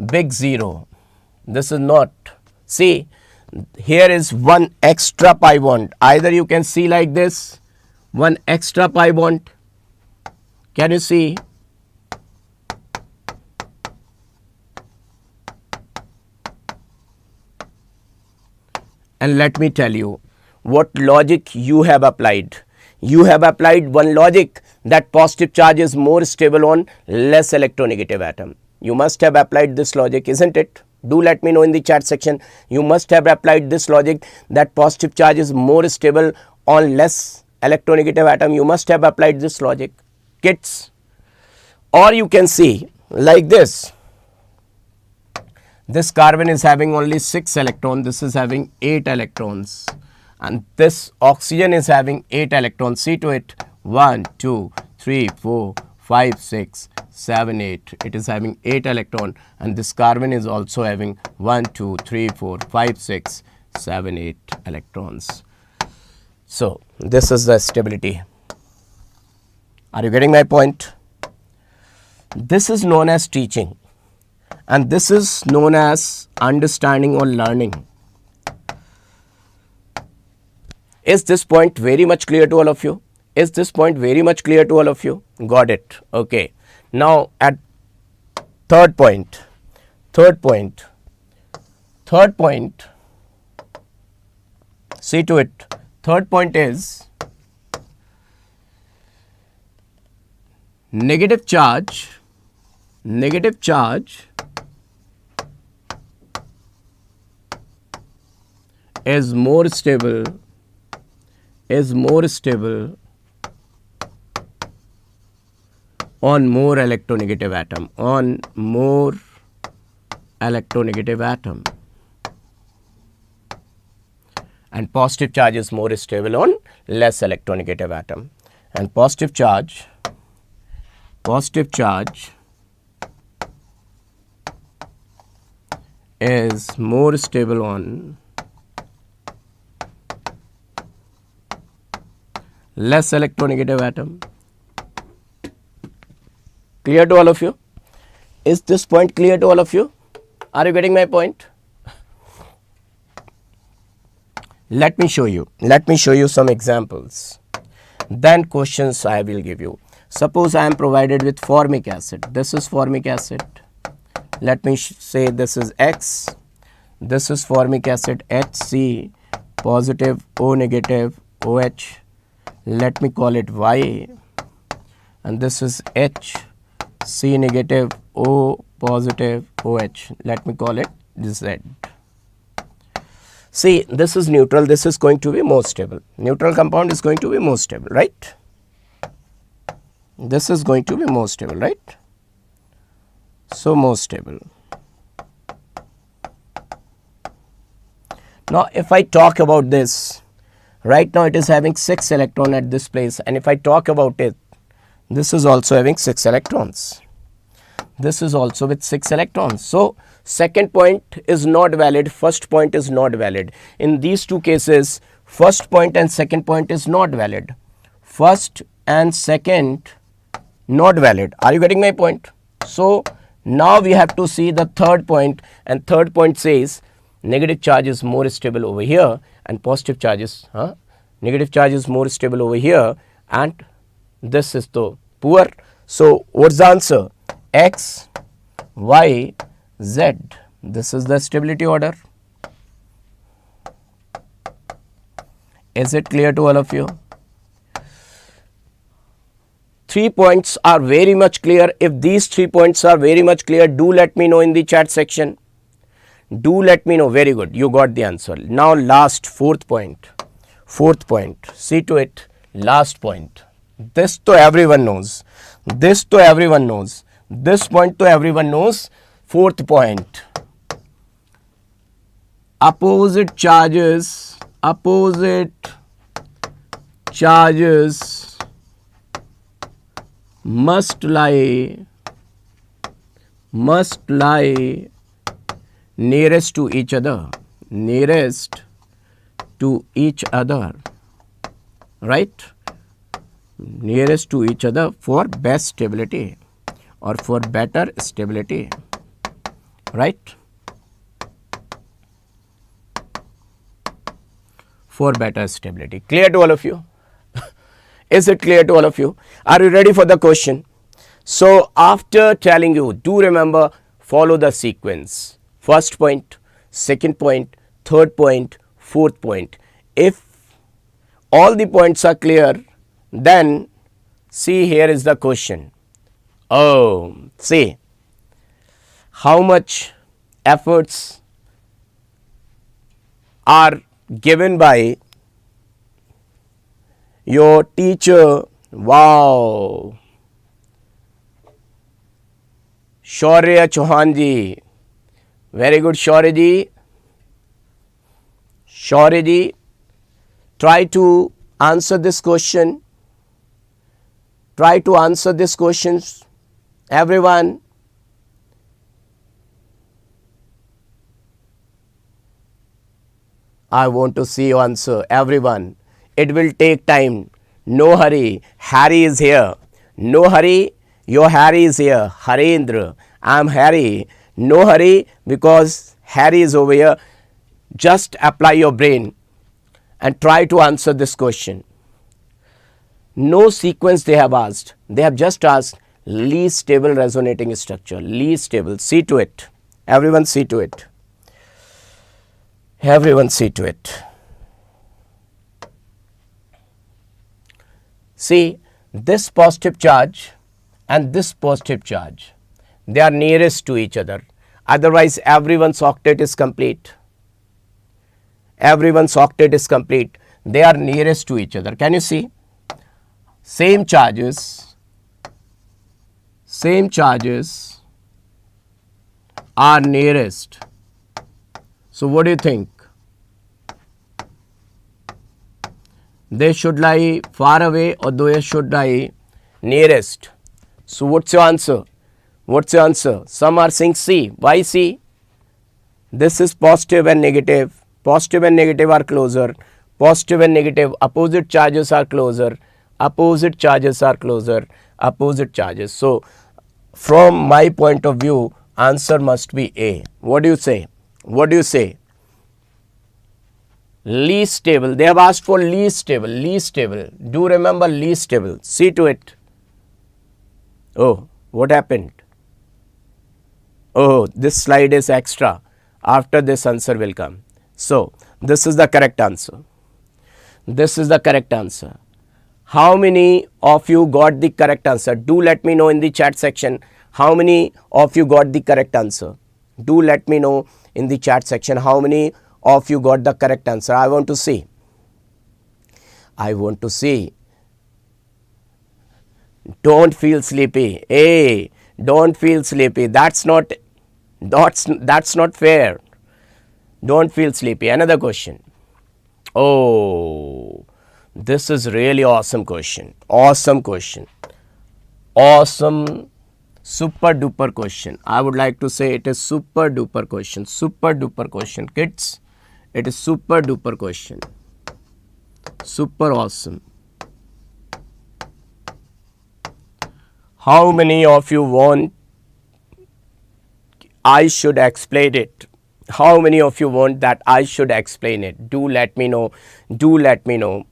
big 0. This is not. See, here is one extra pi bond. Either you can see like this, one extra pi bond. Can you see? And let me tell you what logic you have applied. You have applied one logic that positive charge is more stable on less electronegative atom. You must have applied this logic, isn't it? Do let me know in the chat section. You must have applied this logic that positive charge is more stable on less electronegative atom. You must have applied this logic, kids. Or you can see like this. This carbon is having only 6 electrons, this is having 8 electrons, and this oxygen is having 8 electrons. See to it, 1, 2, 3, 4, 5, 6, 7, 8. It is having 8 electrons, and this carbon is also having 1, 2, 3, 4, 5, 6, 7, 8 electrons. So, this is the stability. Are you getting my point? This is known as teaching. And this is known as understanding or learning. Is this point very much clear to all of you? Is this point very much clear to all of you? Got it. Okay. Now at third point. See to it. Third point is negative charge is more stable on more electronegative atom, and positive charge is more stable on less electronegative atom, and positive charge is more stable on less electronegative atom. Clear to all of you? Is this point clear to all of you? Are you getting my point? Let me show you some examples. Then questions I will give you. Suppose I am provided with formic acid. This is formic acid. Let me say this is X. This is formic acid HC, positive O negative OH. Let me call it Y, and this is H, C negative O positive OH. Let me call it Z. See, this is neutral, this is going to be more stable. Neutral compound is going to be more stable, right? This is going to be more stable, right? So, more stable. Now, if I talk about this, right now it is having 6 electrons at this place, and if I talk about it, this is also having 6 electrons. This is also with 6 electrons. So, second point is not valid, first point is not valid. In these two cases, first point and second point is not valid. First and second not valid. Are you getting my point? So, now we have to see the third point, and third point says negative charge is more stable over here and positive charge is negative charge is more stable over here, and this is the poor. So, what's the answer? X, Y, Z. This is the stability order. Is it clear to all of you? 3 points are very much clear. If these 3 points are very much clear, do let me know in the chat section. Do let me know. Very good. You got the answer. Now, last fourth point. See to it. Last point. This to everyone knows. This to everyone knows. This point to everyone knows. Fourth point. Opposite charges must lie nearest to each other, right? nearest to each other for best stability or for better stability, right? For better stability. Clear to all of you? Is it clear to all of you? Are you ready for the question? So after telling you, do remember, follow the sequence. First point, second point, third point, fourth point. If all the points are clear, then see, here is the question. Oh, see how much efforts are given by your teacher. Wow. Shaurya Chauhan ji. Very good, Shaurya ji. Shaurya ji, try to answer this question. Try to answer these questions, everyone. I want to see you answer, everyone. It will take time. No hurry. Harry is here. No hurry. Your Harry is here. Harendra. I am Harry. No hurry because Harry is over here. Just apply your brain and try to answer this question. No sequence they have asked. They have just asked least stable resonating structure. Least stable. See to it. Everyone see to it. Everyone see to it. See, this positive charge and this positive charge, they are nearest to each other. Otherwise, everyone's octet is complete. Everyone's octet is complete. They are nearest to each other. Can you see? Same charges are nearest. So what do you think? They should lie far away or they should lie nearest? So what's your answer? What's your answer? Some are saying C. Why C? This is positive and negative. Positive and negative are closer. Positive and negative opposite charges are closer. Opposite charges are closer. Opposite charges. So from my point of view, answer must be A. What do you say? What do you say? Least stable. They have asked for least stable. Least stable. Do remember least stable. See to it. Oh, what happened? Oh, this slide is extra. After this answer will come. So, this is the correct answer. This is the correct answer. How many of you got the correct answer? Do let me know in the chat section. How many of you got the correct answer? Do let me know in the chat section how many of you got the correct answer. I want to see. I want to see. Don't feel sleepy. Hey, don't feel sleepy. That's not fair. Don't feel sleepy. Another question. Oh, this is really awesome question. Awesome question. Awesome, super duper question. I would like to say it is super duper question. Super duper question, kids. It is super duper question. Super awesome. How many of you want I should explain it? How many of you want that I should explain it? Do let me know. Do let me know.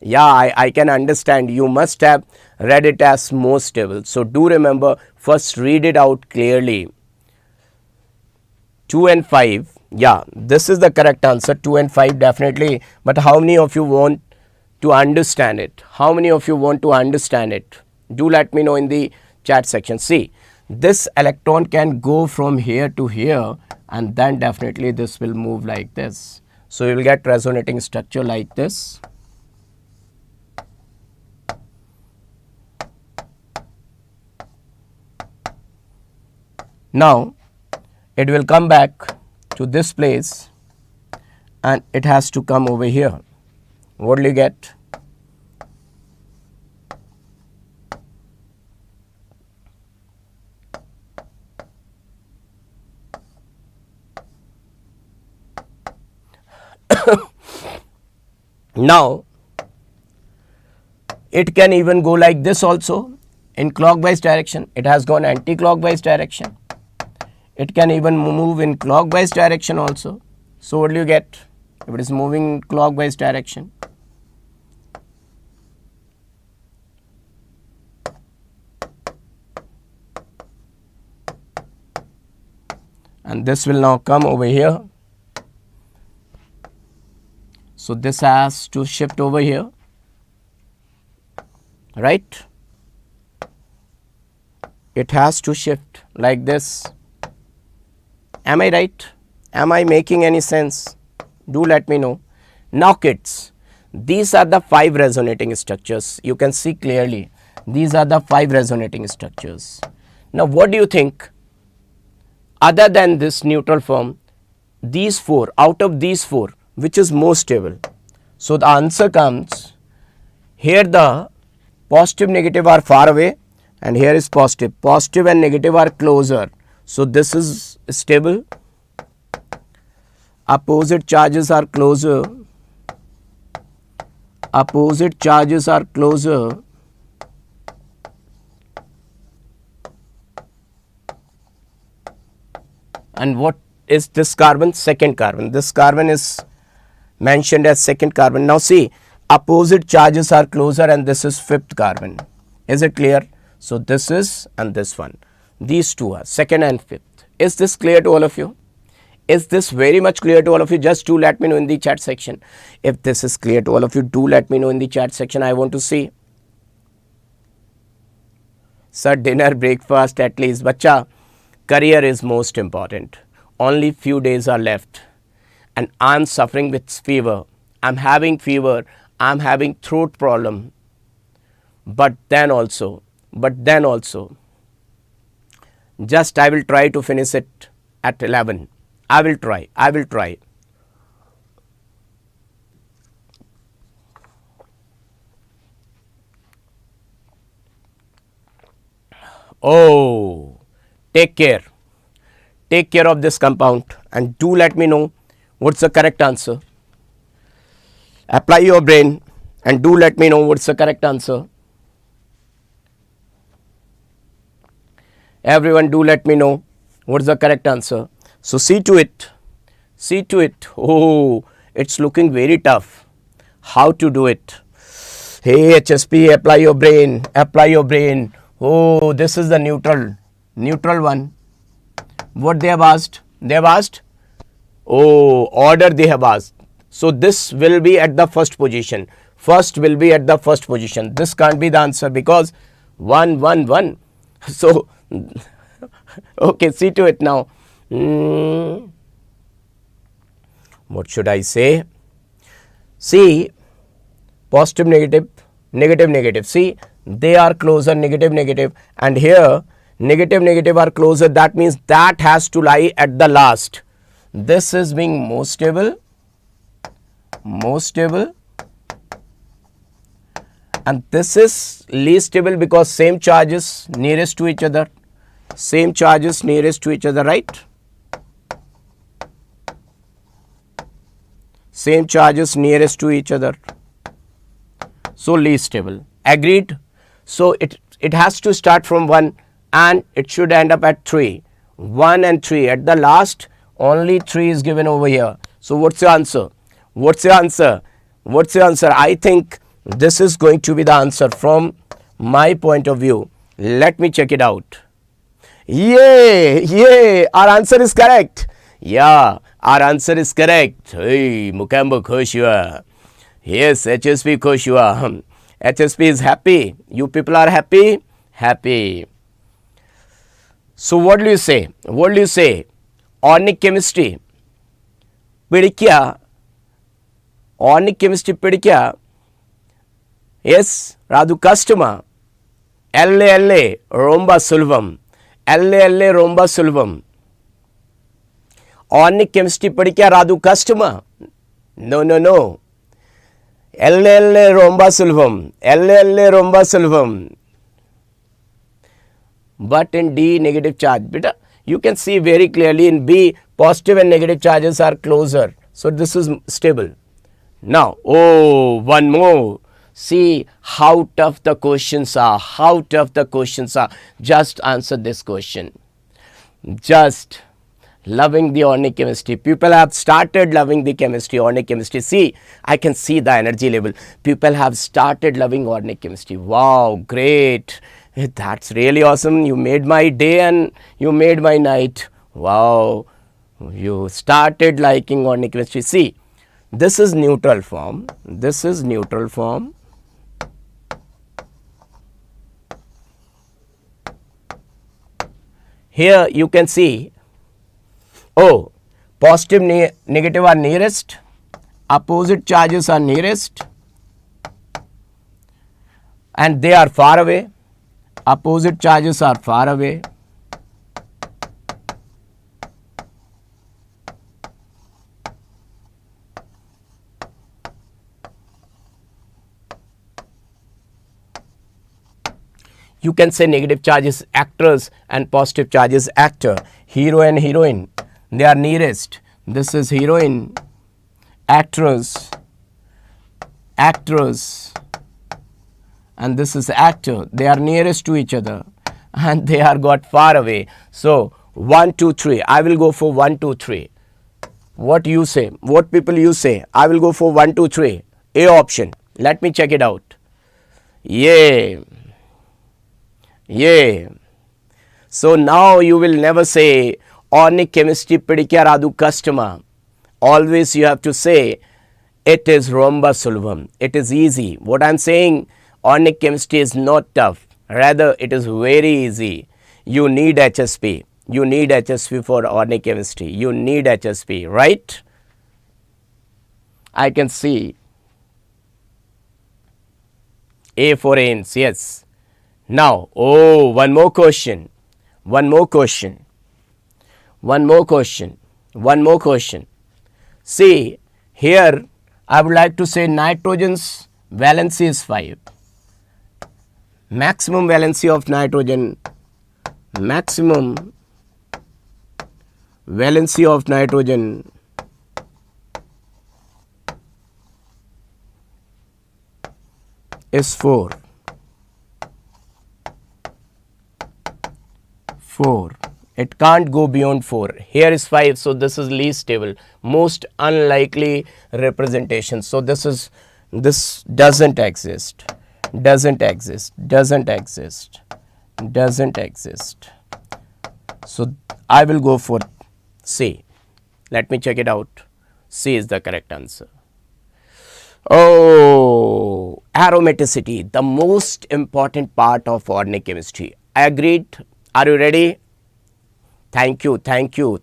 Yeah, I can understand. You must have read it as most stable. So do remember, first read it out clearly. 2 and 5. Yeah, this is the correct answer. 2 and 5 definitely. But how many of you want to understand it? How many of you want to understand it? Do let me know in the chat section. See, this electron can go from here to here and then definitely this will move like this. So you will get resonating structure like this. Now it will come back to this place and it has to come over here. What will you get? Now It can even go like this also in clockwise direction. It has gone anti-clockwise direction. It can even move in clockwise direction also. So what do you get if it is moving in clockwise direction? And this will now come over here. So this has to shift over here, right? It has to shift like this. Am I right? Am I making any sense? Do let me know. Now kids, these are the 5 resonating structures. You can see clearly. These are the 5 resonating structures. Now what do you think? Other than this neutral form, these 4, out of these 4, which is more stable? So the answer comes, here the positive negative are far away and here is positive. Positive and negative are closer. So this is stable. Opposite charges are closer. Opposite charges are closer. And what is this carbon? Second carbon. This carbon is mentioned as second carbon. Now see, opposite charges are closer and this is 5th carbon. Is it clear? So this is and this one. These two are second and 5th. Is this clear to all of you? Is this very much clear to all of you? Just do let me know in the chat section. If this is clear to all of you, do let me know in the chat section. I want to see. Sir, dinner, breakfast at least. Bacha, career is most important. Only few days are left. And I'm suffering with fever. I'm having fever. I'm having throat problem. But then also, just I will try to finish it at 11. I will try. Oh, take care. Take care of this compound and do let me know what's the correct answer. Apply your brain and do let me know what's the correct answer. Everyone do let me know what's the correct answer. So see to it. Oh, it's looking very tough. How to do it? Hey HSP, apply your brain. Oh, this is the neutral one. What they have asked? Oh, order they have asked. So this will be at the first position. This can't be the answer because 1, 1, 1. So, okay, see to it now. What should I say? See, positive, negative, negative, negative. See, they are closer, negative, negative. And here, negative, negative are closer. That means that has to lie at the last. This is being more stable. And this is least stable because same charges nearest to each other. Right? Same charges nearest to each other. So least stable. Agreed? So it has to start from 1 and it should end up at 3. 1 and 3. At the last, only 3 is given over here. So what's your answer? I think this is going to be the answer from my point of view. Let me check it out. Yay! Our answer is correct. Yeah, our answer is correct. Hey, Mukamba khush hua. Yes, HSP khush hua. HSP is happy. You people are happy? Happy. So what do you say? Organic chemistry. Pidikya. Organic chemistry pidikya. Yes, Radu customer. LA romba sulvam. LA romba sulvam. Organic chemistry padikya Radu customer. No. LA romba sulvam. But in D, negative charge. Beta, you can see very clearly in B, positive and negative charges are closer. So this is stable. Now, oh, one more. See how tough the questions are, how tough the questions are. Just answer this question. Just loving the organic chemistry. People have started loving the chemistry, organic chemistry. See, I can see the energy level. People have started loving organic chemistry. Wow, great. That's really awesome. You made my day and you made my night. Wow, you started liking organic chemistry. See, this is neutral form. This is neutral form. Here you can see, oh, positive, negative are nearest, opposite charges are nearest, and they are far away. Opposite charges are far away. You can say negative charge is actors and positive charge is actor. Hero and heroine, they are nearest. This is heroine, actress, and this is actor. They are nearest to each other and they are got far away. So 1, 2, 3. I will go for 1, 2, 3. What you say? What people you say? I will go for 1, 2, 3. A option. Let me check it out. Yay. Yeah. So now you will never say organic chemistry pedikyaradu customer. Always you have to say it is rhomba sulvam. It is easy. What I am saying, organic chemistry is not tough. Rather it is very easy. You need HSP. You need HSP for organic chemistry. You need HSP, right? I can see A for ANS, yes. Now, oh, one more question. See, here I would like to say nitrogen's valency is 5. Maximum valency of nitrogen is 4. It can't go beyond 4. Here is 5, so this is least stable, most unlikely representation. So this doesn't exist. So I will go for C. Let me check it out. C is the correct answer. Oh, aromaticity, the most important part of organic chemistry. Agreed? Are you ready? Thank you, kids.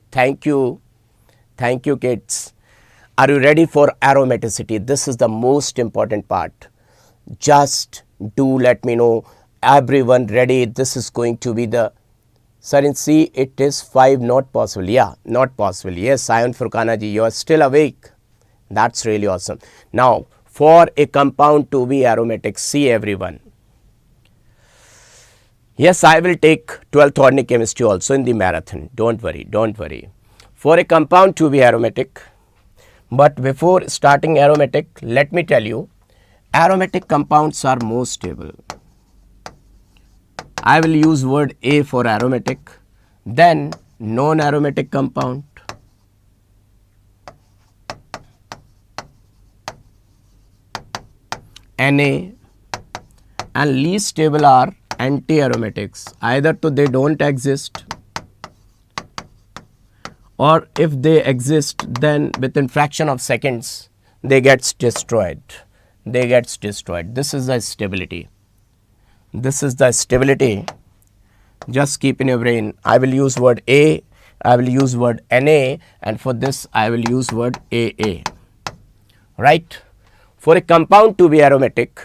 Are you ready for aromaticity? This is the most important part. Just do let me know. Everyone ready? This is going to be the... Sir, in C, it is 5, not possible. Yeah, not possible. Yes, Sayan Furkana ji, you are still awake. That's really awesome. Now, for a compound to be aromatic, see everyone. Yes, I will take 12th organic chemistry also in the marathon. Don't worry. For a compound to be aromatic, but before starting aromatic, let me tell you, aromatic compounds are most stable. I will use word A for aromatic, then non-aromatic compound, Na, and least stable are anti-aromatics. Either to they don't exist, or if they exist, then within fraction of seconds they gets destroyed. This is the stability. Just keep in your brain. I will use word A, I will use word Na, and for this I will use word Aa. Right? For a compound to be aromatic,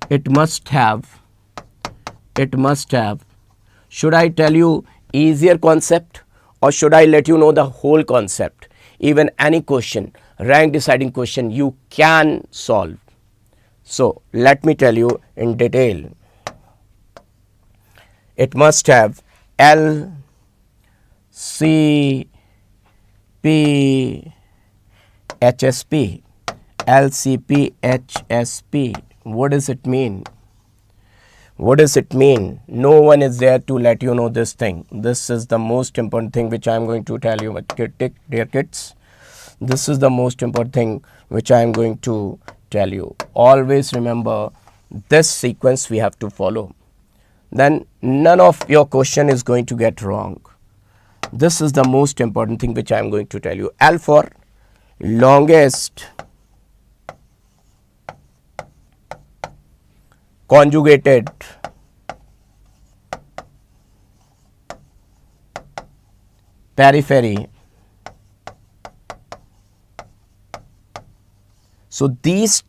it must have, should I tell you easier concept or should I let you know the whole concept? Even any question, rank deciding question you can solve. So let me tell you in detail. It must have L, C, P, HSP. LCP, HSP. What does it mean? What does it mean? No one is there to let you know this thing. This is the most important thing which I am going to tell you, dear kids. This is the most important thing which I am going to tell you. Always remember this sequence we have to follow. Then none of your question is going to get wrong. This is the most important thing which I am going to tell you. L for longest conjugated periphery. So these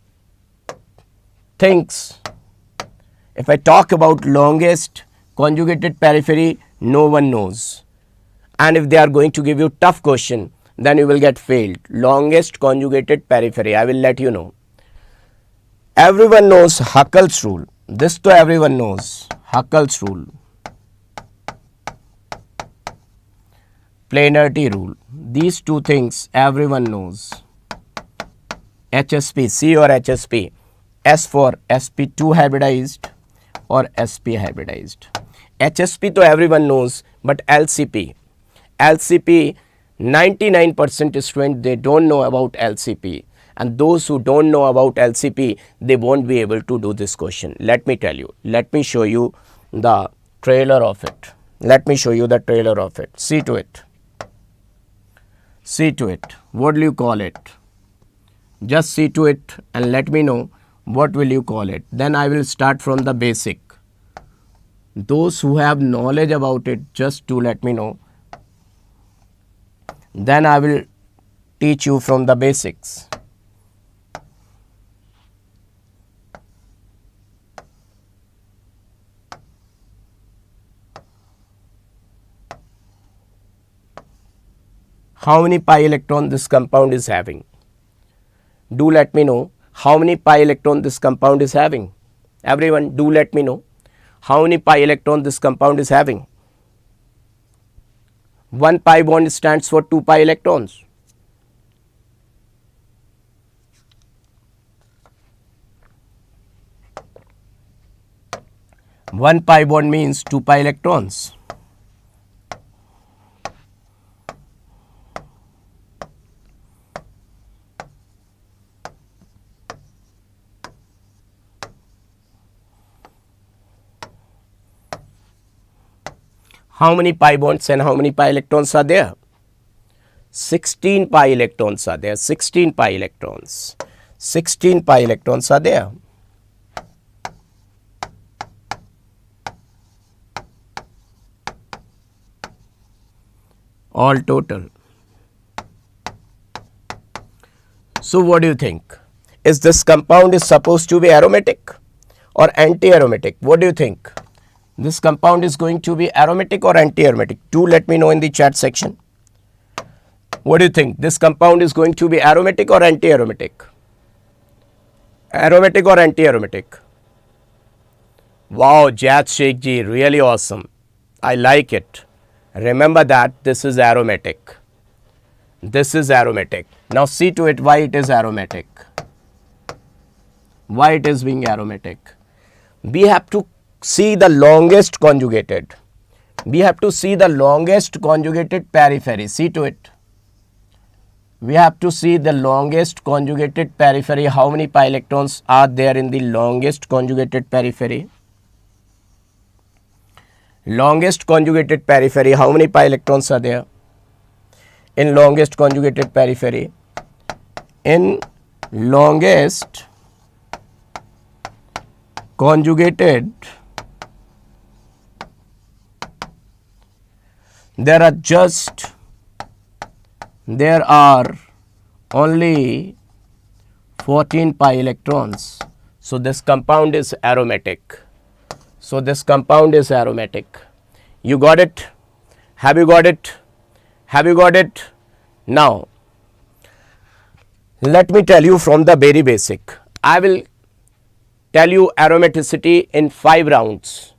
things, if I talk about longest conjugated periphery, no one knows. And if they are going to give you tough question, then you will get failed. Longest conjugated periphery, I will let you know. Everyone knows Huckel's rule. This to everyone knows. Huckel's rule. Planarity rule. These two things everyone knows. HSP, C or HSP. S for sp2 hybridized or sp hybridized. HSP to everyone knows, but LCP. LCP, 99% students, they don't know about LCP. And those who don't know about LCP, they won't be able to do this question. Let me tell you. Let me show you the trailer of it. Let me show you the trailer of it. See to it. See to it. What will you call it? Just see to it and let me know what will you call it. Then I will start from the basic. Those who have knowledge about it, just to let me know. Then I will teach you from the basics. How many pi electron this compound is having? Do let me know how many pi electron this compound is having. Everyone, do let me know how many pi electron this compound is having. 1 pi bond stands for 2 pi electrons. One pi bond means 2 pi electrons. How many pi bonds and how many pi electrons are there? 16 pi electrons are there. 16 pi electrons. 16 pi electrons are there. All total. So what do you think? Is this compound is supposed to be aromatic or anti-aromatic? What do you think? This compound is going to be aromatic or anti-aromatic? Do let me know in the chat section. What do you think? This compound is going to be aromatic or anti-aromatic? Aromatic or anti-aromatic? Wow, Jad Sheikh ji, really awesome. I like it. Remember that this is aromatic. This is aromatic. Now see to it why it is aromatic. Why it is being aromatic. We have to see the longest conjugated. We have to see the longest conjugated periphery. See to it. We have to see the longest conjugated periphery. How many pi electrons are there in the longest conjugated periphery? Longest conjugated periphery. How many pi electrons are there in longest conjugated periphery? In longest conjugated, there are only 14 pi electrons. So this compound is aromatic. So this compound is aromatic. You got it? Have you got it? Have you got it? Now, let me tell you from the very basic. I will tell you aromaticity in 5 rounds.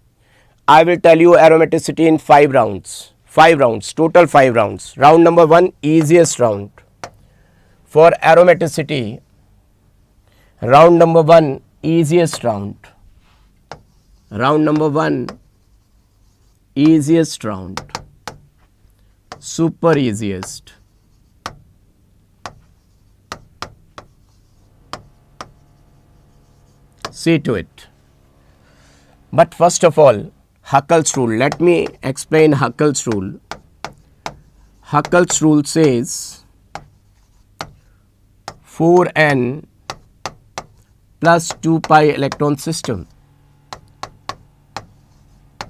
I will tell you aromaticity in 5 rounds. 5 rounds, total 5 rounds. Round number 1, easiest round. For aromaticity, round number 1, easiest round. Round number 1, easiest round. Super easiest. See to it. But first of all, Huckel's rule. Let me explain Huckel's rule. Huckel's rule says 4n plus 2 pi electron system.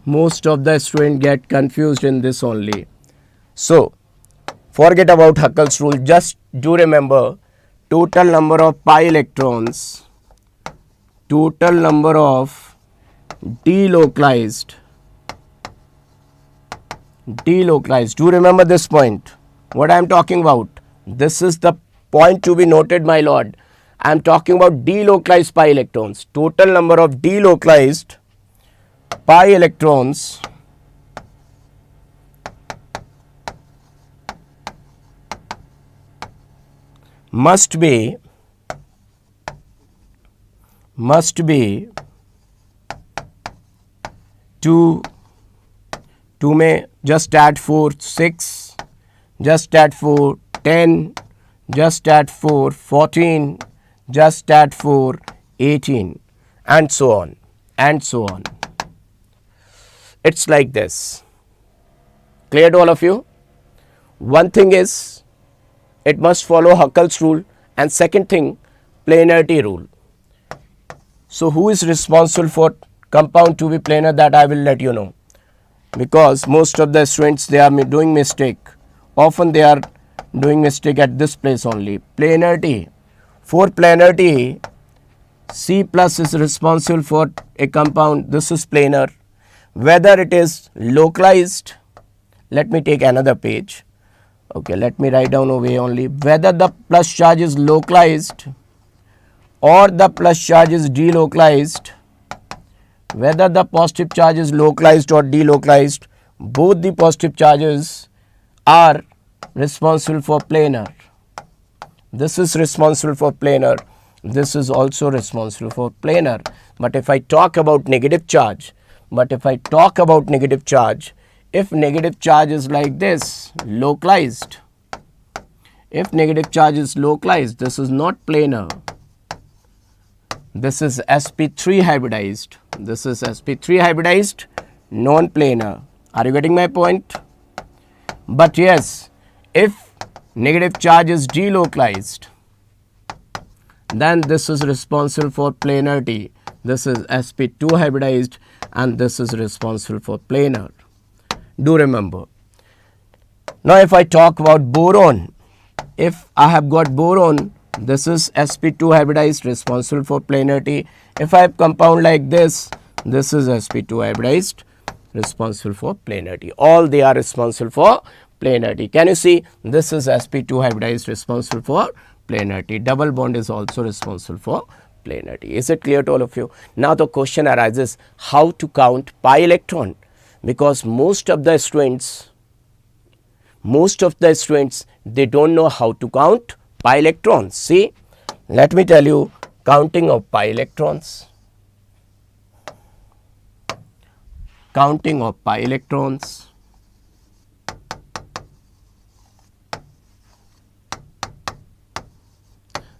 Most of the students get confused in this only. So, forget about Huckel's rule. Just do remember total number of pi electrons, total number of delocalized. Do remember this point. What I am talking about? This is the point to be noted, my lord. I am talking about delocalized pi electrons. Total number of delocalized pi electrons must be 2 में just add 4 6, just add 4 10, just add 4 14, just add 4 18, and so on and so on. It's like this. Clear to all of you? One thing is it must follow Huckel's rule, and second thing, planarity rule. So who is responsible for compound to be planar, that I will let you know, because most of the students, they are doing mistake. Often they are doing mistake at this place only. Planarity. For planarity, C plus is responsible for a compound. This is planar. Whether it is localized, let me take another page. Okay, let me write down over here only. Whether the plus charge is localized or the plus charge is delocalized, whether the positive charge is localized or delocalized, both the positive charges are responsible for planar. This is responsible for planar. This is also responsible for planar. But if I talk about negative charge, if negative charge is like this, localized, if negative charge is localized, this is not planar. This is sp3 hybridized. This is sp3 hybridized, non-planar. Are you getting my point? But yes, if negative charge is delocalized, then this is responsible for planarity. This is sp2 hybridized, and this is responsible for planar. Do remember. Now if I talk about boron, if I have got boron, this is sp2 hybridized, responsible for planarity. If I have compound like this, this is sp2 hybridized, responsible for planarity. All they are responsible for planarity. Can you see? This is sp2 hybridized, responsible for planarity. Double bond is also responsible for planarity. Is it clear to all of you? Now the question arises, how to count pi electron? Because most of the students, they don't know how to count pi electrons. See, let me tell you counting of pi electrons. Counting of pi electrons.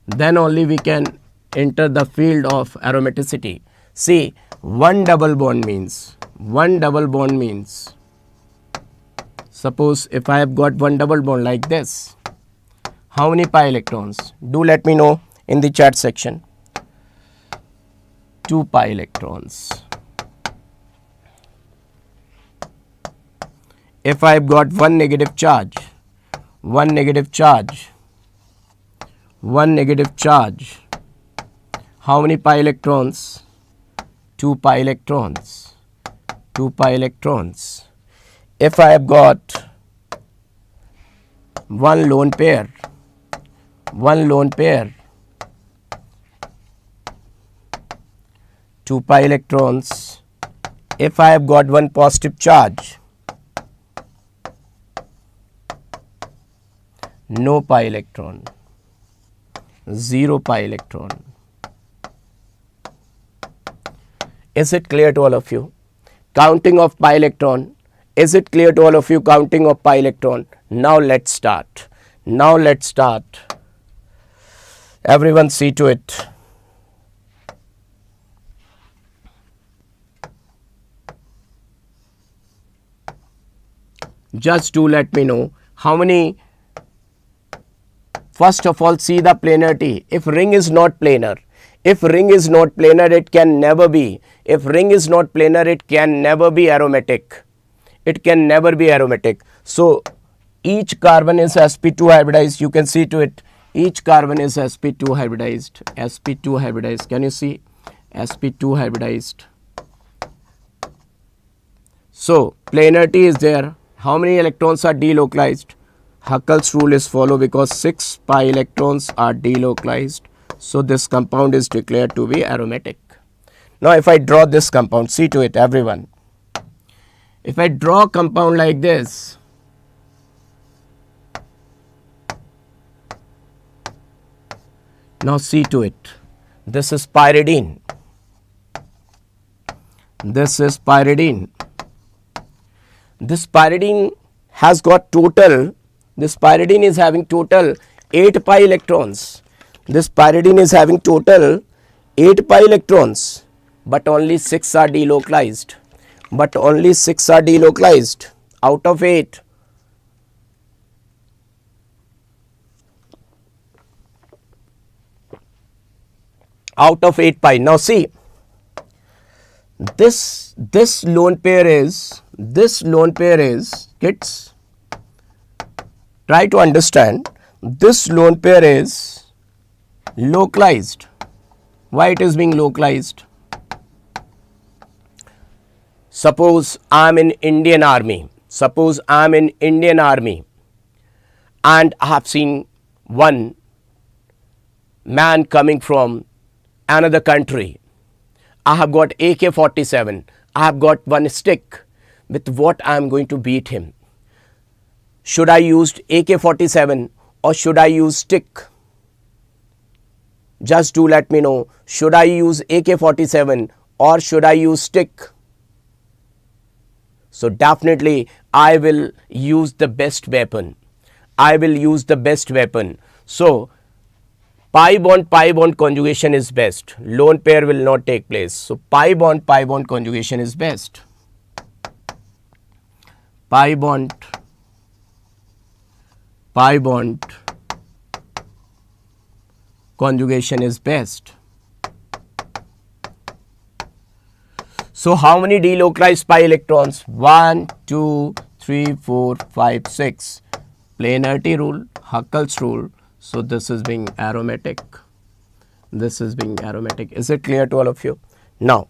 Then only we can enter the field of aromaticity. See, one double bond means, suppose if I have got one double bond like this, how many pi electrons? Do let me know in the chat section. 2 pi electrons. If I have got one negative charge, how many pi electrons? 2 pi electrons. If I have got one lone pair, 2 pi electrons. If I have got one positive charge, no pi electron, 0 pi electron. Is it clear to all of you? Counting of pi electron. Is it clear to all of you? Counting of pi electron. Now let's start. Now let's start. Everyone see to it. Just do let me know how many. First of all, see the planarity. If ring is not planar, if ring is not planar, it can never be. If ring is not planar, it can never be aromatic. It can never be aromatic. So each carbon is sp2 hybridized. You can see to it. Each carbon is sp2 hybridized. sp2 hybridized. Can you see? sp2 hybridized. So planarity is there. How many electrons are delocalized? Huckel's rule is followed because 6 pi electrons are delocalized. So this compound is declared to be aromatic. Now if I draw this compound, see to it everyone. If I draw a compound like this, now see to it. This is pyridine. This is pyridine. This pyridine has got total, this pyridine is having total 8 pi electrons. This pyridine is having total 8 pi electrons, but only 6 are delocalized. But only 6 are delocalized out of 8. Out of 8 pi. Now see, this lone pair is kids, try to understand, this lone pair is localized. Why it is being localized? Suppose I am in Indian Army. Suppose I am in Indian Army and I have seen one man coming from another country. I have got AK-47. I have got one stick. With what I am going to beat him? Should I use AK-47 or should I use stick? Just do let me know. Should I use AK-47 or should I use stick? So definitely I will use the best weapon. I will use the best weapon. So pi bond conjugation is best. Lone pair will not take place. So pi bond conjugation is best. Pi bond conjugation is best. So how many delocalized pi electrons? 1, 2, 3, 4, 5, 6. Planarity rule, Huckel's rule. So this is being aromatic. This is being aromatic. Is it clear to all of you? Now,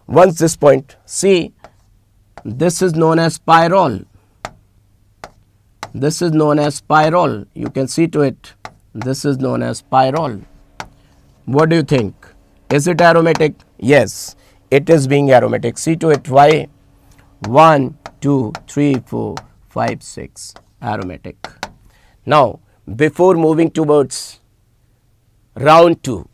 once this point, see, this is known as pyrrole. This is known as pyrrole. You can see to it. This is known as pyrrole. What do you think? Is it aromatic? Yes, it is being aromatic. See to it. Why? 1, 2, 3, 4, 5, 6. Aromatic. Now, before moving towards round 2,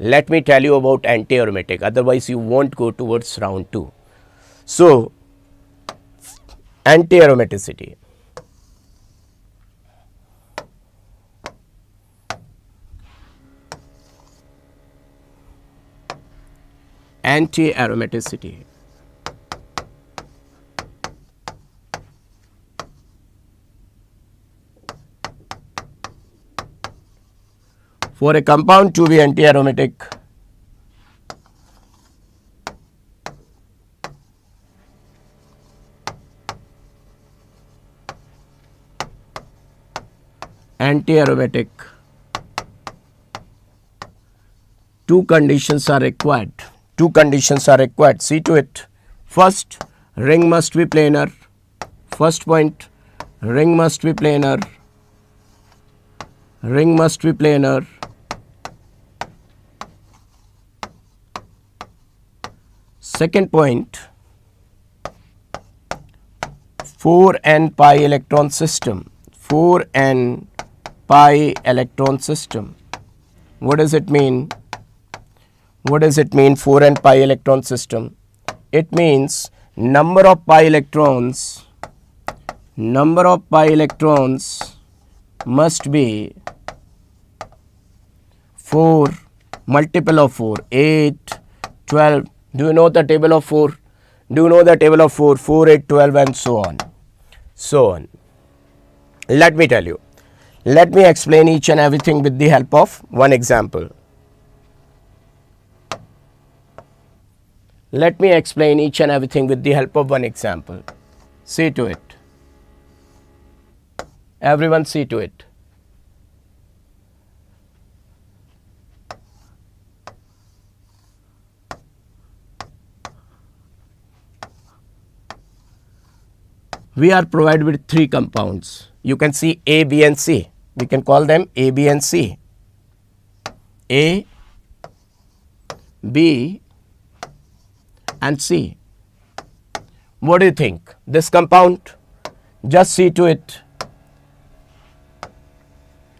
let me tell you about anti-aromatic. Otherwise, you won't go towards round 2. So, anti-aromaticity. Anti-aromaticity. For a compound to be anti-aromatic, two conditions are required. See to it. First, ring must be planar. First point, ring must be planar. Second point, 4n pi electron system. 4n pi electron system. What does it mean? What does it mean, 4n pi electron system? It means number of pi electrons must be 4, multiple of 4, 8, 12. Do you know the table of 4? Do you know the table of 4? 4, 8, 12 and so on. So on. Let me tell you. Let me explain each and everything with the help of one example. Let me explain each and everything with the help of one example. See to it. Everyone see to it. We are provided with 3 compounds. You can see A, B and C. We can call them A, B and C. A, B and C. What do you think? This compound, just see to it.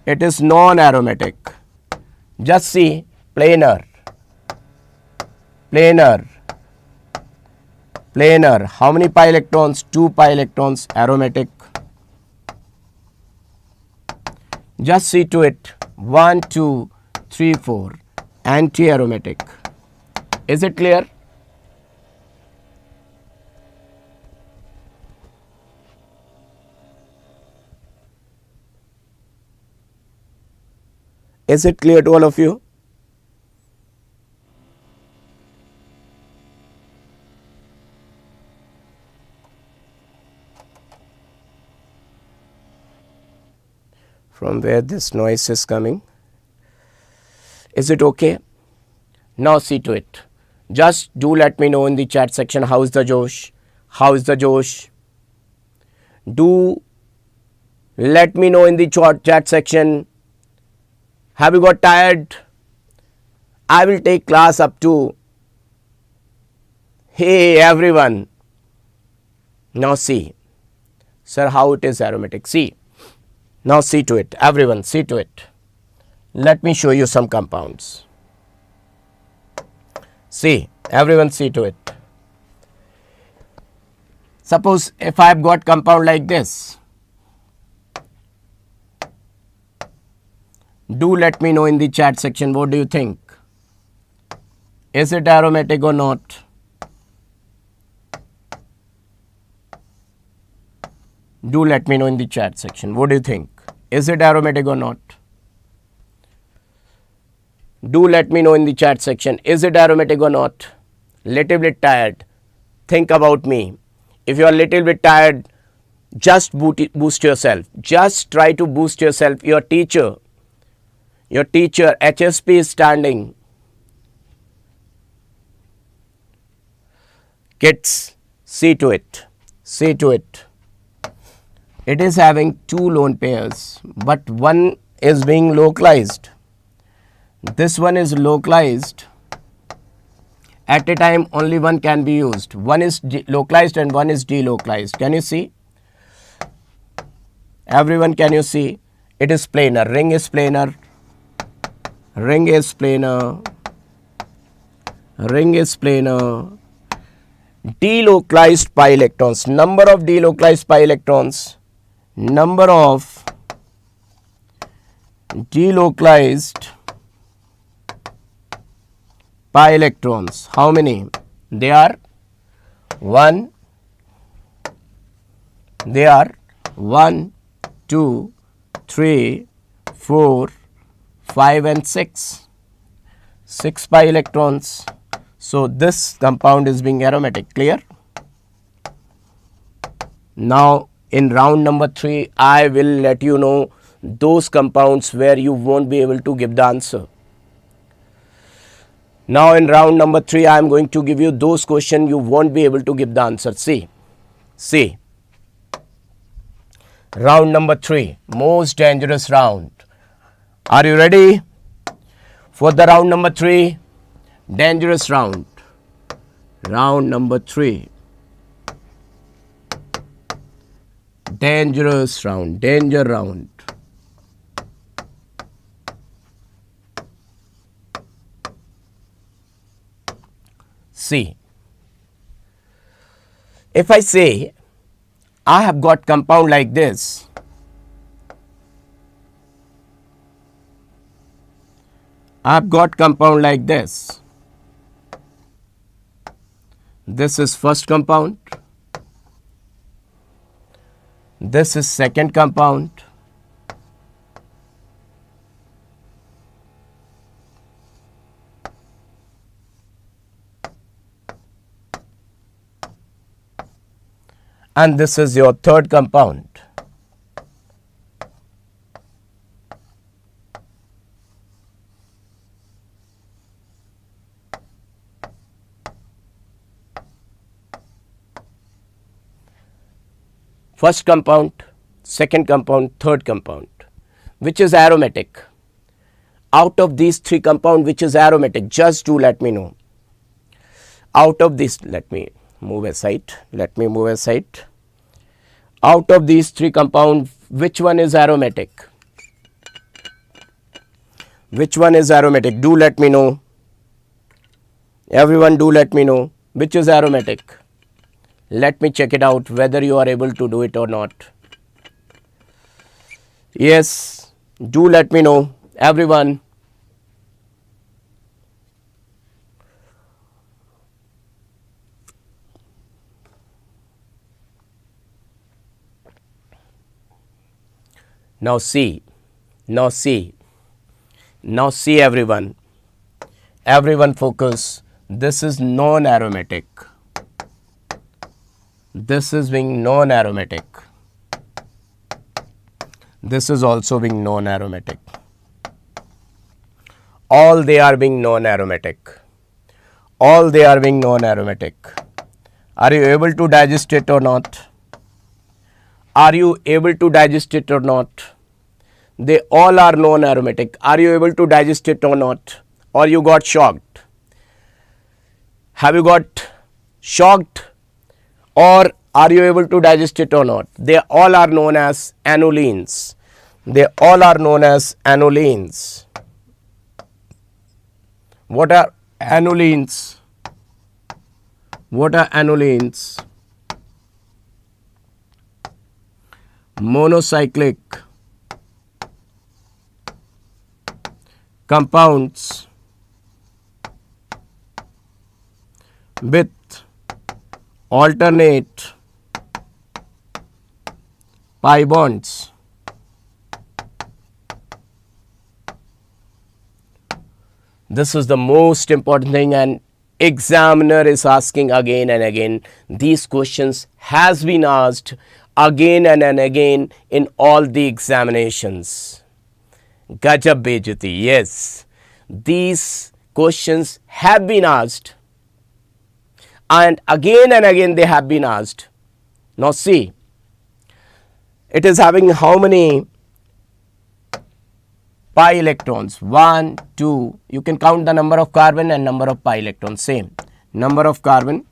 It is non-aromatic. Just see, planar. How many pi electrons? 2 pi electrons, aromatic. Just see to it. 1, 2, 3, 4, anti-aromatic. Is it clear? Is it clear to all of you? From where this noise is coming? Is it okay? Now see to it. Just do let me know in the chat section, how is the Josh? How is the Josh? Do let me know in the chat section. Have you got tired? I will take class up to. Hey everyone. Now see. Sir, how it is aromatic? See. Now see to it. Everyone see to it. Let me show you some compounds. See. Everyone see to it. Suppose if I have got compound like this. Do let me know in the chat section, what do you think? Is it aromatic or not? Do let me know in the chat section, what do you think? Is it aromatic or not? Do let me know in the chat section, is it aromatic or not? Little bit tired, think about me. If you are little bit tired, just boost yourself. Just try to boost yourself. Your teacher, HSP is standing. Kids, see to it. See to it. It is having 2 lone pairs, but one is being localized. This one is localized. At a time, only one can be used. One is localized and one is delocalized. Can you see? Everyone, can you see? It is planar. Ring is planar. Ring is planar. Ring is planar. Delocalized pi electrons. Number of delocalized pi electrons. Number of delocalized pi electrons. How many? They are 1. They are 1, 2, 3, 4, 5 and 6. 6 pi electrons. So this compound is being aromatic. Clear? Now in round number 3, I will let you know those compounds where you won't be able to give the answer. Now in round number 3, I am going to give you those questions you won't be able to give the answer. See. See. Round number 3, most dangerous round. Are you ready for the round number 3? Dangerous round. Round number 3. Dangerous round, danger round. See, if I say I have got compound like this, I have got compound like this. This is first compound. This is second compound. And this is your third compound. First compound, second compound, third compound. Which is aromatic? Out of these 3 compounds, which is aromatic? Just do let me know. Out of this, let me move aside. Out of these 3 compounds, which one is aromatic? Which one is aromatic? Do let me know. Everyone do let me know. Which is aromatic? Let me check it out whether you are able to do it or not. Yes, do let me know. Everyone. Now see everyone. Everyone focus. This is non-aromatic. This is being non-aromatic. This is also being non-aromatic. All they are being non-aromatic. All they are being non-aromatic. Are you able to digest it or not? Are you able to digest it or not? They all are non-aromatic. Are you able to digest it or not? Or you got shocked? Have you got shocked? Or are you able to digest it or not? They all are known as annulenes. They all are known as annulenes. What are annulenes? What are annulenes? Monocyclic compounds with alternate pi bonds. This is the most important thing, and examiner is asking again and again. These questions has been asked again and again in all the examinations. Gajab Bejati, yes. These questions have been asked and again they have been asked. Now see, it is having how many pi electrons? 1, 2. You can count the number of carbon and number of pi electrons. Same. Number of carbons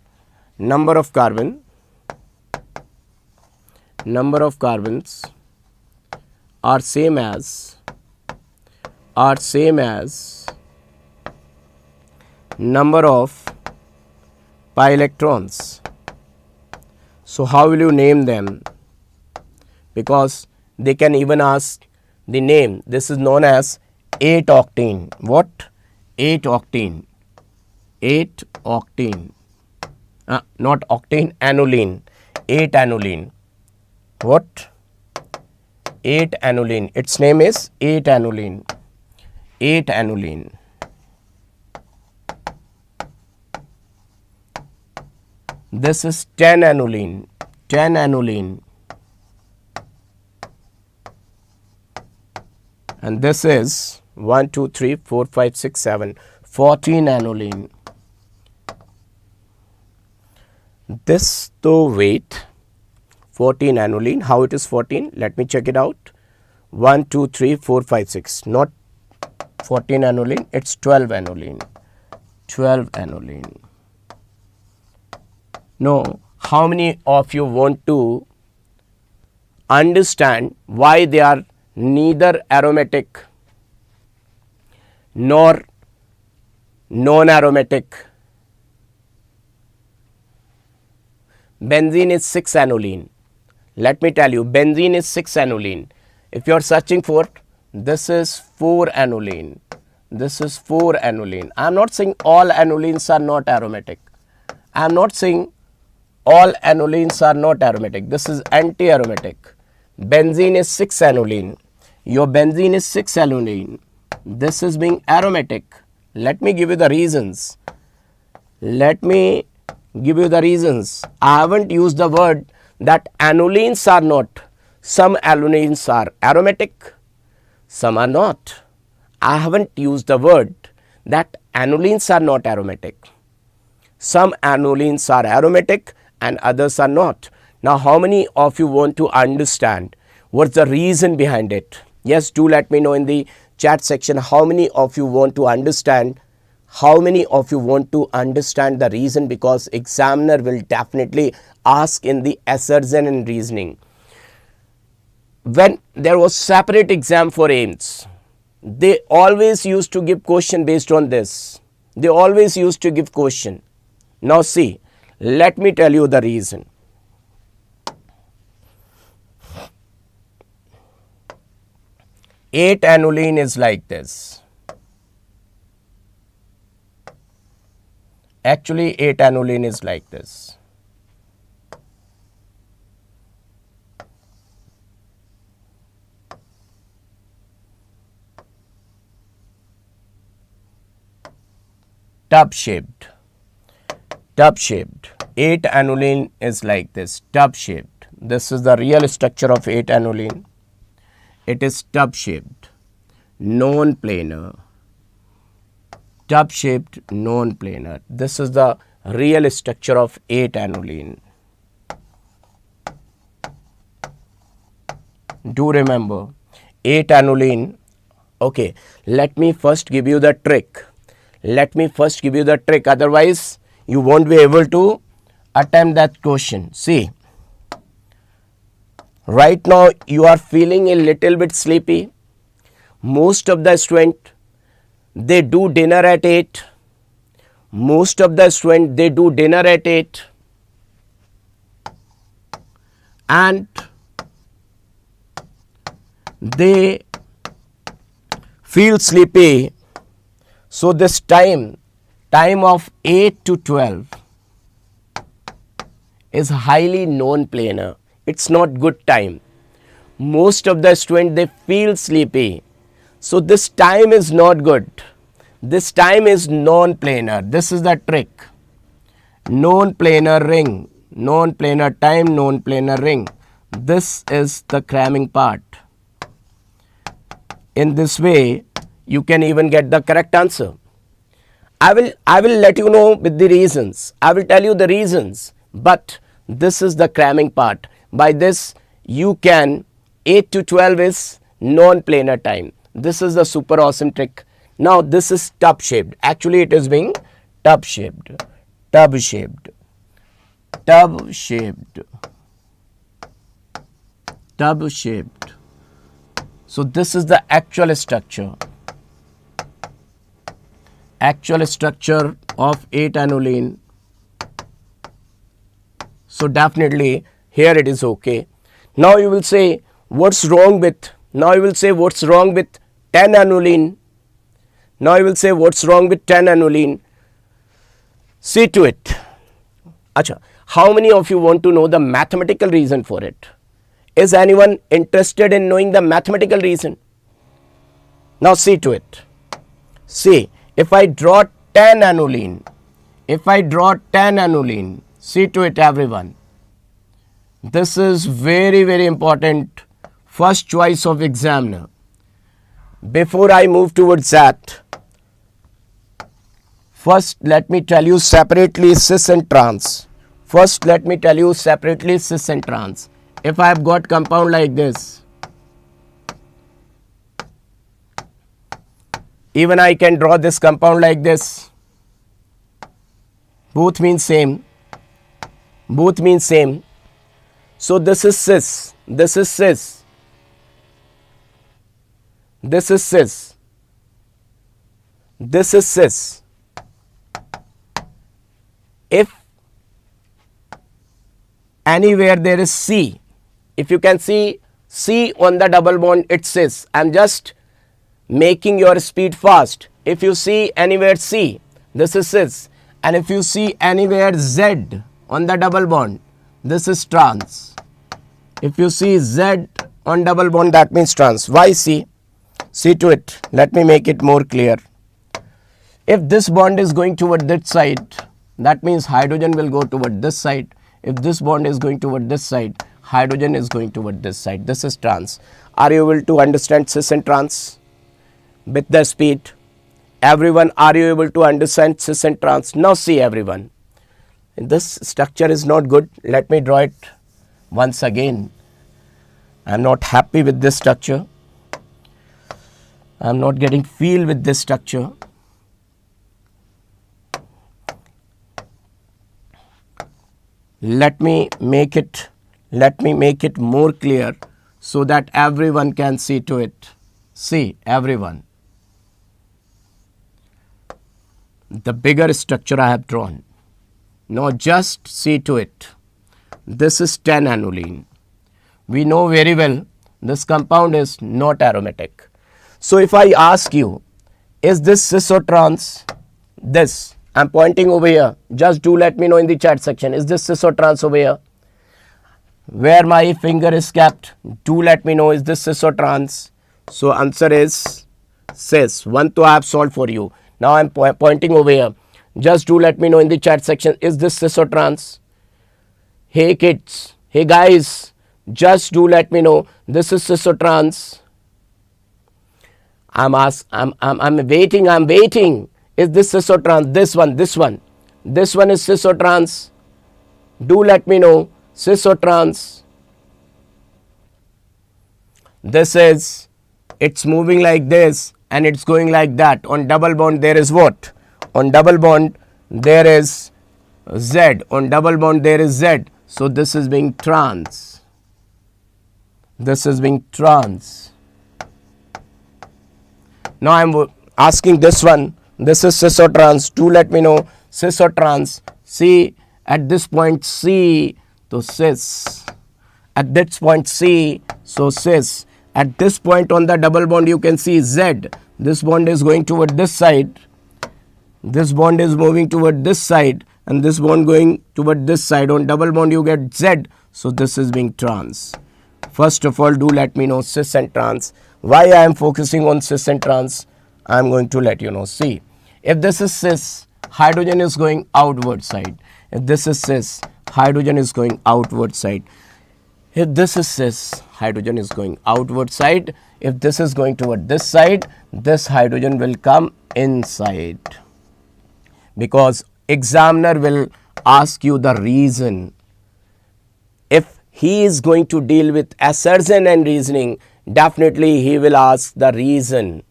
are same as number of pi electrons. So how will you name them? Because they can even ask the name. This is known as 8-octane. What? 8-octane. 8-octane. Not octane, annulene. 8-annulene. What? 8-annulene. Its name is 8-annulene. 8-annulene. This is 10-annulene. 10-annulene. And this is 1, 2, 3, 4, 5, 6, 7, 14-annulene. This though weight 14-annulene. How it is 14? Let me check it out. 1, 2, 3, 4, 5, 6. Not 14-annulene. It's 12-annulene. 12-annulene. No, how many of you want to understand why they are neither aromatic nor non-aromatic? Benzene is 6-annuline. Let me tell you, benzene is 6-annuline. If you are searching for, this is 4-annuline. This is 4-annuline. I am not saying all annulenes are not aromatic. I am not saying all annulenes are not aromatic. This is anti-aromatic. Benzene is 6-annuline. Your benzene is 6-annuline. This is being aromatic. Let me give you the reasons. Let me give you the reasons. I haven't used the word that annulenes are not. Some annulenes are aromatic, some are not. I haven't used the word that annulenes are not aromatic. Some annulenes are aromatic and others are not. Now, how many of you want to understand what's the reason behind it? Yes, do let me know in the chat section how many of you want to understand. How many of you want to understand the reason, because examiner will definitely ask in the assertion and reasoning. When there was separate exam for AIMS, they always used to give question based on this. They always used to give question. Now see, let me tell you the reason. Eight annulene is like this. Actually, 8-annulene is like this. Tub shaped. 8-annulene is like this, tub shaped. This is the real structure of 8-annulene. It is tub shaped, non-planar. Tub shaped, non-planar. This is the real structure of 8-annulene. Do remember 8-annulene. Okay, let me first give you the trick. Otherwise you won't be able to attempt that question. See, right now you are feeling a little bit sleepy. Most of the students, they do dinner at 8. Most of the students, they do dinner at 8. And they feel sleepy. So this time of 8 to 12 is highly non-planar. It's not good time. Most of the students, they feel sleepy. So this time is not good. This time is non-planar. This is the trick. Non-planar ring. Non-planar time, non-planar ring. This is the cramming part. In this way, you can even get the correct answer. I will let you know with the reasons. I will tell you the reasons. But this is the cramming part. By this, you can, 8 to 12 is non-planar time. This is the super awesome trick. Now this is tub shaped. Actually it is being tub shaped. Tub shaped. Tub shaped. Tub shaped. So this is the actual structure. Actual structure of 8-annulene. So definitely here it is okay. Now you will say what's wrong with 10-annulene. Now you will say what's wrong with 10-annulene. See to it. Acha, how many of you want to know the mathematical reason for it? Is anyone interested in knowing the mathematical reason? Now see to it. See, if I draw 10-annulene, see to it everyone. This is very, very important. First choice of examiner. Before I move towards that, first let me tell you separately cis and trans. If I have got compound like this, even I can draw this compound like this. Both mean same. both mean same. So this is cis, this is cis, this is cis, this is cis. If anywhere there is C, if you can see C on the double bond, it's cis. I am just making your speed fast. If you see anywhere C, this is cis, and if you see anywhere Z on the double bond, this is trans. If you see Z on double bond, that means trans. Why C? See to it. Let me make it more clear. If this bond is going toward this side, that means hydrogen will go toward this side. If this bond is going toward this side, hydrogen is going toward this side. This is trans. Are you able to understand cis and trans with the speed? Everyone, are you able to understand cis and trans? Now see everyone. This structure is not good. Let me draw it once again. I am not happy with this structure. I am not getting feel with this structure. Let me make it more clear so that everyone can see to it. See everyone. The bigger structure I have drawn. Now just see to it. This is 10 annulene. We know very well this compound is not aromatic. So if I ask you, is this cis or trans? This. I am pointing over here. Just do let me know in the chat section. Is this cis or trans over here? Where my finger is kept, do let me know. Is this cis or trans? So answer is cis. One to I have solved for you. Now I am pointing over here. Just do let me know in the chat section. Is this cis or trans? Hey kids. Hey guys. Just do let me know. This is cis or trans? I'm waiting. Is this cis or trans? This one. This one is cis or trans? Do let me know. Cis or trans? This is, it's moving like this and it's going like that. On double bond there is what? On double bond there is Z. On double bond there is Z. So this is being trans. This is being trans. Now I am asking this one. This is cis or trans. Do let me know. Cis or trans? See at this point C, so cis. At this point C, so cis. At this point on the double bond you can see Z. This bond is going toward this side. This bond is moving toward this side and this bond going toward this side. On double bond you get Z. So this is being trans. First of all, do let me know cis and trans. Why I am focusing on cis and trans? I am going to let you know. See, if this is cis, hydrogen is going outward side. If this is cis, hydrogen is going outward side. If this is cis, hydrogen is going outward side. If this is going toward this side, this hydrogen will come inside. Because examiner will ask you the reason. If he is going to deal with assertion and reasoning, definitely he will ask the reason.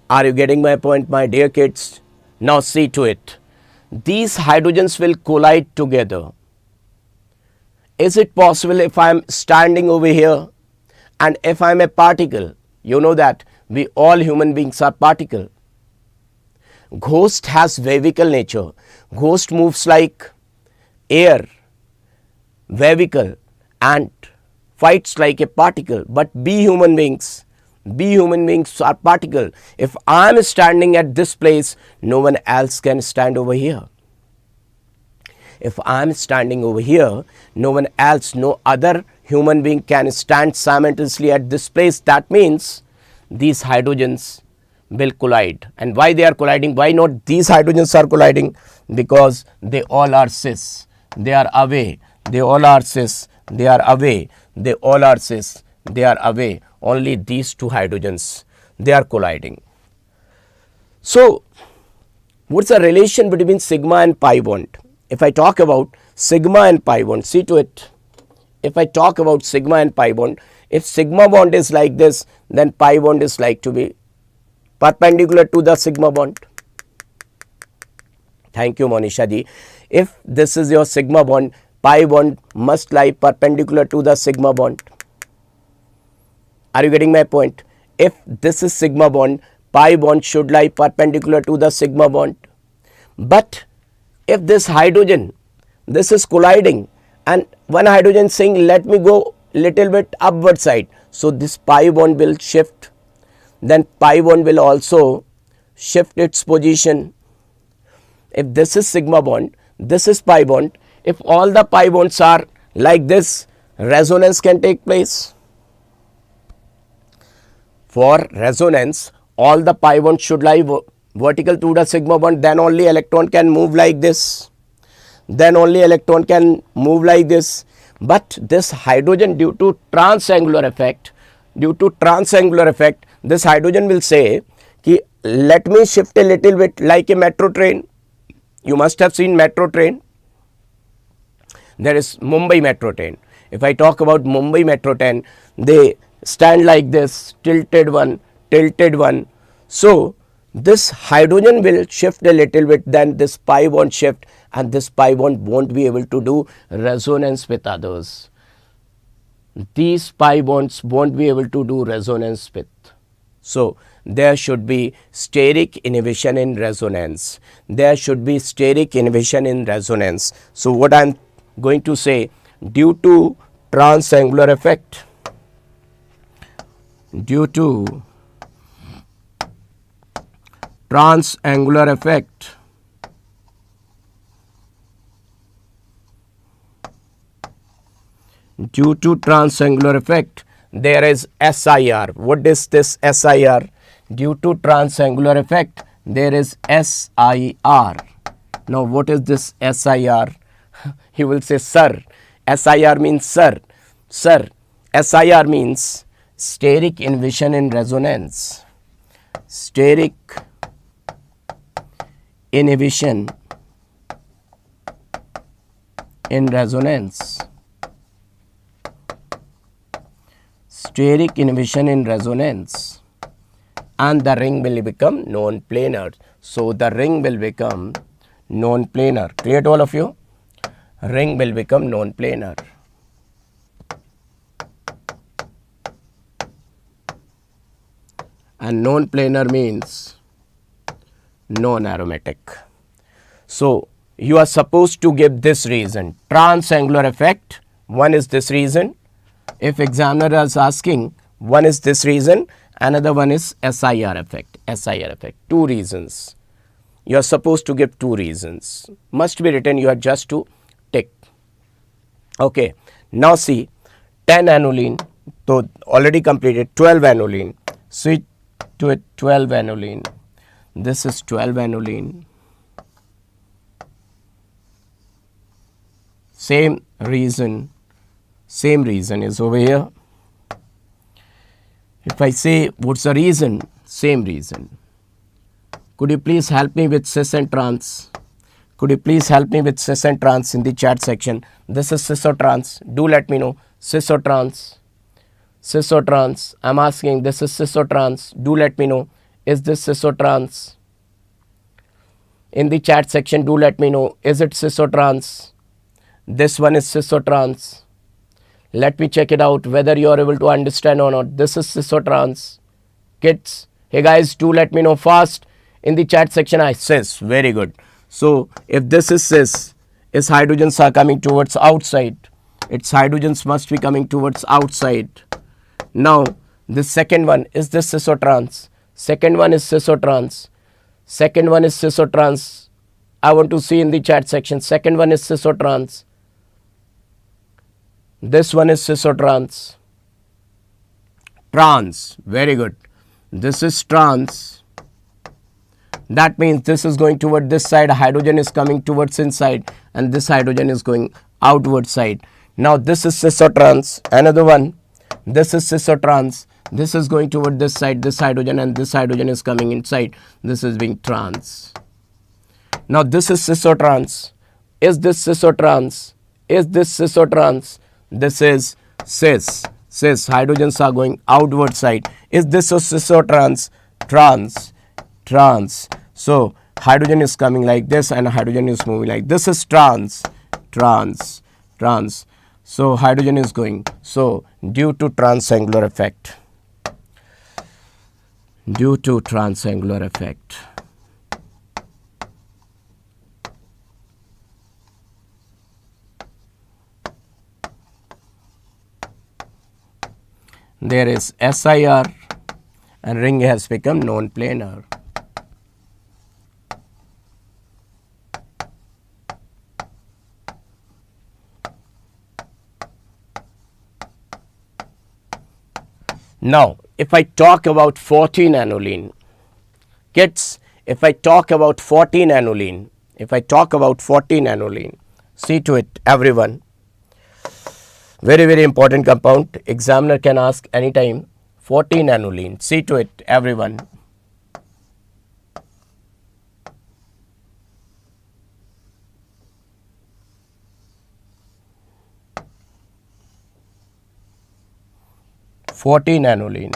Are you getting my point, my dear kids? Now see to it. These hydrogens will collide together. Is it possible if I am standing over here and if I am a particle? You know that we all human beings are particle. Ghost has vehicle nature. Ghost moves like air, vehicle, and fights like a particle. But we human beings are particle. If I am standing at this place, no one else can stand over here. If I am standing over here, no one else, no other human being can stand simultaneously at this place. That means these hydrogens will collide. And why they are colliding? Why not these hydrogens are colliding? Because they all are cis. They are away. They all are cis. They are away. They all are cis. They are away. Only these two hydrogens, they are colliding. So, what's the relation between sigma and pi bond? If I talk about sigma and pi bond, see to it. If I talk about sigma and pi bond, if sigma bond is like this, then pi bond is like to be perpendicular to the sigma bond. Thank you, Monisha ji. If this is your sigma bond, pi bond must lie perpendicular to the sigma bond. Are you getting my point? If this is sigma bond, pi bond should lie perpendicular to the sigma bond. But if this hydrogen, this is colliding and one hydrogen saying let me go little bit upward side, so this pi bond will shift, then pi bond will also shift its position. If this is sigma bond, this is pi bond, if all the pi bonds are like this, resonance can take place. For resonance, all the pi bonds should lie vertical to the sigma bond, then only electron can move like this. Then only electron can move like this. But this hydrogen, due to transangular effect, this hydrogen will say, ki, let me shift a little bit like a metro train. You must have seen metro train. There is Mumbai metro train. If I talk about Mumbai metro train, they stand like this, tilted one. So this hydrogen will shift a little bit, then this pi bond shift, and this pi bond won't be able to do resonance with others. These pi bonds won't be able to do resonance with. So there should be steric inhibition in resonance. So what I am going to say, due to transangular effect, due to transangular effect, there is SIR. What is this SIR? Due to transangular effect, there is SIR. Now what is this SIR? He will say, sir. SIR means sir. Sir, SIR means steric inhibition in resonance. Steric inhibition in resonance. Steric inhibition in resonance. And the ring will become non-planar. So the ring will become non-planar. Clear to all of you? Ring will become non-planar. And non-planar means non-aromatic. So you are supposed to give this reason. Transangular effect, one is this reason. If examiner is asking, one is this reason, another one is SIR effect. Two reasons. You are supposed to give two reasons. Must be written, you are just to tick. Okay. Now see, 10 annuline, so already completed, 12 annuline. Switch to a 12 annuline. This is 12 annuline. Same reason is over here. If I say what's the reason, same reason. Could you please help me with cis and trans? In the chat section? This is cis or trans. Do let me know. Cis or trans? I'm asking, this is cis or trans? Do let me know. Is this cis or trans? In the chat section, do let me know. Is it cis or trans? This one is cis or trans? Let me check it out whether you are able to understand or not. This is cis or trans? Kids, hey guys, do let me know fast. In the chat section, I cis. Very good. So if this is cis, its hydrogens are coming towards outside. Its hydrogens must be coming towards outside. Now this second one, is this cis or trans? Second one is cis or trans? I want to see in the chat section. Second one is cis or trans? This one is cis or trans? Trans. Very good. This is trans. That means this is going toward this side, hydrogen is coming towards inside, and this hydrogen is going outward side. Now this is cis or trans. Another one, this is cis or trans. This is going toward this side, this hydrogen, and this hydrogen is coming inside. This is being trans. Now this is cis or trans. Is this cis or trans? This is cis. Hydrogens are going outward side. Is this a cis or trans? Trans. trans. So hydrogen is coming like this and hydrogen is moving like this is trans. So hydrogen is going. So due to transangular effect, there is SIR and ring has become non-planar. Now, if I talk about 14 annuline, kids, if I talk about 14 annuline, see to it, everyone. Very, very important compound. Examiner can ask anytime. 14 annuline. See to it, everyone. Annuline.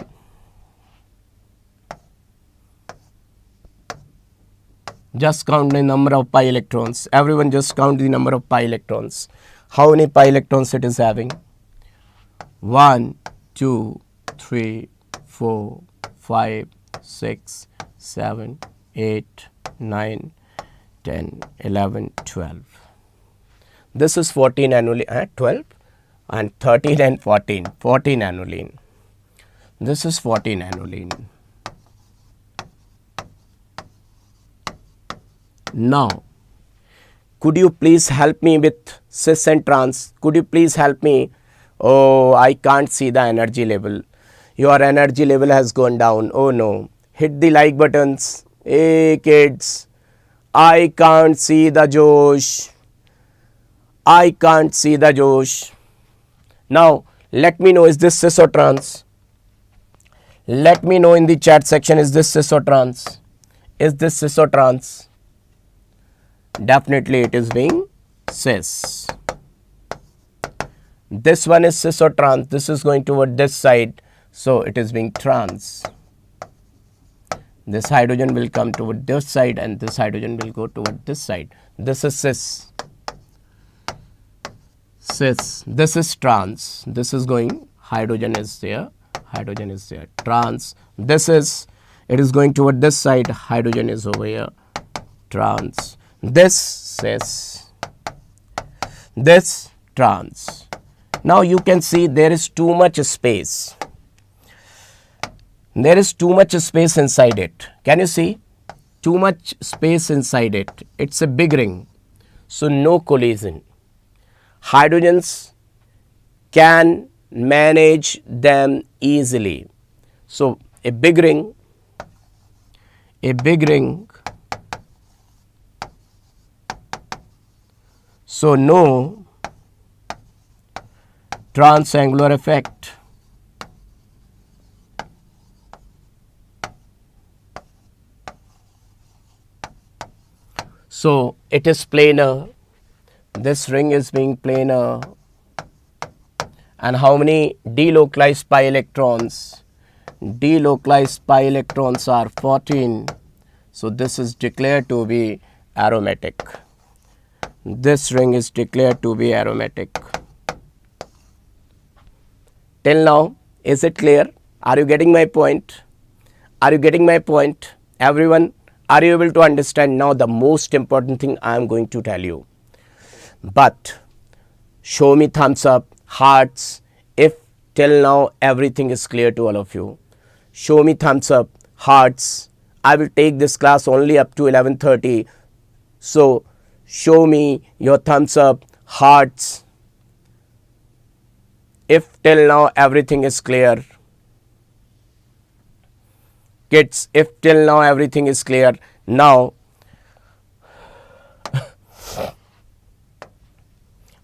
Just count the number of pi electrons. Everyone just count the number of pi electrons. How many pi electrons it is having? 1, 2, 3, 4, 5, 6, 7, 8, 9, 10, 11, 12. This is 14 annuline, 12 and 13 and 14 annuline. This is 14 annuline. Now, could you please help me with cis and trans? Could you please help me? Oh, I can't see the energy level. Your energy level has gone down. Oh no. Hit the like buttons. Hey kids, I can't see the Josh. Now, let me know, is this cis or trans? Let me know in the chat section, is this cis or trans? Definitely it is being cis. This one is cis or trans. This is going toward this side. So it is being trans. This hydrogen will come toward this side and this hydrogen will go toward this side. This is cis. This is trans. This is going, hydrogen is there. Trans. It is going toward this side. Hydrogen is over here. Trans. This cis. This trans. Now you can see there is too much space. Inside it. Can you see? Too much space inside it. It's a big ring. So no collision. Hydrogens can manage them easily. So a big ring. So no transangular effect. So it is planar. This ring is being planar. And how many delocalized pi electrons? Delocalized pi electrons are 14. So this is declared to be aromatic. This ring is declared to be aromatic. Till now, is it clear? Are you getting my point? Everyone, are you able to understand now the most important thing I am going to tell you? But show me thumbs up, hearts, if till now everything is clear to all of you. Show me thumbs up, hearts. I will take this class only up to 11:30. So show me your thumbs up, hearts, if till now everything is clear. Kids, if till now everything is clear. Now,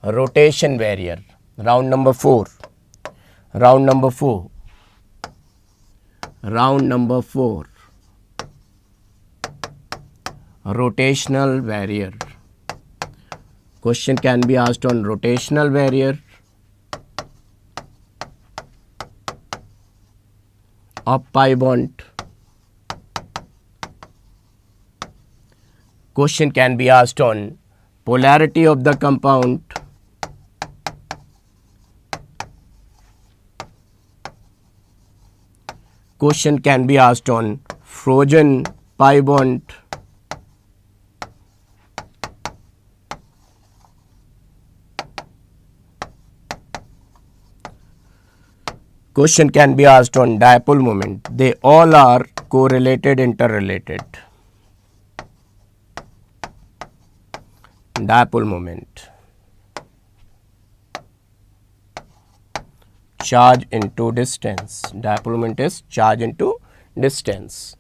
rotation barrier, round number 4. Rotational barrier. Question can be asked on rotational barrier of pi bond question can be asked on polarity of the compound, question can be asked on frozen pi bond, question can be asked on dipole moment. They all are correlated, interrelated. Dipole moment, charge into distance. Dipole moment is charge into distance.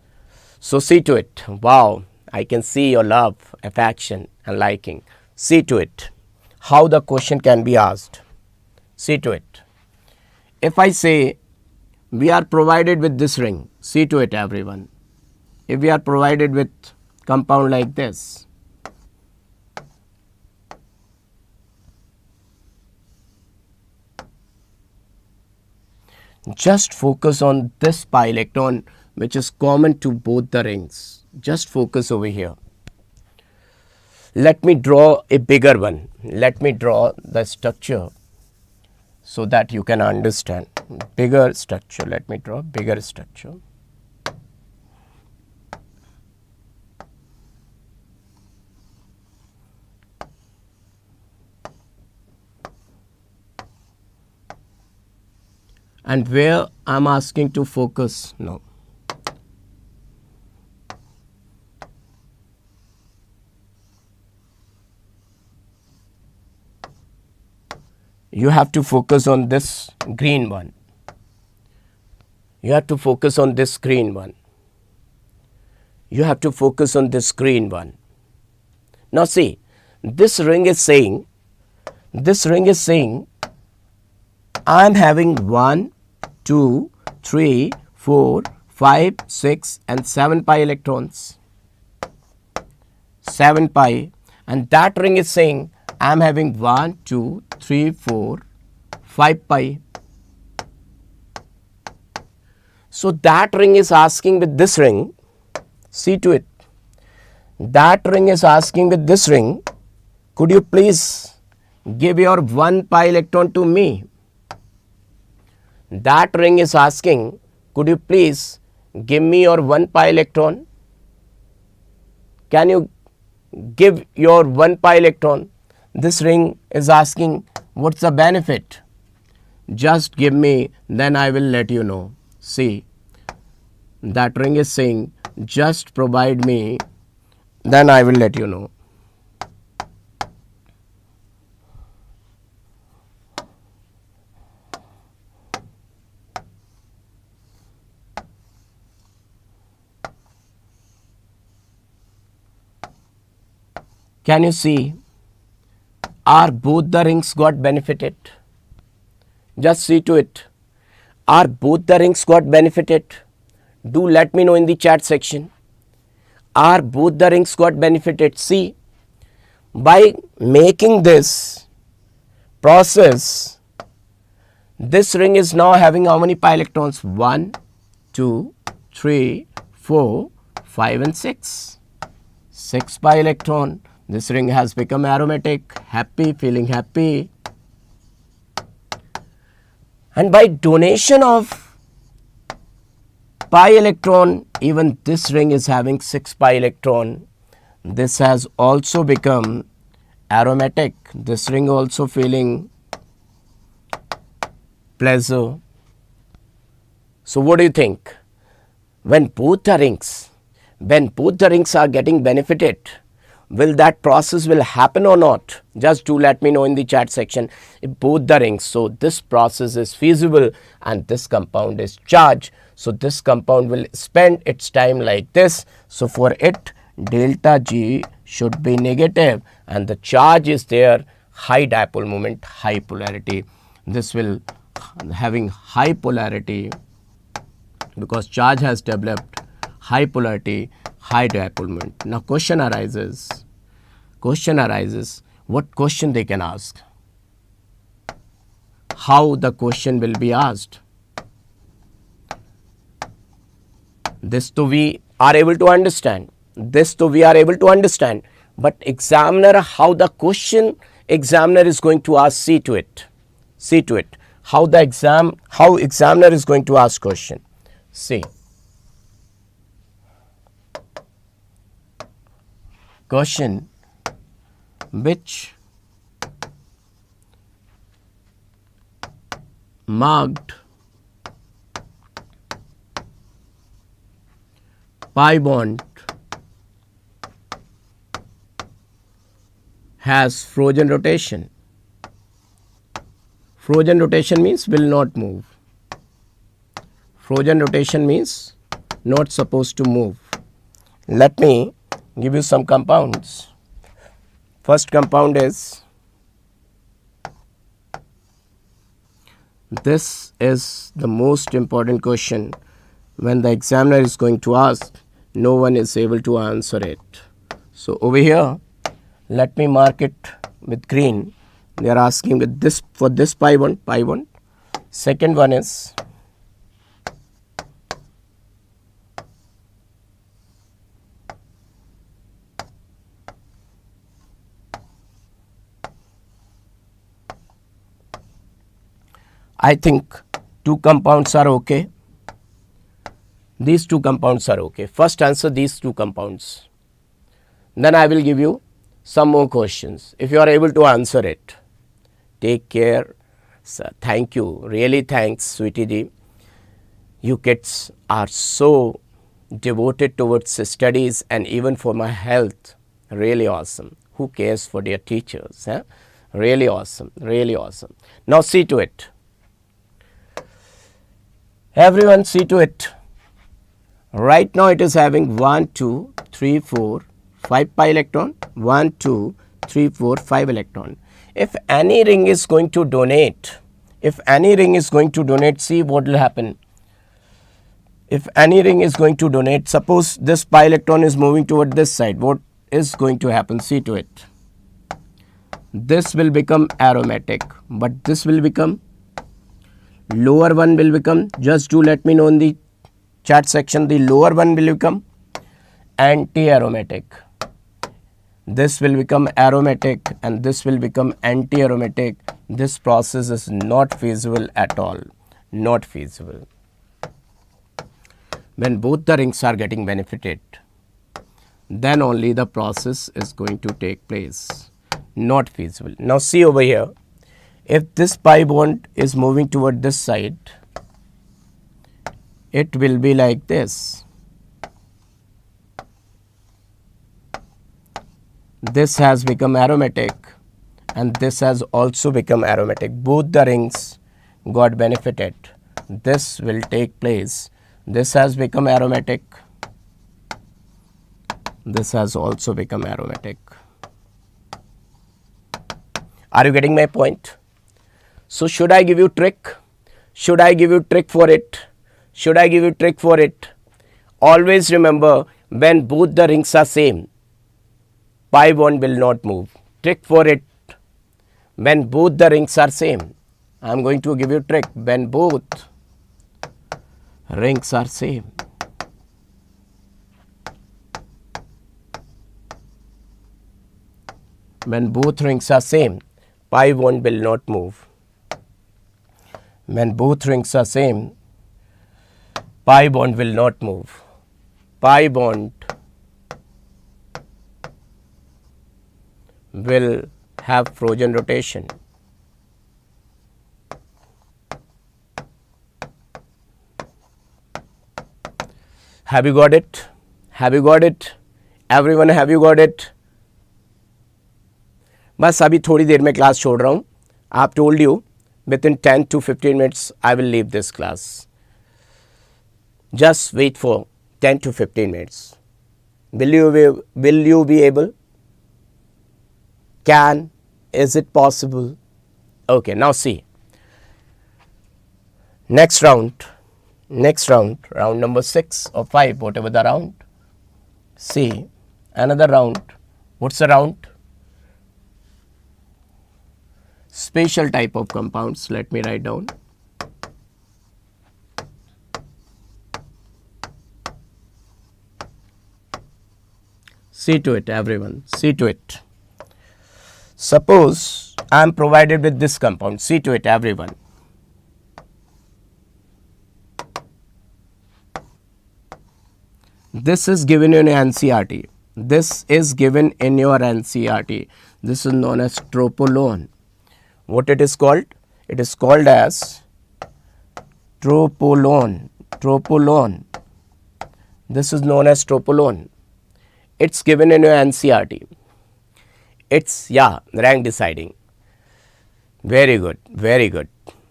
So see to it. Wow, I can see your love, affection and liking. See to it. How the question can be asked. See to it. If I say we are provided with this ring, see to it everyone. If we are provided with compound like this, just focus on this pi electron which is common to both the rings. Just focus over here. Let me draw a bigger one. Let me draw the structure so that you can understand. Bigger structure. Let me draw bigger structure. And where I am asking to focus now. You have to focus on this green one. You have to focus on this green one. You have to focus on this green one. Now see, this ring is saying I am having 1, 2, 3, 4, 5, 6 and 7 pi electrons. 7 pi, and that ring is saying I am having 1, 2, 3, 4, 5 pi. So that ring is asking with this ring, see to it. That ring is asking with this ring, could you please give your 1 pi electron to me? That ring is asking, could you please give me your 1 pi electron? Can you give your 1 pi electron? This ring is asking, what's the benefit? Just give me, then I will let you know. See, that ring is saying, just provide me, then I will let you know. Can you see? Are both the rings got benefited? Just see to it. Are both the rings got benefited? Do let me know in the chat section. Are both the rings got benefited? See, by making this process, this ring is now having how many pi electrons? 1, 2, 3, 4, 5 and 6. 6 pi electron. This ring has become aromatic, happy, feeling happy. And by donation of pi electron, even this ring is having 6 pi electron. This has also become aromatic. This ring also feeling pleasure. So what do you think? When both the rings are getting benefited, will that process will happen or not? Just do let me know in the chat section if both the rings. So this process is feasible and this compound is charged. So this compound will spend its time like this. So for it, delta G should be negative and the charge is there, high dipole moment, high polarity. This will having high polarity because charge has developed, high polarity, high dipole moment. Now question arises, what question they can ask? How the question will be asked? This to we are able to understand. This to we are able to understand. But examiner, how the question examiner is going to ask, see to it. See to it. How examiner is going to ask question. See. Question which marked pi bond has frozen rotation. Frozen rotation means will not move. Frozen rotation means not supposed to move. Let me give you some compounds. First compound is, this is the most important question. When the examiner is going to ask, no one is able to answer it. So over here, let me mark it with green. They are asking with this, for this pi bond. Second one is I think two compounds are okay. These two compounds are okay. First answer these two compounds. Then I will give you some more questions. If you are able to answer it, take care. Sir, thank you. Really thanks, sweetie ji. You kids are so devoted towards studies and even for my health. Really awesome. Who cares for their teachers? Eh? Really awesome. Really awesome. Now see to it. Everyone see to it. Right now it is having 1, 2, 3, 4, 5 pi electron. 1, 2, 3, 4, 5 electron. If any ring is going to donate, see what will happen. If any ring is going to donate, suppose this pi electron is moving toward this side, what is going to happen? See to it. This will become aromatic, but this will become, lower one will become, just do let me know in the chat section, the lower one will become anti-aromatic. This will become aromatic and this will become anti-aromatic. This process is not feasible at all. Not feasible. When both the rings are getting benefited, then only the process is going to take place. Not feasible. Now see over here. If this pi bond is moving toward this side, it will be like this. This has become aromatic and this has also become aromatic. Both the rings got benefited. This will take place. This has become aromatic. This has also become aromatic. Are you getting my point? So should I give you trick? Should I give you trick for it? Should I give you trick for it? Always remember, when both the rings are same, pi bond will not move. Trick for it. When both the rings are same, I am going to give you trick. When both rings are same, when both rings are same, pi bond will not move. When both rings are same, pi bond will not move. Pi bond will have frozen rotation. Have you got it? Have you got it? Everyone, have you got it? बस अभी थोड़ी देर में class छोड़ रहा हूँ. I've told you within 10 to 15 minutes I will leave this class. Just wait for 10 to 15 minutes. Will you be able? Can? Is it possible? Okay, now see. Next round, round number 6 or 5, whatever the round. See, another round. What's the round? Special type of compounds. Let me write down. See to it, everyone. See to it. Suppose I am provided with this compound. See to it, everyone. This is given in NCERT. This is given in your NCERT. This is known as tropolone. What it is called? It is called as tropolone. Tropolone. This is known as tropolone. It's given in your NCERT. It's, rank deciding. Very good, very good.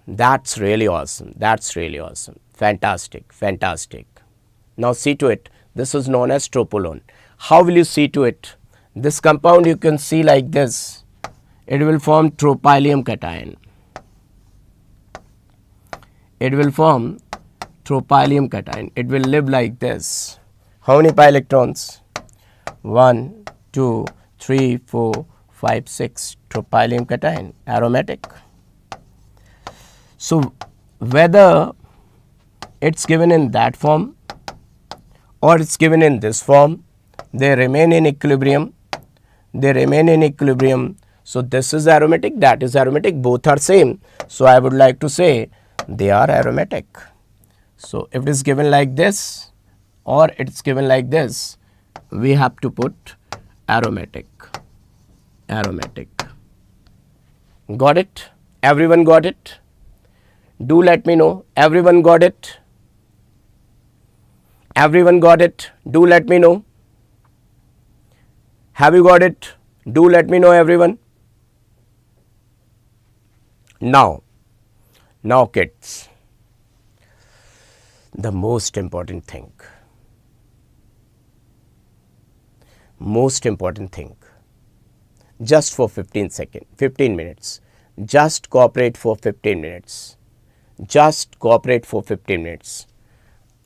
That's really awesome. That's really awesome. Fantastic, fantastic. Now see to it. This is known as tropolone. How will you see to it? This compound you can see like this. It will form tropylium cation. It will form tropylium cation. It will live like this. How many pi electrons? 1, 2, 3, 4, 5, 6. Tropylium cation, aromatic. So whether it's given in that form or it's given in this form, they remain in equilibrium. They remain in equilibrium. So this is aromatic, that is aromatic, both are same. So I would like to say they are aromatic. So if it is given like this or it's given like this, we have to put aromatic. Aromatic. Got it? Everyone got it? Do let me know. Everyone got it? Everyone got it? Do let me know. Have you got it? Do let me know, everyone. Now kids, the most important thing, just for 15 minutes, just cooperate for 15 minutes, just cooperate for 15 minutes.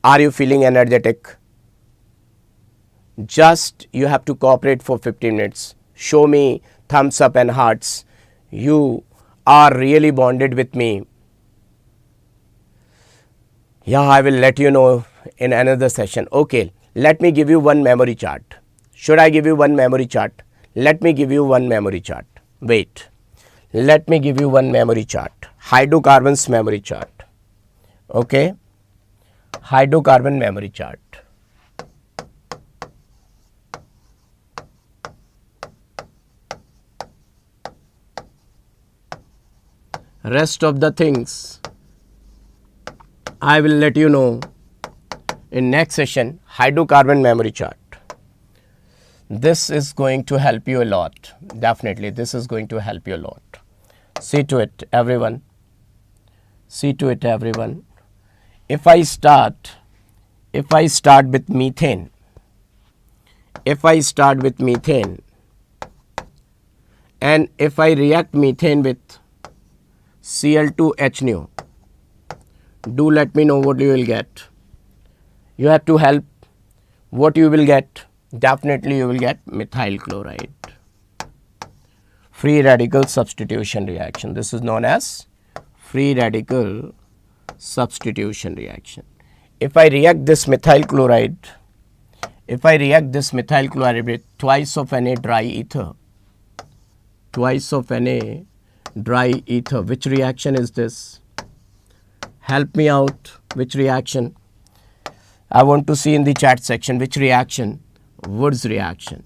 Are you feeling energetic? Just you have to cooperate for 15 minutes. Show me thumbs up and hearts. You are really bonded with me. Yeah, I will let you know in another session. Okay, let me give you one memory chart. Should I give you one memory chart? Let me give you one memory chart. Wait. Let me give you one memory chart. Hydrocarbons memory chart. Okay. Hydrocarbon memory chart. Rest of the things I will let you know in next session. Hydrocarbon memory chart. This is going to help you a lot. Definitely this is going to help you a lot. See to it, everyone. See to it, everyone. If I start with methane, and if I react methane with Cl2H nu, do let me know what you will get. You have to help. What you will get? Definitely you will get methyl chloride. Free radical substitution reaction. This is known as free radical substitution reaction. If I react this methyl chloride with twice of Na dry ether, which reaction is this? Help me out. Which reaction? I want to see in the chat section which reaction. Wood's reaction.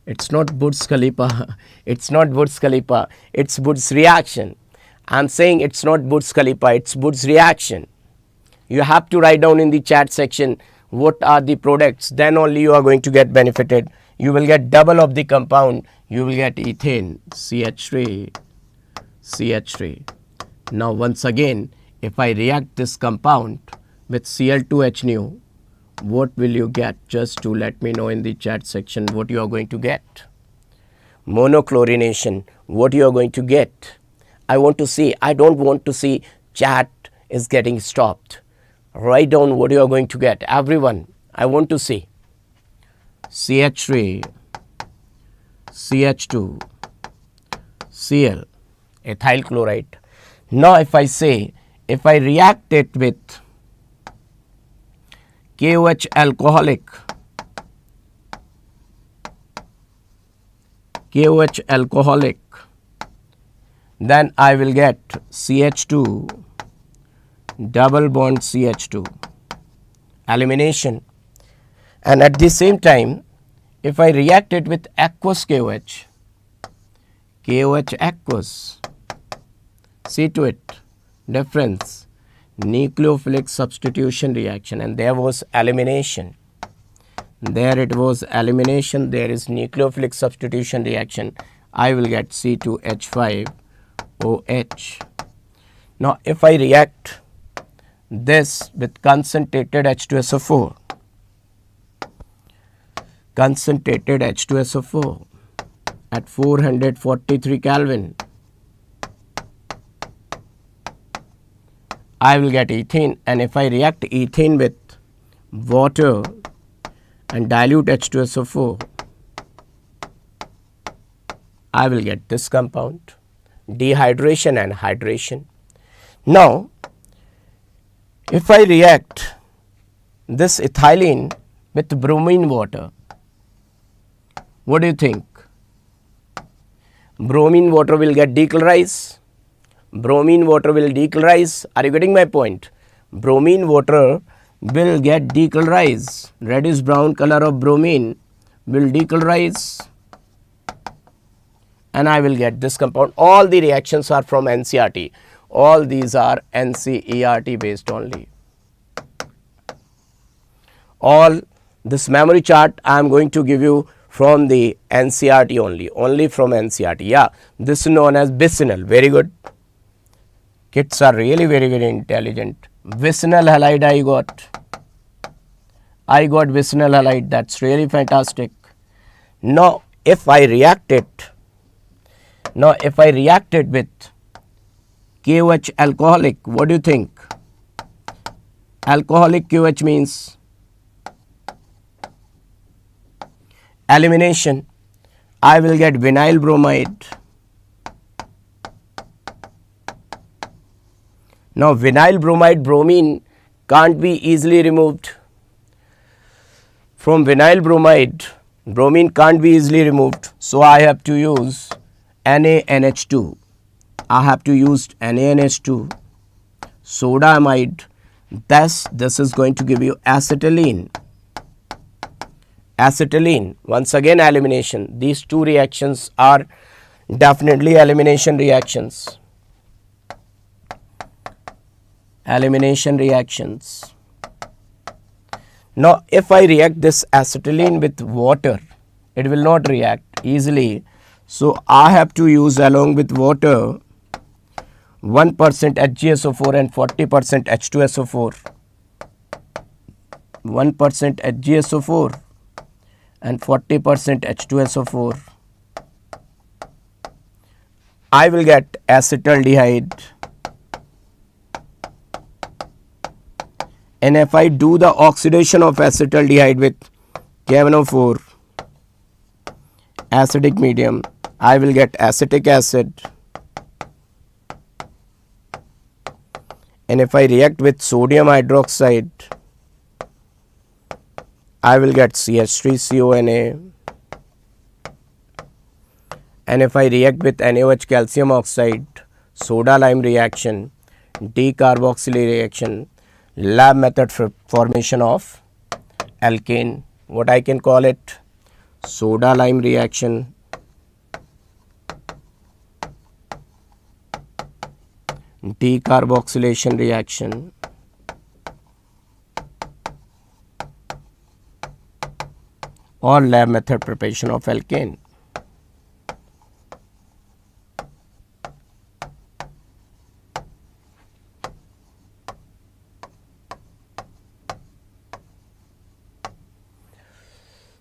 It's not Wood's Khalifa. It's not Wood's Khalifa. It's Wood's reaction. I'm saying it's not Wood's Khalifa. It's Wood's reaction. You have to write down in the chat section what are the products. Then only you are going to get benefited. You will get double of the compound. You will get ethane, CH3. Now once again, if I react this compound with Cl2H nu, what will you get? Just to let me know in the chat section what you are going to get. Monochlorination, what you are going to get. I want to see. I don't want to see chat is getting stopped. Write down what you are going to get. Everyone, I want to see. CH3, CH2, Cl, ethyl chloride. Now if I react it with KOH alcoholic, KOH alcoholic, then I will get CH2 double bond CH2, elimination. And at the same time, if I react it with aqueous KOH, KOH aqueous, see to it, difference, nucleophilic substitution reaction, and there was elimination. There it was elimination, there is nucleophilic substitution reaction. I will get C2H5OH. Now, if I react this with concentrated H2SO4, concentrated H2SO4 at 443 Kelvin, I will get ethane. And if I react ethane with water and dilute H2SO4, I will get this compound, dehydration and hydration. Now, if I react this ethylene with bromine water, what do you think? Bromine water will get decolorized. Bromine water will decolorize. Are you getting my point? Bromine water will get decolorized. Reddish brown color of bromine will decolorize, and I will get this compound. All the reactions are from NCERT. All these are NCERT based only. All this memory chart I am going to give you from the NCERT only from NCERT. Yeah, this is known as bicinal. Very good. Kids are really very intelligent. Vicinal halide I got vicinal halide. That's really fantastic. Now, if I react it with KOH alcoholic, what do you think? Alcoholic KOH means elimination. I will get vinyl bromide. Now, vinyl bromide, bromine can't be easily removed. From vinyl bromide, bromine can't be easily removed. So, I have to use NaNH2. I have to use NaNH2, soda amide. Thus, this is going to give you acetylene. Acetylene, once again elimination. These two reactions are definitely elimination reactions. Elimination reactions. Now, if I react this acetylene with water, it will not react easily. So, I have to use along with water 1% HgSO4 and 40% H2SO4. 1% HgSO4 and 40% H2SO4. I will get acetaldehyde. And if I do the oxidation of acetaldehyde with KMnO4, acidic medium, I will get acetic acid. And if I react with sodium hydroxide, I will get CH3CONa. And if I react with NaOH calcium oxide, soda lime reaction, decarboxyl reaction, lab method for formation of alkane, what I can call it, soda lime reaction, decarboxylation reaction, or lab method preparation of alkane.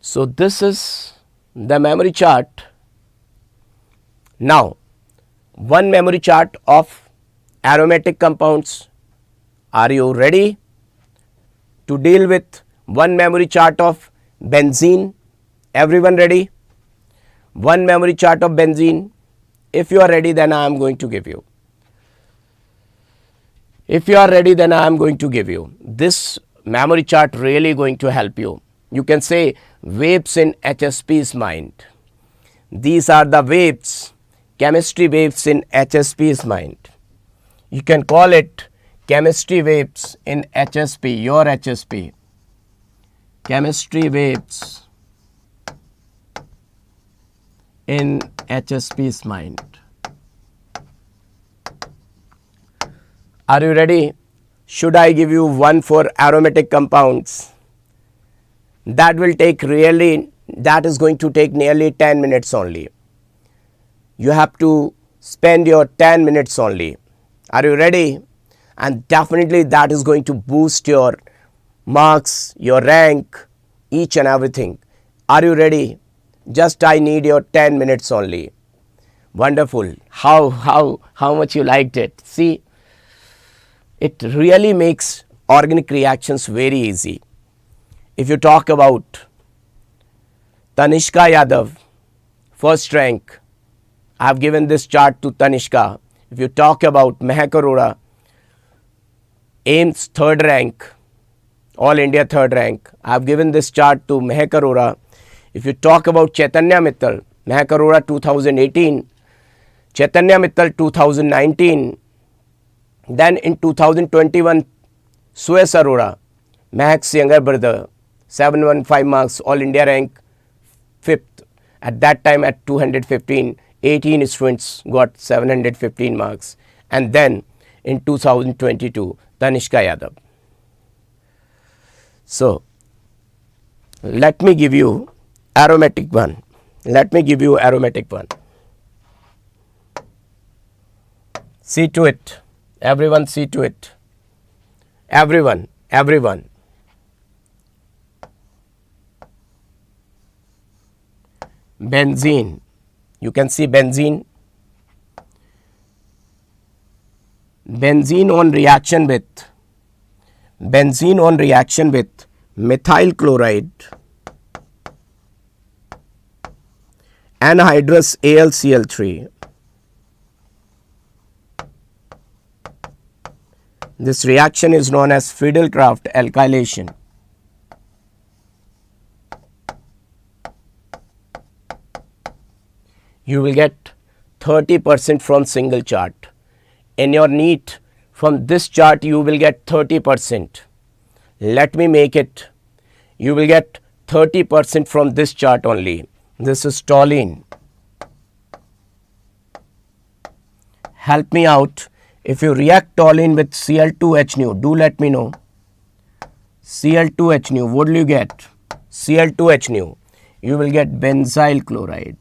So, this is the memory chart. Now, one memory chart of aromatic compounds. Are you ready to deal with one memory chart of benzene? Everyone ready? One memory chart of benzene. If you are ready, then I am going to give you. If you are ready, then I am going to give you. This memory chart really going to help you. You can say waves in HSP's mind. These are the waves, chemistry waves in HSP's mind. You can call it chemistry waves in HSP, your HSP. Chemistry waves in HSP's mind. Are you ready? Should I give you one for aromatic compounds? That is going to take nearly 10 minutes only. You have to spend your 10 minutes only. Are you ready? And definitely that is going to boost your marks, your rank, each and everything. Are you ready? Just I need your 10 minutes only. Wonderful. How much you liked it. See, it really makes organic reactions very easy. If you talk about Tanishka Yadav, first rank, I have given this chart to Tanishka. If you talk about Mehak Arora, AIMS third rank, All India third rank, I have given this chart to Mehak Arora. If you talk about Chaitanya Mittal, Mehak Arora 2018, Chaitanya Mittal 2019, then in 2021, Suez Arora, Mehak's younger brother, 715 marks, All India rank 5th. At that time at 215, 18 students got 715 marks. And then in 2022, Tanishka Yadav. So, let me give you aromatic one. See to it. Everyone see to it. Everyone. Benzene. You can see benzene. Benzene on reaction with methyl chloride, anhydrous AlCl3. This reaction is known as Friedel-Crafts alkylation. You will get 30% from single chart. In your NEET, from this chart you will get 30%. Let me make it. You will get 30% from this chart only. This is toluene. Help me out. If you react toluene with Cl2H nu, do let me know. Cl2H nu, what will you get? Cl2H nu, you will get benzyl chloride.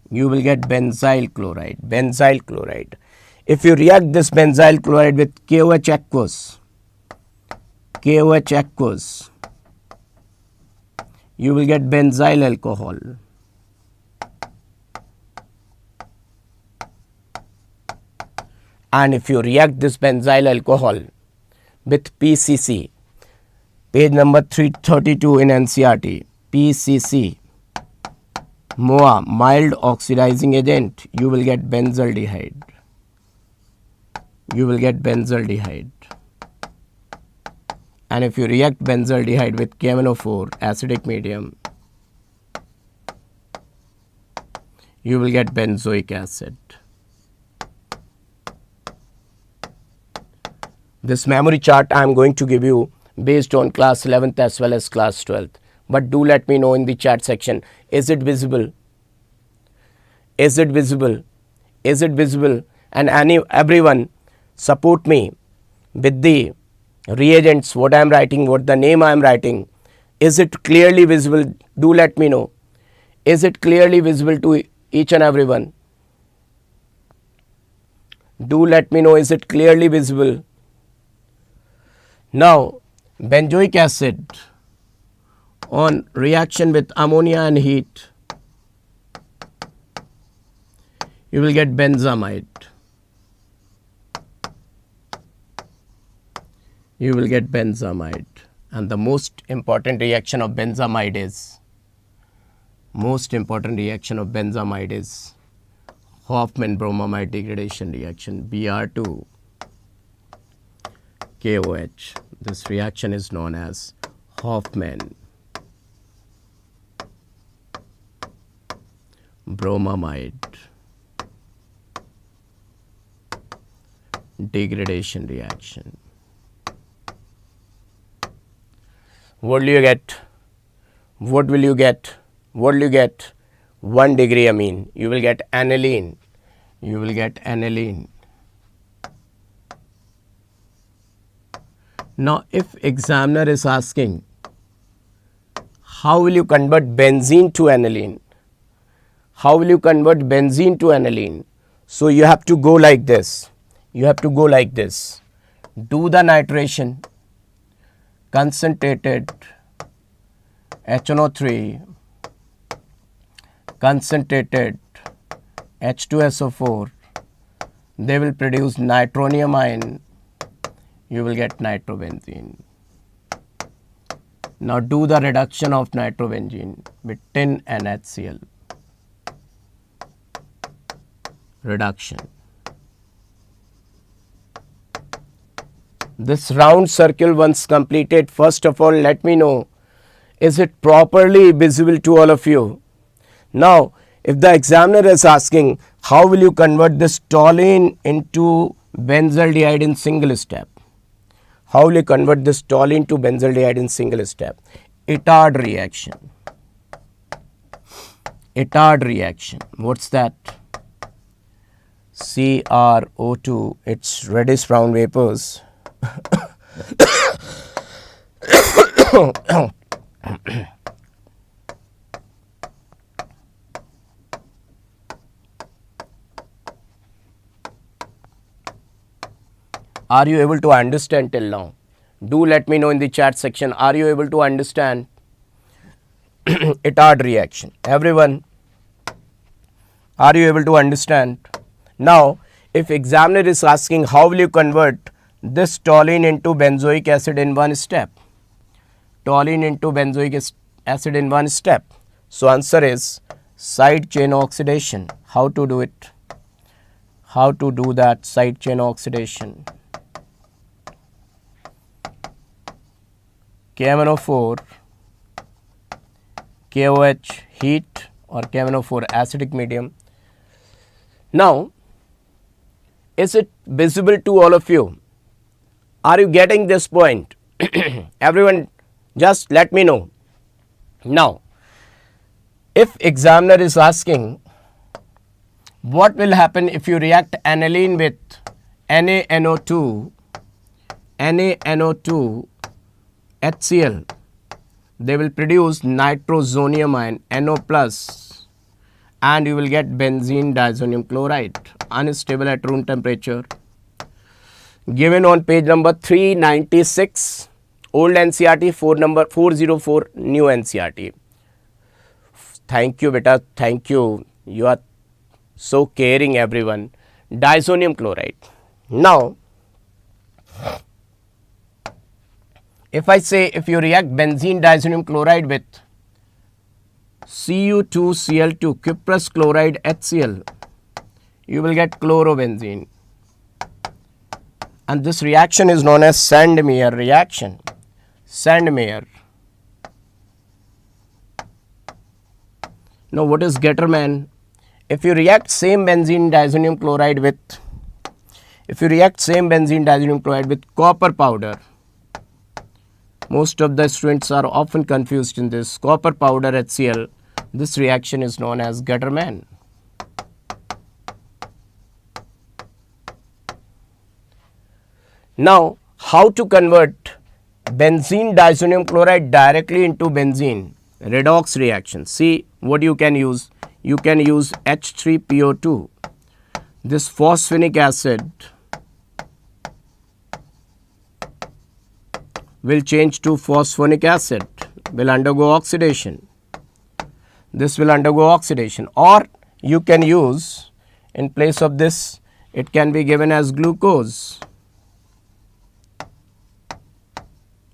You will get benzyl chloride. If you react this benzyl chloride with KOH aqueous, you will get benzyl alcohol. And if you react this benzyl alcohol with PCC, page number 332 in NCERT, PCC, MOA, mild oxidizing agent, you will get benzaldehyde. And if you react benzaldehyde with KMNO4, acidic medium, you will get benzoic acid. This memory chart I am going to give you based on class 11th as well as class 12th. But do let me know in the chat section, is it visible? And everyone support me with the reagents, what I am writing, what the name I am writing. Is it clearly visible? Do let me know. Is it clearly visible to each and everyone? Do let me know, is it clearly visible? Now, benzoic acid on reaction with ammonia and heat, you will get benzamide. And the most important reaction of benzamide is Hoffman bromamide degradation reaction, Br2 KOH. This reaction is known as Hoffman bromamide degradation reaction. What will you get? What will you get? What will you get? 1 degree amine. You will get aniline. You will get aniline. Now, if examiner is asking, how will you convert benzene to aniline? How will you convert benzene to aniline? So, you have to go like this. You have to go like this. Do the nitration, concentrated HNO3, concentrated H2SO4, they will produce nitronium ion, you will get nitrobenzene. Now do the reduction of nitrobenzene with tin and HCl. Reduction. This round circle once completed, first of all let me know, is it properly visible to all of you? Now, if the examiner is asking, how will you convert this toluene into benzaldehyde in single step? How will you convert this toluene to benzaldehyde in single step? Itard reaction. Itard reaction. What's that? CrO2, it's reddish brown vapors. Are you able to understand till now? Do let me know in the chat section. Are you able to understand Itard reaction? Everyone, are you able to understand? Now, if examiner is asking how will you convert this toluene into benzoic acid in one step? Toluene into benzoic acid in one step. So, answer is side chain oxidation. How to do it? How to do that side chain oxidation? KMNO4, KOH heat or KMNO4 acidic medium. Now, is it visible to all of you? Are you getting this point? Everyone, just let me know. Now, if examiner is asking, what will happen if you react aniline with NaNO2, HCl, they will produce nitrosonium ion NO plus and you will get benzene diazonium chloride, unstable at room temperature. Given on page number 396, old NCERT, 404, new NCERT. Thank you beta, thank you. You are so caring everyone. Diazonium chloride. Now, if I say if you react benzene diazonium chloride with Cu2Cl2 cuprous chloride HCl, you will get chlorobenzene. And this reaction is known as Sandmeyer reaction. Sandmeyer. Now what is Getterman? If you react same benzene diazonium chloride with copper powder, most of the students are often confused in this copper powder HCl. This reaction is known as Getterman. Now, how to convert benzene diazonium chloride directly into benzene? Redox reaction. See what you can use. You can use H3PO2. This phosphonic acid will change to phosphonic acid, will undergo oxidation. This will undergo oxidation, or you can use, in place of this, it can be given as glucose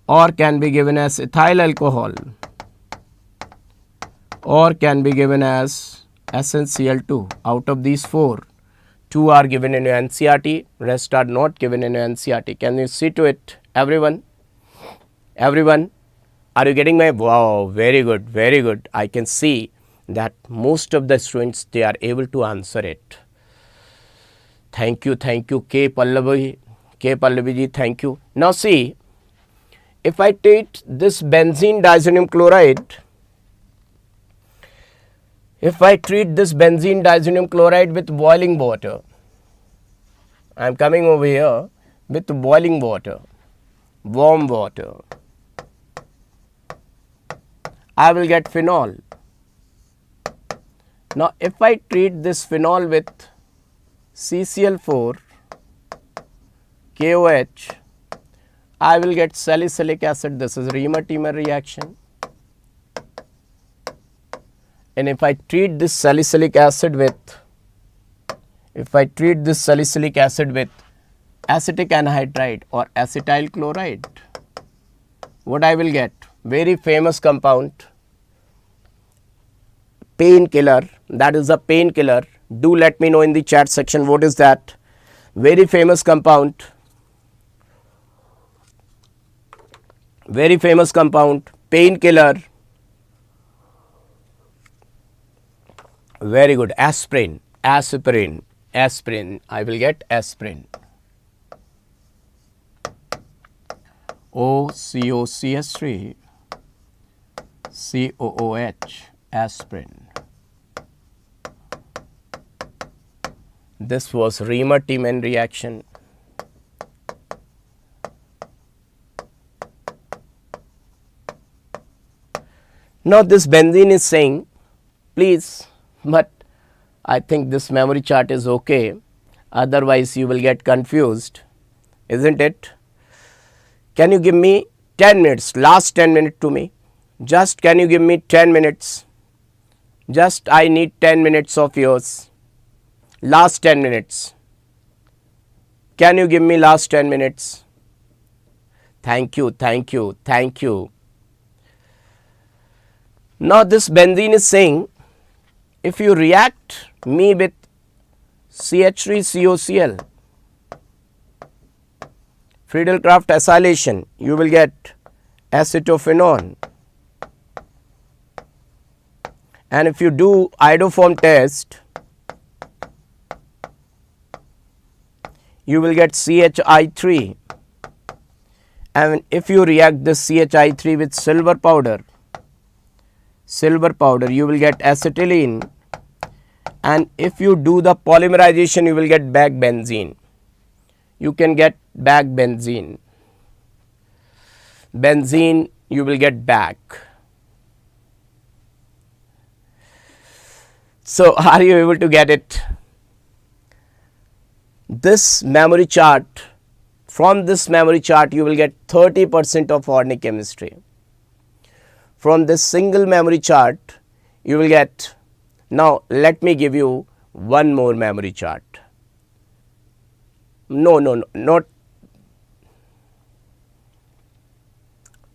or can be given as ethyl alcohol or can be given as SnCl2. Out of these four, two are given in NCERT, rest are not given in NCERT. Can you see to it? Everyone? Everyone? Are you getting my, wow, very good, very good. I can see that most of the students, they are able to answer it. Thank you, K. Pallavi ji, thank you. Now see, if I take this benzene diazonium chloride, if I treat this benzene diazonium chloride with boiling water, I am coming over here with boiling water, warm water, I will get phenol. Now, if I treat this phenol with CCl4, KOH, I will get salicylic acid. This is Riemann-Tiemann reaction. And if I treat this salicylic acid with, acetic anhydride or acetyl chloride, what I will get? Very famous compound, painkiller, that is a painkiller. Do let me know in the chat section what is that. Very famous compound, painkiller. Very good. Aspirin. I will get aspirin. OCOCH3, COOH, aspirin. This was Riemann-Tiemann reaction. Now this benzene is saying, please, but I think this memory chart is okay, otherwise you will get confused, isn't it? Can you give me 10 minutes, last 10 minutes to me? Just can you give me 10 minutes? Just I need 10 minutes of yours. Last 10 minutes. Can you give me last 10 minutes? Thank you. Now this benzene is saying, if you react me with CH3COCl, Friedel-Crafts acylation, you will get acetophenone. And if you do iodoform test, you will get CHI3. And if you react this CHI3 with silver powder, you will get acetylene. And if you do the polymerization, you will get back benzene. You can get back benzene. You will get back. So, are you able to get it? This memory chart, from this memory chart, you will get 30% of organic chemistry. From this single memory chart, you will get, now let me give you one more memory chart. No, not.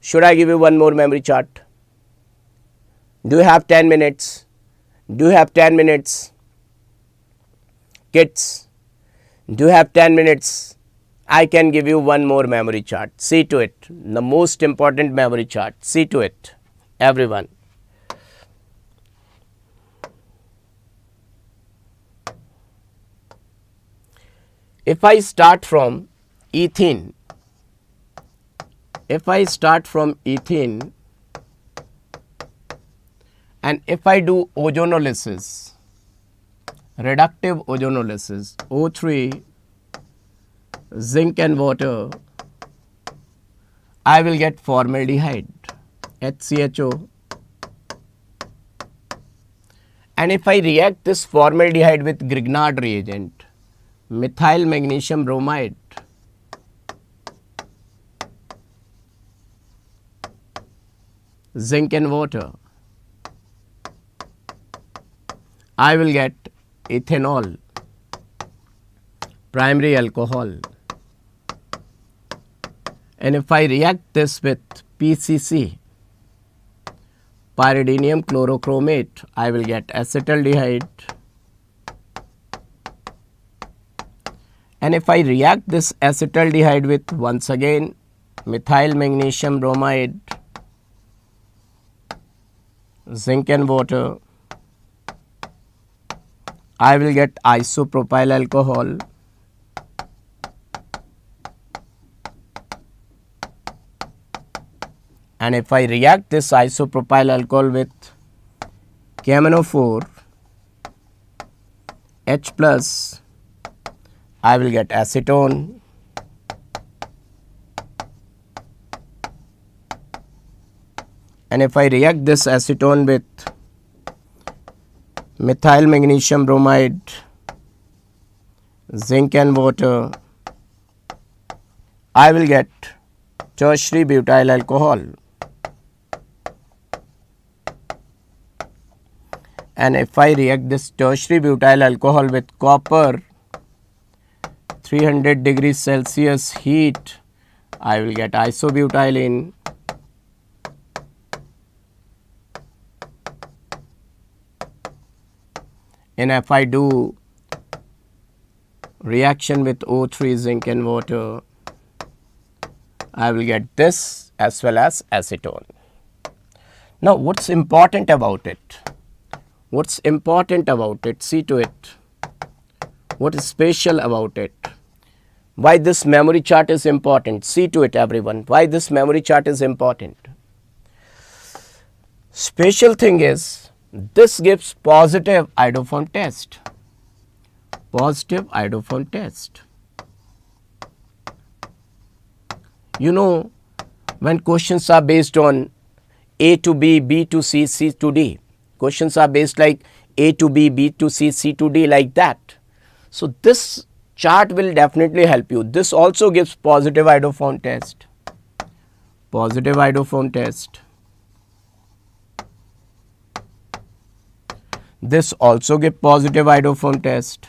Should I give you one more memory chart? Do you have 10 minutes? Kids, do you have 10 minutes? I can give you one more memory chart. See to it. The most important memory chart. See to it, everyone. If I start from ethene, and if I do ozonolysis, reductive ozonolysis, O3, zinc and water, I will get formaldehyde, HCHO. And if I react this formaldehyde with Grignard reagent, methyl magnesium bromide, zinc and water, I will get ethanol, primary alcohol. And if I react this with PCC, pyridinium chlorochromate, I will get acetaldehyde. And if I react this acetaldehyde with, once again, methyl magnesium bromide, zinc and water, I will get isopropyl alcohol, and if I react this isopropyl alcohol with KMnO4 H plus, I will get acetone, and if I react this acetone with methyl magnesium bromide, zinc and water, I will get tertiary butyl alcohol, and if I react this tertiary butyl alcohol with copper 300 degrees Celsius heat, I will get isobutylene, and if I do reaction with O3 zinc and water, I will get this as well as acetone. Now what's important about it? What's important about it? See to it. What is special about it? Why this memory chart is important? See to it, everyone. Why this memory chart is important? Special thing is, this gives positive iodoform test. Positive iodoform test. You know, when questions are based on A to B, B to C, C to D. Questions are based like A to B, B to C, C to D, like that. So this chart will definitely help you. This also gives positive iodoform test. Positive iodoform test. This also gives positive iodoform test.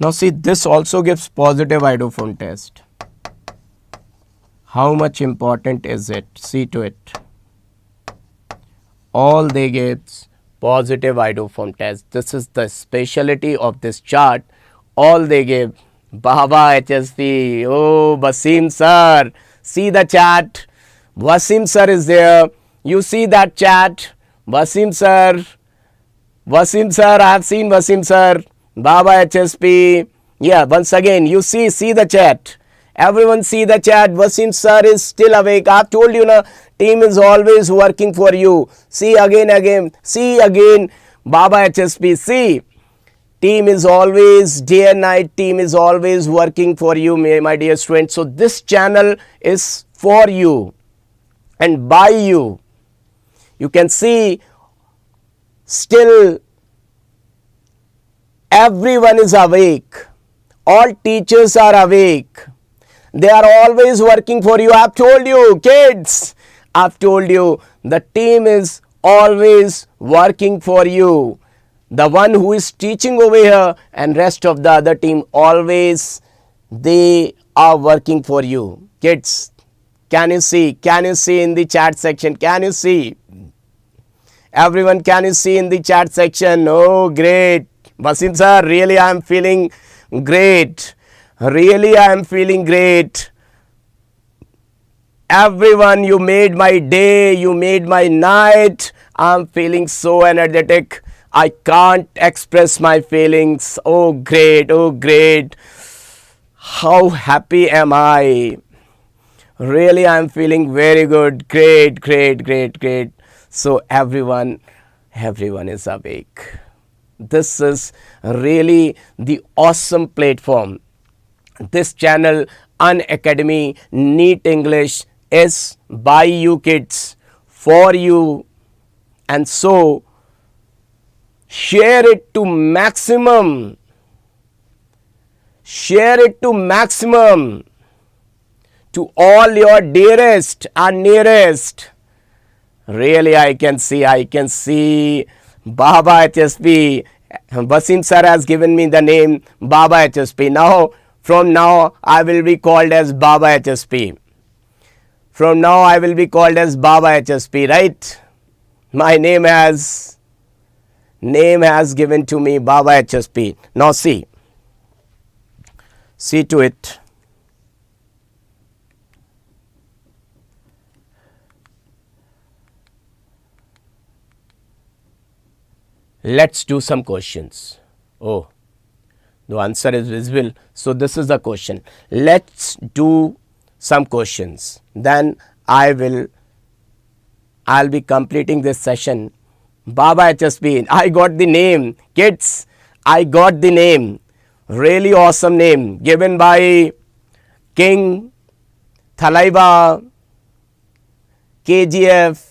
Now see, this also gives positive iodoform test. How much important is it? See to it. All they give positive iodoform test. This is the speciality of this chart. All they give. Baba HSP. Oh, Wasim sir. See the chart. Wasim sir is there. You see that chat. Wasim sir. Wasim sir. I have seen Wasim sir. Baba HSP. Yeah, once again, you see the chat. Everyone see the chat. Wasim sir is still awake. I have told you, na, team is always working for you. See again. See again. Baba HSP. See. Team is always, day and night, team is always working for you, my dear students. So this channel is for you and by you. You can see still everyone is awake. All teachers are awake. They are always working for you. I have told you, kids, I have told you, the team is always working for you. The one who is teaching over here and rest of the other team, always they are working for you. Kids, can you see? Can you see in the chat section? Can you see? Everyone, can you see in the chat section? Oh, great. Wasim sir, really I am feeling great. Really I am feeling great. Everyone, you made my day. You made my night. I am feeling so energetic. I can't express my feelings. Oh, great. Oh, great. How happy am I? Really, I am feeling very good. Great, great, great, great. So everyone is awake. This is really the awesome platform. This channel, Unacademy NEET English, is by you kids, for you, and so share it to maximum. Share it to maximum to all your dearest and nearest. Really, I can see Baba HSP. Wasim sir has given me the name Baba HSP. Now, from now, I will be called as Baba HSP. From now, I will be called as Baba HSP, right? My name has given to me Baba HSP. Now see, See to it. Let's do some questions. Oh, the answer is visible. So this is the question. Let's do some questions. Then I'll be completing this session. Baba HSP. I got the name. Kids, I got the name. Really awesome name given by King, Thalaiba, KGF,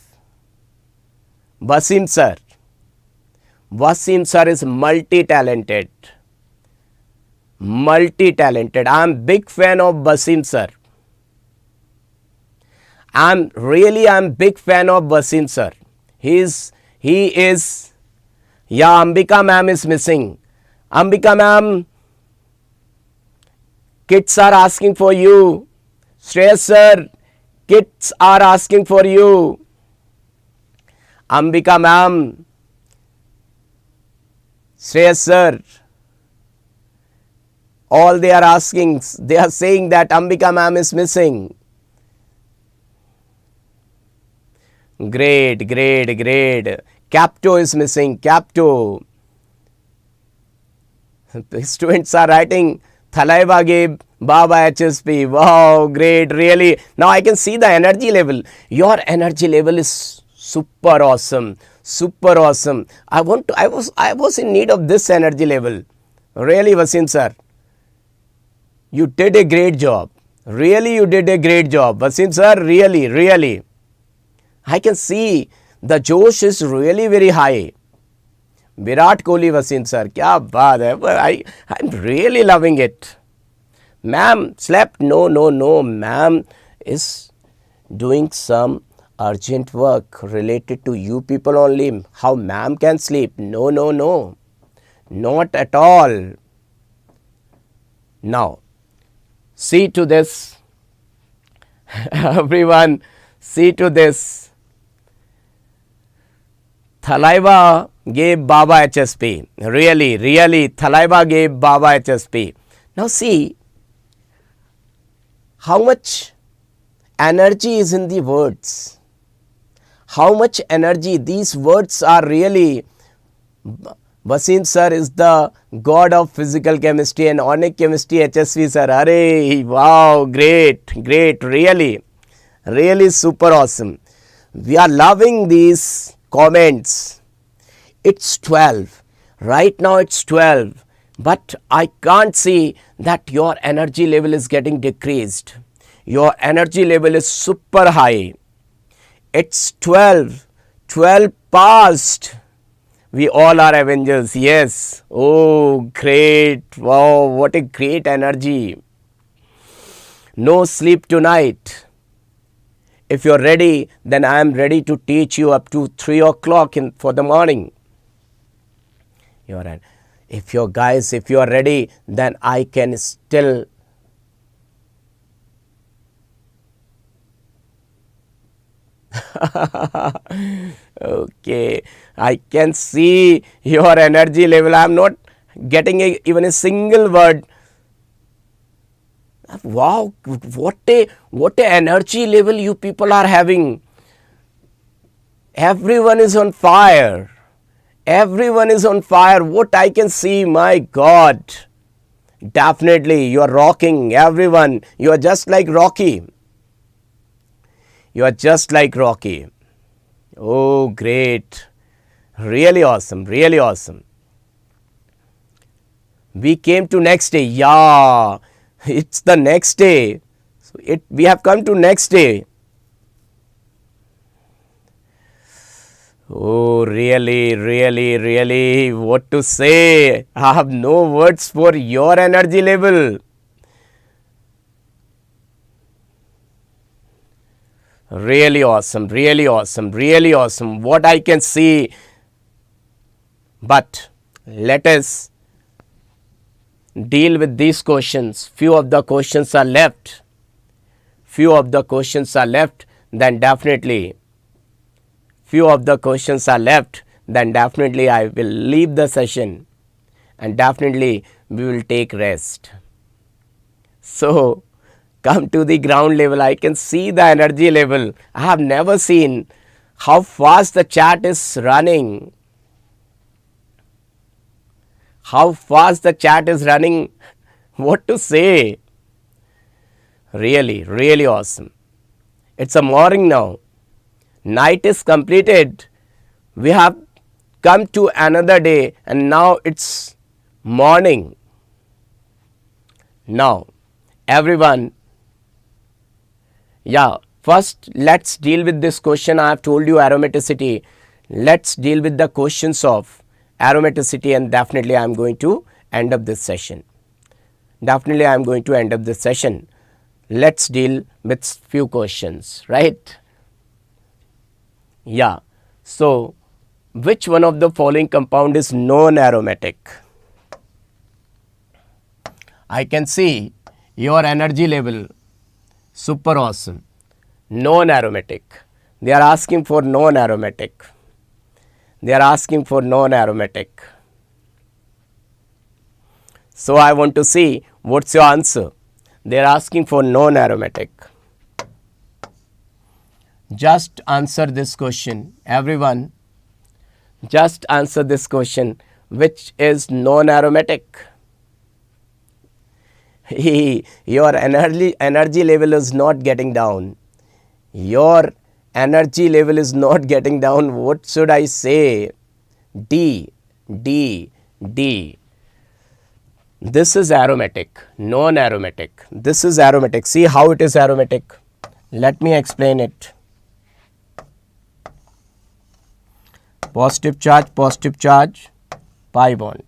Wasim sir. Wasim sir is multi-talented. Multi-talented. I am big fan of Wasim sir. I'm big fan of Wasim sir. He is, yeah, Ambika ma'am is missing. Ambika ma'am, kids are asking for you. Shreyas sir, kids are asking for you. Ambika ma'am, Shreyas sir, all they are asking, they are saying that Ambika ma'am is missing. Great, great, great. Capto is missing, Capto. Students are writing, Thalaiba gave Baba HSP. Wow, great, really. Now I can see the energy level. Your energy level is super awesome, super awesome. I was in need of this energy level. Really, Wasim sir. You did a great job. Really, you did a great job. Wasim sir, really, really. I can see the Josh is really very high. Virat Kohli, Wasim sir, kya baat hai. I'm really loving it. Ma'am slept? No, no, no. Ma'am is doing some urgent work related to you people only. How ma'am can sleep? No, no, no. Not at all. Now, see to this. Everyone, see to this. Thalaiba gave Baba HSP. Really, really, Thalaiba gave Baba HSP. Now see, how much energy is in the words. How much energy, these words are really, Wasim sir is the god of physical chemistry and organic chemistry, HSP sir. Arey, wow, great, great, really, really super awesome. We are loving these comments. It's 12. Right now it's 12. But I can't see that your energy level is getting decreased. Your energy level is super high. It's 12. 12 past. We all are Avengers. Yes. Oh, great. Wow, what a great energy. No sleep tonight. If you're ready, then I am ready to teach you up to 3 o'clock for the morning. You're right. If you're guys, if you are ready, then I can still okay, I can see your energy level. I am not getting even a single word. Wow, what a energy level you people are having. Everyone is on fire. Everyone is on fire. What I can see, my God. Definitely, you are rocking, everyone. You are just like Rocky. You are just like Rocky. Oh, great. Really awesome, really awesome. We came to next day. Yeah, it's the next day. So we have come to next day. Oh, really, really, really, what to say? I have no words for your energy level. Really awesome, really awesome, really awesome. What I can see. But let us deal with these questions. Few of the questions are left. Few of the questions are left. Then definitely I will leave the session and definitely we will take rest. So come to the ground level. I can see the energy level. I have never seen how fast the chat is running. How fast the chat is running. What to say? Really, really awesome. It's a morning now. Night is completed. We have come to another day and now it's morning. Now, everyone, yeah, first let's deal with this question. I have told you aromaticity. Let's deal with the questions of aromaticity, and definitely I am going to end up this session. Definitely I am going to end up this session. Let's deal with few questions, right? Yeah. So, which one of the following compound is non-aromatic? I can see your energy level, super awesome. Non-aromatic. They are asking for non-aromatic. They are asking for non-aromatic. So I want to see what's your answer. They are asking for non-aromatic. Just answer this question, everyone. Just answer this question. Which is non-aromatic? Your energy level is not getting down. Your energy level is not getting down. What should I say? D, D, D. This is aromatic, non-aromatic. This is aromatic. See how it is aromatic. Let me explain it. Positive charge, pi bond.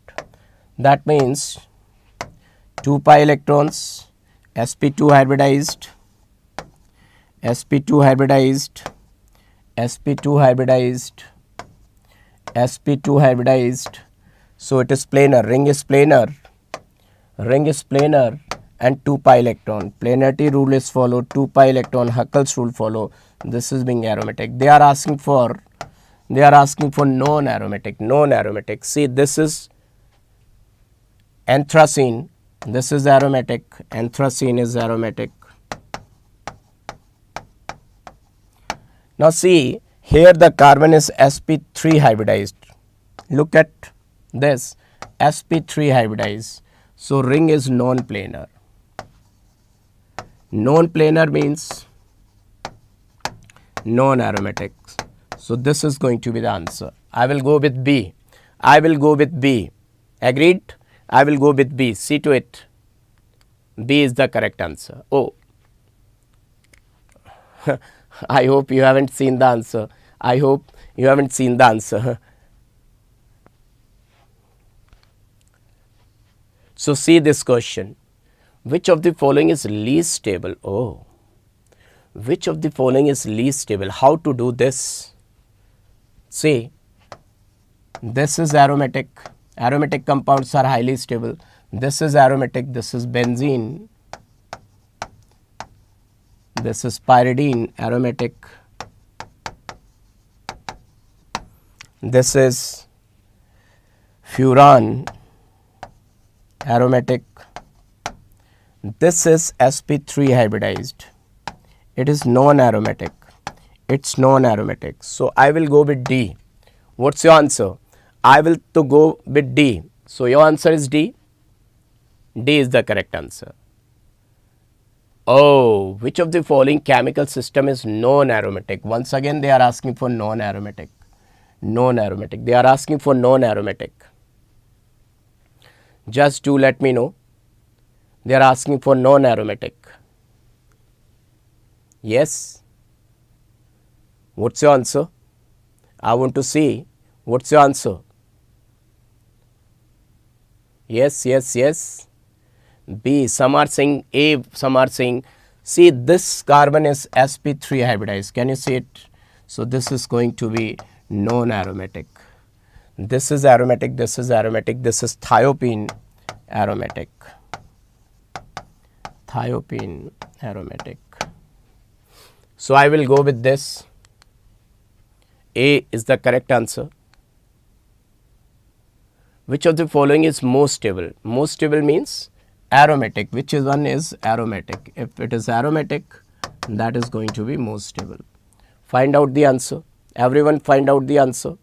That means 2 pi electrons, sp2 hybridized, sp2 hybridized, sp2 hybridized, sp2 hybridized. So it is planar, ring is planar, and 2 pi electron. Planarity rule is followed, 2 pi electron, Huckel's rule follow. This is being aromatic. They are asking for non-aromatic. See, this is anthracene. This is aromatic. Anthracene is aromatic. Now see, here the carbon is sp3 hybridized. Look at this, sp3 hybridized. So ring is non-planar. Non-planar means non-aromatic. So this is going to be the answer. I will go with B. Agreed? I will go with B. See to it. B is the correct answer. Oh, I hope you haven't seen the answer. So see this question. Which of the following is least stable? Oh, which of the following is least stable? How to do this? See, this is aromatic. Aromatic compounds are highly stable. This is aromatic. This is benzene. This is pyridine, aromatic. This is furan, aromatic. This is sp3 hybridized. It is non-aromatic. It's non-aromatic. So I will go with D. What's your answer? I will to go with D. So your answer is D. D is the correct answer. Oh, which of the following chemical system is non-aromatic? Once again they are asking for non-aromatic. Non-aromatic. They are asking for non-aromatic. Just do let me know. They are asking for non-aromatic. Yes. What's your answer? I want to see. What's your answer? Yes, yes, yes. B. Some are saying A, some are saying. See, this carbon is sp3 hybridized. Can you see it? So this is going to be non-aromatic. This is aromatic. This is aromatic. This is thiopene aromatic. Thiopene aromatic. So I will go with this. A is the correct answer. Which of the following is most stable? Most stable means aromatic. Which is one is aromatic? If it is aromatic, that is going to be most stable. Find out the answer. Everyone find out the answer.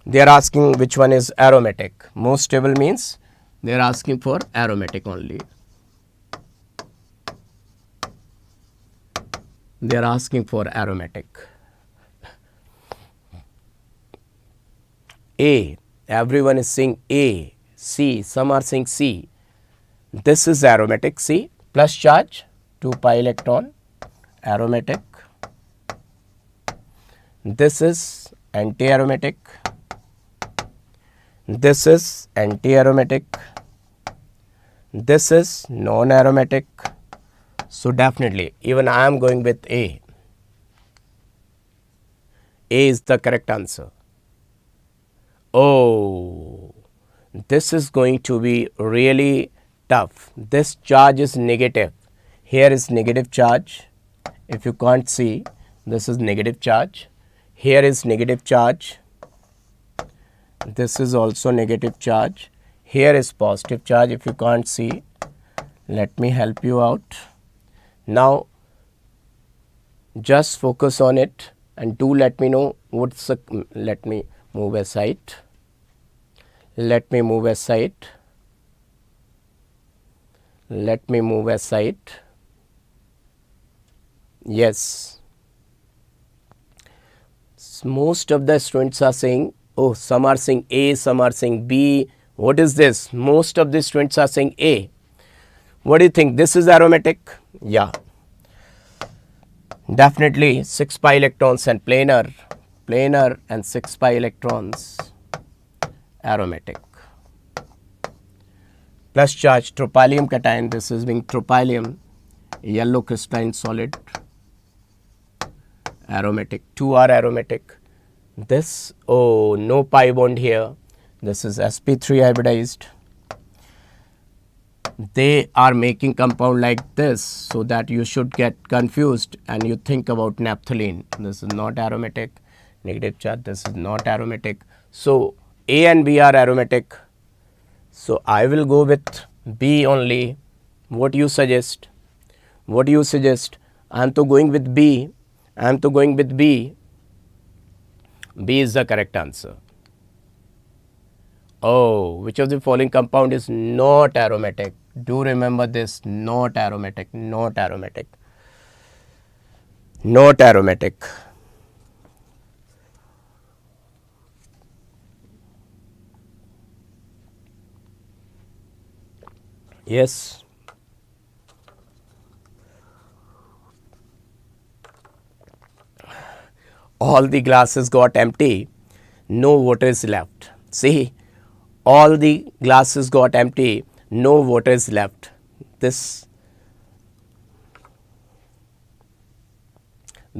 They are asking which one is aromatic. Most stable means they are asking for aromatic only. They are asking for aromatic. A. Everyone is saying A. C. Some are saying C. This is aromatic. C. Plus charge, 2 pi electron. Aromatic. This is anti-aromatic. This is anti-aromatic. This is non-aromatic. So definitely, even I am going with A. A is the correct answer. Oh, this is going to be really tough. This charge is negative. Here is negative charge. If you can't see, this is negative charge. Here is negative charge. This is also negative charge. Here is positive charge. If you can't see, let me help you out. Now, just focus on it and do let me know what's the, let me move aside. Let me move aside. Let me move aside. Yes. Most of the students are saying, oh, some are saying A, some are saying B. What is this? Most of the students are saying A. What do you think? This is aromatic? Yeah. Definitely 6 pi electrons and planar and 6 pi electrons, aromatic. Plus charge, tropylium cation, this is being tropylium, yellow crystalline solid, aromatic. 2 are aromatic. This, oh, no pi bond here. This is sp3 hybridized. They are making compound like this, so that you should get confused and you think about naphthalene. This is not aromatic. Negative charge, this is not aromatic. So A and B are aromatic. So I will go with B only. What you suggest? What do you suggest? I am to going with B. I am to going with B. B is the correct answer. Oh, which of the following compound is not aromatic? Do remember this, not aromatic, not aromatic, not aromatic. Yes. All the glasses got empty, no water is left. See, all the glasses got empty, no water is left. This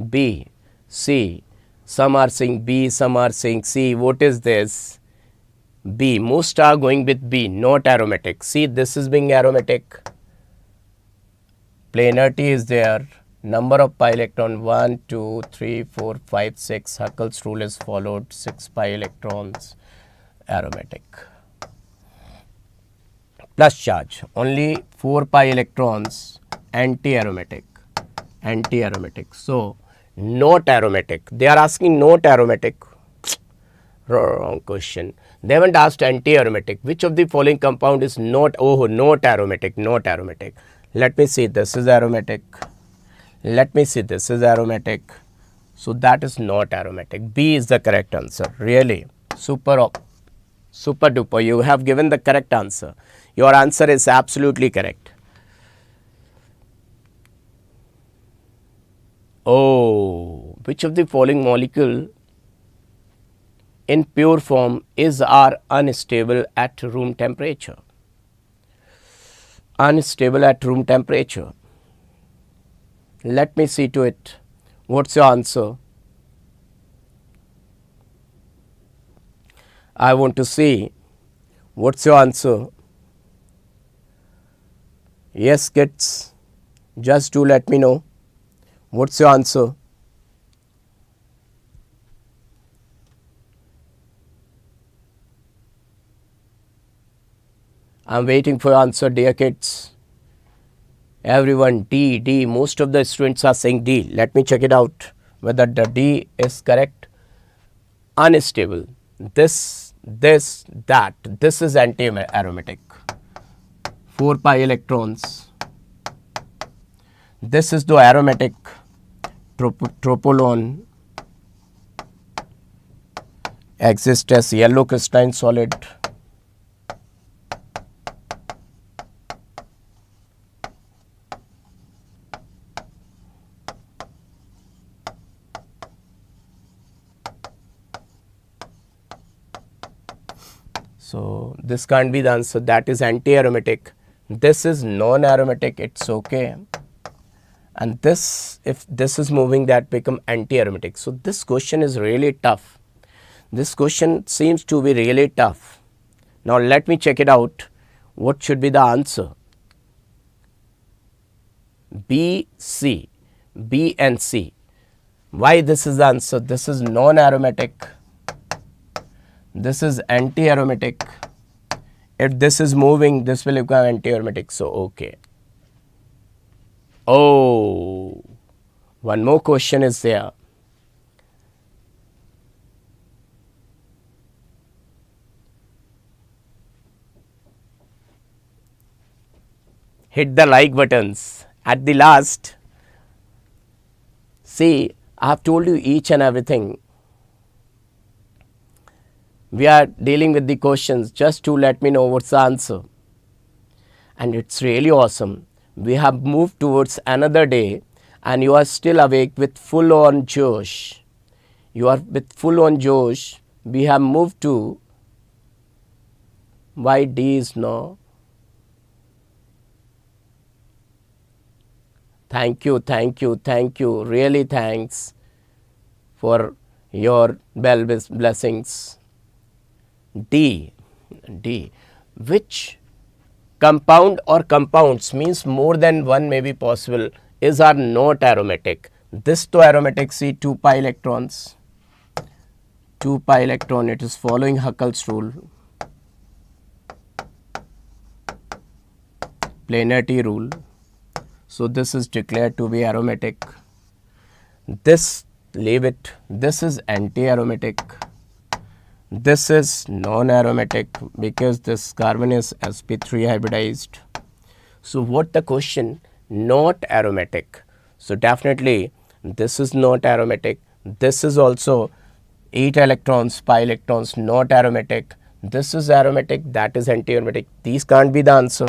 B, C, some are saying B, some are saying C. What is this? B, most are going with B, not aromatic. See, this is being aromatic. Planarity is there. Number of pi electron 1, 2, 3, 4, 5, 6. Huckel's rule is followed. 6 pi electrons, aromatic. Plus charge, only 4 pi electrons, anti-aromatic, anti-aromatic. So, not aromatic. They are asking not aromatic. Wrong question. They haven't asked anti-aromatic. Which of the following compound is not, oh, not aromatic, not aromatic. Let me see, this is aromatic. Let me see, this is aromatic. So, that is not aromatic. B is the correct answer. Really, super duper. You have given the correct answer. Your answer is absolutely correct. Oh, which of the following molecule in pure form is or unstable at room temperature? Unstable at room temperature. Let me see to it. What's your answer? I want to see. What's your answer? Yes, kids. Just do let me know. What's your answer? I'm waiting for your answer, dear kids. Everyone, D. Most of the students are saying D. Let me check it out whether the D is correct. Unstable. This, that. This is anti-aromatic. 4 pi electrons. This is the aromatic tropolone. Exists as yellow crystalline solid. So this can't be the answer. That is anti-aromatic. This is non-aromatic. It's okay. And this, if this is moving, that become anti-aromatic. So this question is really tough. This question seems to be really tough. Now let me check it out. What should be the answer? B, C. B and C. Why this is the answer? This is non-aromatic. This is anti-aromatic. If this is moving, this will become anti-aromatic. So, okay. Oh, one more question is there. Hit the like buttons. At the last, see, I have told you each and everything. We are dealing with the questions just to let me know what's the answer. And it's really awesome. We have moved towards another day and you are still awake with full on Josh. You are with full on Josh. We have moved to why D is no. Thank you. Really thanks for your blessings. D. Which compound or compounds means more than one may be possible is are not aromatic. This to aromatic, see 2 pi electrons. 2 pi electron, it is following Huckel's rule. Planarity rule. So this is declared to be aromatic. This, leave it. This is anti-aromatic. This is non-aromatic because this carbon is sp3 hybridized. So what the question? Not aromatic. So definitely this is not aromatic. This is also 8 electrons, pi electrons, not aromatic. This is aromatic, that is anti-aromatic. These can't be the answer.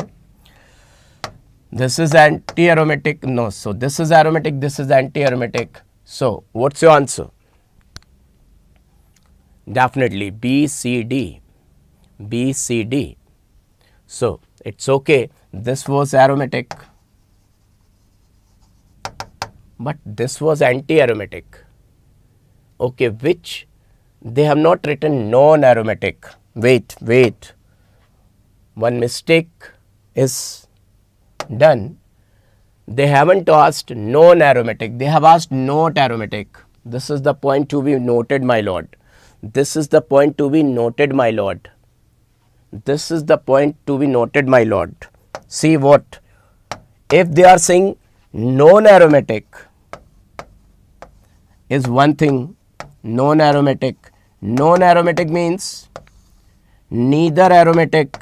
This is anti-aromatic. No. So this is aromatic, this is anti-aromatic. So what's your answer? Definitely B, C, D. B, C, D. So it's okay. This was aromatic. But this was anti-aromatic. Okay, which they have not written non-aromatic. Wait. One mistake is done. They haven't asked non-aromatic. They have asked not aromatic. This is the point to be noted, my lord. This is the point to be noted, my lord. This is the point to be noted, my lord. See what? If they are saying non-aromatic is one thing, non-aromatic. Non-aromatic means neither aromatic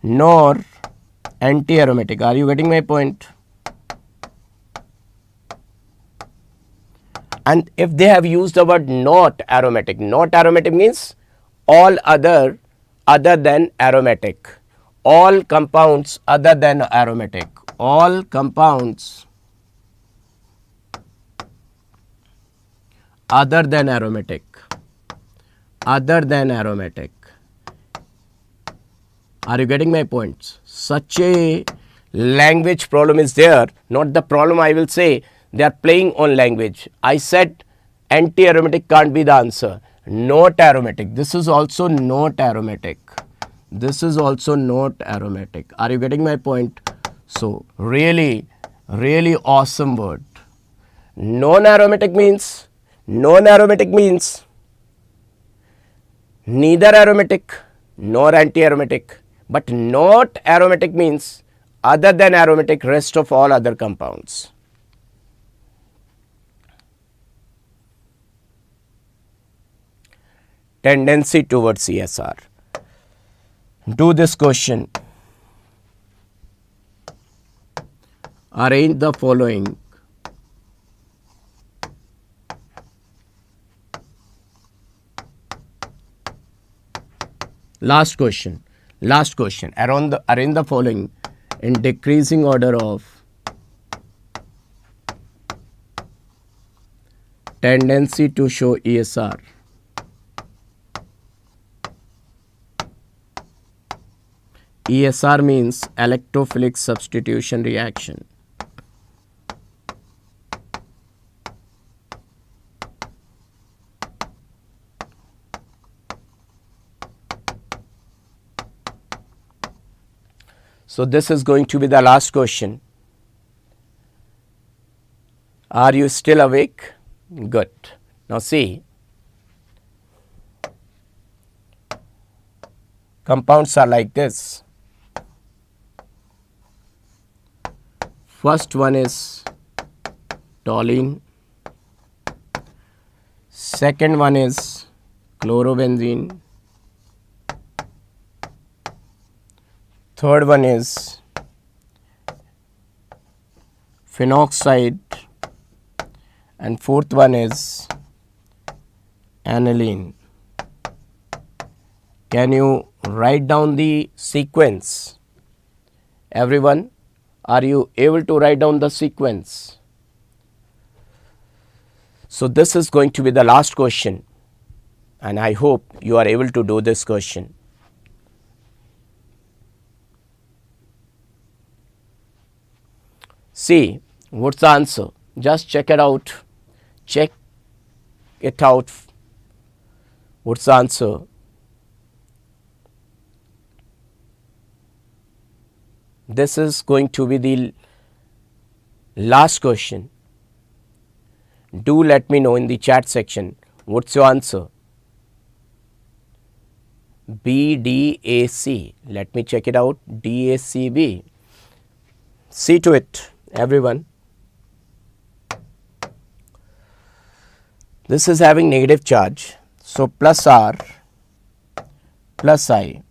nor anti-aromatic. Are you getting my point? And if they have used the word not aromatic means all other than aromatic. All compounds other than aromatic. All compounds other than aromatic. Other than aromatic. Are you getting my points? Such a language problem is there. Not the problem, I will say. They are playing on language. I said anti-aromatic can't be the answer. Not aromatic. This is also not aromatic. This is also not aromatic. Are you getting my point? So, really awesome word. Non-aromatic means Non-aromatic means neither aromatic nor anti-aromatic, but not aromatic means other than aromatic rest of all other compounds. Tendency towards ESR. Do this question. Arrange the following. Last question. Arrange the following in decreasing order of tendency to show ESR. ESR means electrophilic substitution reaction. So this is going to be the last question. Are you still awake? Good. Now see, compounds are like this. First one is toluene, second one is chlorobenzene, third one is phenoxide, and fourth one is aniline. Can you write down the sequence? Everyone, are you able to write down the sequence? So this is going to be the last question, and I hope you are able to do this question. See, what's the answer? Just check it out. Check it out. What's the answer? This is going to be the last question. Do let me know in the chat section what's your answer. BDAC. Let me check it out. DACB. See to it, everyone. This is having negative charge. So plus R plus I.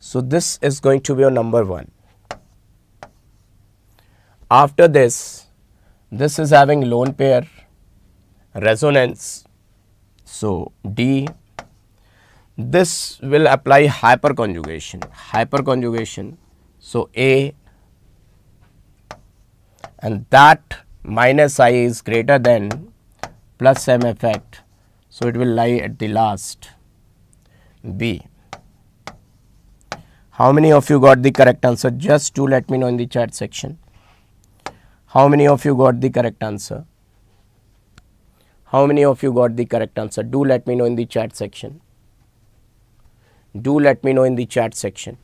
So this is going to be your number 1. After this is having lone pair resonance. So D. This will apply hyperconjugation. So A, and that minus I is greater than plus M effect. So it will lie at the last, B. How many of you got the correct answer? Just do let me know in the chat section. How many of you got the correct answer? How many of you got the correct answer? Do let me know in the chat section. Do let me know in the chat section.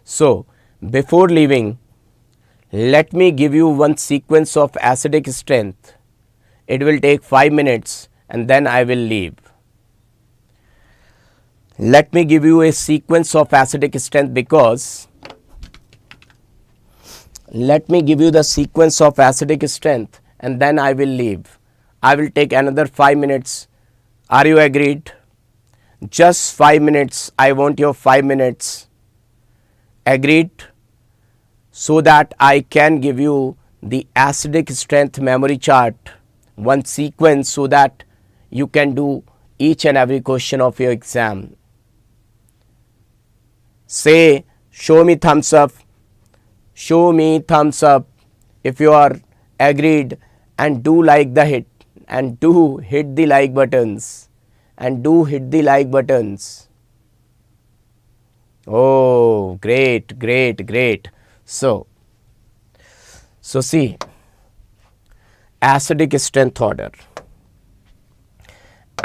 So, before leaving, let me give you one sequence of acidic strength. It will take 5 minutes and then I will leave. Let me give you a sequence of acidic strength because let me give you the sequence of acidic strength and then I will leave. I will take another 5 minutes. Are you agreed? Just 5 minutes. I want your 5 minutes. Agreed? So that I can give you the acidic strength memory chart, one sequence, so that you can do each and every question of your exam. Say, show me thumbs up. Show me thumbs up if you are agreed, and do like the hit, and do hit the like buttons, and do hit the like buttons. Oh, great, great, great. So see, acidic strength order,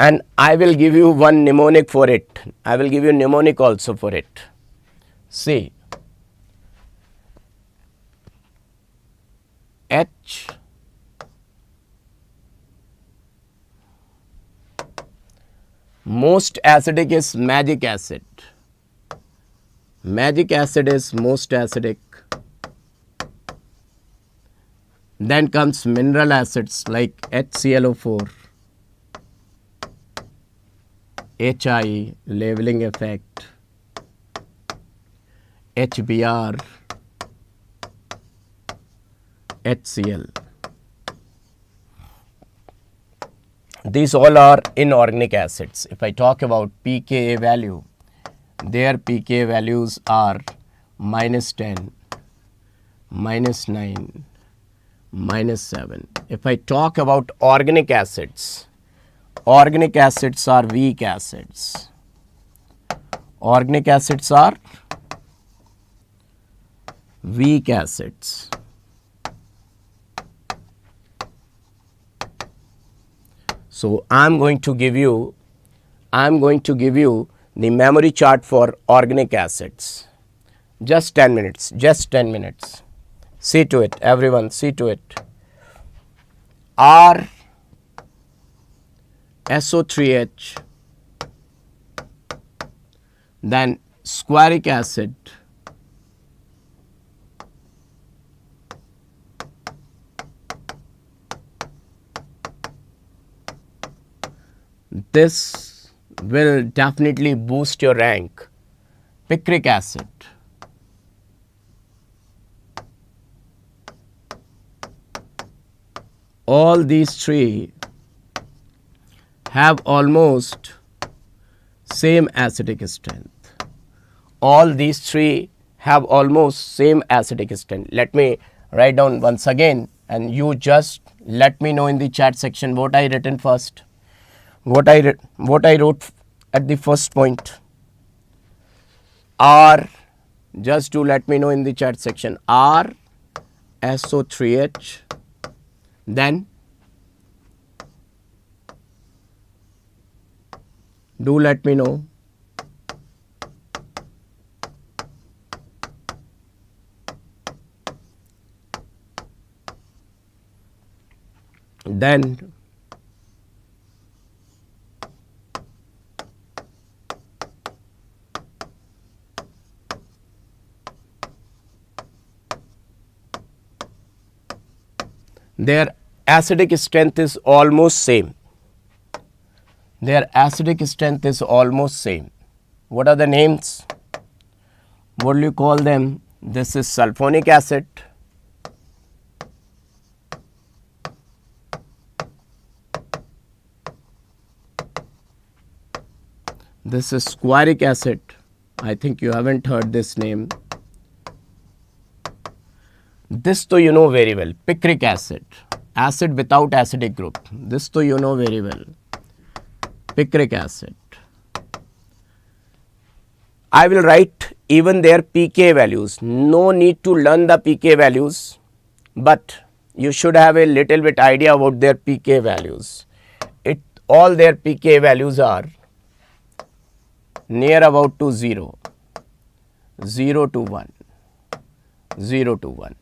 and I will give you one mnemonic for it. I will give you mnemonic also for it. See, H most acidic is magic acid. Magic acid is most acidic. Then comes mineral acids like HClO4, HI, leveling effect, HBr, HCl. These all are inorganic acids. If I talk about pKa value, their pKa values are -10, -9, -7. If I talk about organic acids are weak acids. Organic acids are weak acids. So I'm going to give you the memory chart for organic acids. Just 10 minutes, just 10 minutes. See to it, everyone, see to it. R SO3H, then squaric acid, this will definitely boost your rank. Picric acid, all these three have almost same acidic strength. All these three have almost same acidic strength. Let me write down once again and you just let me know in the chat section what I written first. What I wrote at the first point. R, just do let me know in the chat section. R SO3H, then do let me know. Then their acidic strength is almost same. Their acidic strength is almost same. What are the names? What do you call them? This is sulfonic acid. This is squaric acid. I think you haven't heard this name. This though you know very well. Picric acid. Acid without acidic group. This though you know very well. Picric acid. I will write even their pK values. No need to learn the pK values, but you should have a little bit idea about their pK values. All their pK values are near about to 0, 0 to 1, 0 to 1.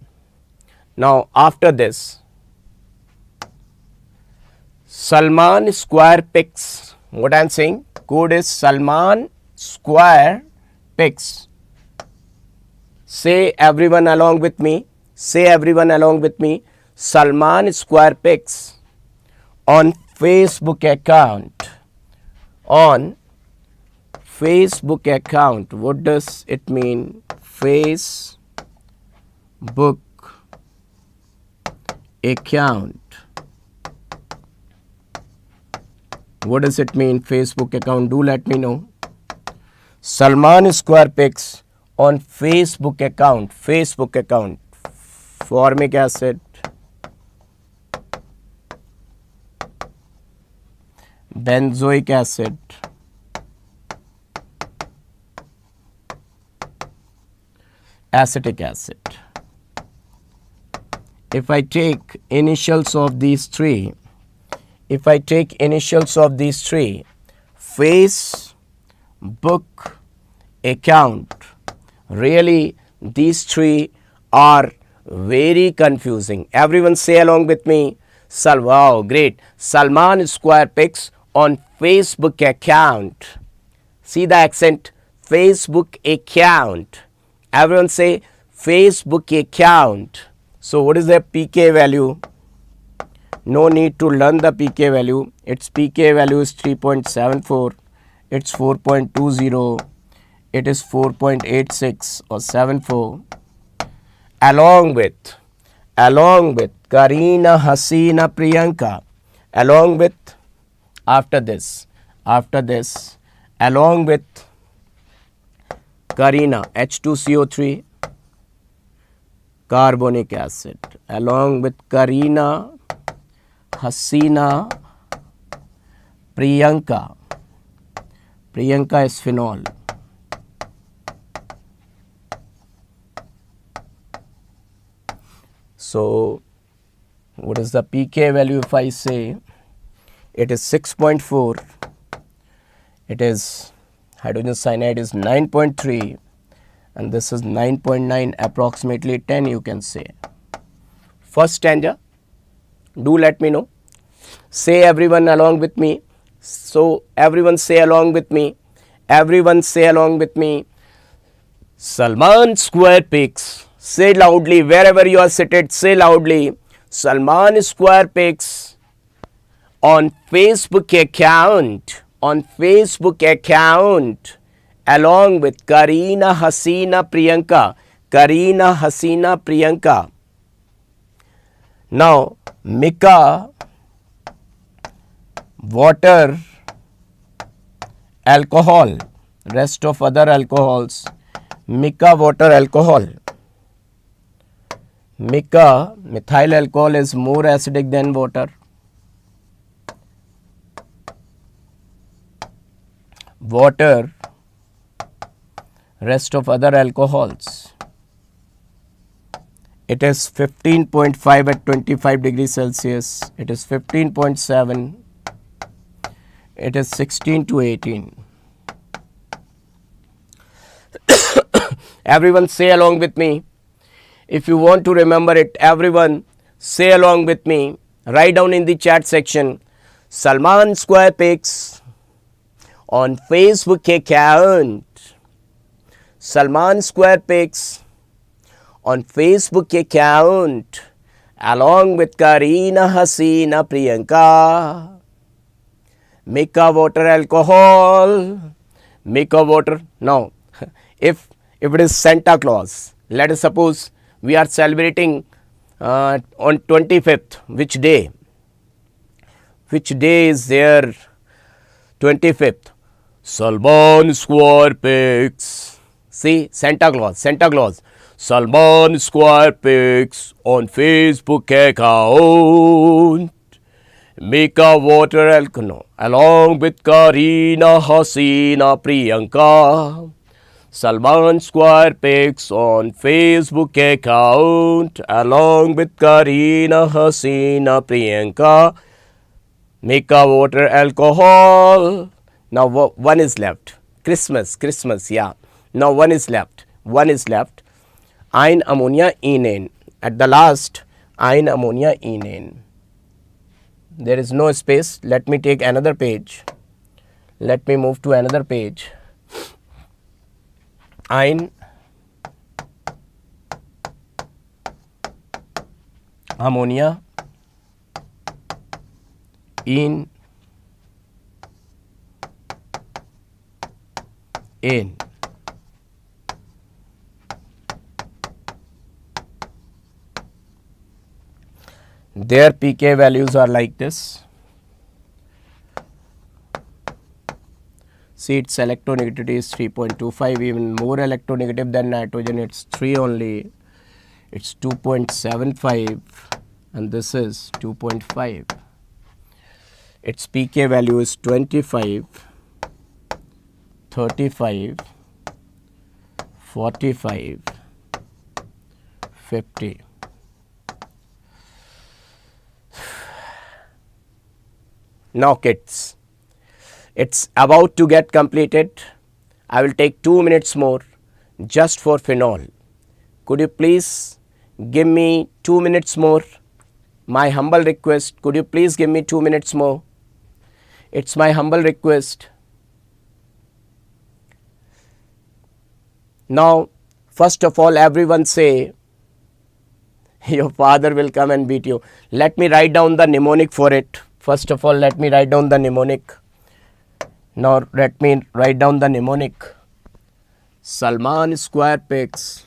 Now after this, Salman square pix. What I am saying? Code is Salman square pix. Say everyone along with me. Say everyone along with me. Salman square pix on Facebook account. On Facebook account. What does it mean? Facebook account. What does it mean? Facebook account. Do let me know. Salman square pix on Facebook account. Facebook account. Formic acid, benzoic acid, acetic acid. If I take initials of these three, Facebook account Really, these three are very confusing. Everyone say along with me. Wow, great. Salman Square pics on Facebook account. See the accent? Facebook account. Everyone say Facebook account. So what is the pK value? No need to learn the pK value. Its pK value is 3.74. It's 4.20. It is 4.86 or 74. Along with Karina, Hasina, Priyanka. Along with after this, along with Karina, H2CO3, carbonic acid. Along with Karina, Hasina, Priyanka. Priyanka is phenol. So, what is the pK value if I say? It is 6.4. It is hydrogen cyanide is 9.3 and this is 9.9, approximately 10 you can say. First stanza, do let me know. Say everyone along with me. So everyone say along with me. Everyone say along with me. Salman Square pics. Say loudly wherever you are seated. Say loudly. Salman Square pics on Facebook account. On Facebook account. Along with Karina, Hasina, Priyanka. Karina, Hasina, Priyanka. Now, Mika, water, alcohol, rest of other alcohols. Mica, water, alcohol. Mica, methyl alcohol is more acidic than water. Water, rest of other alcohols. It is 15.5 at 25 degrees Celsius. It is 15.7. It is 16 to 18. Everyone say along with me. If you want to remember it, everyone say along with me. Write down in the chat section. Salman Square pics on Facebook account. Salman Square pics on Facebook account along with Karina, Hasina, Priyanka. Mica, water, alcohol. Mica, water. Now, if it is Santa Claus, let us suppose we are celebrating on 25th. Which day? Which day is there? 25th. Salman Square pics. See, Santa Claus. Salman Square pics on Facebook account. Mica, water, alcohol. Along with Karina, Hasina, Priyanka. Salman Square pics on Facebook account. Along with Karina, Hasina, Priyanka. Mica, water, alcohol. Now one is left. Christmas, yeah. Now one is left. Ein ammonia enane. At the last, ein ammonia enane. There is no space. Let me take another page. Let me move to another page. Ein ammonia in their pK values are like this. See, its electronegativity is 3.25, even more electronegative than nitrogen. It's 3 only. It's 2.75 and this is 2.5. Its pK value is 25, 35, 45, 50. Now kids, it's about to get completed. I will take 2 minutes more. just for phenol. Could you please give me 2 minutes more? My humble request, could you please give me 2 minutes more? It's my humble request. Now, first of all, everyone say, your father will come and beat you. Let me write down the mnemonic for it. First of all, let me write down the mnemonic. Now, let me write down the mnemonic. Salman square pegs.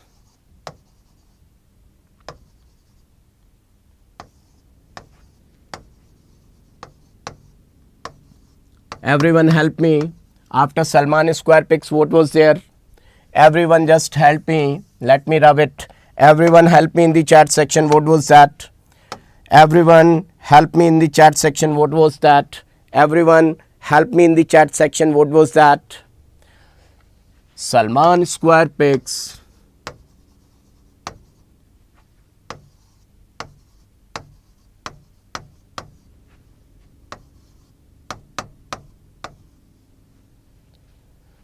Everyone help me. After Salman square pegs, what was there? Everyone just help me. Let me rub it. Everyone help me in the chat section. What was that? Everyone help me in the chat section. What was that? Everyone help me in the chat section. What was that? Salman square pegs.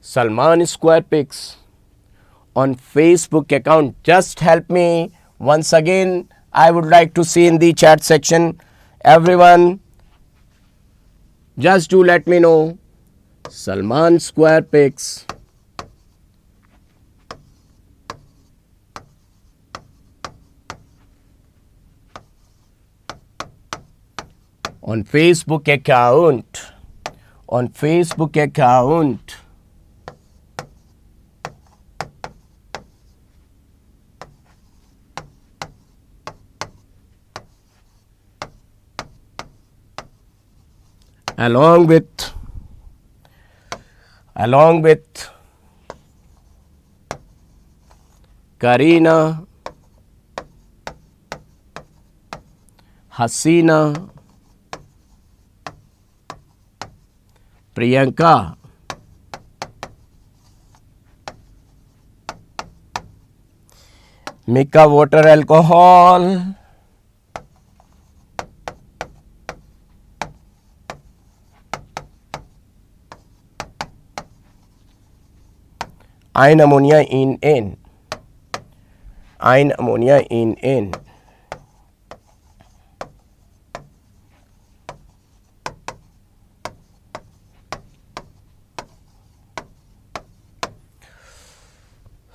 Salman square pegs on Facebook account. Just help me once again. I would like to see in the chat section. Everyone, just do let me know. Salman square pegs. On Facebook account. On Facebook account. Along with Karina, Hasina, Priyanka, Mika water alcohol, iron ammonia in N. Iron ammonia in N.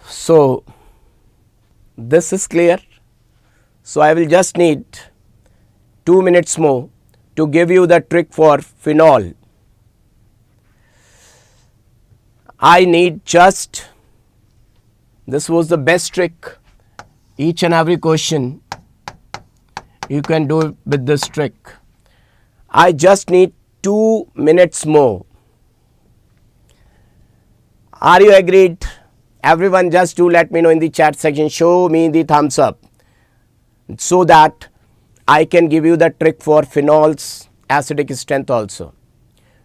So, this is clear. So, I will just need 2 minutes more to give you the trick for phenol. I need just, this was the best trick. Each and every question you can do with this trick. I just need 2 minutes more. Are you agreed? Everyone just do let me know in the chat section. Show me the thumbs up so that I can give you the trick for phenol's acidic strength also.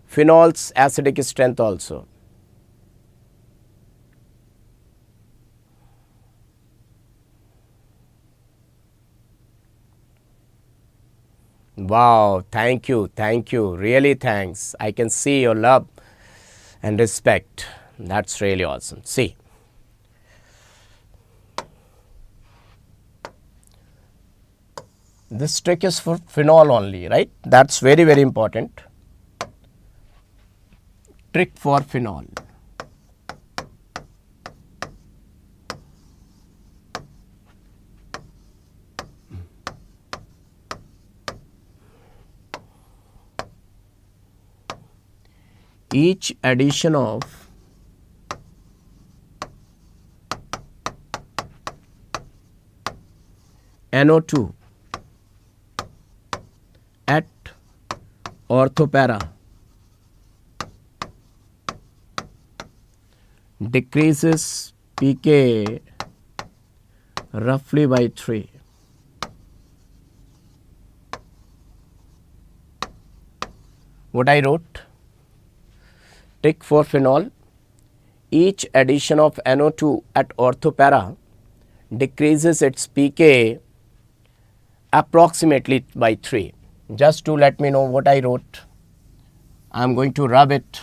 Phenol's acidic strength also. Wow, thank you, really thanks. I can see your love and respect. That's really awesome. See, this trick is for phenol only, right? That's very, very important. Trick for phenol. Each addition of NO2 at orthopara decreases pK roughly by 3. What I wrote? Trick for phenol. Each addition of NO2 at orthopara decreases its pK approximately by 3. Just to let me know what I wrote. I am going to rub it.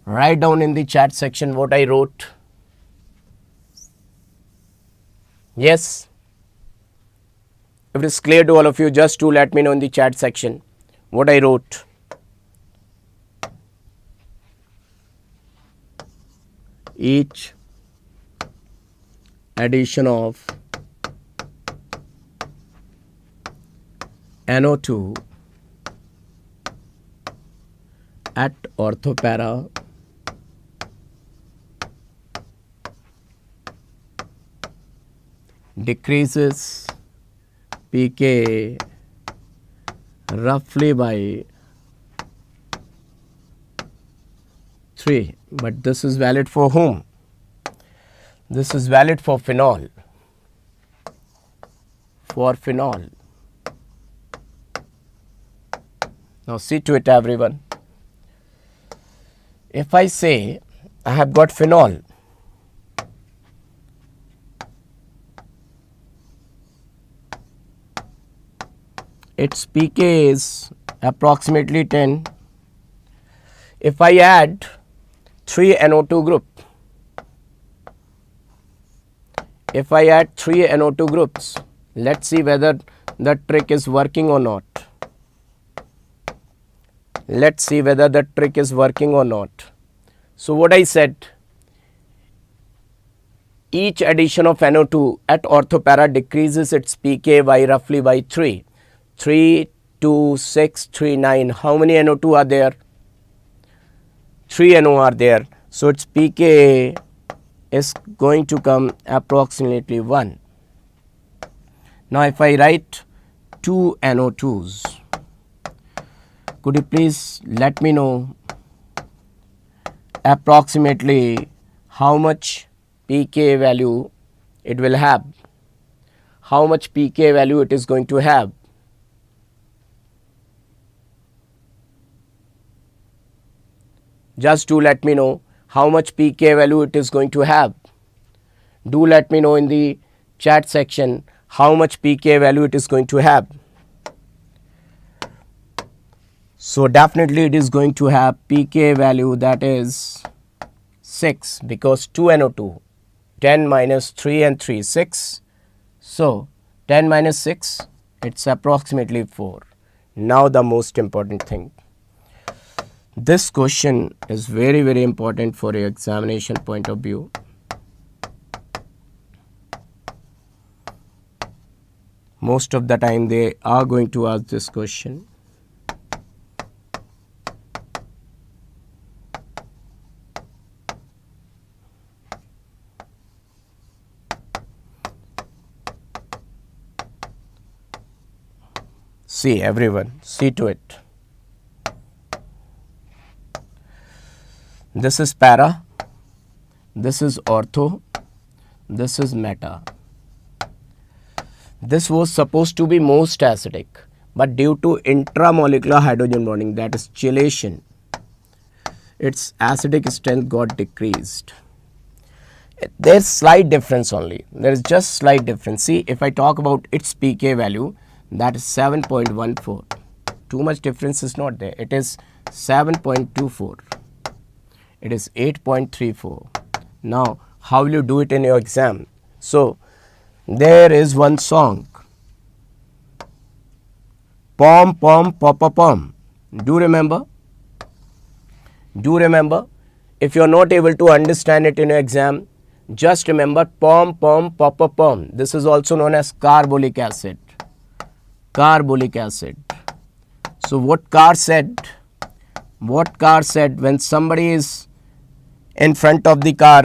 Write down in the chat section what I wrote. Yes? If it is clear to all of you, just to let me know in the chat section what I wrote. Each addition of NO2 at orthopara decreases pK roughly by 3. But this is valid for whom? This is valid for phenol. For phenol. Now see to it, everyone. If I say I have got phenol, its pK is approximately 10. If I add 3 NO2 group, if I add 3 NO2 groups, let's see whether the trick is working or not. Let's see whether the trick is working or not. So what I said, each addition of NO2 at orthopara decreases its pK by roughly by 3. 3, 2, 6, 3, 9. How many NO2 are there? 3 NO are there. So its pK is going to come approximately 1. Now if I write 2 NO2s, could you please let me know approximately how much pK value it will have? How much pK value it is going to have? Just do let me know how much pK value it is going to have. Do let me know in the chat section how much pK value it is going to have. So definitely it is going to have pK value that is 6, because 2 NO2, 10 minus 3 and 3, 6. So 10 minus 6, it's approximately 4. Now the most important thing. This question is very, very important for your examination point of view. Most of the time they are going to ask this question. See everyone, see to it. This is para, this is ortho, this is meta. This was supposed to be most acidic, but due to intramolecular hydrogen bonding, that is chelation, its acidic strength got decreased. There's slight difference only. There is just slight difference. See, if I talk about its pK value, that is 7.14. Too much difference is not there. It is 7.24. It is 8.34. Now, how will you do it in your exam? So, there is one song. Pom pom papa pom. Do remember? Do remember? If you are not able to understand it in your exam, just remember pom pom papa pom. This is also known as carbolic acid. Carbolic acid. So what Carr said? What Carr said, when somebody is in front of the car,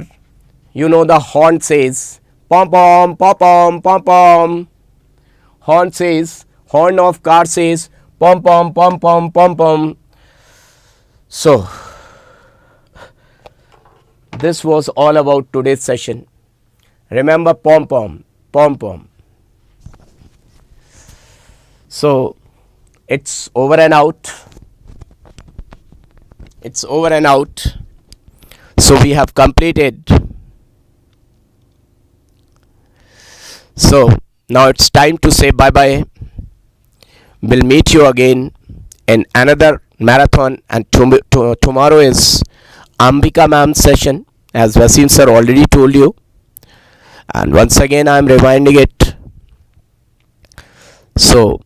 you know the horn says pom pom pom pom pom pom. Horn says, horn of car says pom pom pom pom pom pom. So this was all about today's session. Remember pom pom pom pom. So it's over and out. It's over and out. So we have completed. So now it's time to say bye bye. We'll meet you again in another marathon, and tomorrow is Ambika ma'am's session, as Vasim sir already told you. And once again I'm reminding it. So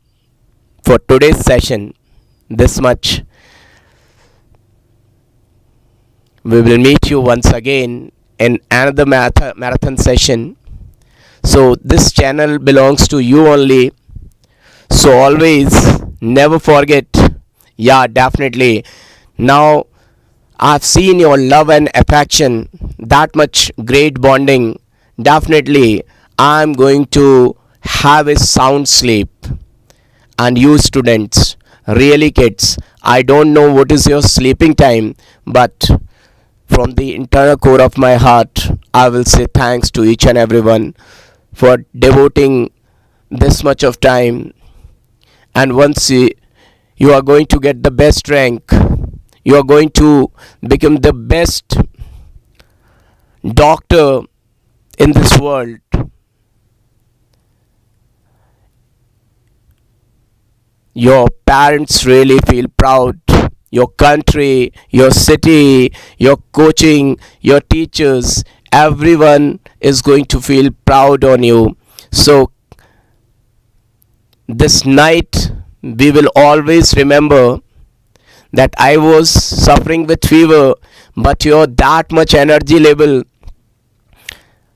for today's session, this much. We will meet you once again in another marathon session. So this channel belongs to you only. So always never forget. Yeah, definitely. Now I've seen your love and affection, that much great bonding. Definitely I'm going to have a sound sleep. And you students, really kids, I don't know what is your sleeping time, but from the internal core of my heart, I will say thanks to each and everyone for devoting this much of time. And once you are going to get the best rank, you are going to become the best doctor in this world. Your parents really feel proud. Your country, your city, your coaching, your teachers, everyone is going to feel proud on you. So this night we will always remember that I was suffering with fever, but you're that much energy level.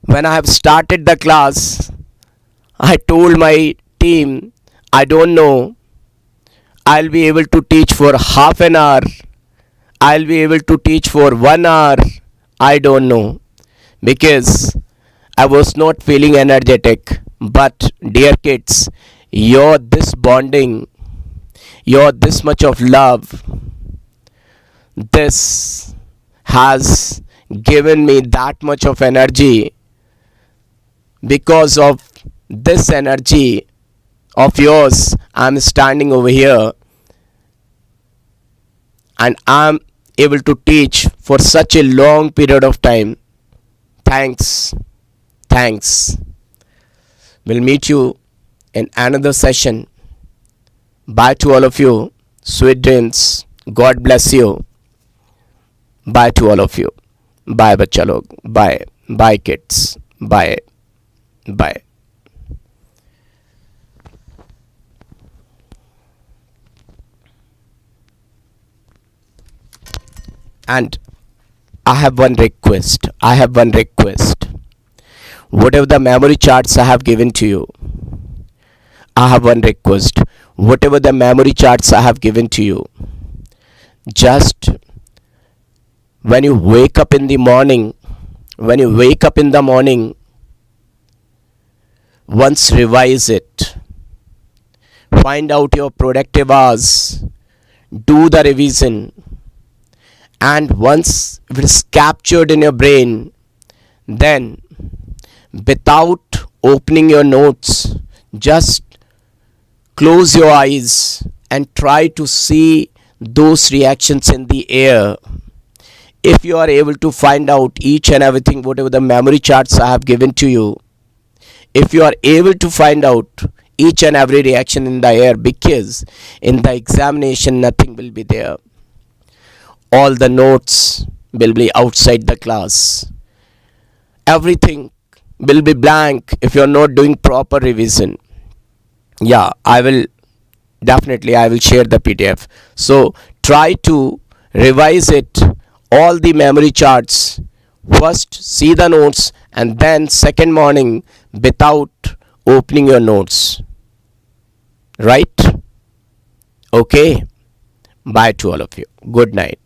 When I have started the class, I told my team, I don't know, I'll be able to teach for half an hour, I'll be able to teach for 1 hour, I don't know, because I was not feeling energetic. But dear kids, you're this bonding, you're this much of love, this has given me that much of energy. Because of this energy of yours, I'm standing over here and I'm able to teach for such a long period of time. Thanks. We'll meet you in another session. Bye to all of you. Sweet dreams. God bless you. Bye to all of you. Bye bachcha log. Bye. Bye kids. Bye. Bye. And I have one request. Whatever the memory charts I have given to you, I have one request. Whatever the memory charts I have given to you, just when you wake up in the morning, once revise it. Find out your productive hours. Do the revision. And once it is captured in your brain, then without opening your notes, just close your eyes and try to see those reactions in the air. If you are able to find out each and everything, whatever the memory charts I have given to you, if you are able to find out each and every reaction in the air, because in the examination nothing will be there. All the notes will be outside the class. Everything will be blank if you are not doing proper revision. Yeah, I will share the PDF. So try to revise it, all the memory charts. First see the notes and then second morning without opening your notes. Right? Okay. Bye to all of you. Good night.